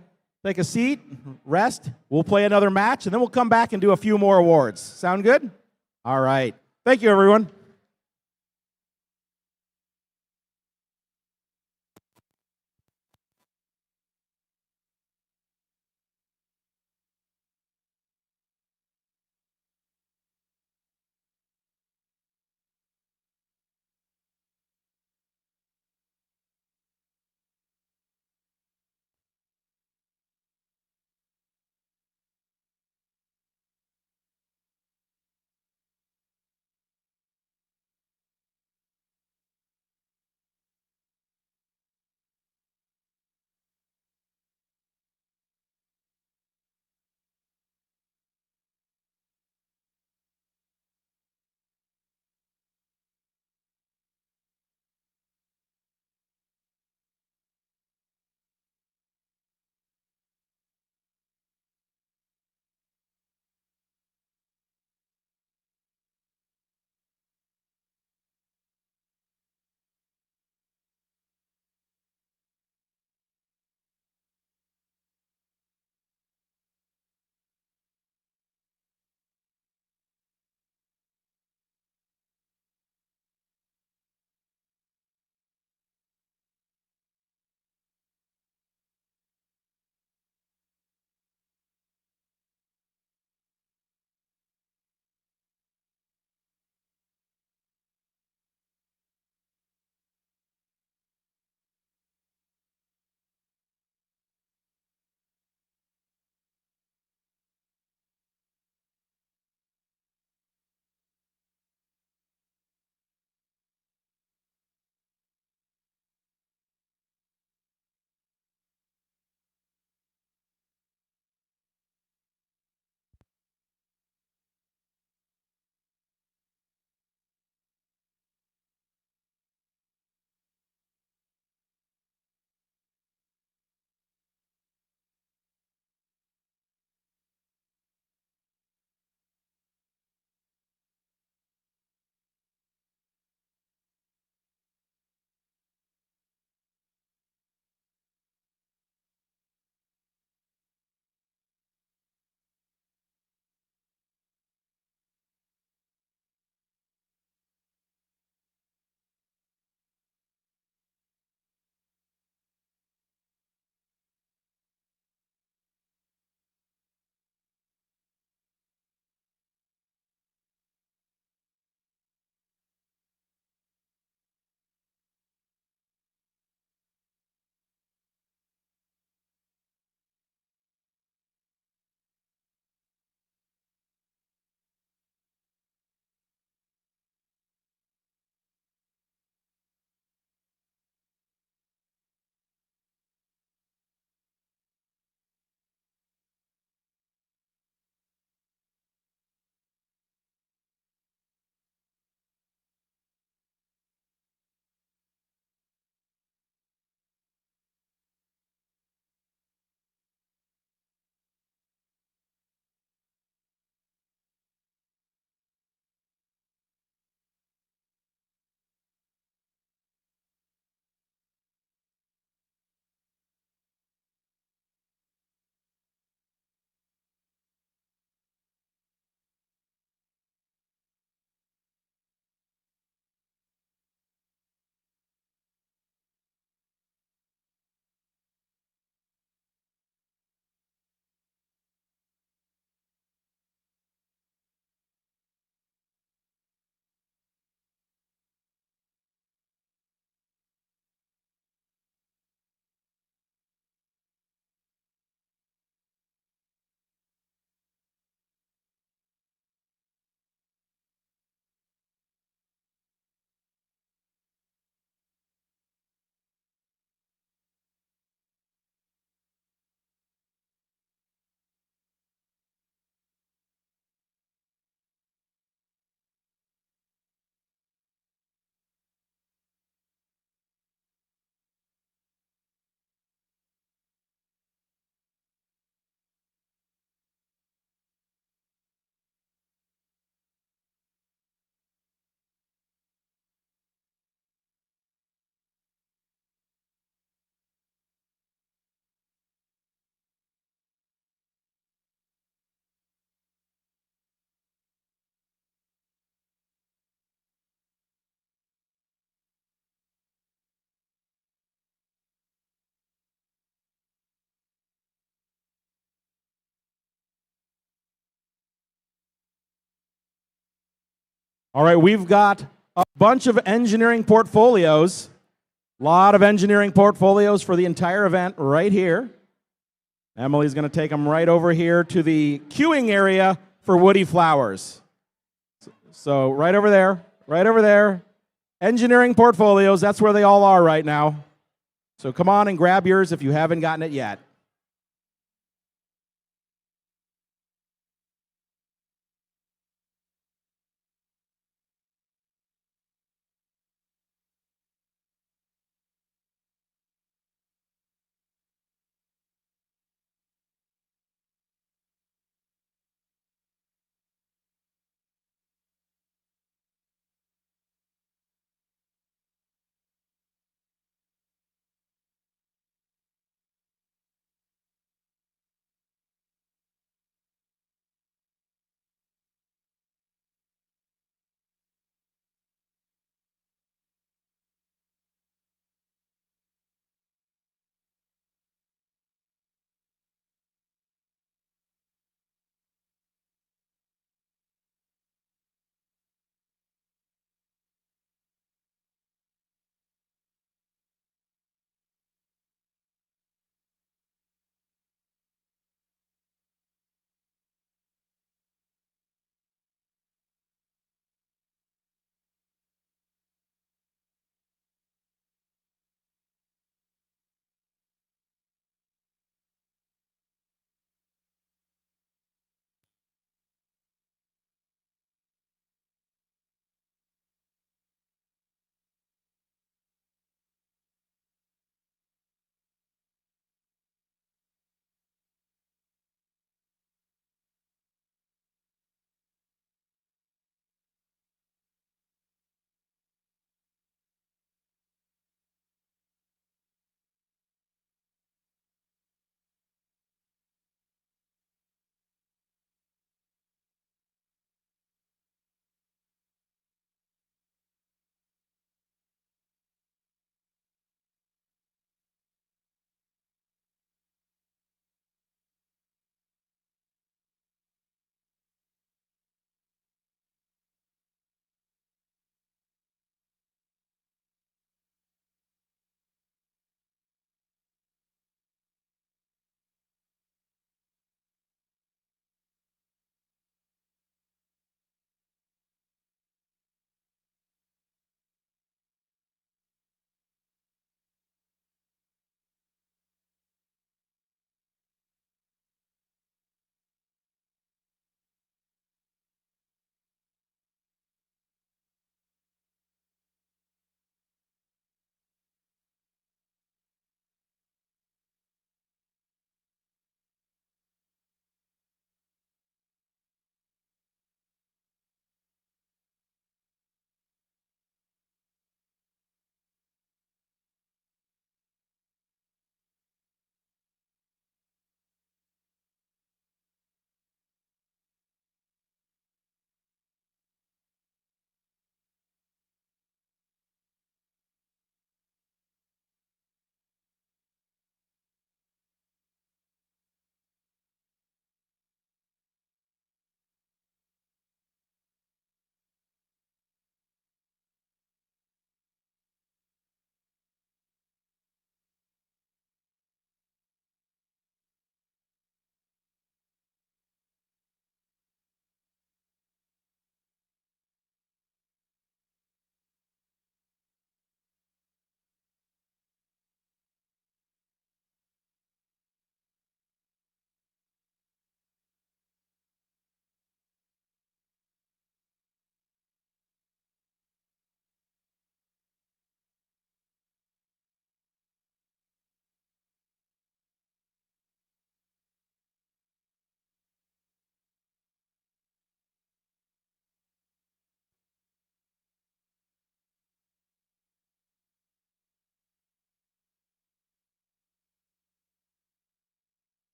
S1: seat, rest. We'll play another match, and then we'll come back and do a few more awards. Sound good? All right. Thank you, everyone. All right, we've got a bunch of engineering portfolios. A lot of engineering portfolios for the entire event right here. Emily's going to take them right over here to the queuing area for Woody Flowers. So right over there, right over there. Engineering portfolios, that's where they all are right now. So come on and grab yours if you haven't gotten it yet.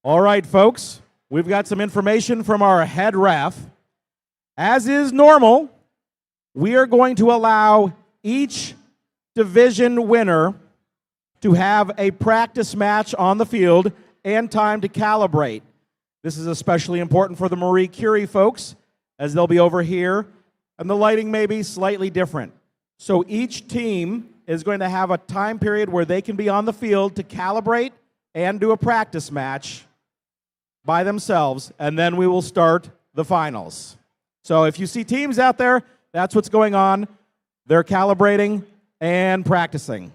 S1: All right, folks, we've got some information from our head ref. As is normal, we are going to allow each division winner to have a practice match on the field and time to calibrate. This is especially important for the Marie Curie folks, as they'll be over here, and the lighting may be slightly different. So each team is going to have a time period where they can be on the field to calibrate and do a practice match by themselves, and then we will start the finals. So if you see teams out there, that's what's going on. They're calibrating and practicing.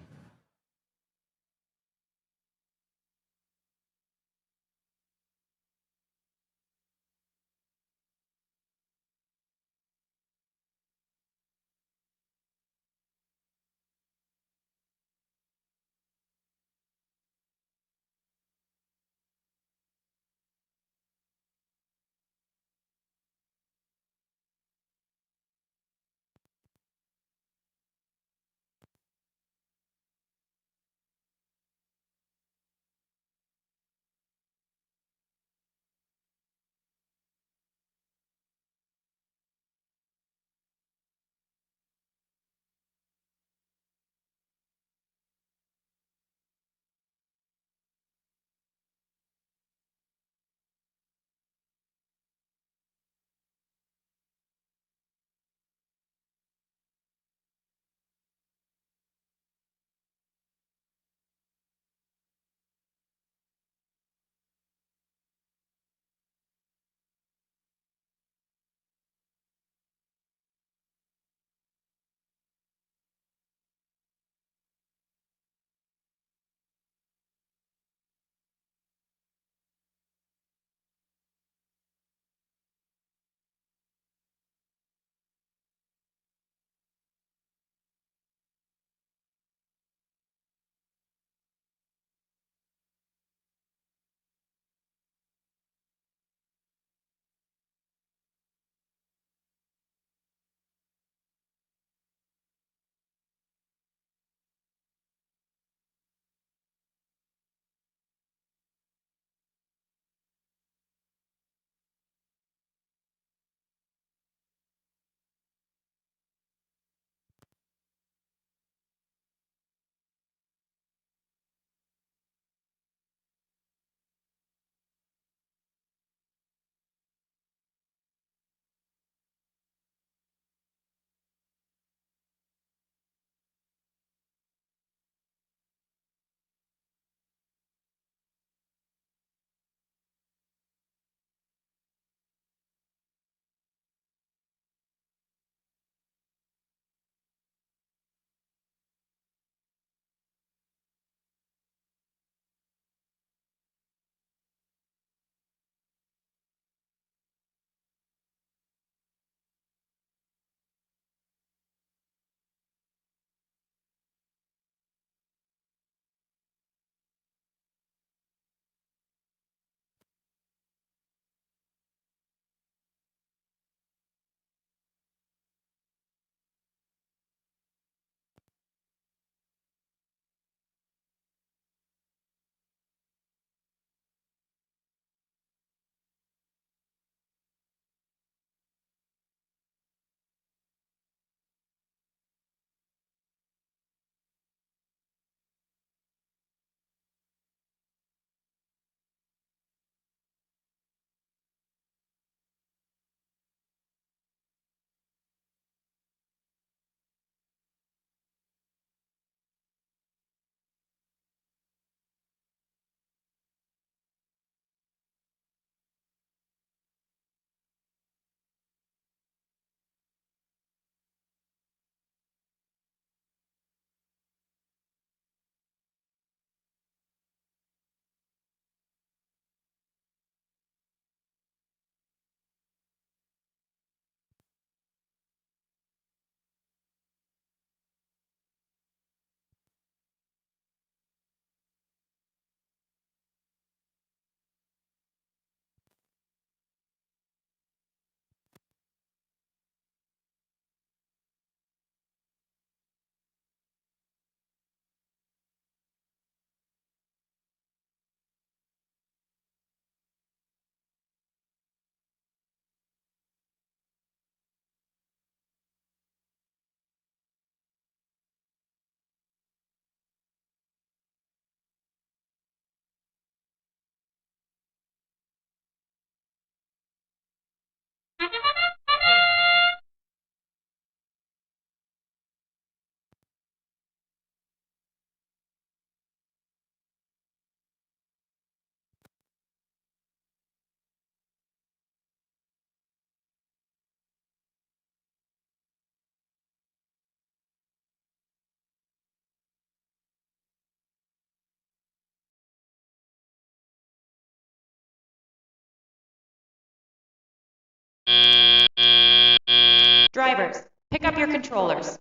S4: Drivers, pick up your controllers.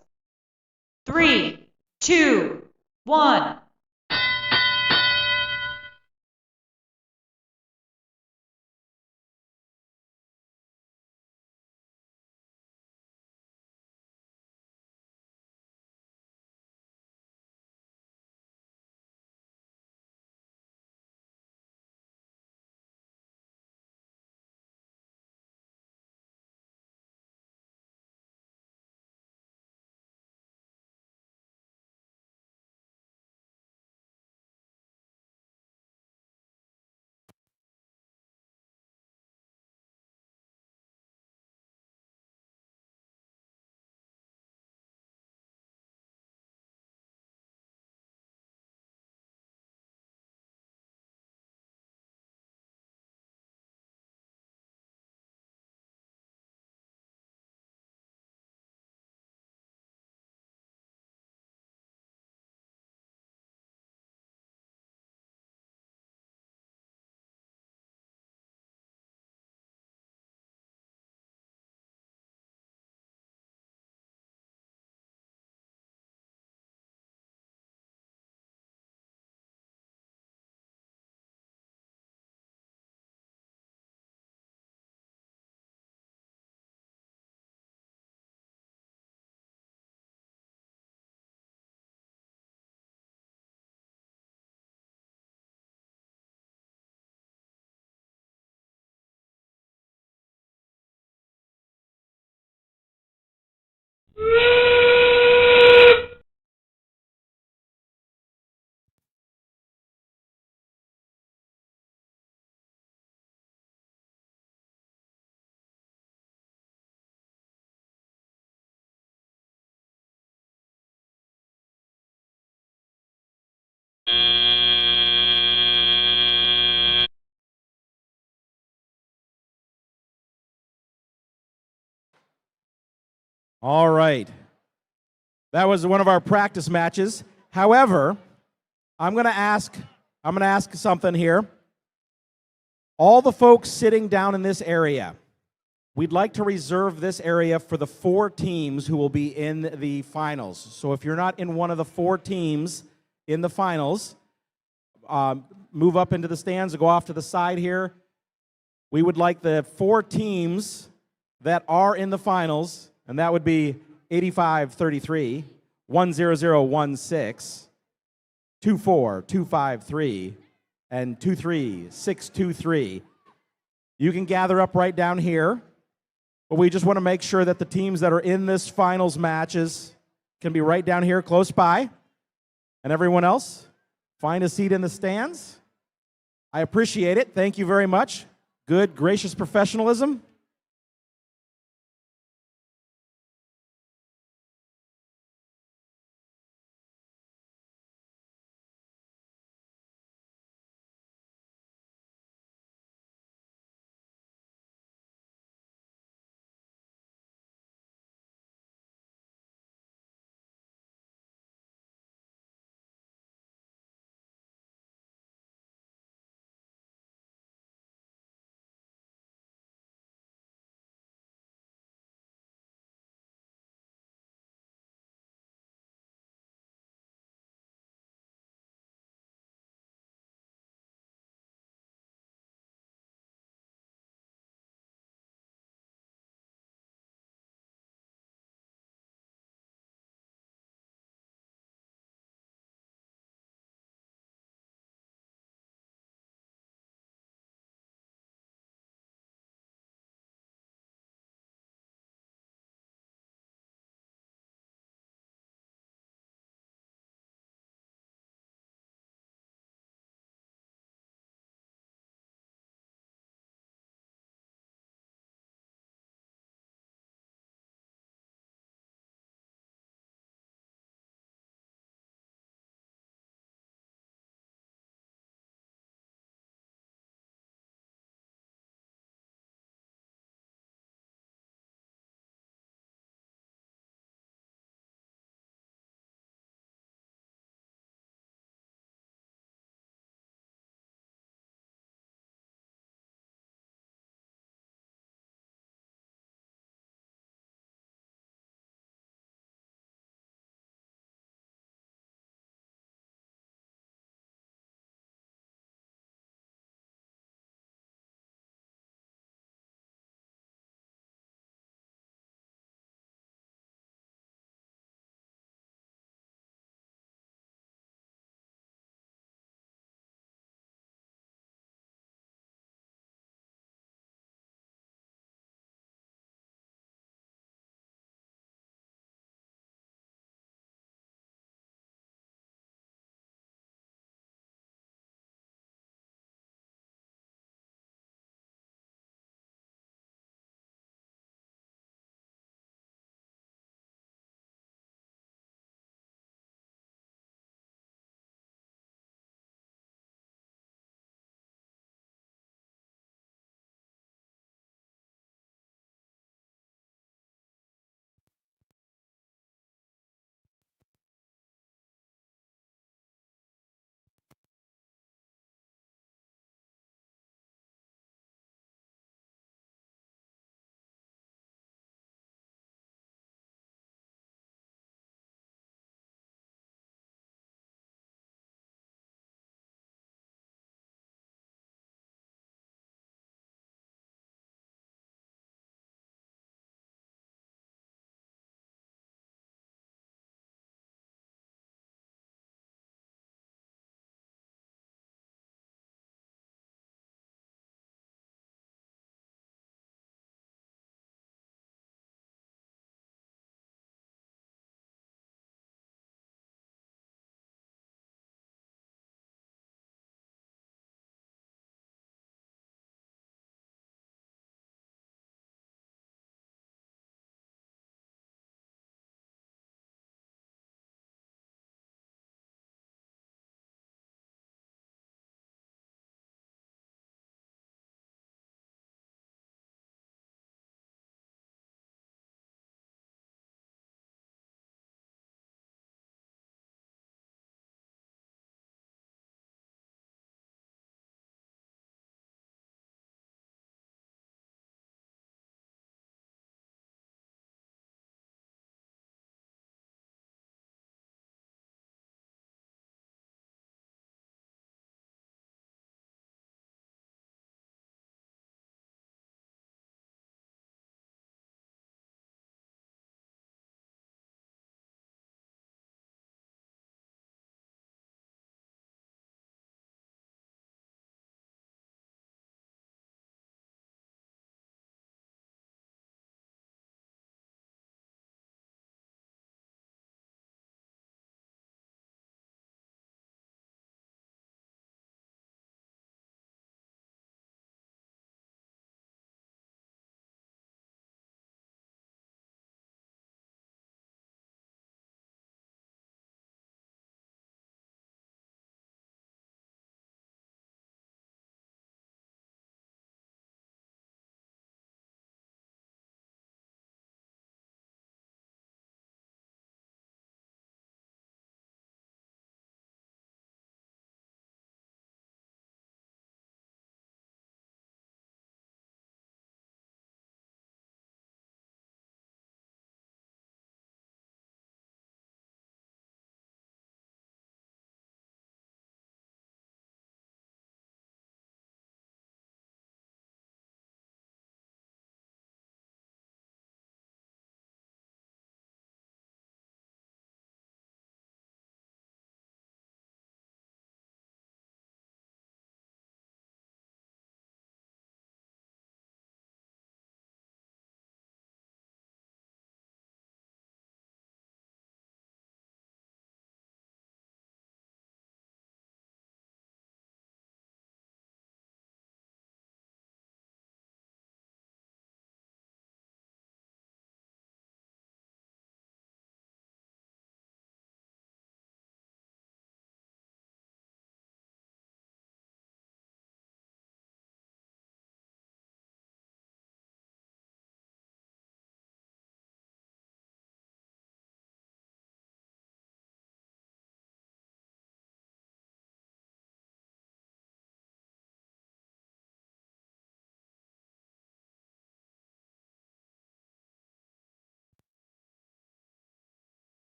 S4: 3, 2, 1.
S1: All right. That was one of our practice matches. However, I'm going to ask something here. All the folks sitting down in this area, we'd like to reserve this area for the 4 teams who will be in the finals. So if you're not in one of the 4 teams in the finals, move up into the stands or go off to the side here. We would like the 4 teams that are in the finals, and that would be 85-33, 100-16, 2-4-2-5-3, and 2-3-6-2-3. You can gather up right down here, but we just want to make sure that the teams that are in this finals matches can be right down here close by. And everyone else, find a seat in the stands. I appreciate it. Thank you very much. Good, gracious professionalism.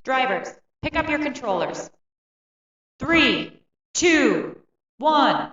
S4: Drivers, pick up your controllers. 3, 2, 1.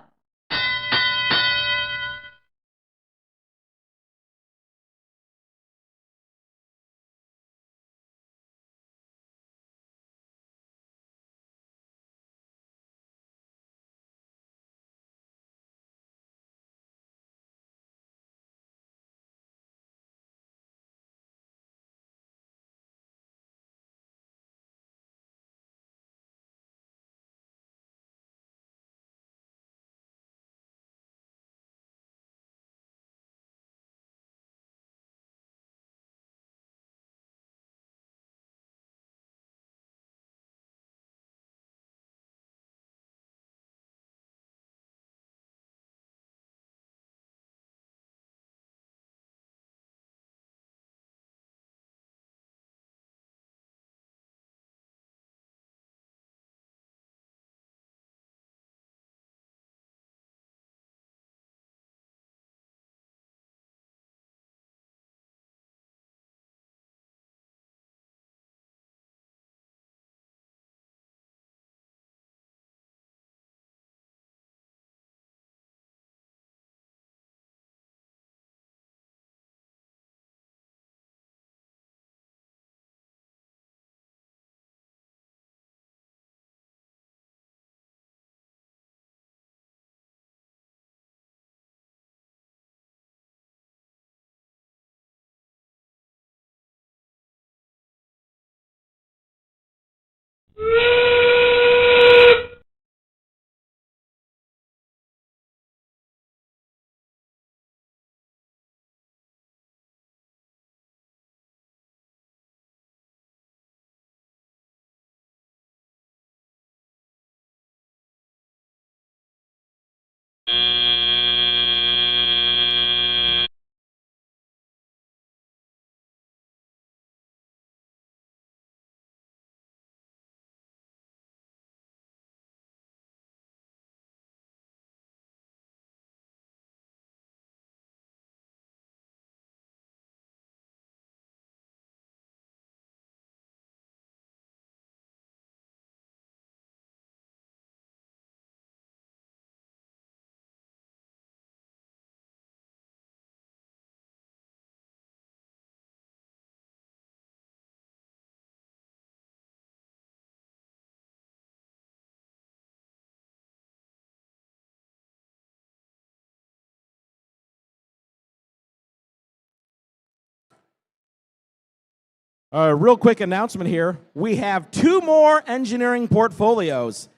S1: Real quick announcement here. We have two more engineering portfolios.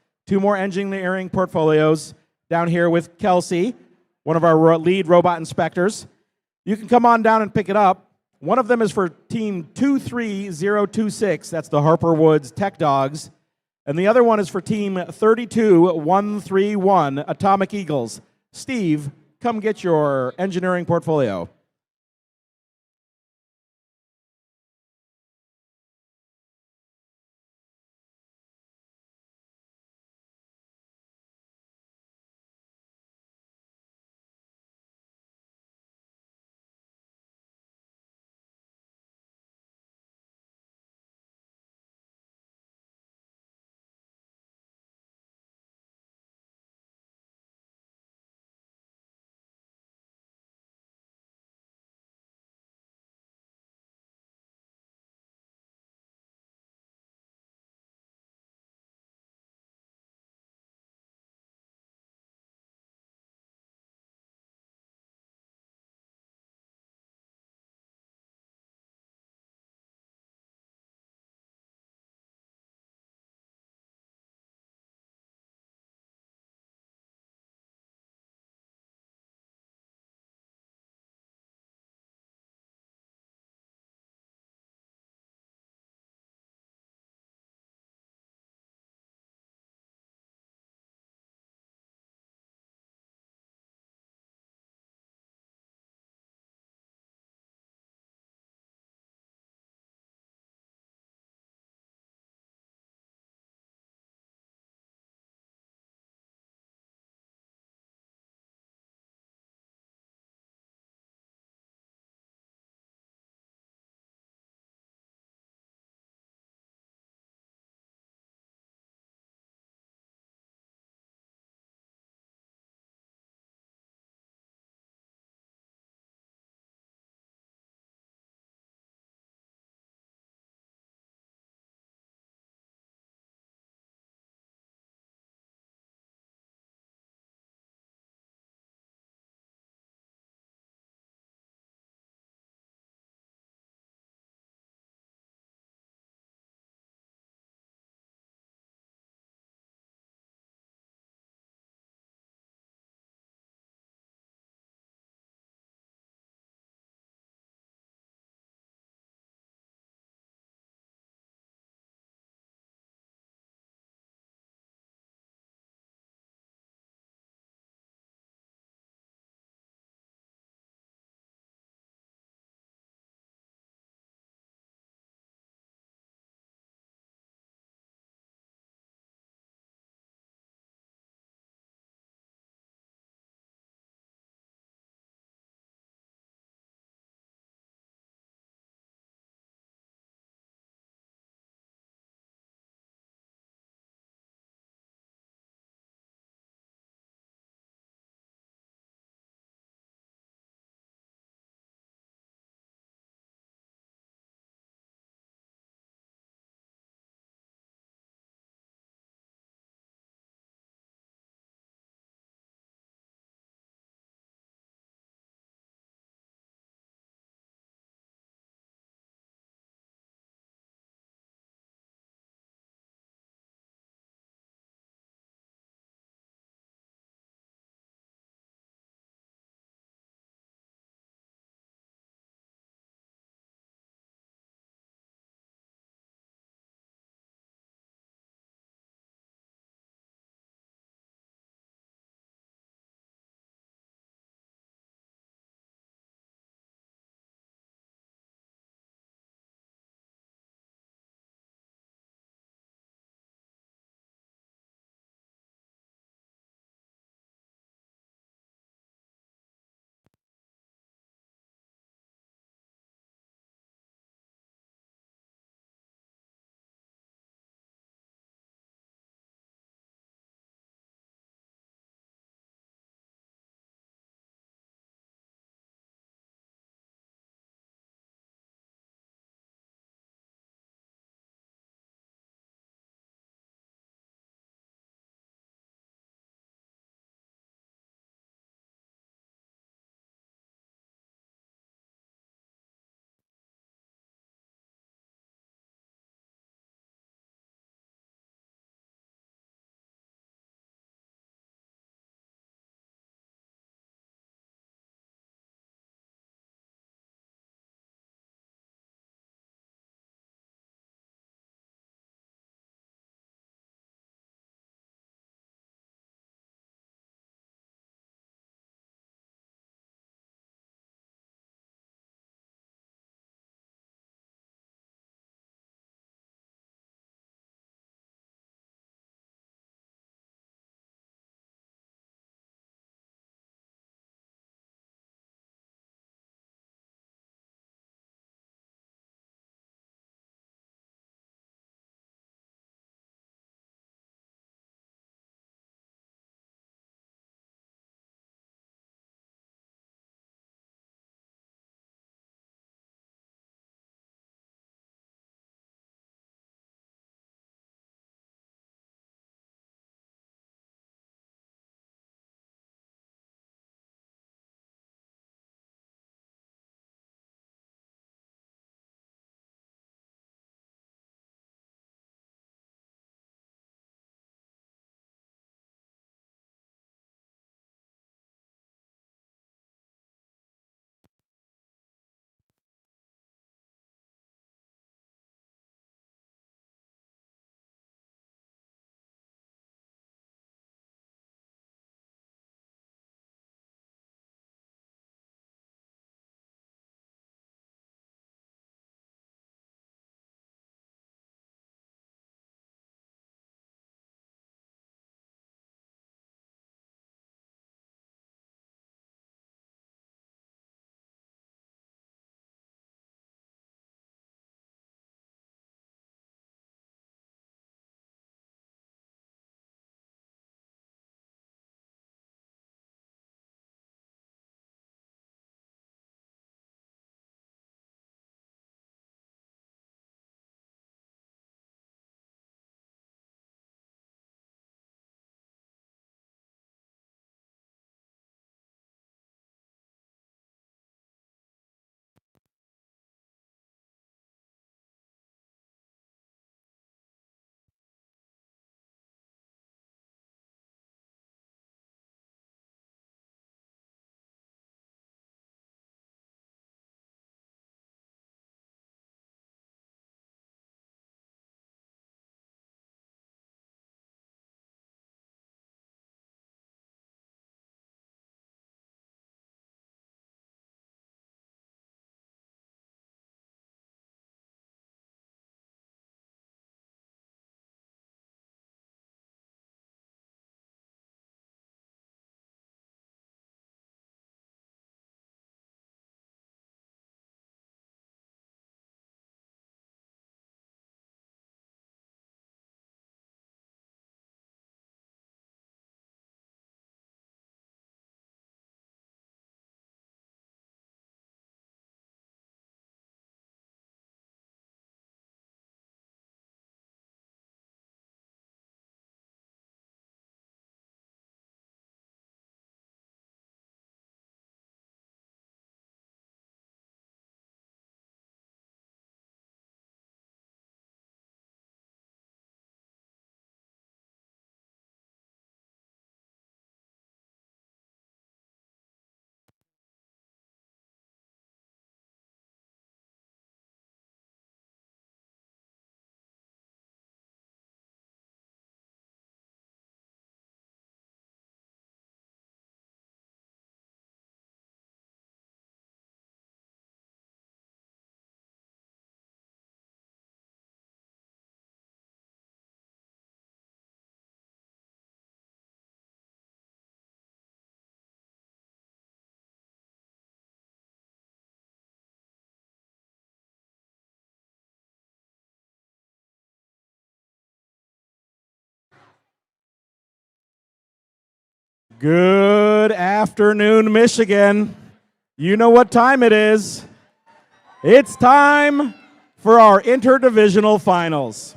S1: Down here with Kelsey, one of our lead robot inspectors. You can come on down and pick it up. One of them is for team 23026. That's the Harper Woods Tech Dogs. And the other one is for team 32131, Atomic Eagles. Steve, come get your engineering portfolio. Good afternoon, Michigan. You know what time it is. It's time for our interdivisional finals.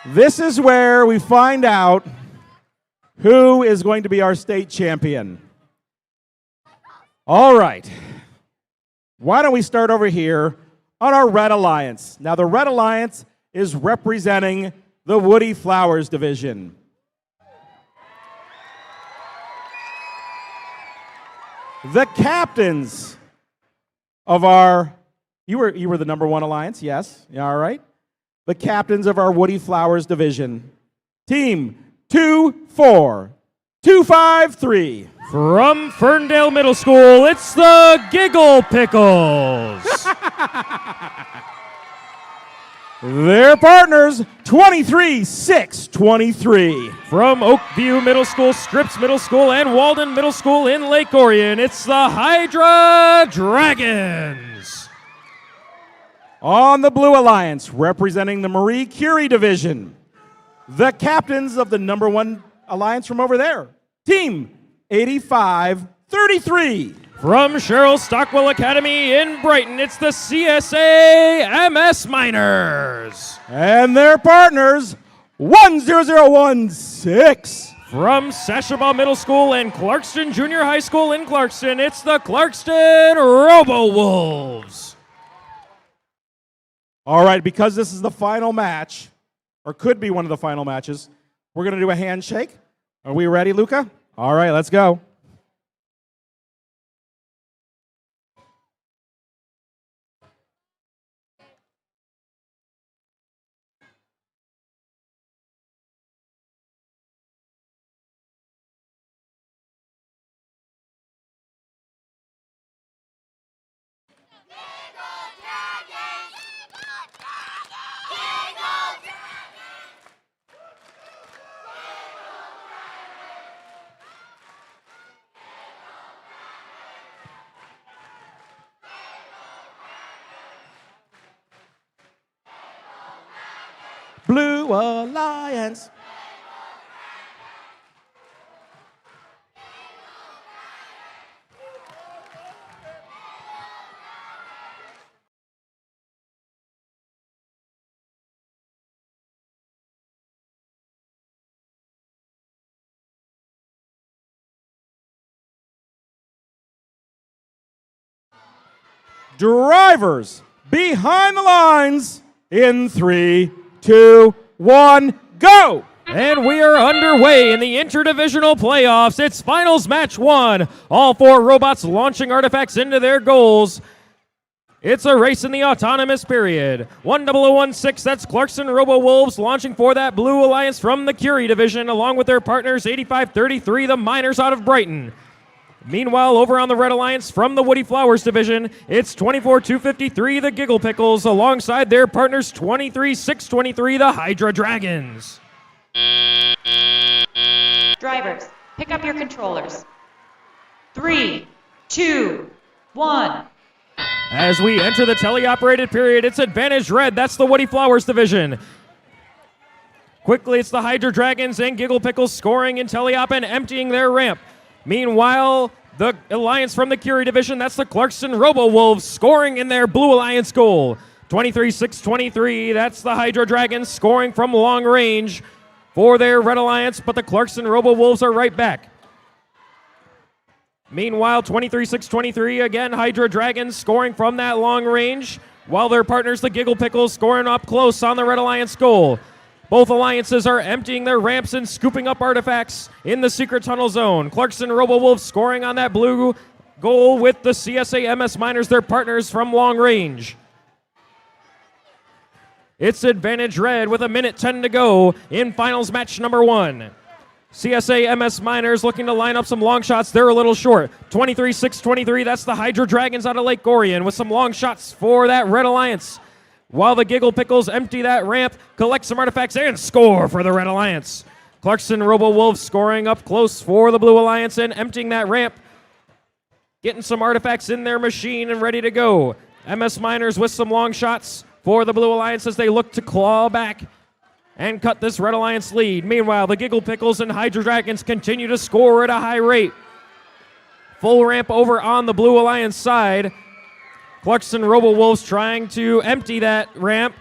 S1: This is where we find out who is going to be our state champion. All right. Why don't we start over here on our Red Alliance. Now, the Red Alliance is representing the Woodie Flowers division. The captains of our, you were the number 1 alliance, yes? Yeah, all right. The captains of our Woodie Flowers division. Team 2-4-2-5-3.
S2: From Ferndale Middle School, it's the Giggle Pickles.
S1: Their partners, 23-6-23.
S2: From Oakview Middle School, Scripps Middle School, and Walden Middle School in Lake Orion, it's the Hydra Dragons.
S1: On the Blue Alliance, representing the Marie Curie division, the captains of the number 1 alliance from over there, Team 85-33.
S2: From Cheryl Stockwell Academy in Brighton, it's the CSA MS Miners.
S1: And their partners, 10016.
S2: From Sashabaw Middle School and Clarkston Junior High School in Clarkston, it's the Clarkston Robo-Wolves.
S1: All right, because this is the final match, or could be one of the final matches, we're going to do a handshake. Are we ready, Luca? All right, let's go. Blue Alliance. Drivers behind the lines in 3, 2, 1, go!
S2: And we are underway in the interdivisional playoffs. It's finals match 1. All 4 robots launching artifacts into their goals. It's a race in the autonomous period. 10016, that's Clarkson Robo-Wolves launching for that Blue Alliance from the Curie division, along with their partners 8533, the Miners out of Brighton. Meanwhile, over on the Red Alliance from the Woodie Flowers division, it's 24253, the Giggle Pickles, alongside their partners 23623, the Hydra Dragons.
S4: Drivers, pick up your controllers. 3, 2, 1.
S2: As we enter the teleoperated period, it's advantage red. That's the Woodie Flowers division. Quickly, it's the Hydra Dragons and Giggle Pickles scoring in teleop and emptying their ramp. Meanwhile, the Alliance from the Curie division, that's the Clarkson Robo-Wolves scoring in their Blue Alliance goal. 23-6-23, that's the Hydra Dragons scoring from long range for their Red Alliance, but the Clarkson Robo-Wolves are right back. Meanwhile, 23-6-23, again, Hydra Dragons scoring from that long range, while their partners, the Giggle Pickles, scoring up close on the Red Alliance goal. Both alliances are emptying their ramps and scooping up artifacts in the secret tunnel zone. Clarkson Robo-Wolves scoring on that blue goal with the CSA MS Miners, their partners from long range. It's advantage red with 1:10 to go in finals match number 1. CSA MS Miners looking to line up some long shots. They're a little short. 23-6-23, that's the Hydra Dragons out of Lake Orion with some long shots for that Red Alliance. While the Giggle Pickles empty that ramp, collect some artifacts, and score for the Red Alliance. Clarkson Robo-Wolves scoring up close for the Blue Alliance and emptying that ramp. Getting some artifacts in their machine and ready to go. MS Miners with some long shots for the Blue Alliance as they look to claw back and cut this Red Alliance lead. Meanwhile, the Giggle Pickles and Hydro Dragons continue to score at a high rate. Full ramp over on the Blue Alliance side. Clarkson Robo Wolves trying to empty that ramp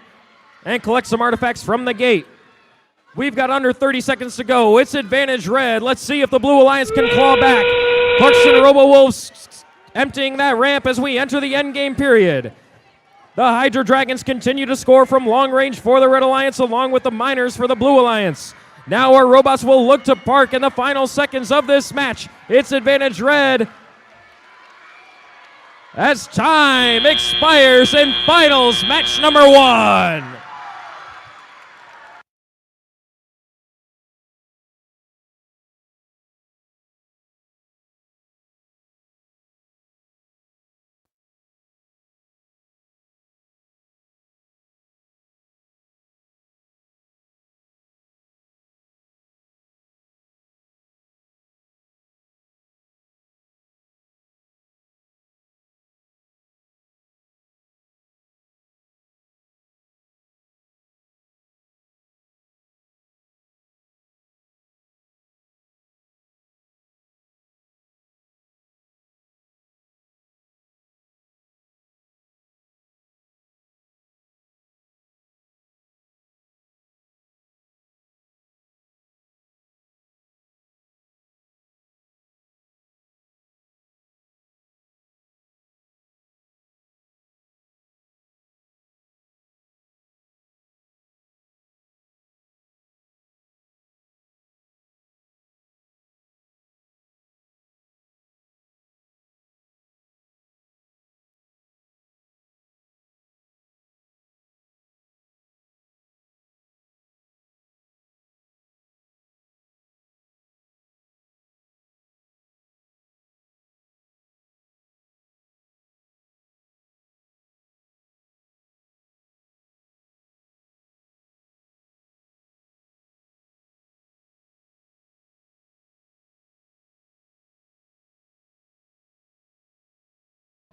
S2: and collect some artifacts from the gate. We've got under 30 seconds to go. It's advantage red. Let's see if the Blue Alliance can claw back. Clarkson Robo Wolves emptying that ramp as we enter the endgame period. The Hydro Dragons continue to score from long range for the Red Alliance along with the Miners for the Blue Alliance. Now our robots will look to park in the final seconds of this match. It's advantage red as time expires in finals match number 1.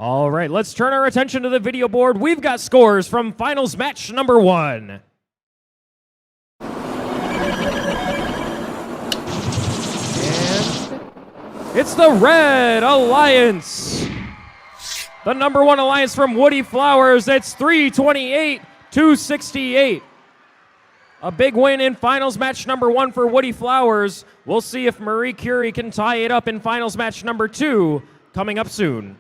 S2: All right, let's turn our attention to the video board. We've got scores from finals match number 1. And it's the Red Alliance. The number 1 alliance from Woodie Flowers. It's 328-268. A big win in finals match number 1 for Woodie Flowers. We'll see if Marie Curie can tie it up in finals match number 2 coming up soon.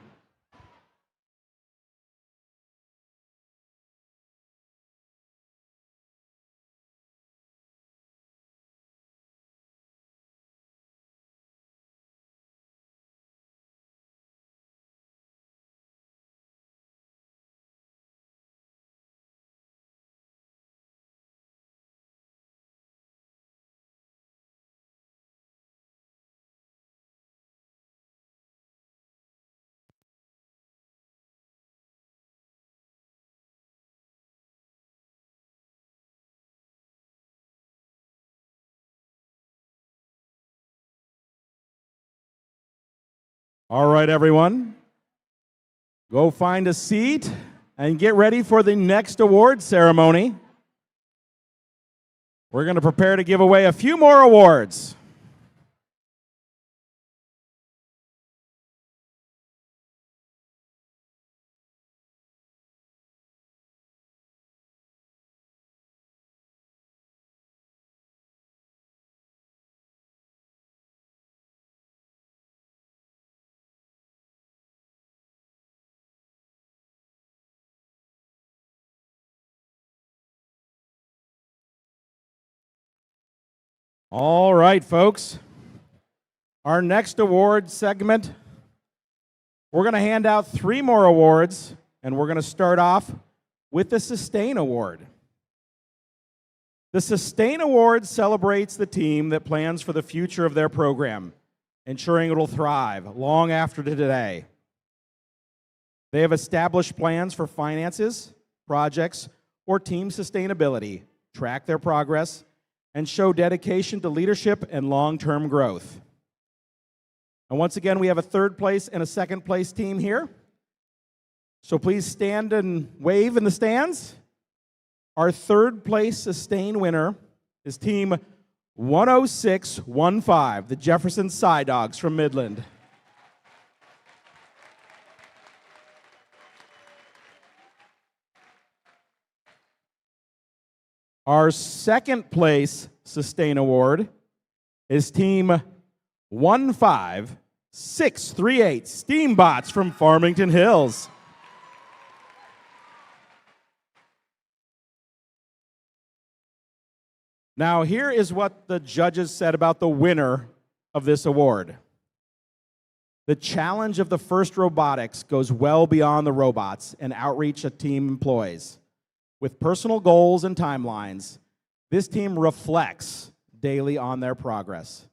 S1: All right, everyone. Go find a seat and get ready for the next award ceremony. We're going to prepare to give away a few more awards. All right, folks. Our next award segment, we're going to hand out 3 more awards, and we're going to start off with the Sustain Award. The Sustain Award celebrates the team that plans for the future of their program, ensuring it will thrive long after today. They have established plans for finances, projects, or team sustainability, track their progress, and show dedication to leadership and long-term growth. And once again, we have a 3rd place and a 2nd place team here. So please stand and wave in the stands. Our 3rd place Sustain winner is Team 10615, the Jefferson Psy Dogs from Midland. Our second place Sustain Award is Team 15638, Steambots from Farmington Hills. Now, here is what the judges said about the winner of this award. The challenge of the FIRST Robotics goes well beyond the robots and outreach a team employs. With personal goals and timelines, this team reflects daily on their progress.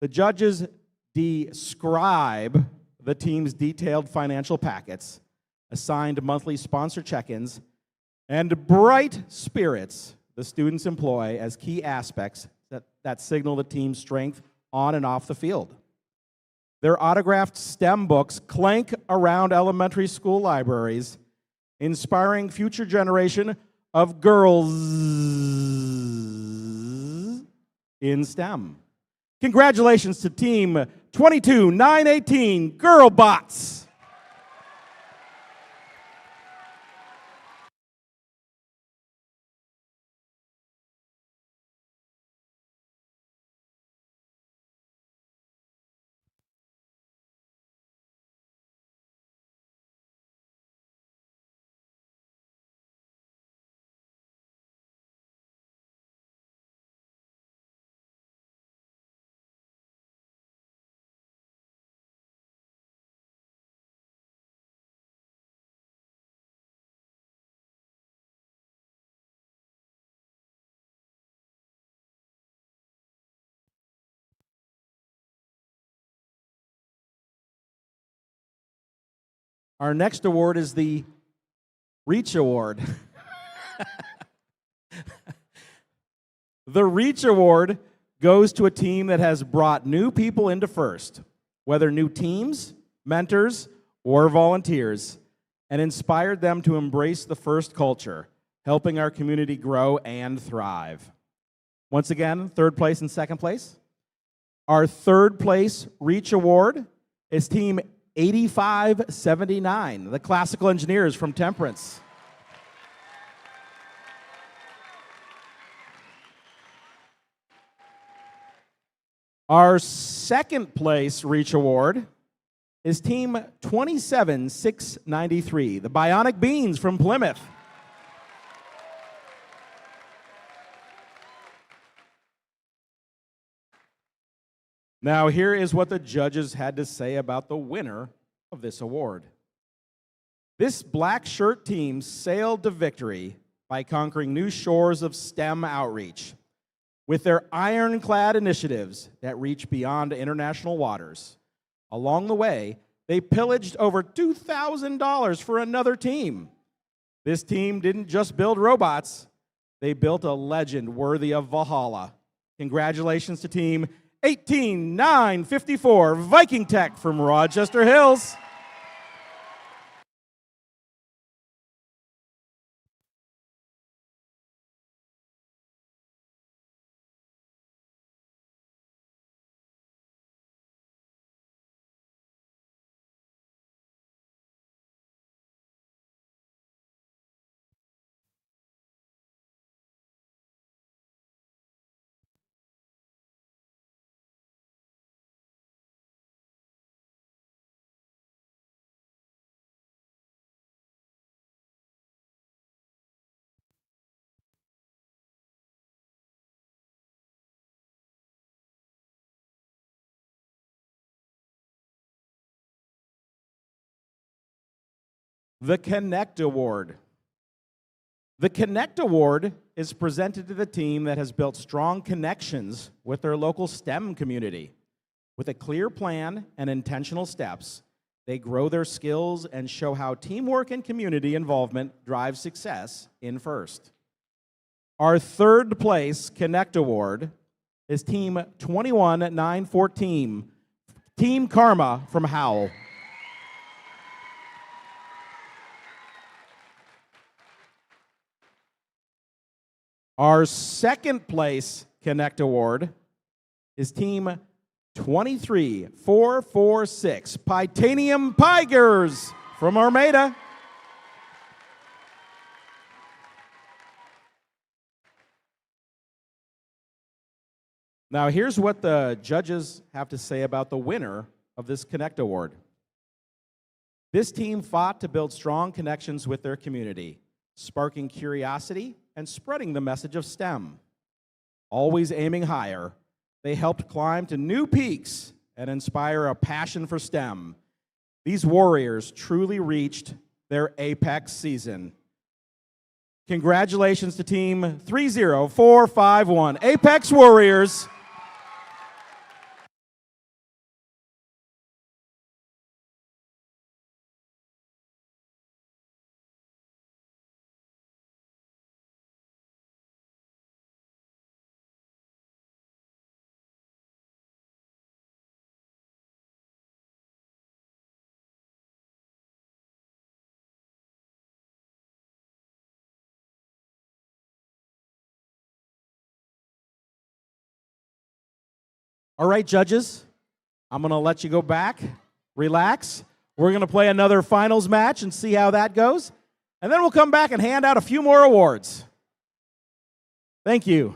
S1: The judges describe the team's detailed financial packets, assigned monthly sponsor check-ins, and bright spirits the students employ as key aspects that signal the team's strength on and off the field. Their autographed STEM books clank around elementary school libraries, inspiring future generation of girls in STEM. Congratulations to Team 22918, Girl Bots. Our next award is the Reach Award. The Reach Award goes to a team that has brought new people into FIRST, whether new teams, mentors, or volunteers, and inspired them to embrace the FIRST culture, helping our community grow and thrive. Once again, third place and second place. Our third place Reach Award is Team 8579, the Classical Engineers from Temperance. Our second place Reach Award is Team 27693, the Bionic Beans from Plymouth. Now, here is what the judges had to say about the winner of this award. This black shirt team sailed to victory by conquering new shores of STEM outreach with their ironclad initiatives that reach beyond international waters. Along the way, they pillaged over $2,000 for another team. This team didn't just build robots, they built a legend worthy of Valhalla. Congratulations to Team 18954, Viking Tech from Rochester Hills. The Connect Award. The Connect Award is presented to the team that has built strong connections with their local STEM community. With a clear plan and intentional steps, they grow their skills and show how teamwork and community involvement drive success in FIRST. Our third place Connect Award is Team 21914, Team Karma from Howell. Our second place Connect Award is Team 23446, Titanium Tigers from Armada. Now, here's what the judges have to say about the winner of this Connect Award. This team fought to build strong connections with their community, sparking curiosity and spreading the message of STEM. Always aiming higher, they helped climb to new peaks and inspire a passion for STEM. These warriors truly reached their apex season. Congratulations to Team 30451, Apex Warriors. All right, judges, I'm going to let you go back, relax. We're going to play another finals match and see how that goes. And then we'll come back and hand out a few more awards. Thank you.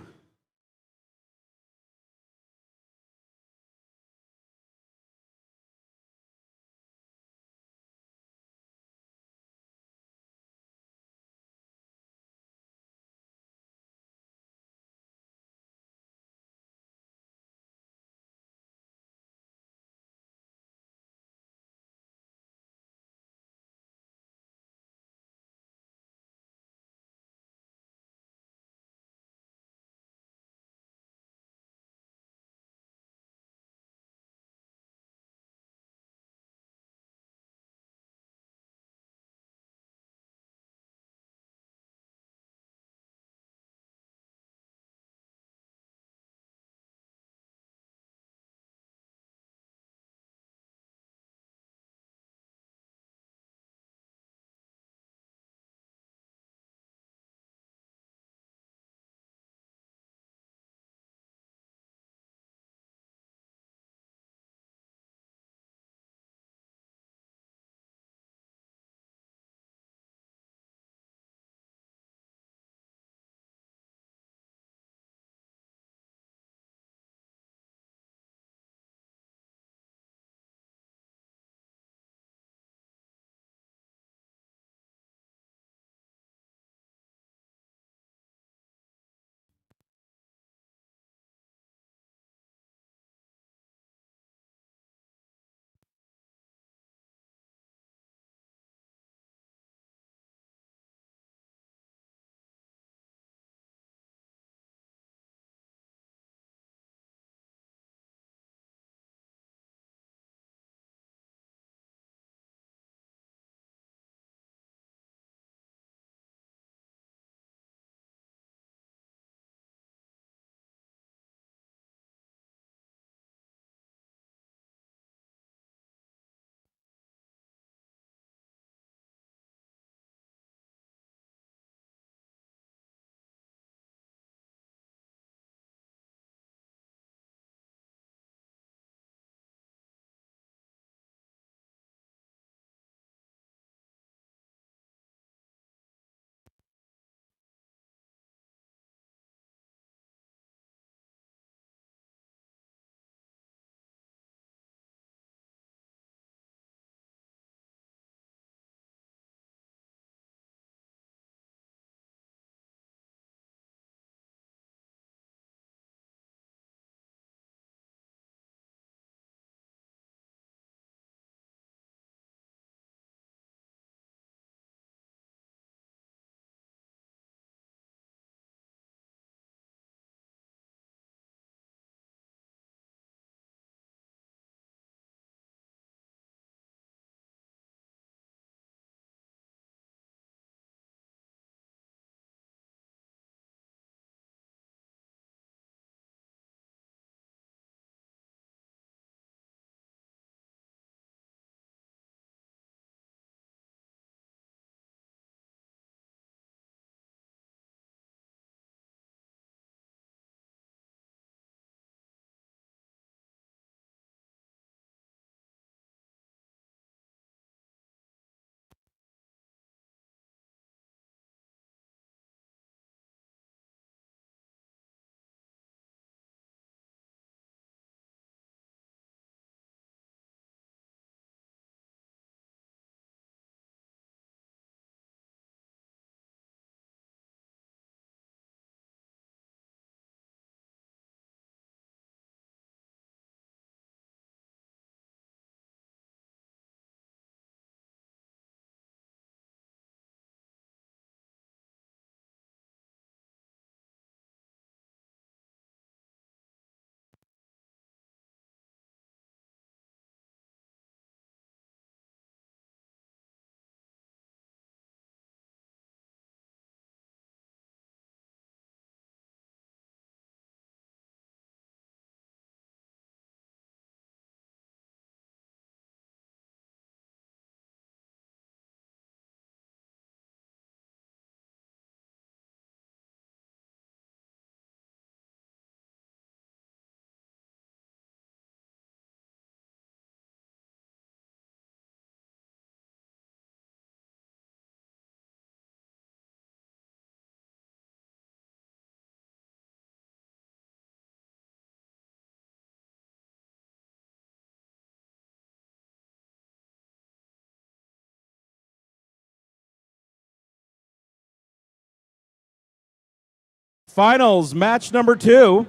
S1: Finals, match number 2.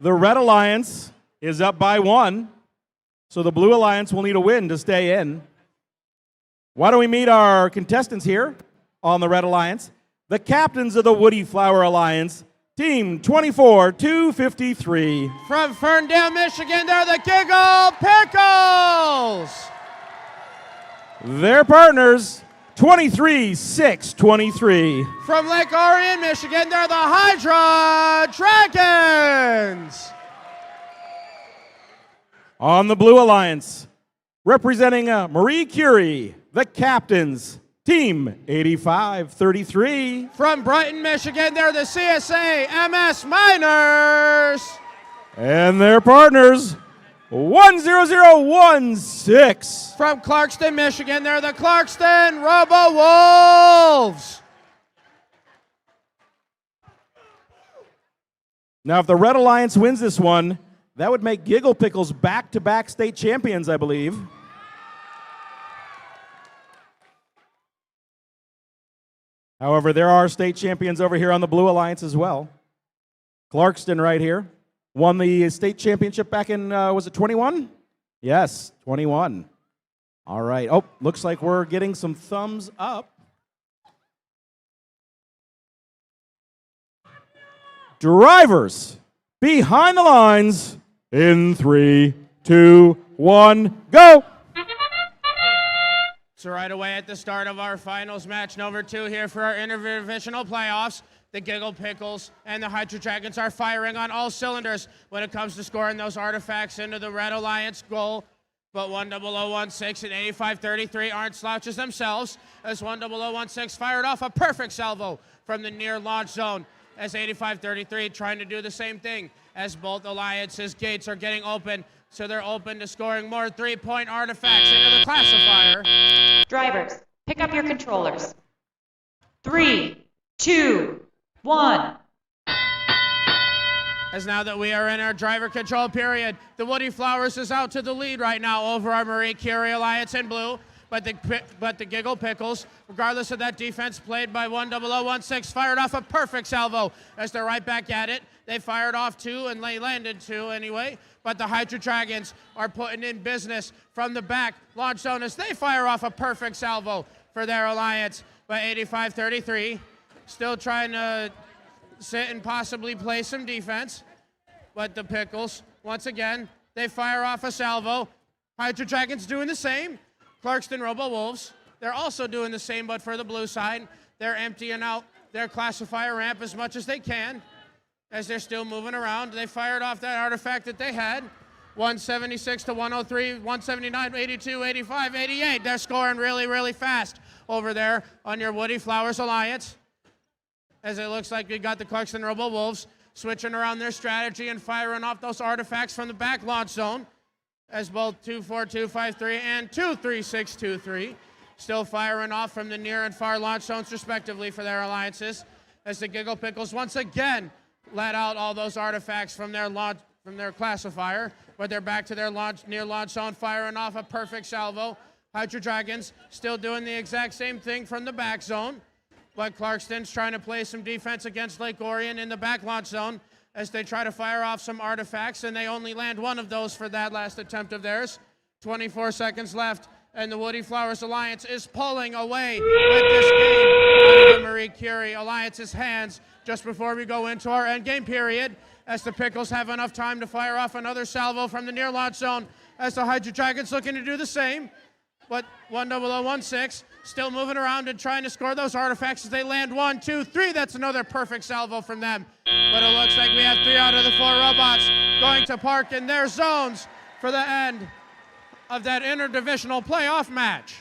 S1: The Red Alliance is up by 1, so the Blue Alliance will need a win to stay in. Why don't we meet our contestants here on the Red Alliance? The captains of the Woody Flower Alliance, Team 24-253.
S6: From Ferndale, Michigan, they're the Giggle Pickles.
S1: Their partners, 23-6-23.
S6: From Lake Orion, Michigan, they're the Hydra Dragons.
S1: On the Blue Alliance, representing Marie Curie, the captains, Team 85-33.
S6: From Brighton, Michigan, they're the CSA MS Miners.
S1: And their partners, 10016.
S6: From Clarkston, Michigan, they're the Clarkston Robo Wolves.
S1: Now, if the Red Alliance wins this one, that would make Giggle Pickles back-to-back state champions, I believe. However, there are state champions over here on the Blue Alliance as well. Clarkston right here won the state championship back in, was it 21? Yes, 21. All right. Oh, looks like we're getting some thumbs up. Drivers behind the lines in 3, 2, 1, go!
S6: So right away at the start of our finals match number 2 here for our interdivisional playoffs, the Giggle Pickles and the Hydra Dragons are firing on all cylinders when it comes to scoring those artifacts into the Red Alliance goal. But 10016 and 8533 aren't slouches themselves, as 10016 fired off a perfect salvo from the near launch zone, as 8533 trying to do the same thing, as both alliances' gates are getting open, so they're open to scoring more 3-point artifacts into the classifier.
S4: Drivers, pick up your controllers. 3, 2, 1.
S6: As now that we are in our driver control period, the Woody Flowers is out to the lead right now over our Marie Curie Alliance in blue. But the Giggle Pickles, regardless of that defense played by 10016, fired off a perfect salvo as they're right back at it. They fired off 2 and they landed 2 anyway. But the Hydra Dragons are putting in business from the back launch zone as they fire off a perfect salvo for their alliance. But 8533 still trying to sit and possibly play some defense. But the Pickles, once again, they fire off a salvo. Hydra Dragons doing the same. Clarkston Robo Wolves, they're also doing the same, but for the blue side. They're emptying out their classifier ramp as much as they can as they're still moving around. They fired off that artifact that they had. 176 to 103, 179, 82, 85, 88. They're scoring really, really fast over there on your Woody Flowers Alliance. As it looks like we got the Clarkston Robo Wolves switching around their strategy and firing off those artifacts from the back launch zone, as both 24253 and 23623 still firing off from the near and far launch zones respectively for their alliances, as the Giggle Pickles once again let out all those artifacts from their classifier, but they're back to their near launch zone firing off a perfect salvo. Hydra Dragons still doing the exact same thing from the back zone, but Clarkston's trying to play some defense against Lake Orion in the back launch zone as they try to fire off some artifacts, and they only land 1 of those for that last attempt of theirs. 24 seconds left, and the Woody Flowers Alliance is pulling away with this game out of the Marie Curie Alliance's hands just before we go into our endgame period, as the Pickles have enough time to fire off another salvo from the near launch zone, as the Hydra Dragons looking to do the same. But 10016 still moving around and trying to score those artifacts as they land 1, 2, 3. That's another perfect salvo from them. But it looks like we have 3 out of the 4 robots going to park in their zones for the end of that interdivisional playoff match.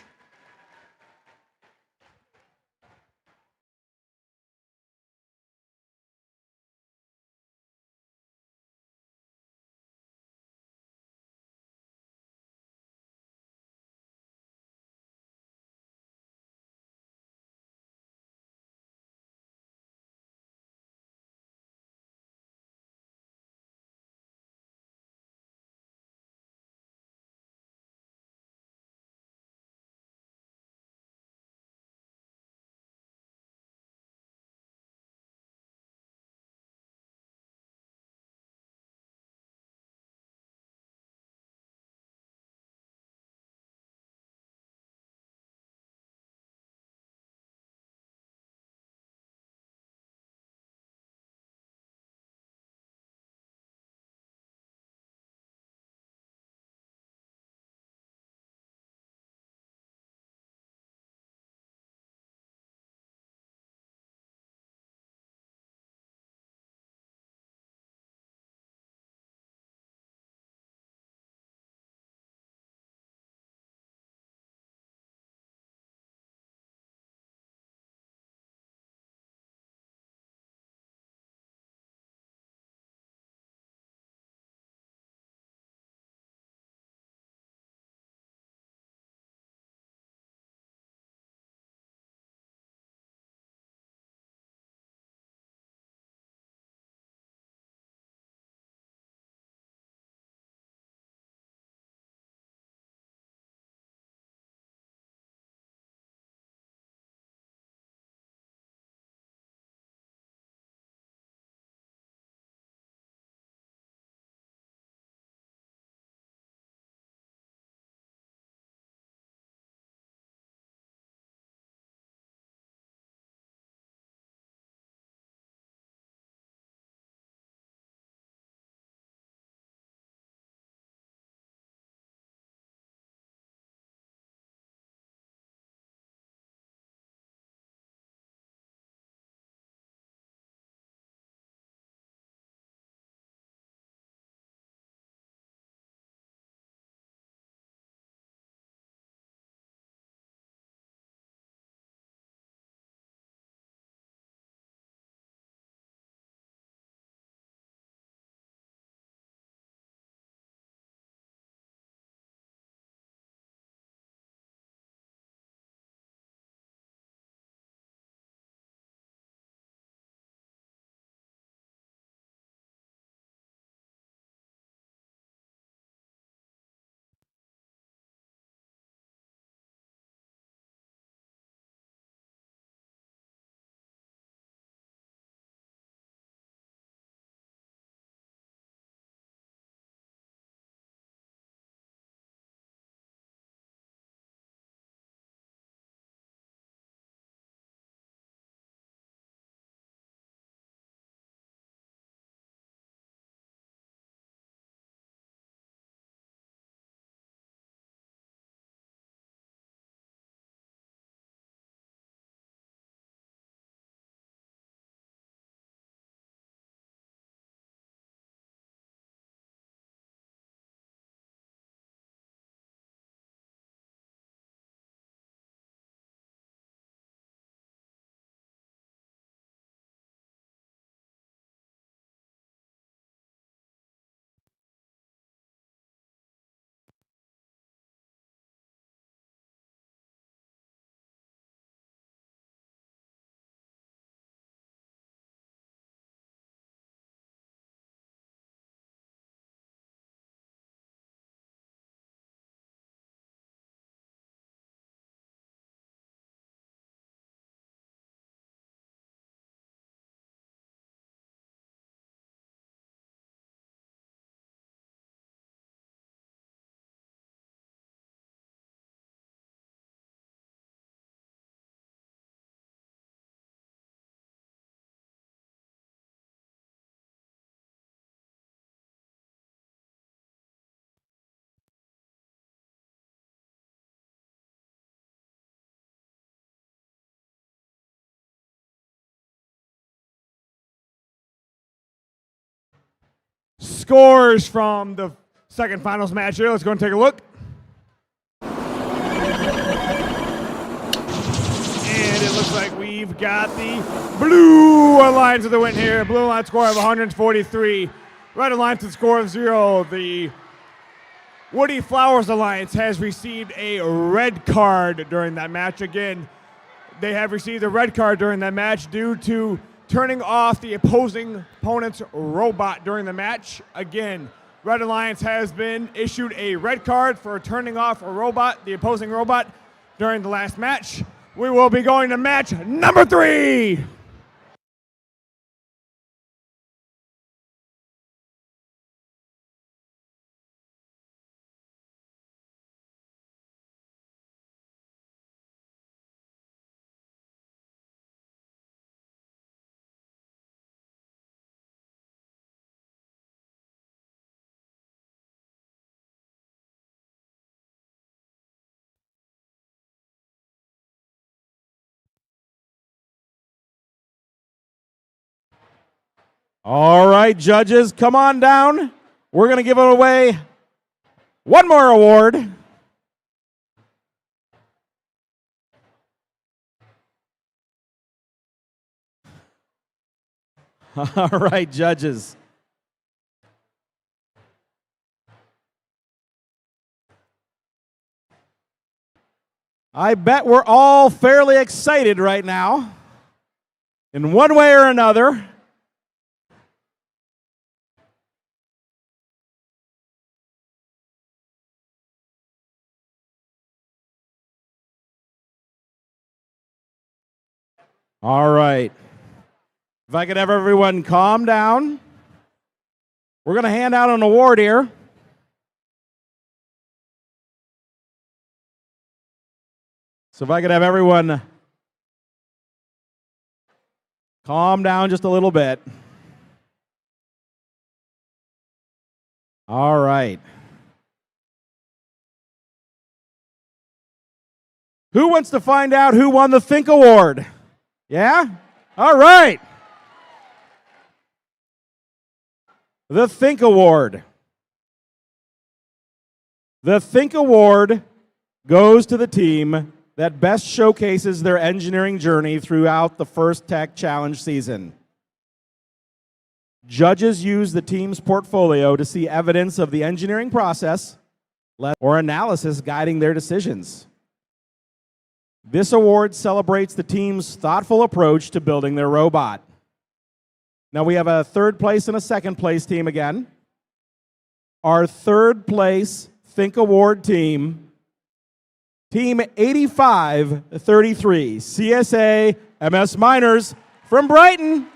S3: scores from the second finals match here. Let's go and take a look. And it looks like we've got the Blue Alliance with the win here. Blue Alliance score of 143. Red Alliance with a score of 0. The Woodie Flowers Alliance has received a red card during that match. Again, they have received a red card during that match due to turning off the opposing opponent's robot during the match. Again, Red Alliance has been issued a red card for turning off a robot, the opposing robot, during the last match. We will be going to match number 3.
S1: All right, judges, come on down. We're going to give away one more award. All right, judges. I bet we're all fairly excited right now, in one way or another. All right. If I could have everyone calm down. We're going to hand out an award here. So if I could have everyone calm down just a little bit. All right. Who wants to find out who won the Think Award? Yeah? All right. The Think Award. The Think Award goes to the team that best showcases their engineering journey throughout the first Tech Challenge season. Judges use the team's portfolio to see evidence of the engineering process or analysis guiding their decisions. This award celebrates the team's thoughtful approach to building their robot. Now we have a third place and a second place team again. Our third place Think Award team, Team 8533, CSA MS Miners from Brighton.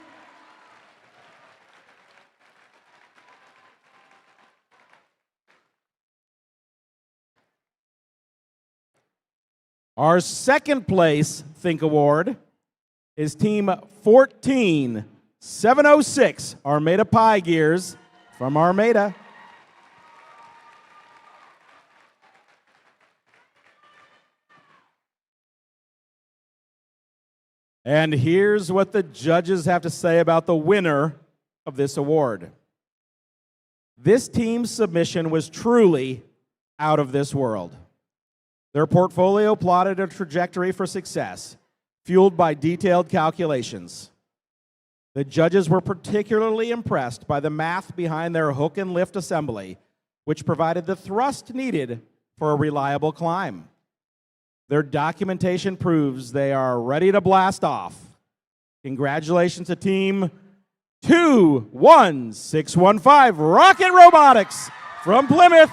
S1: Our second place Think Award is Team 14706, Armada Pie Gears from Armada. And here's what the judges have to say about the winner of this award. This team's submission was truly out of this world. Their portfolio plotted a trajectory for success, fueled by detailed calculations. The judges were particularly impressed by the math behind their hook and lift assembly, which provided the thrust needed for a reliable climb. Their documentation proves they are ready to blast off. Congratulations to Team 21615 Rocket Robotics from Plymouth.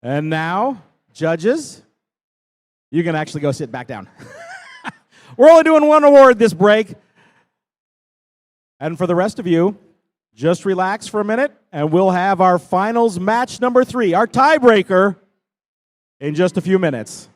S1: And now, judges, you can actually go sit back down. We're only doing one award this break. And for the rest of you, just relax for a minute, and we'll have our finals match number 3, our tiebreaker, in just a few minutes.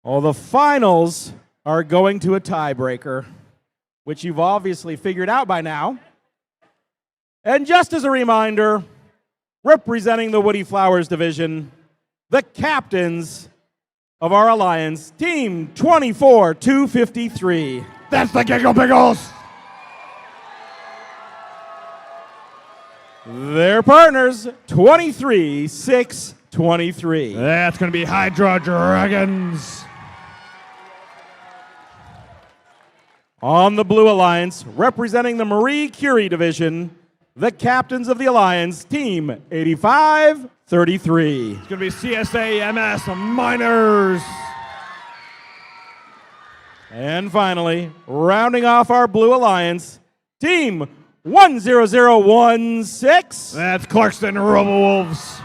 S1: Well, the finals are going to a tiebreaker, which you've obviously figured out by now. And just as a reminder, representing the Woody Flowers division, the captains of our alliance, Team 24-253.
S3: That's the Giggle Pickles.
S1: Their partners, 23-6-23.
S3: That's going to be Hydra Dragons.
S1: On the Blue Alliance, representing the Marie Curie division, the captains of the Alliance, Team 85-33.
S3: It's going to be CSA MS Miners.
S1: And finally, rounding off our Blue Alliance, Team 10016.
S3: That's Clarkston Robo-Wolves.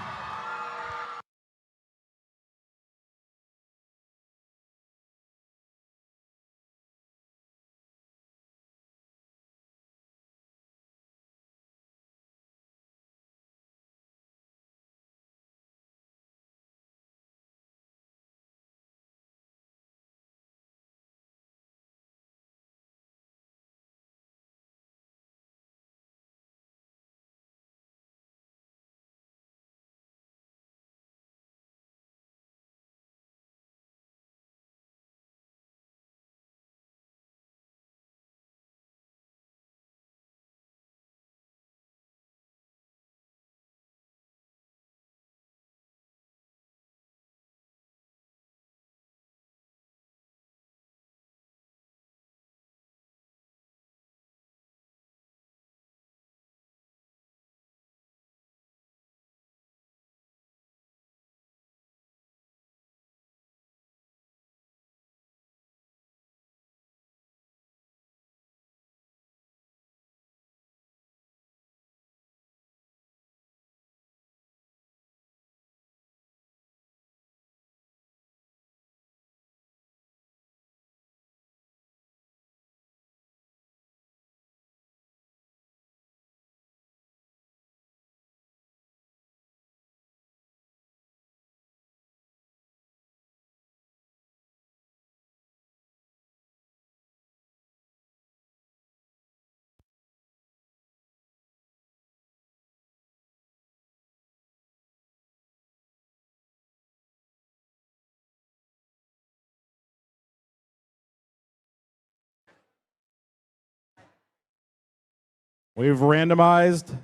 S1: We've randomized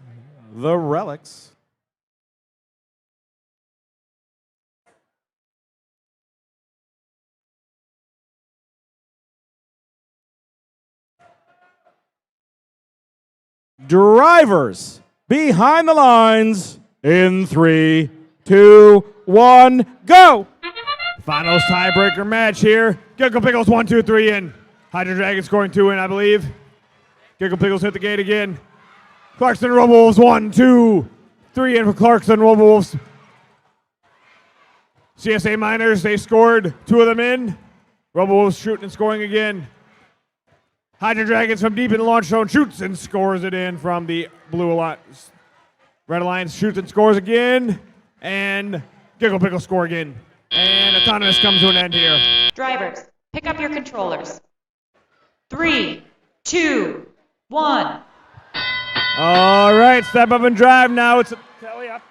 S1: the relics. Drivers behind the lines in 3, 2, 1, go!
S3: Finals tiebreaker match here. Giggle Pickles 1, 2, 3 in. Hydra Dragon scoring 2 in, I believe. Giggle Pickles hit the gate again. Clarkston Robo-Wolves 1, 2, 3 in for Clarkston Robo-Wolves. CSA Miners, they scored 2 of them in. Robo-Wolves shooting and scoring again. Hydra Dragons from deep in the launch zone shoots and scores it in from the Blue Alliance. Red Alliance shoots and scores again. And Giggle Pickles score again. And Autonomous comes to an end here.
S4: Drivers, pick up your controllers. 3, 2, 1.
S3: All right, step up and drive now. It's a tally-up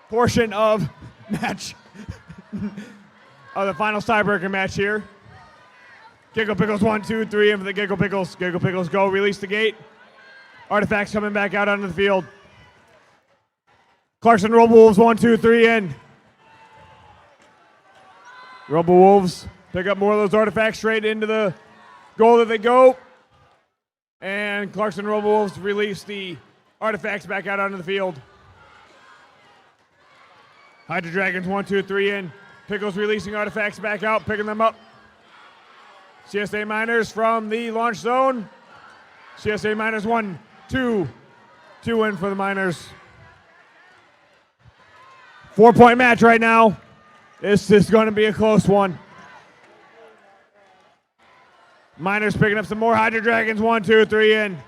S3: portion of match of the final tiebreaker match here. Giggle Pickles 1, 2, 3 in for the Giggle Pickles. Giggle Pickles go, release the gate. Artifacts coming back out onto the field. Clarkston Robo-Wolves 1, 2, 3 in. Robo-Wolves pick up more of those artifacts straight into the goal that they go. And Clarkston Robo-Wolves release the artifacts back out onto the field. Hydra Dragons 1, 2, 3 in. Pickles releasing artifacts back out, picking them up. CSA Miners from the launch zone. CSA Miners 1, 2, 2 in for the Miners. 4-point match right now. This is going to be a close one. Miners picking up some more Hydra Dragons, 1, 2, 3 in.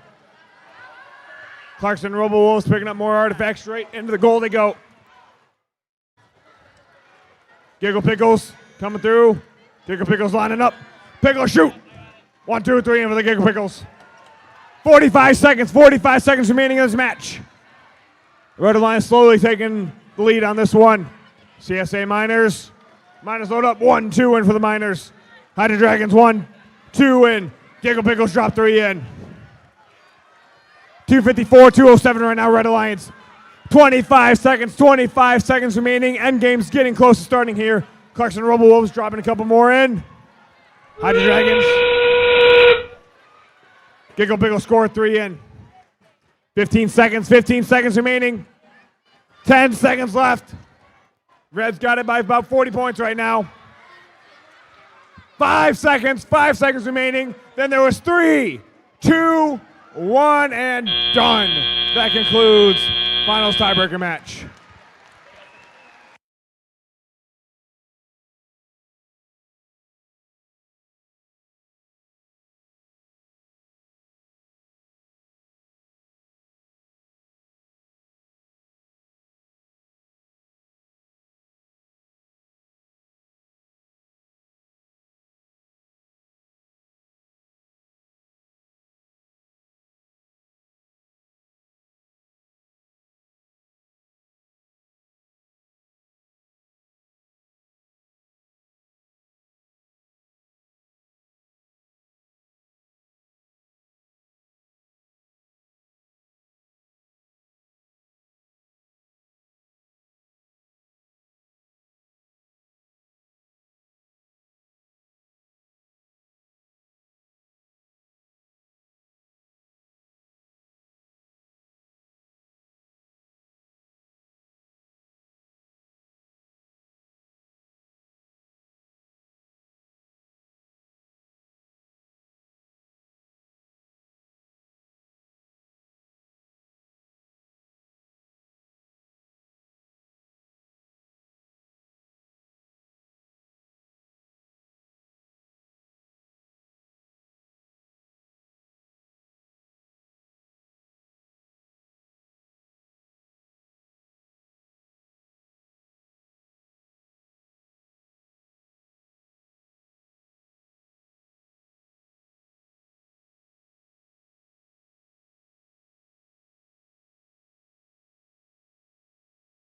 S3: Clarkston Robo-Wolves picking up more artifacts straight into the goal they go. Giggle Pickles coming through. Giggle Pickles lining up. Pickle shoot. 1, 2, 3 in for the Giggle Pickles. 45 seconds remaining in this match. Red Alliance slowly taking the lead on this one. CSA Miners. Miners load up. 1, 2 in for the Miners. Hydra Dragons 1, 2 in. Giggle Pickles drop 3 in. 2:54, 2:07 right now, Red Alliance. 25 seconds remaining. Endgame's getting close to starting here. Clarkson Rebel Wolves dropping a couple more in. Hydra Dragons. Giggle Pickle score 3 in. 15 seconds remaining. 10 seconds left. Red's got it by about 40 points right now. 5 seconds remaining. Then there was 3, 2, 1, and done. That concludes finals tiebreaker match.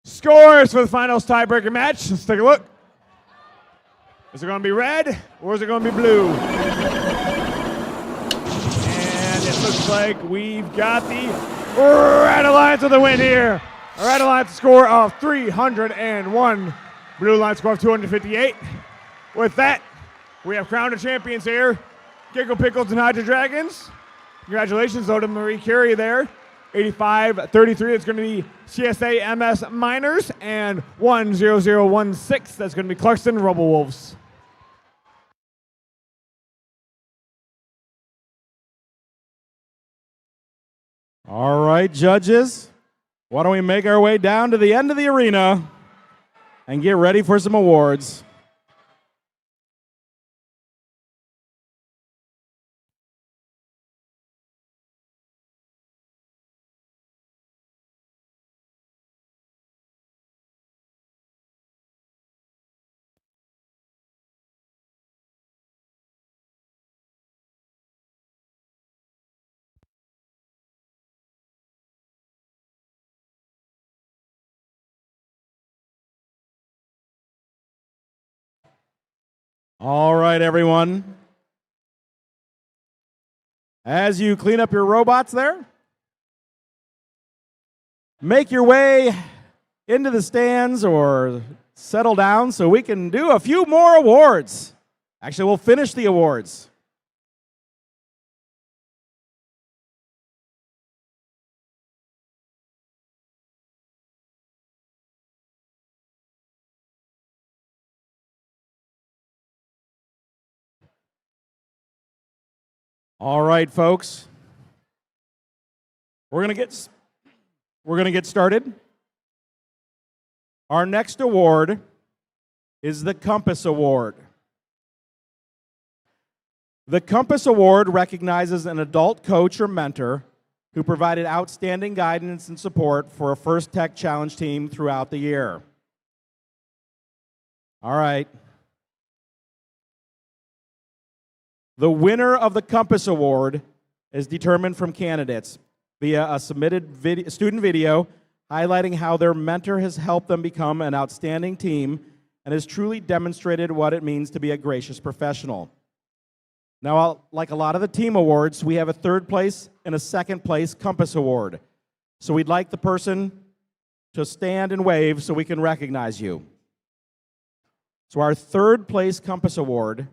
S3: Scores for the finals tiebreaker match. Let's take a look. Is it going to be red or is it going to be blue? And it looks like we've got the Red Alliance with the win here. A Red Alliance score of 301. Blue Alliance score of 258. With that, we have crowned the champions here. Giggle Pickles and Hydra Dragons. Congratulations, though, to Marie Curie there. 85-33, it's going to be CSA MS Miners, and 10016, that's going to be Clarkson Rebel Wolves.
S1: All right, judges, why don't we make our way down to the end of the arena and get ready for some awards. All right, everyone. As you clean up your robots there, make your way into the stands or settle down so we can do a few more awards. Actually, we'll finish the awards. All right, folks. We're gonna get started. Our next award is the Compass Award. The Compass Award recognizes an adult coach or mentor who provided outstanding guidance and support for a First Tech Challenge team throughout the year. All right. The winner of the Compass Award is determined from candidates via a submitted student video highlighting how their mentor has helped them become an outstanding team and has truly demonstrated what it means to be a gracious professional. Now, like a lot of the team awards, we have a third place and a second place Compass Award. So we'd like the person to stand and wave so we can recognize you. So our third place Compass Award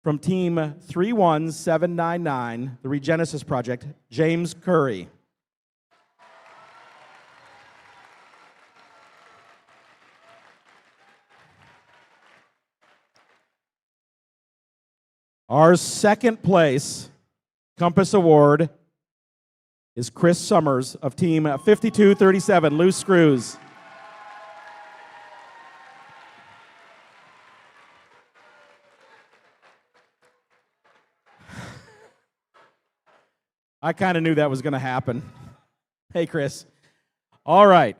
S1: from team 31799, the Regenesis Project, James Curry. Our second place Compass Award is Chris Summers of team 5237, Loose Screws. I kind of knew that was going to happen. Hey, Chris. All right.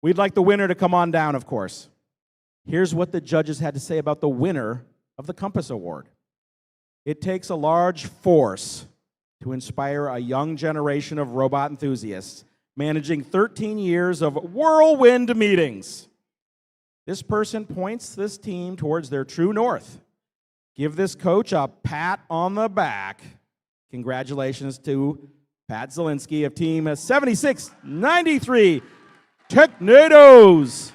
S1: We'd like the winner to come on down, of course. Here's what the judges had to say about the winner of the Compass Award. It takes a large force to inspire a young generation of robot enthusiasts, managing 13 years of whirlwind meetings. This person points this team towards their true north. Give this coach a pat on the back. Congratulations to Pat Zielinski of Team 7693, Technados.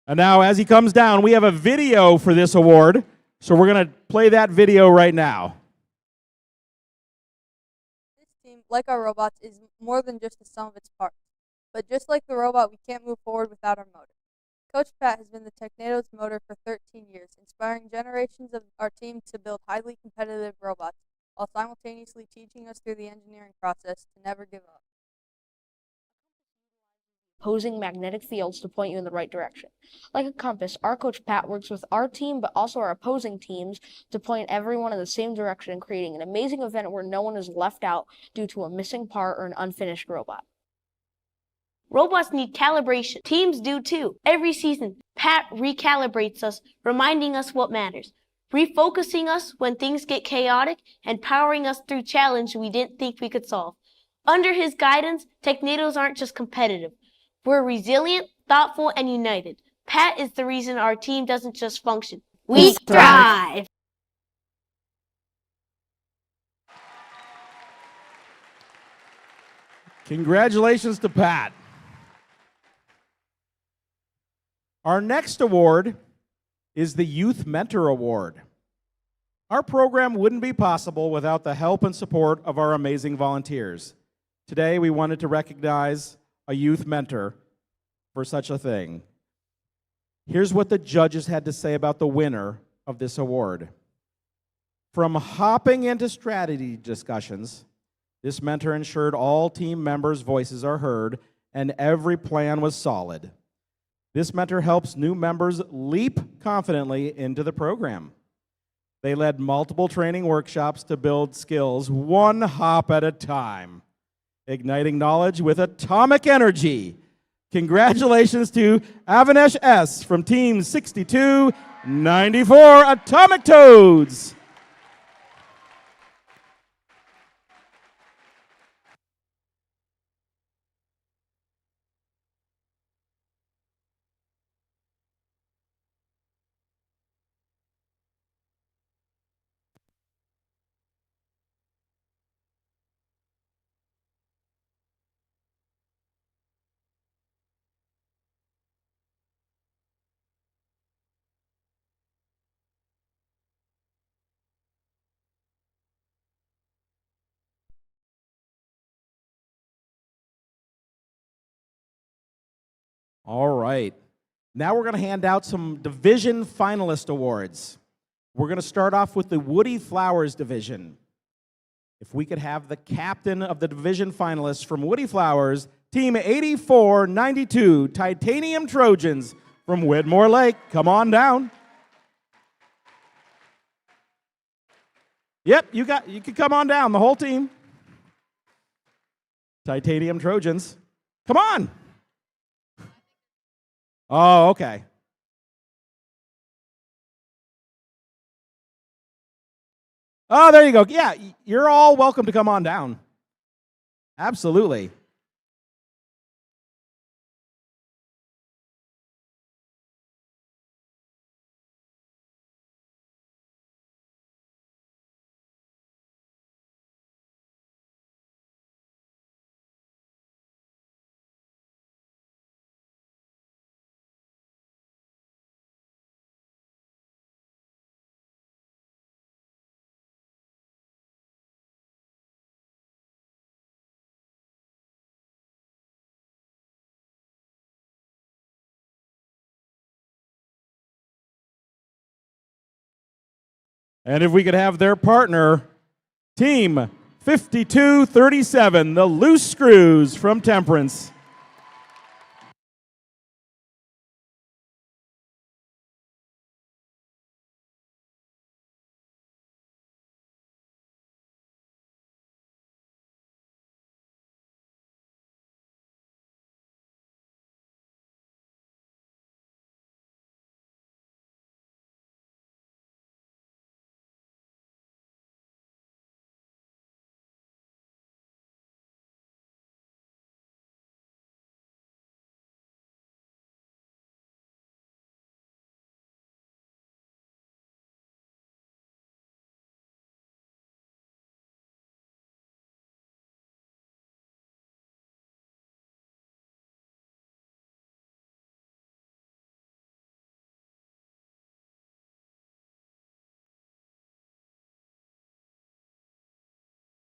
S1: And now, as he comes down, we have a video for this award, so we're going to play that video right now.
S5: This team, like our robots, is more than just the sum of its parts. But just like the robot, we can't move forward without our motor. Coach Pat has been the Technados motor for 13 years, inspiring generations of our team to build highly competitive robots, while simultaneously teaching us through the engineering process to never give up.
S7: Opposing magnetic fields to point you in the right direction. Like a compass, our coach Pat works with our team, but also our opposing teams to point everyone in the same direction, creating an amazing event where no one is left out due to a missing part or an unfinished robot.
S23: Robots need calibration. Teams do too. Every season, Pat recalibrates us, reminding us what matters, refocusing us when things get chaotic, and powering us through challenges we didn't think we could solve. Under his guidance, Technados aren't just competitive. We're resilient, thoughtful, and united. Pat is the reason our team doesn't just function. We thrive.
S1: Congratulations to Pat. Our next award is the Youth Mentor Award. Our program wouldn't be possible without the help and support of our amazing volunteers. Today, we wanted to recognize a youth mentor for such a thing. Here's what the judges had to say about the winner of this award. From hopping into strategy discussions, this mentor ensured all team members' voices are heard and every plan was solid. This mentor helps new members leap confidently into the program. They led multiple training workshops to build skills one hop at a time, igniting knowledge with atomic energy. Congratulations to Avanesh S. from Team 6294, Atomic Toads. All right. Now we're going to hand out some division finalist awards. We're going to start off with the Woody Flowers division. if we could have the captain of the division finalists from Woody Flowers, Team 8492 Titanium Trojans from Whitmore Lake, come on down. Yep, you can come on down, the whole team. Titanium Trojans, come on. Oh, okay. Oh, there you go. Yeah, you're all welcome to come on down. Absolutely. And if we could have their partner, Team 5237, the Loose Screws from Temperance.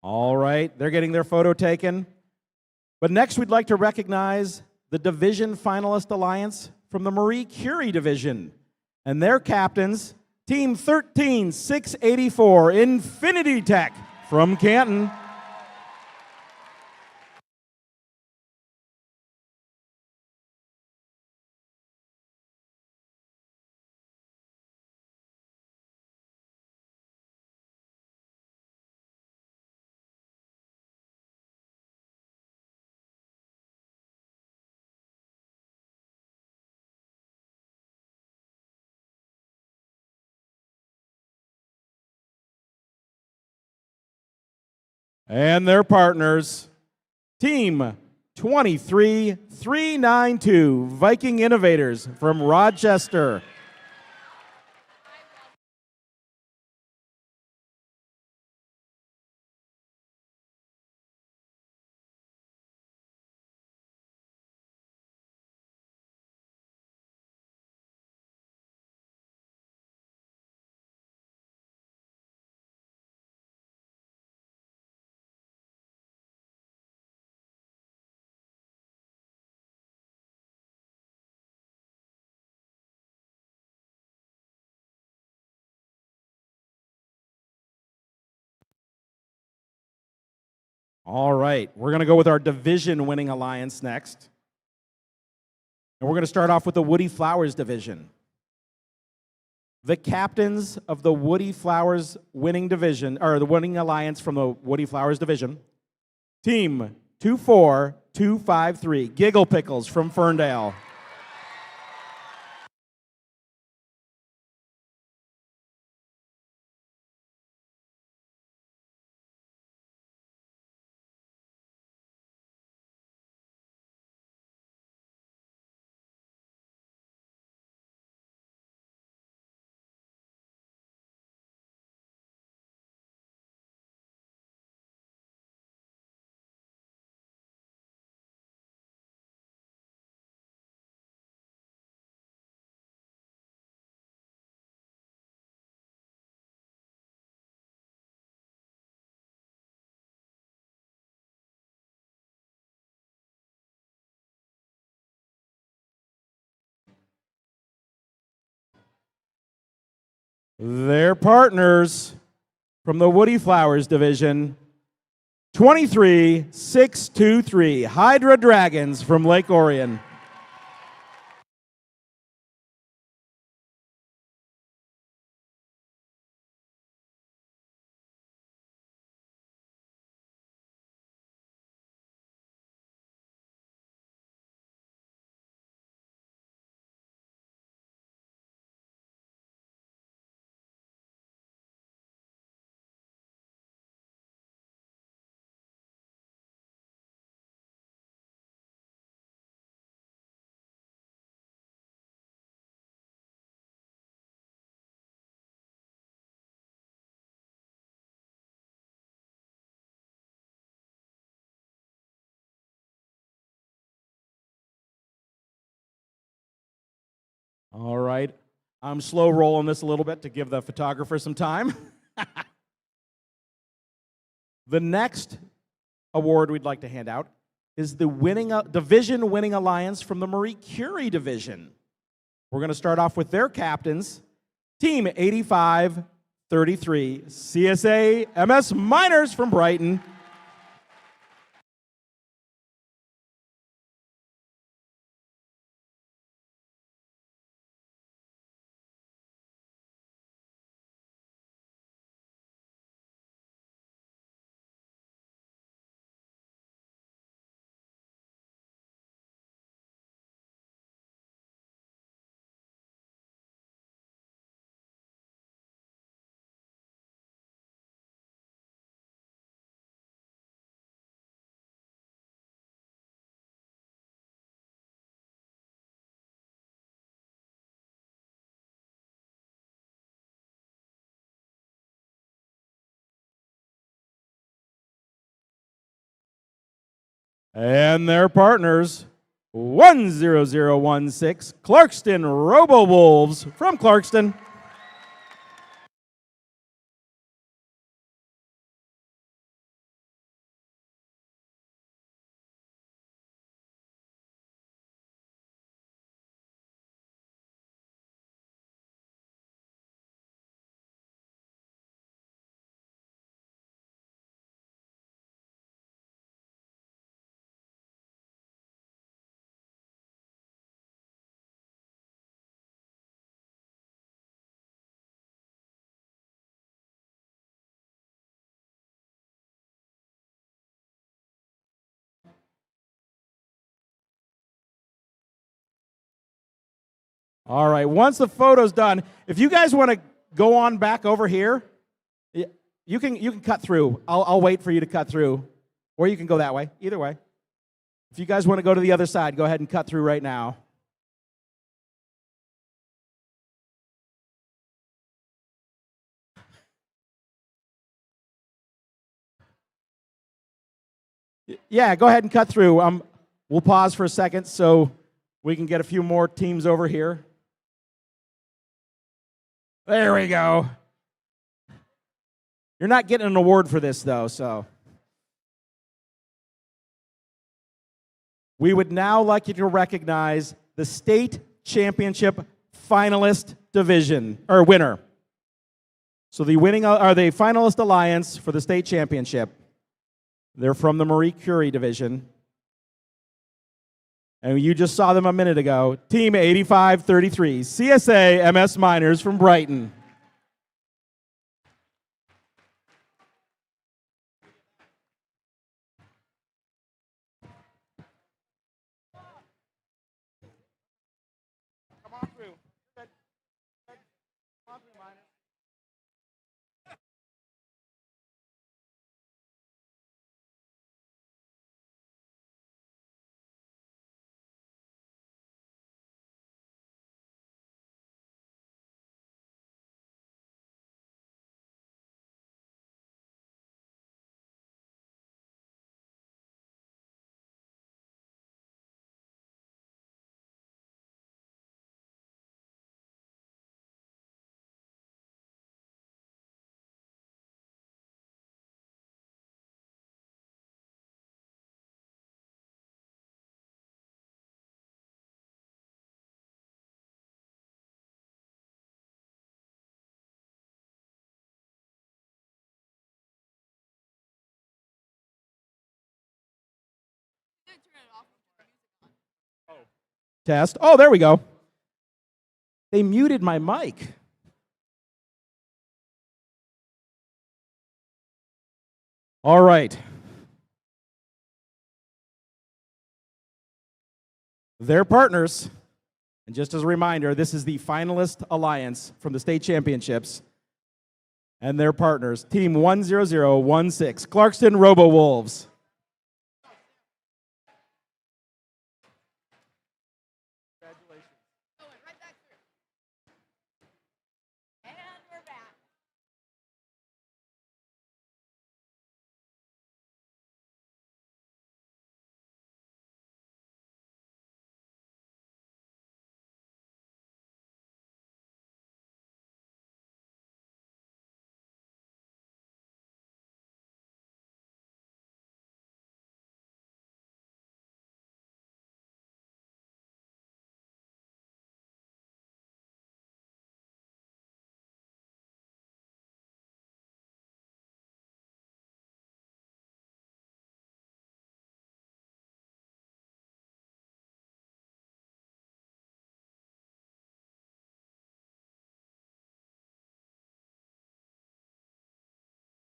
S1: All right, they're getting their photo taken. But next, we'd like to recognize the Division Finalist Alliance from the Marie Curie Division and their captains, Team 13684, Infinity Tech from Canton. And their partners, Team 23392, Viking Innovators from Rochester. All right, we're going to go with our division-winning alliance next. And we're going to start off with the Woody Flowers division. The captains of the Woody Flowers winning division, or the winning alliance from the Woody Flowers division, Team 24253, Giggle Pickles from Ferndale. Their partners from the Woody Flowers division, 23-623, Hydra Dragons from Lake Orion. All right. I'm slow rolling this a little bit to give the photographer some time. The next award we'd like to hand out is the division winning alliance from the Marie Curie division. We're going to start off with their captains, Team 8533, CSA MS Miners from Brighton. And their partners, 10016, Clarkston Robo Wolves from Clarkston. All right, once the photo's done, if you guys want to go on back over here, you can cut through. I'll wait for you to cut through, or you can go that way, either way. If you guys want to go to the other side, go ahead and cut through right now. Yeah, go ahead and cut through. We'll pause for a second so we can get a few more teams over here. There we go. You're not getting an award for this, though, so. We would now like you to recognize the state championship finalist division, or winner. So the finalist alliance for the state championship. They're from the Marie Curie division. And you just saw them a minute ago. Team 8533, CSA MS Miners from Brighton. Test. Oh, there we go. They muted my mic. All right. Their partners, and just as a reminder, this is the finalist alliance from the state championships, and their partners, Team 10016, Clarkston Robo Wolves.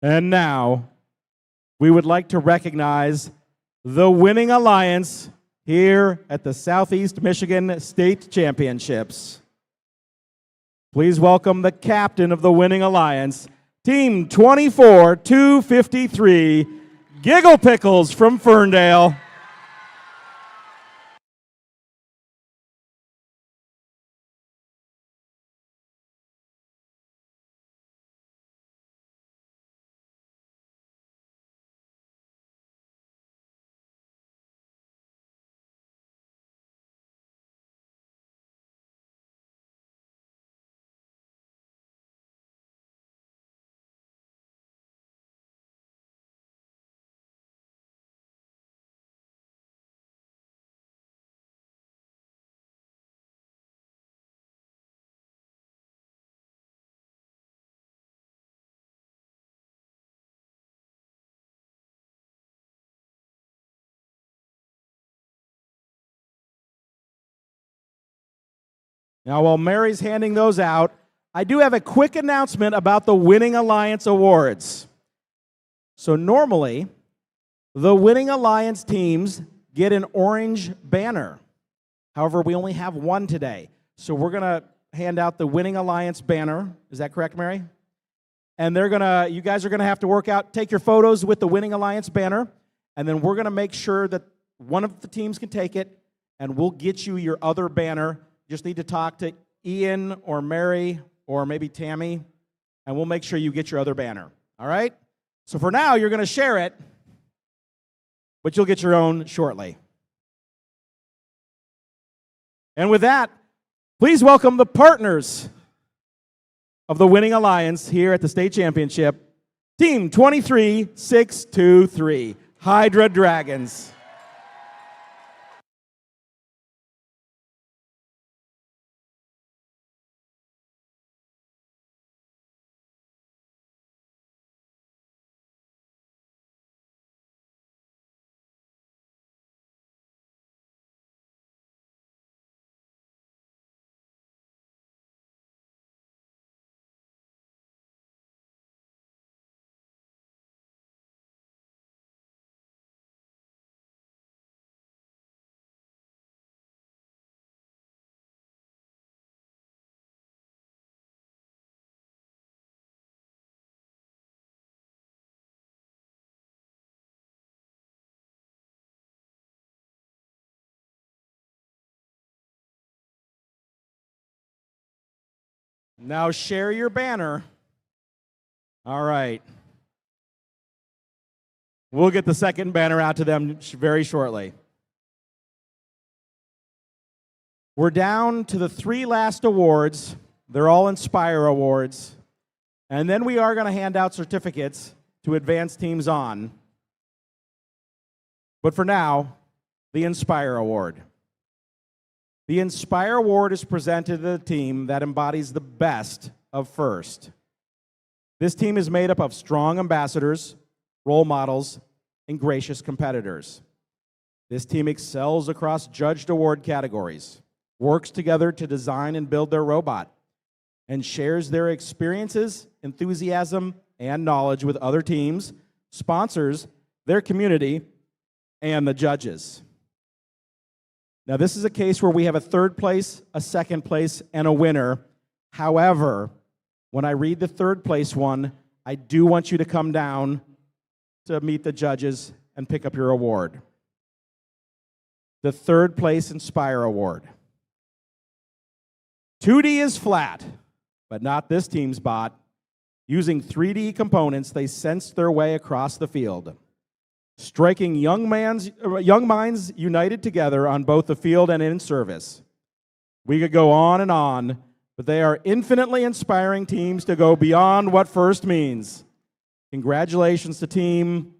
S1: And now, we would like to recognize the winning alliance here at the Southeast Michigan State Championships. Please welcome the captain of the winning alliance, Team 24-253, Giggle Pickles from Ferndale. Now, while Mary's handing those out, I do have a quick announcement about the Winning Alliance Awards. So normally, the Winning Alliance teams get an orange banner. However, we only have one today. So we're going to hand out the Winning Alliance banner. Is that correct, Mary? And you guys are going to have to work out, take your photos with the Winning Alliance banner, and then we're going to make sure that one of the teams can take it, and we'll get you your other banner. Just need to talk to Ian or Mary or maybe Tammy, and we'll make sure you get your other banner. All right? So for now, you're going to share it, but you'll get your own shortly. And with that, please welcome the partners of the Winning Alliance here at the state championship, Team 23-623, Hydra Dragons. Now share your banner. All right. We'll get the second banner out to them very shortly. We're down to the 3 last awards. They're all Inspire Awards. And then we are going to hand out certificates to advance teams on. But for now, the Inspire Award. The Inspire Award is presented to the team that embodies the best of FIRST. This team is made up of strong ambassadors, role models, and gracious competitors. This team excels across judged award categories, works together to design and build their robot, and shares their experiences, enthusiasm, and knowledge with other teams, sponsors, their community, and the judges. Now, this is a case where we have a third place, a second place, and a winner. However, when I read the third place one, I do want you to come down to meet the judges and pick up your award. The third place Inspire Award. 2D is flat, but not this team's bot. Using 3D components, they sensed their way across the field, striking young minds united together on both the field and in service. We could go on, but they are infinitely inspiring teams to go beyond what first means. Congratulations to Team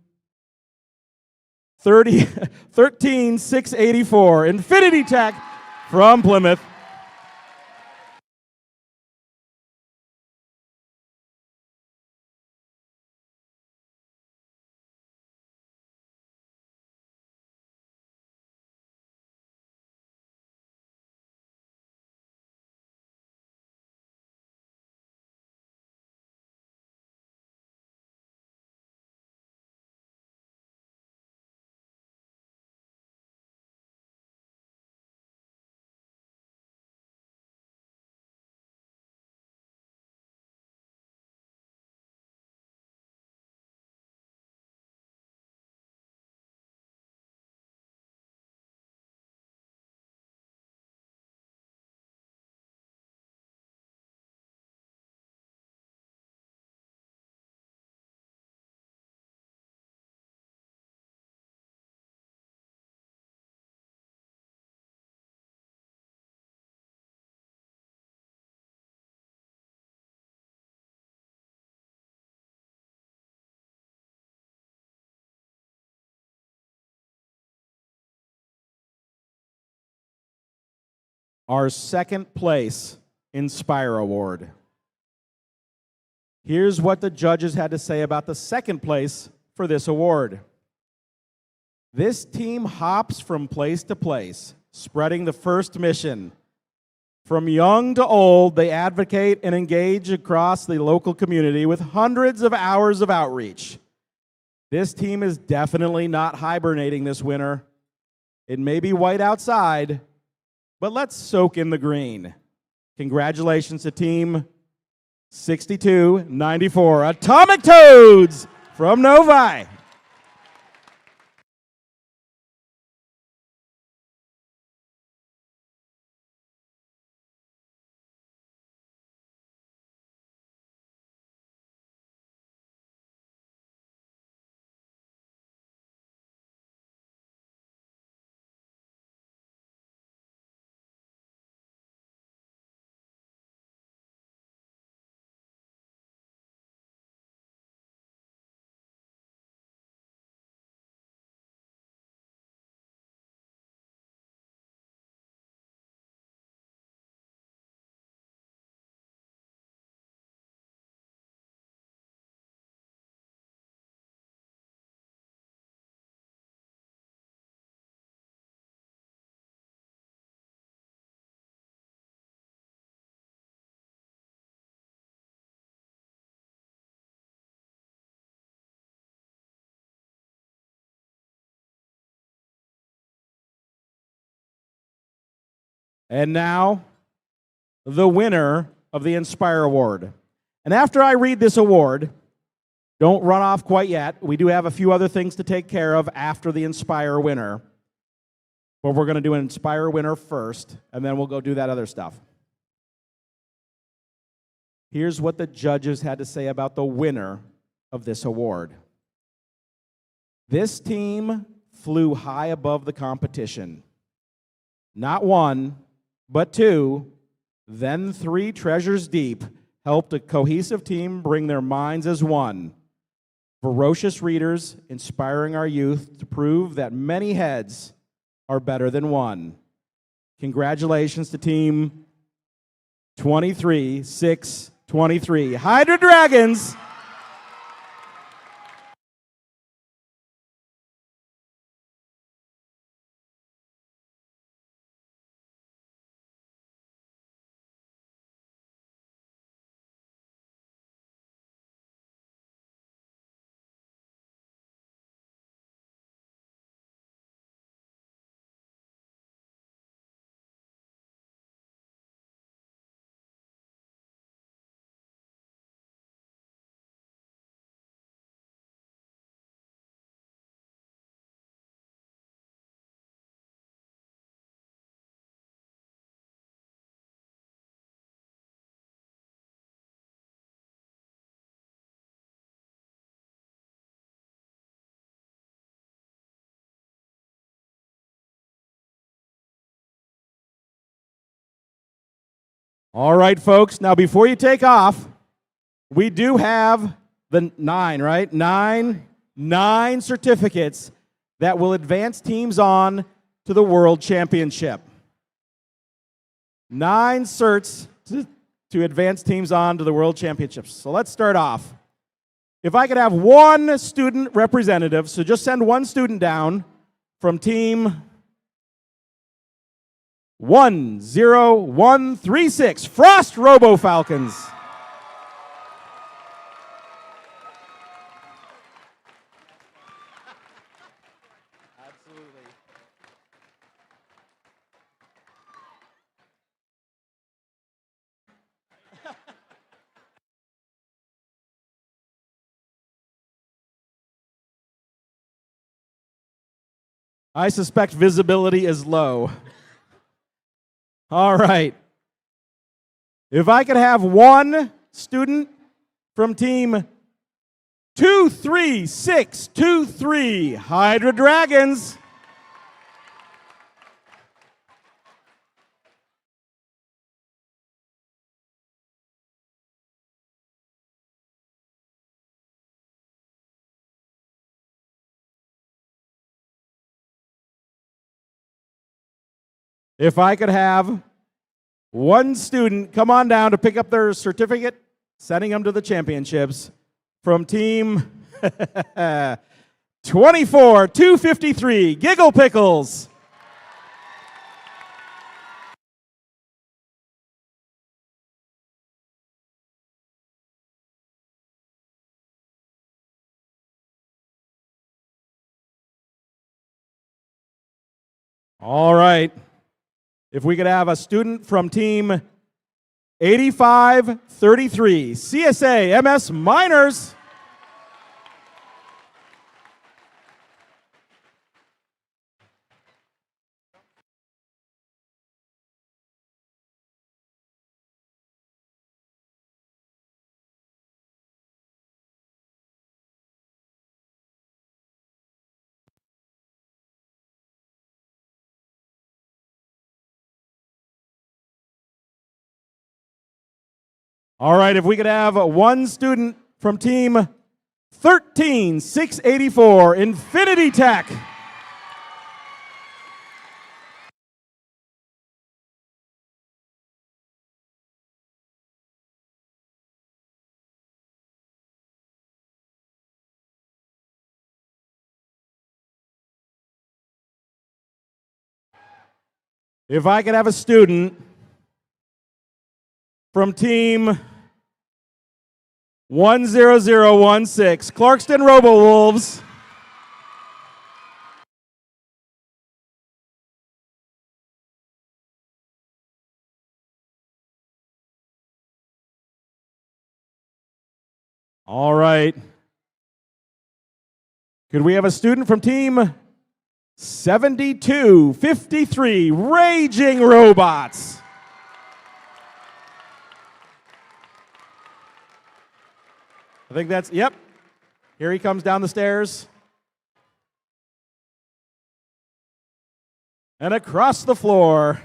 S1: 13684, Infinity Tech from Plymouth. Our second place Inspire Award. Here's what the judges had to say about the second place for this award. This team hops from place to place, spreading the first mission. From young to old, they advocate and engage across the local community with hundreds of hours of outreach. This team is definitely not hibernating this winter. It may be white outside, but let's soak in the green. Congratulations to Team 6294, Atomic Toads from Novi. And now, the winner of the Inspire Award. And after I read this award, don't run off quite yet. We do have a few other things to take care of after the Inspire winner. But we're going to do an Inspire winner first, and then we'll go do that other stuff. Here's what the judges had to say about the winner of this award. This team flew high above the competition. Not one, but two, then three treasures deep, helped a cohesive team bring their minds as one. Ferocious readers inspiring our youth to prove that many heads are better than one. Congratulations to Team 23-6-23, Hydra Dragons. All right, folks. Now, before you take off, we do have the 9, right? Nine certificates that will advance teams on to the World Championship. 9 certs to advance teams on to the World Championships. So let's start off. If I could have one student representative, so just send one student down from team 10136, Frost Robo Falcons. I suspect visibility is low. All right. If I could have one student from team 23623, Hydra Dragons. If I could have one student come on down to pick up their certificate, sending them to the championships from team 24253, Giggle Pickles. All right. If we could have a student from team 8533, CSA MS Miners. All right, if we could have one student from team 13684, Infinity Tech. If I could have a student from team 10016, Clarkston RoboWolves. All right. Could we have a student from team 7253, Raging Robots? I think that's, yep. Here he comes down the stairs. And across the floor.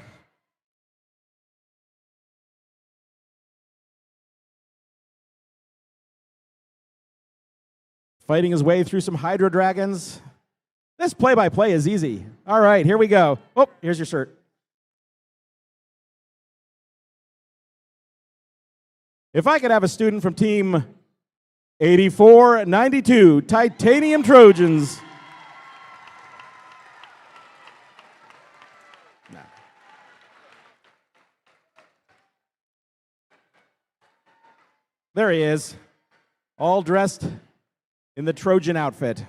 S1: Fighting his way through some Hydra Dragons. This play-by-play is easy. All right, here we go. Oh, here's your cert. If I could have a student from team 8492, Titanium Trojans. No. There he is, all dressed in the Trojan outfit.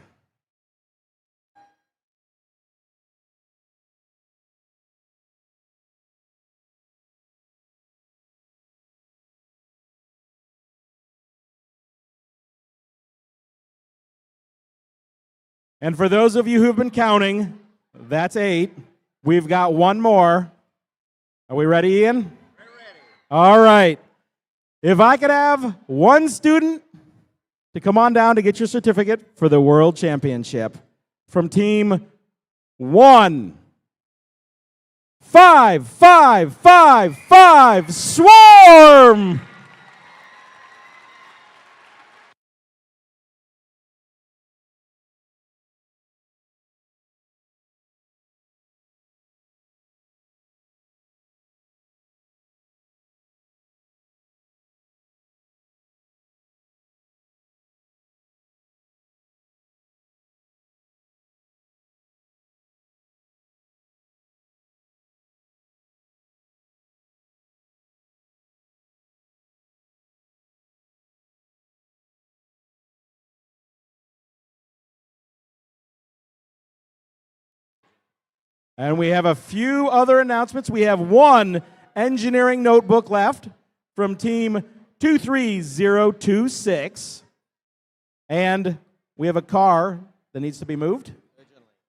S1: And for those of you who've been counting, that's 8. We've got one more. Are we ready, Ian? We're ready. All right. If I could have one student to come on down to get your certificate for the World Championship from team 1 5, 5, 5, 5. Swarm! And we have a few other announcements. We have one engineering notebook left from team 23026. And we have a car that needs to be moved.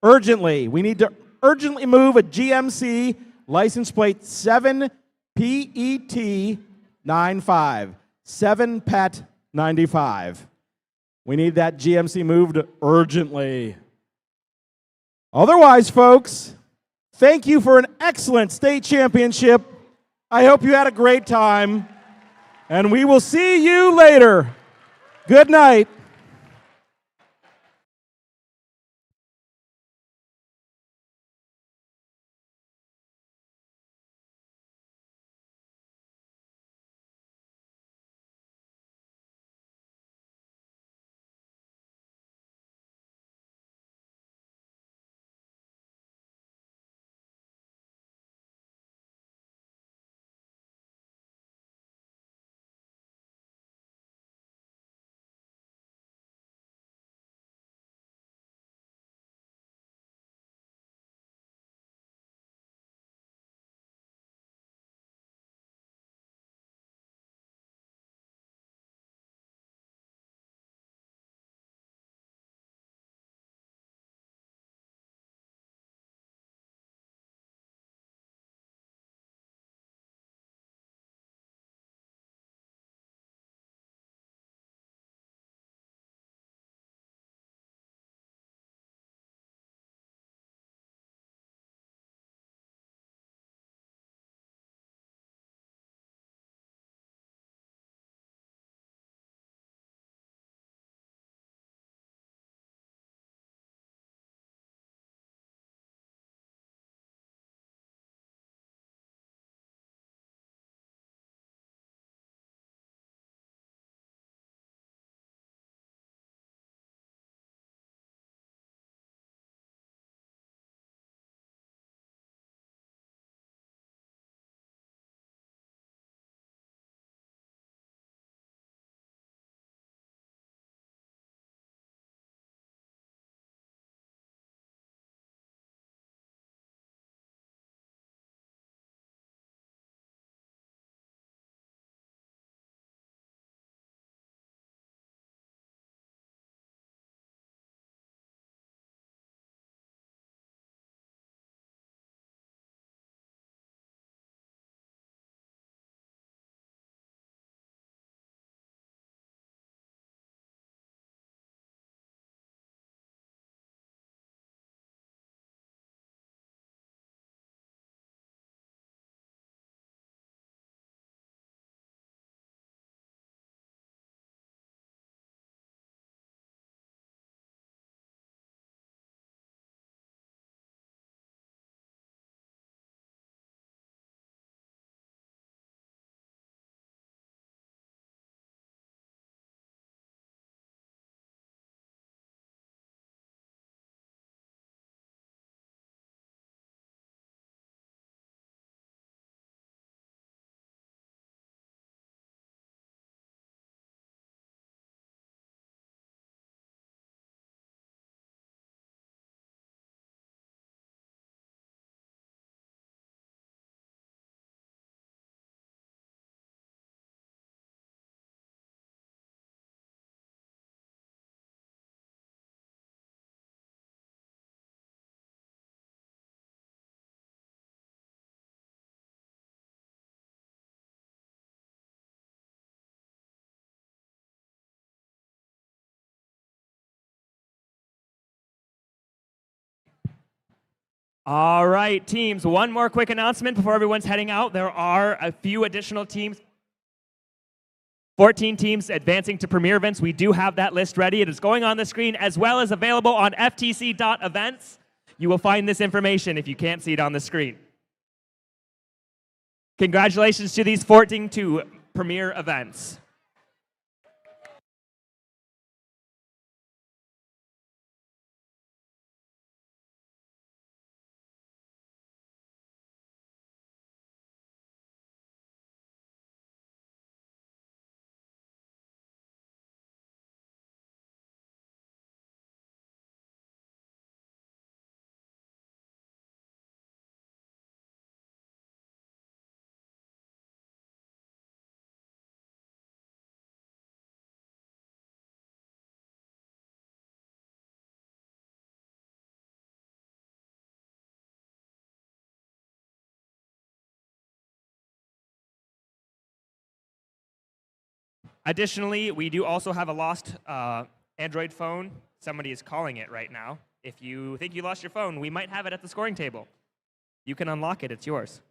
S1: Urgently. We need to urgently move a GMC license plate 7PET95. 7PET95. We need that GMC moved urgently. Otherwise, folks, thank you for an excellent state championship. I hope you had a great time. And we will see you later. Good night.
S2: All right, teams, one more quick announcement before everyone's heading out. There are a few additional teams. 14 teams advancing to premier events. We do have that list ready. It is going on the screen as well as available on ftc.events. You will find this information if you can't see it on the screen. Congratulations to these 14 to premier events. Additionally, we do also have a lost Android phone. Somebody is calling it right now. If you think you lost your phone, we might have it at the scoring table. You can unlock it. It's yours.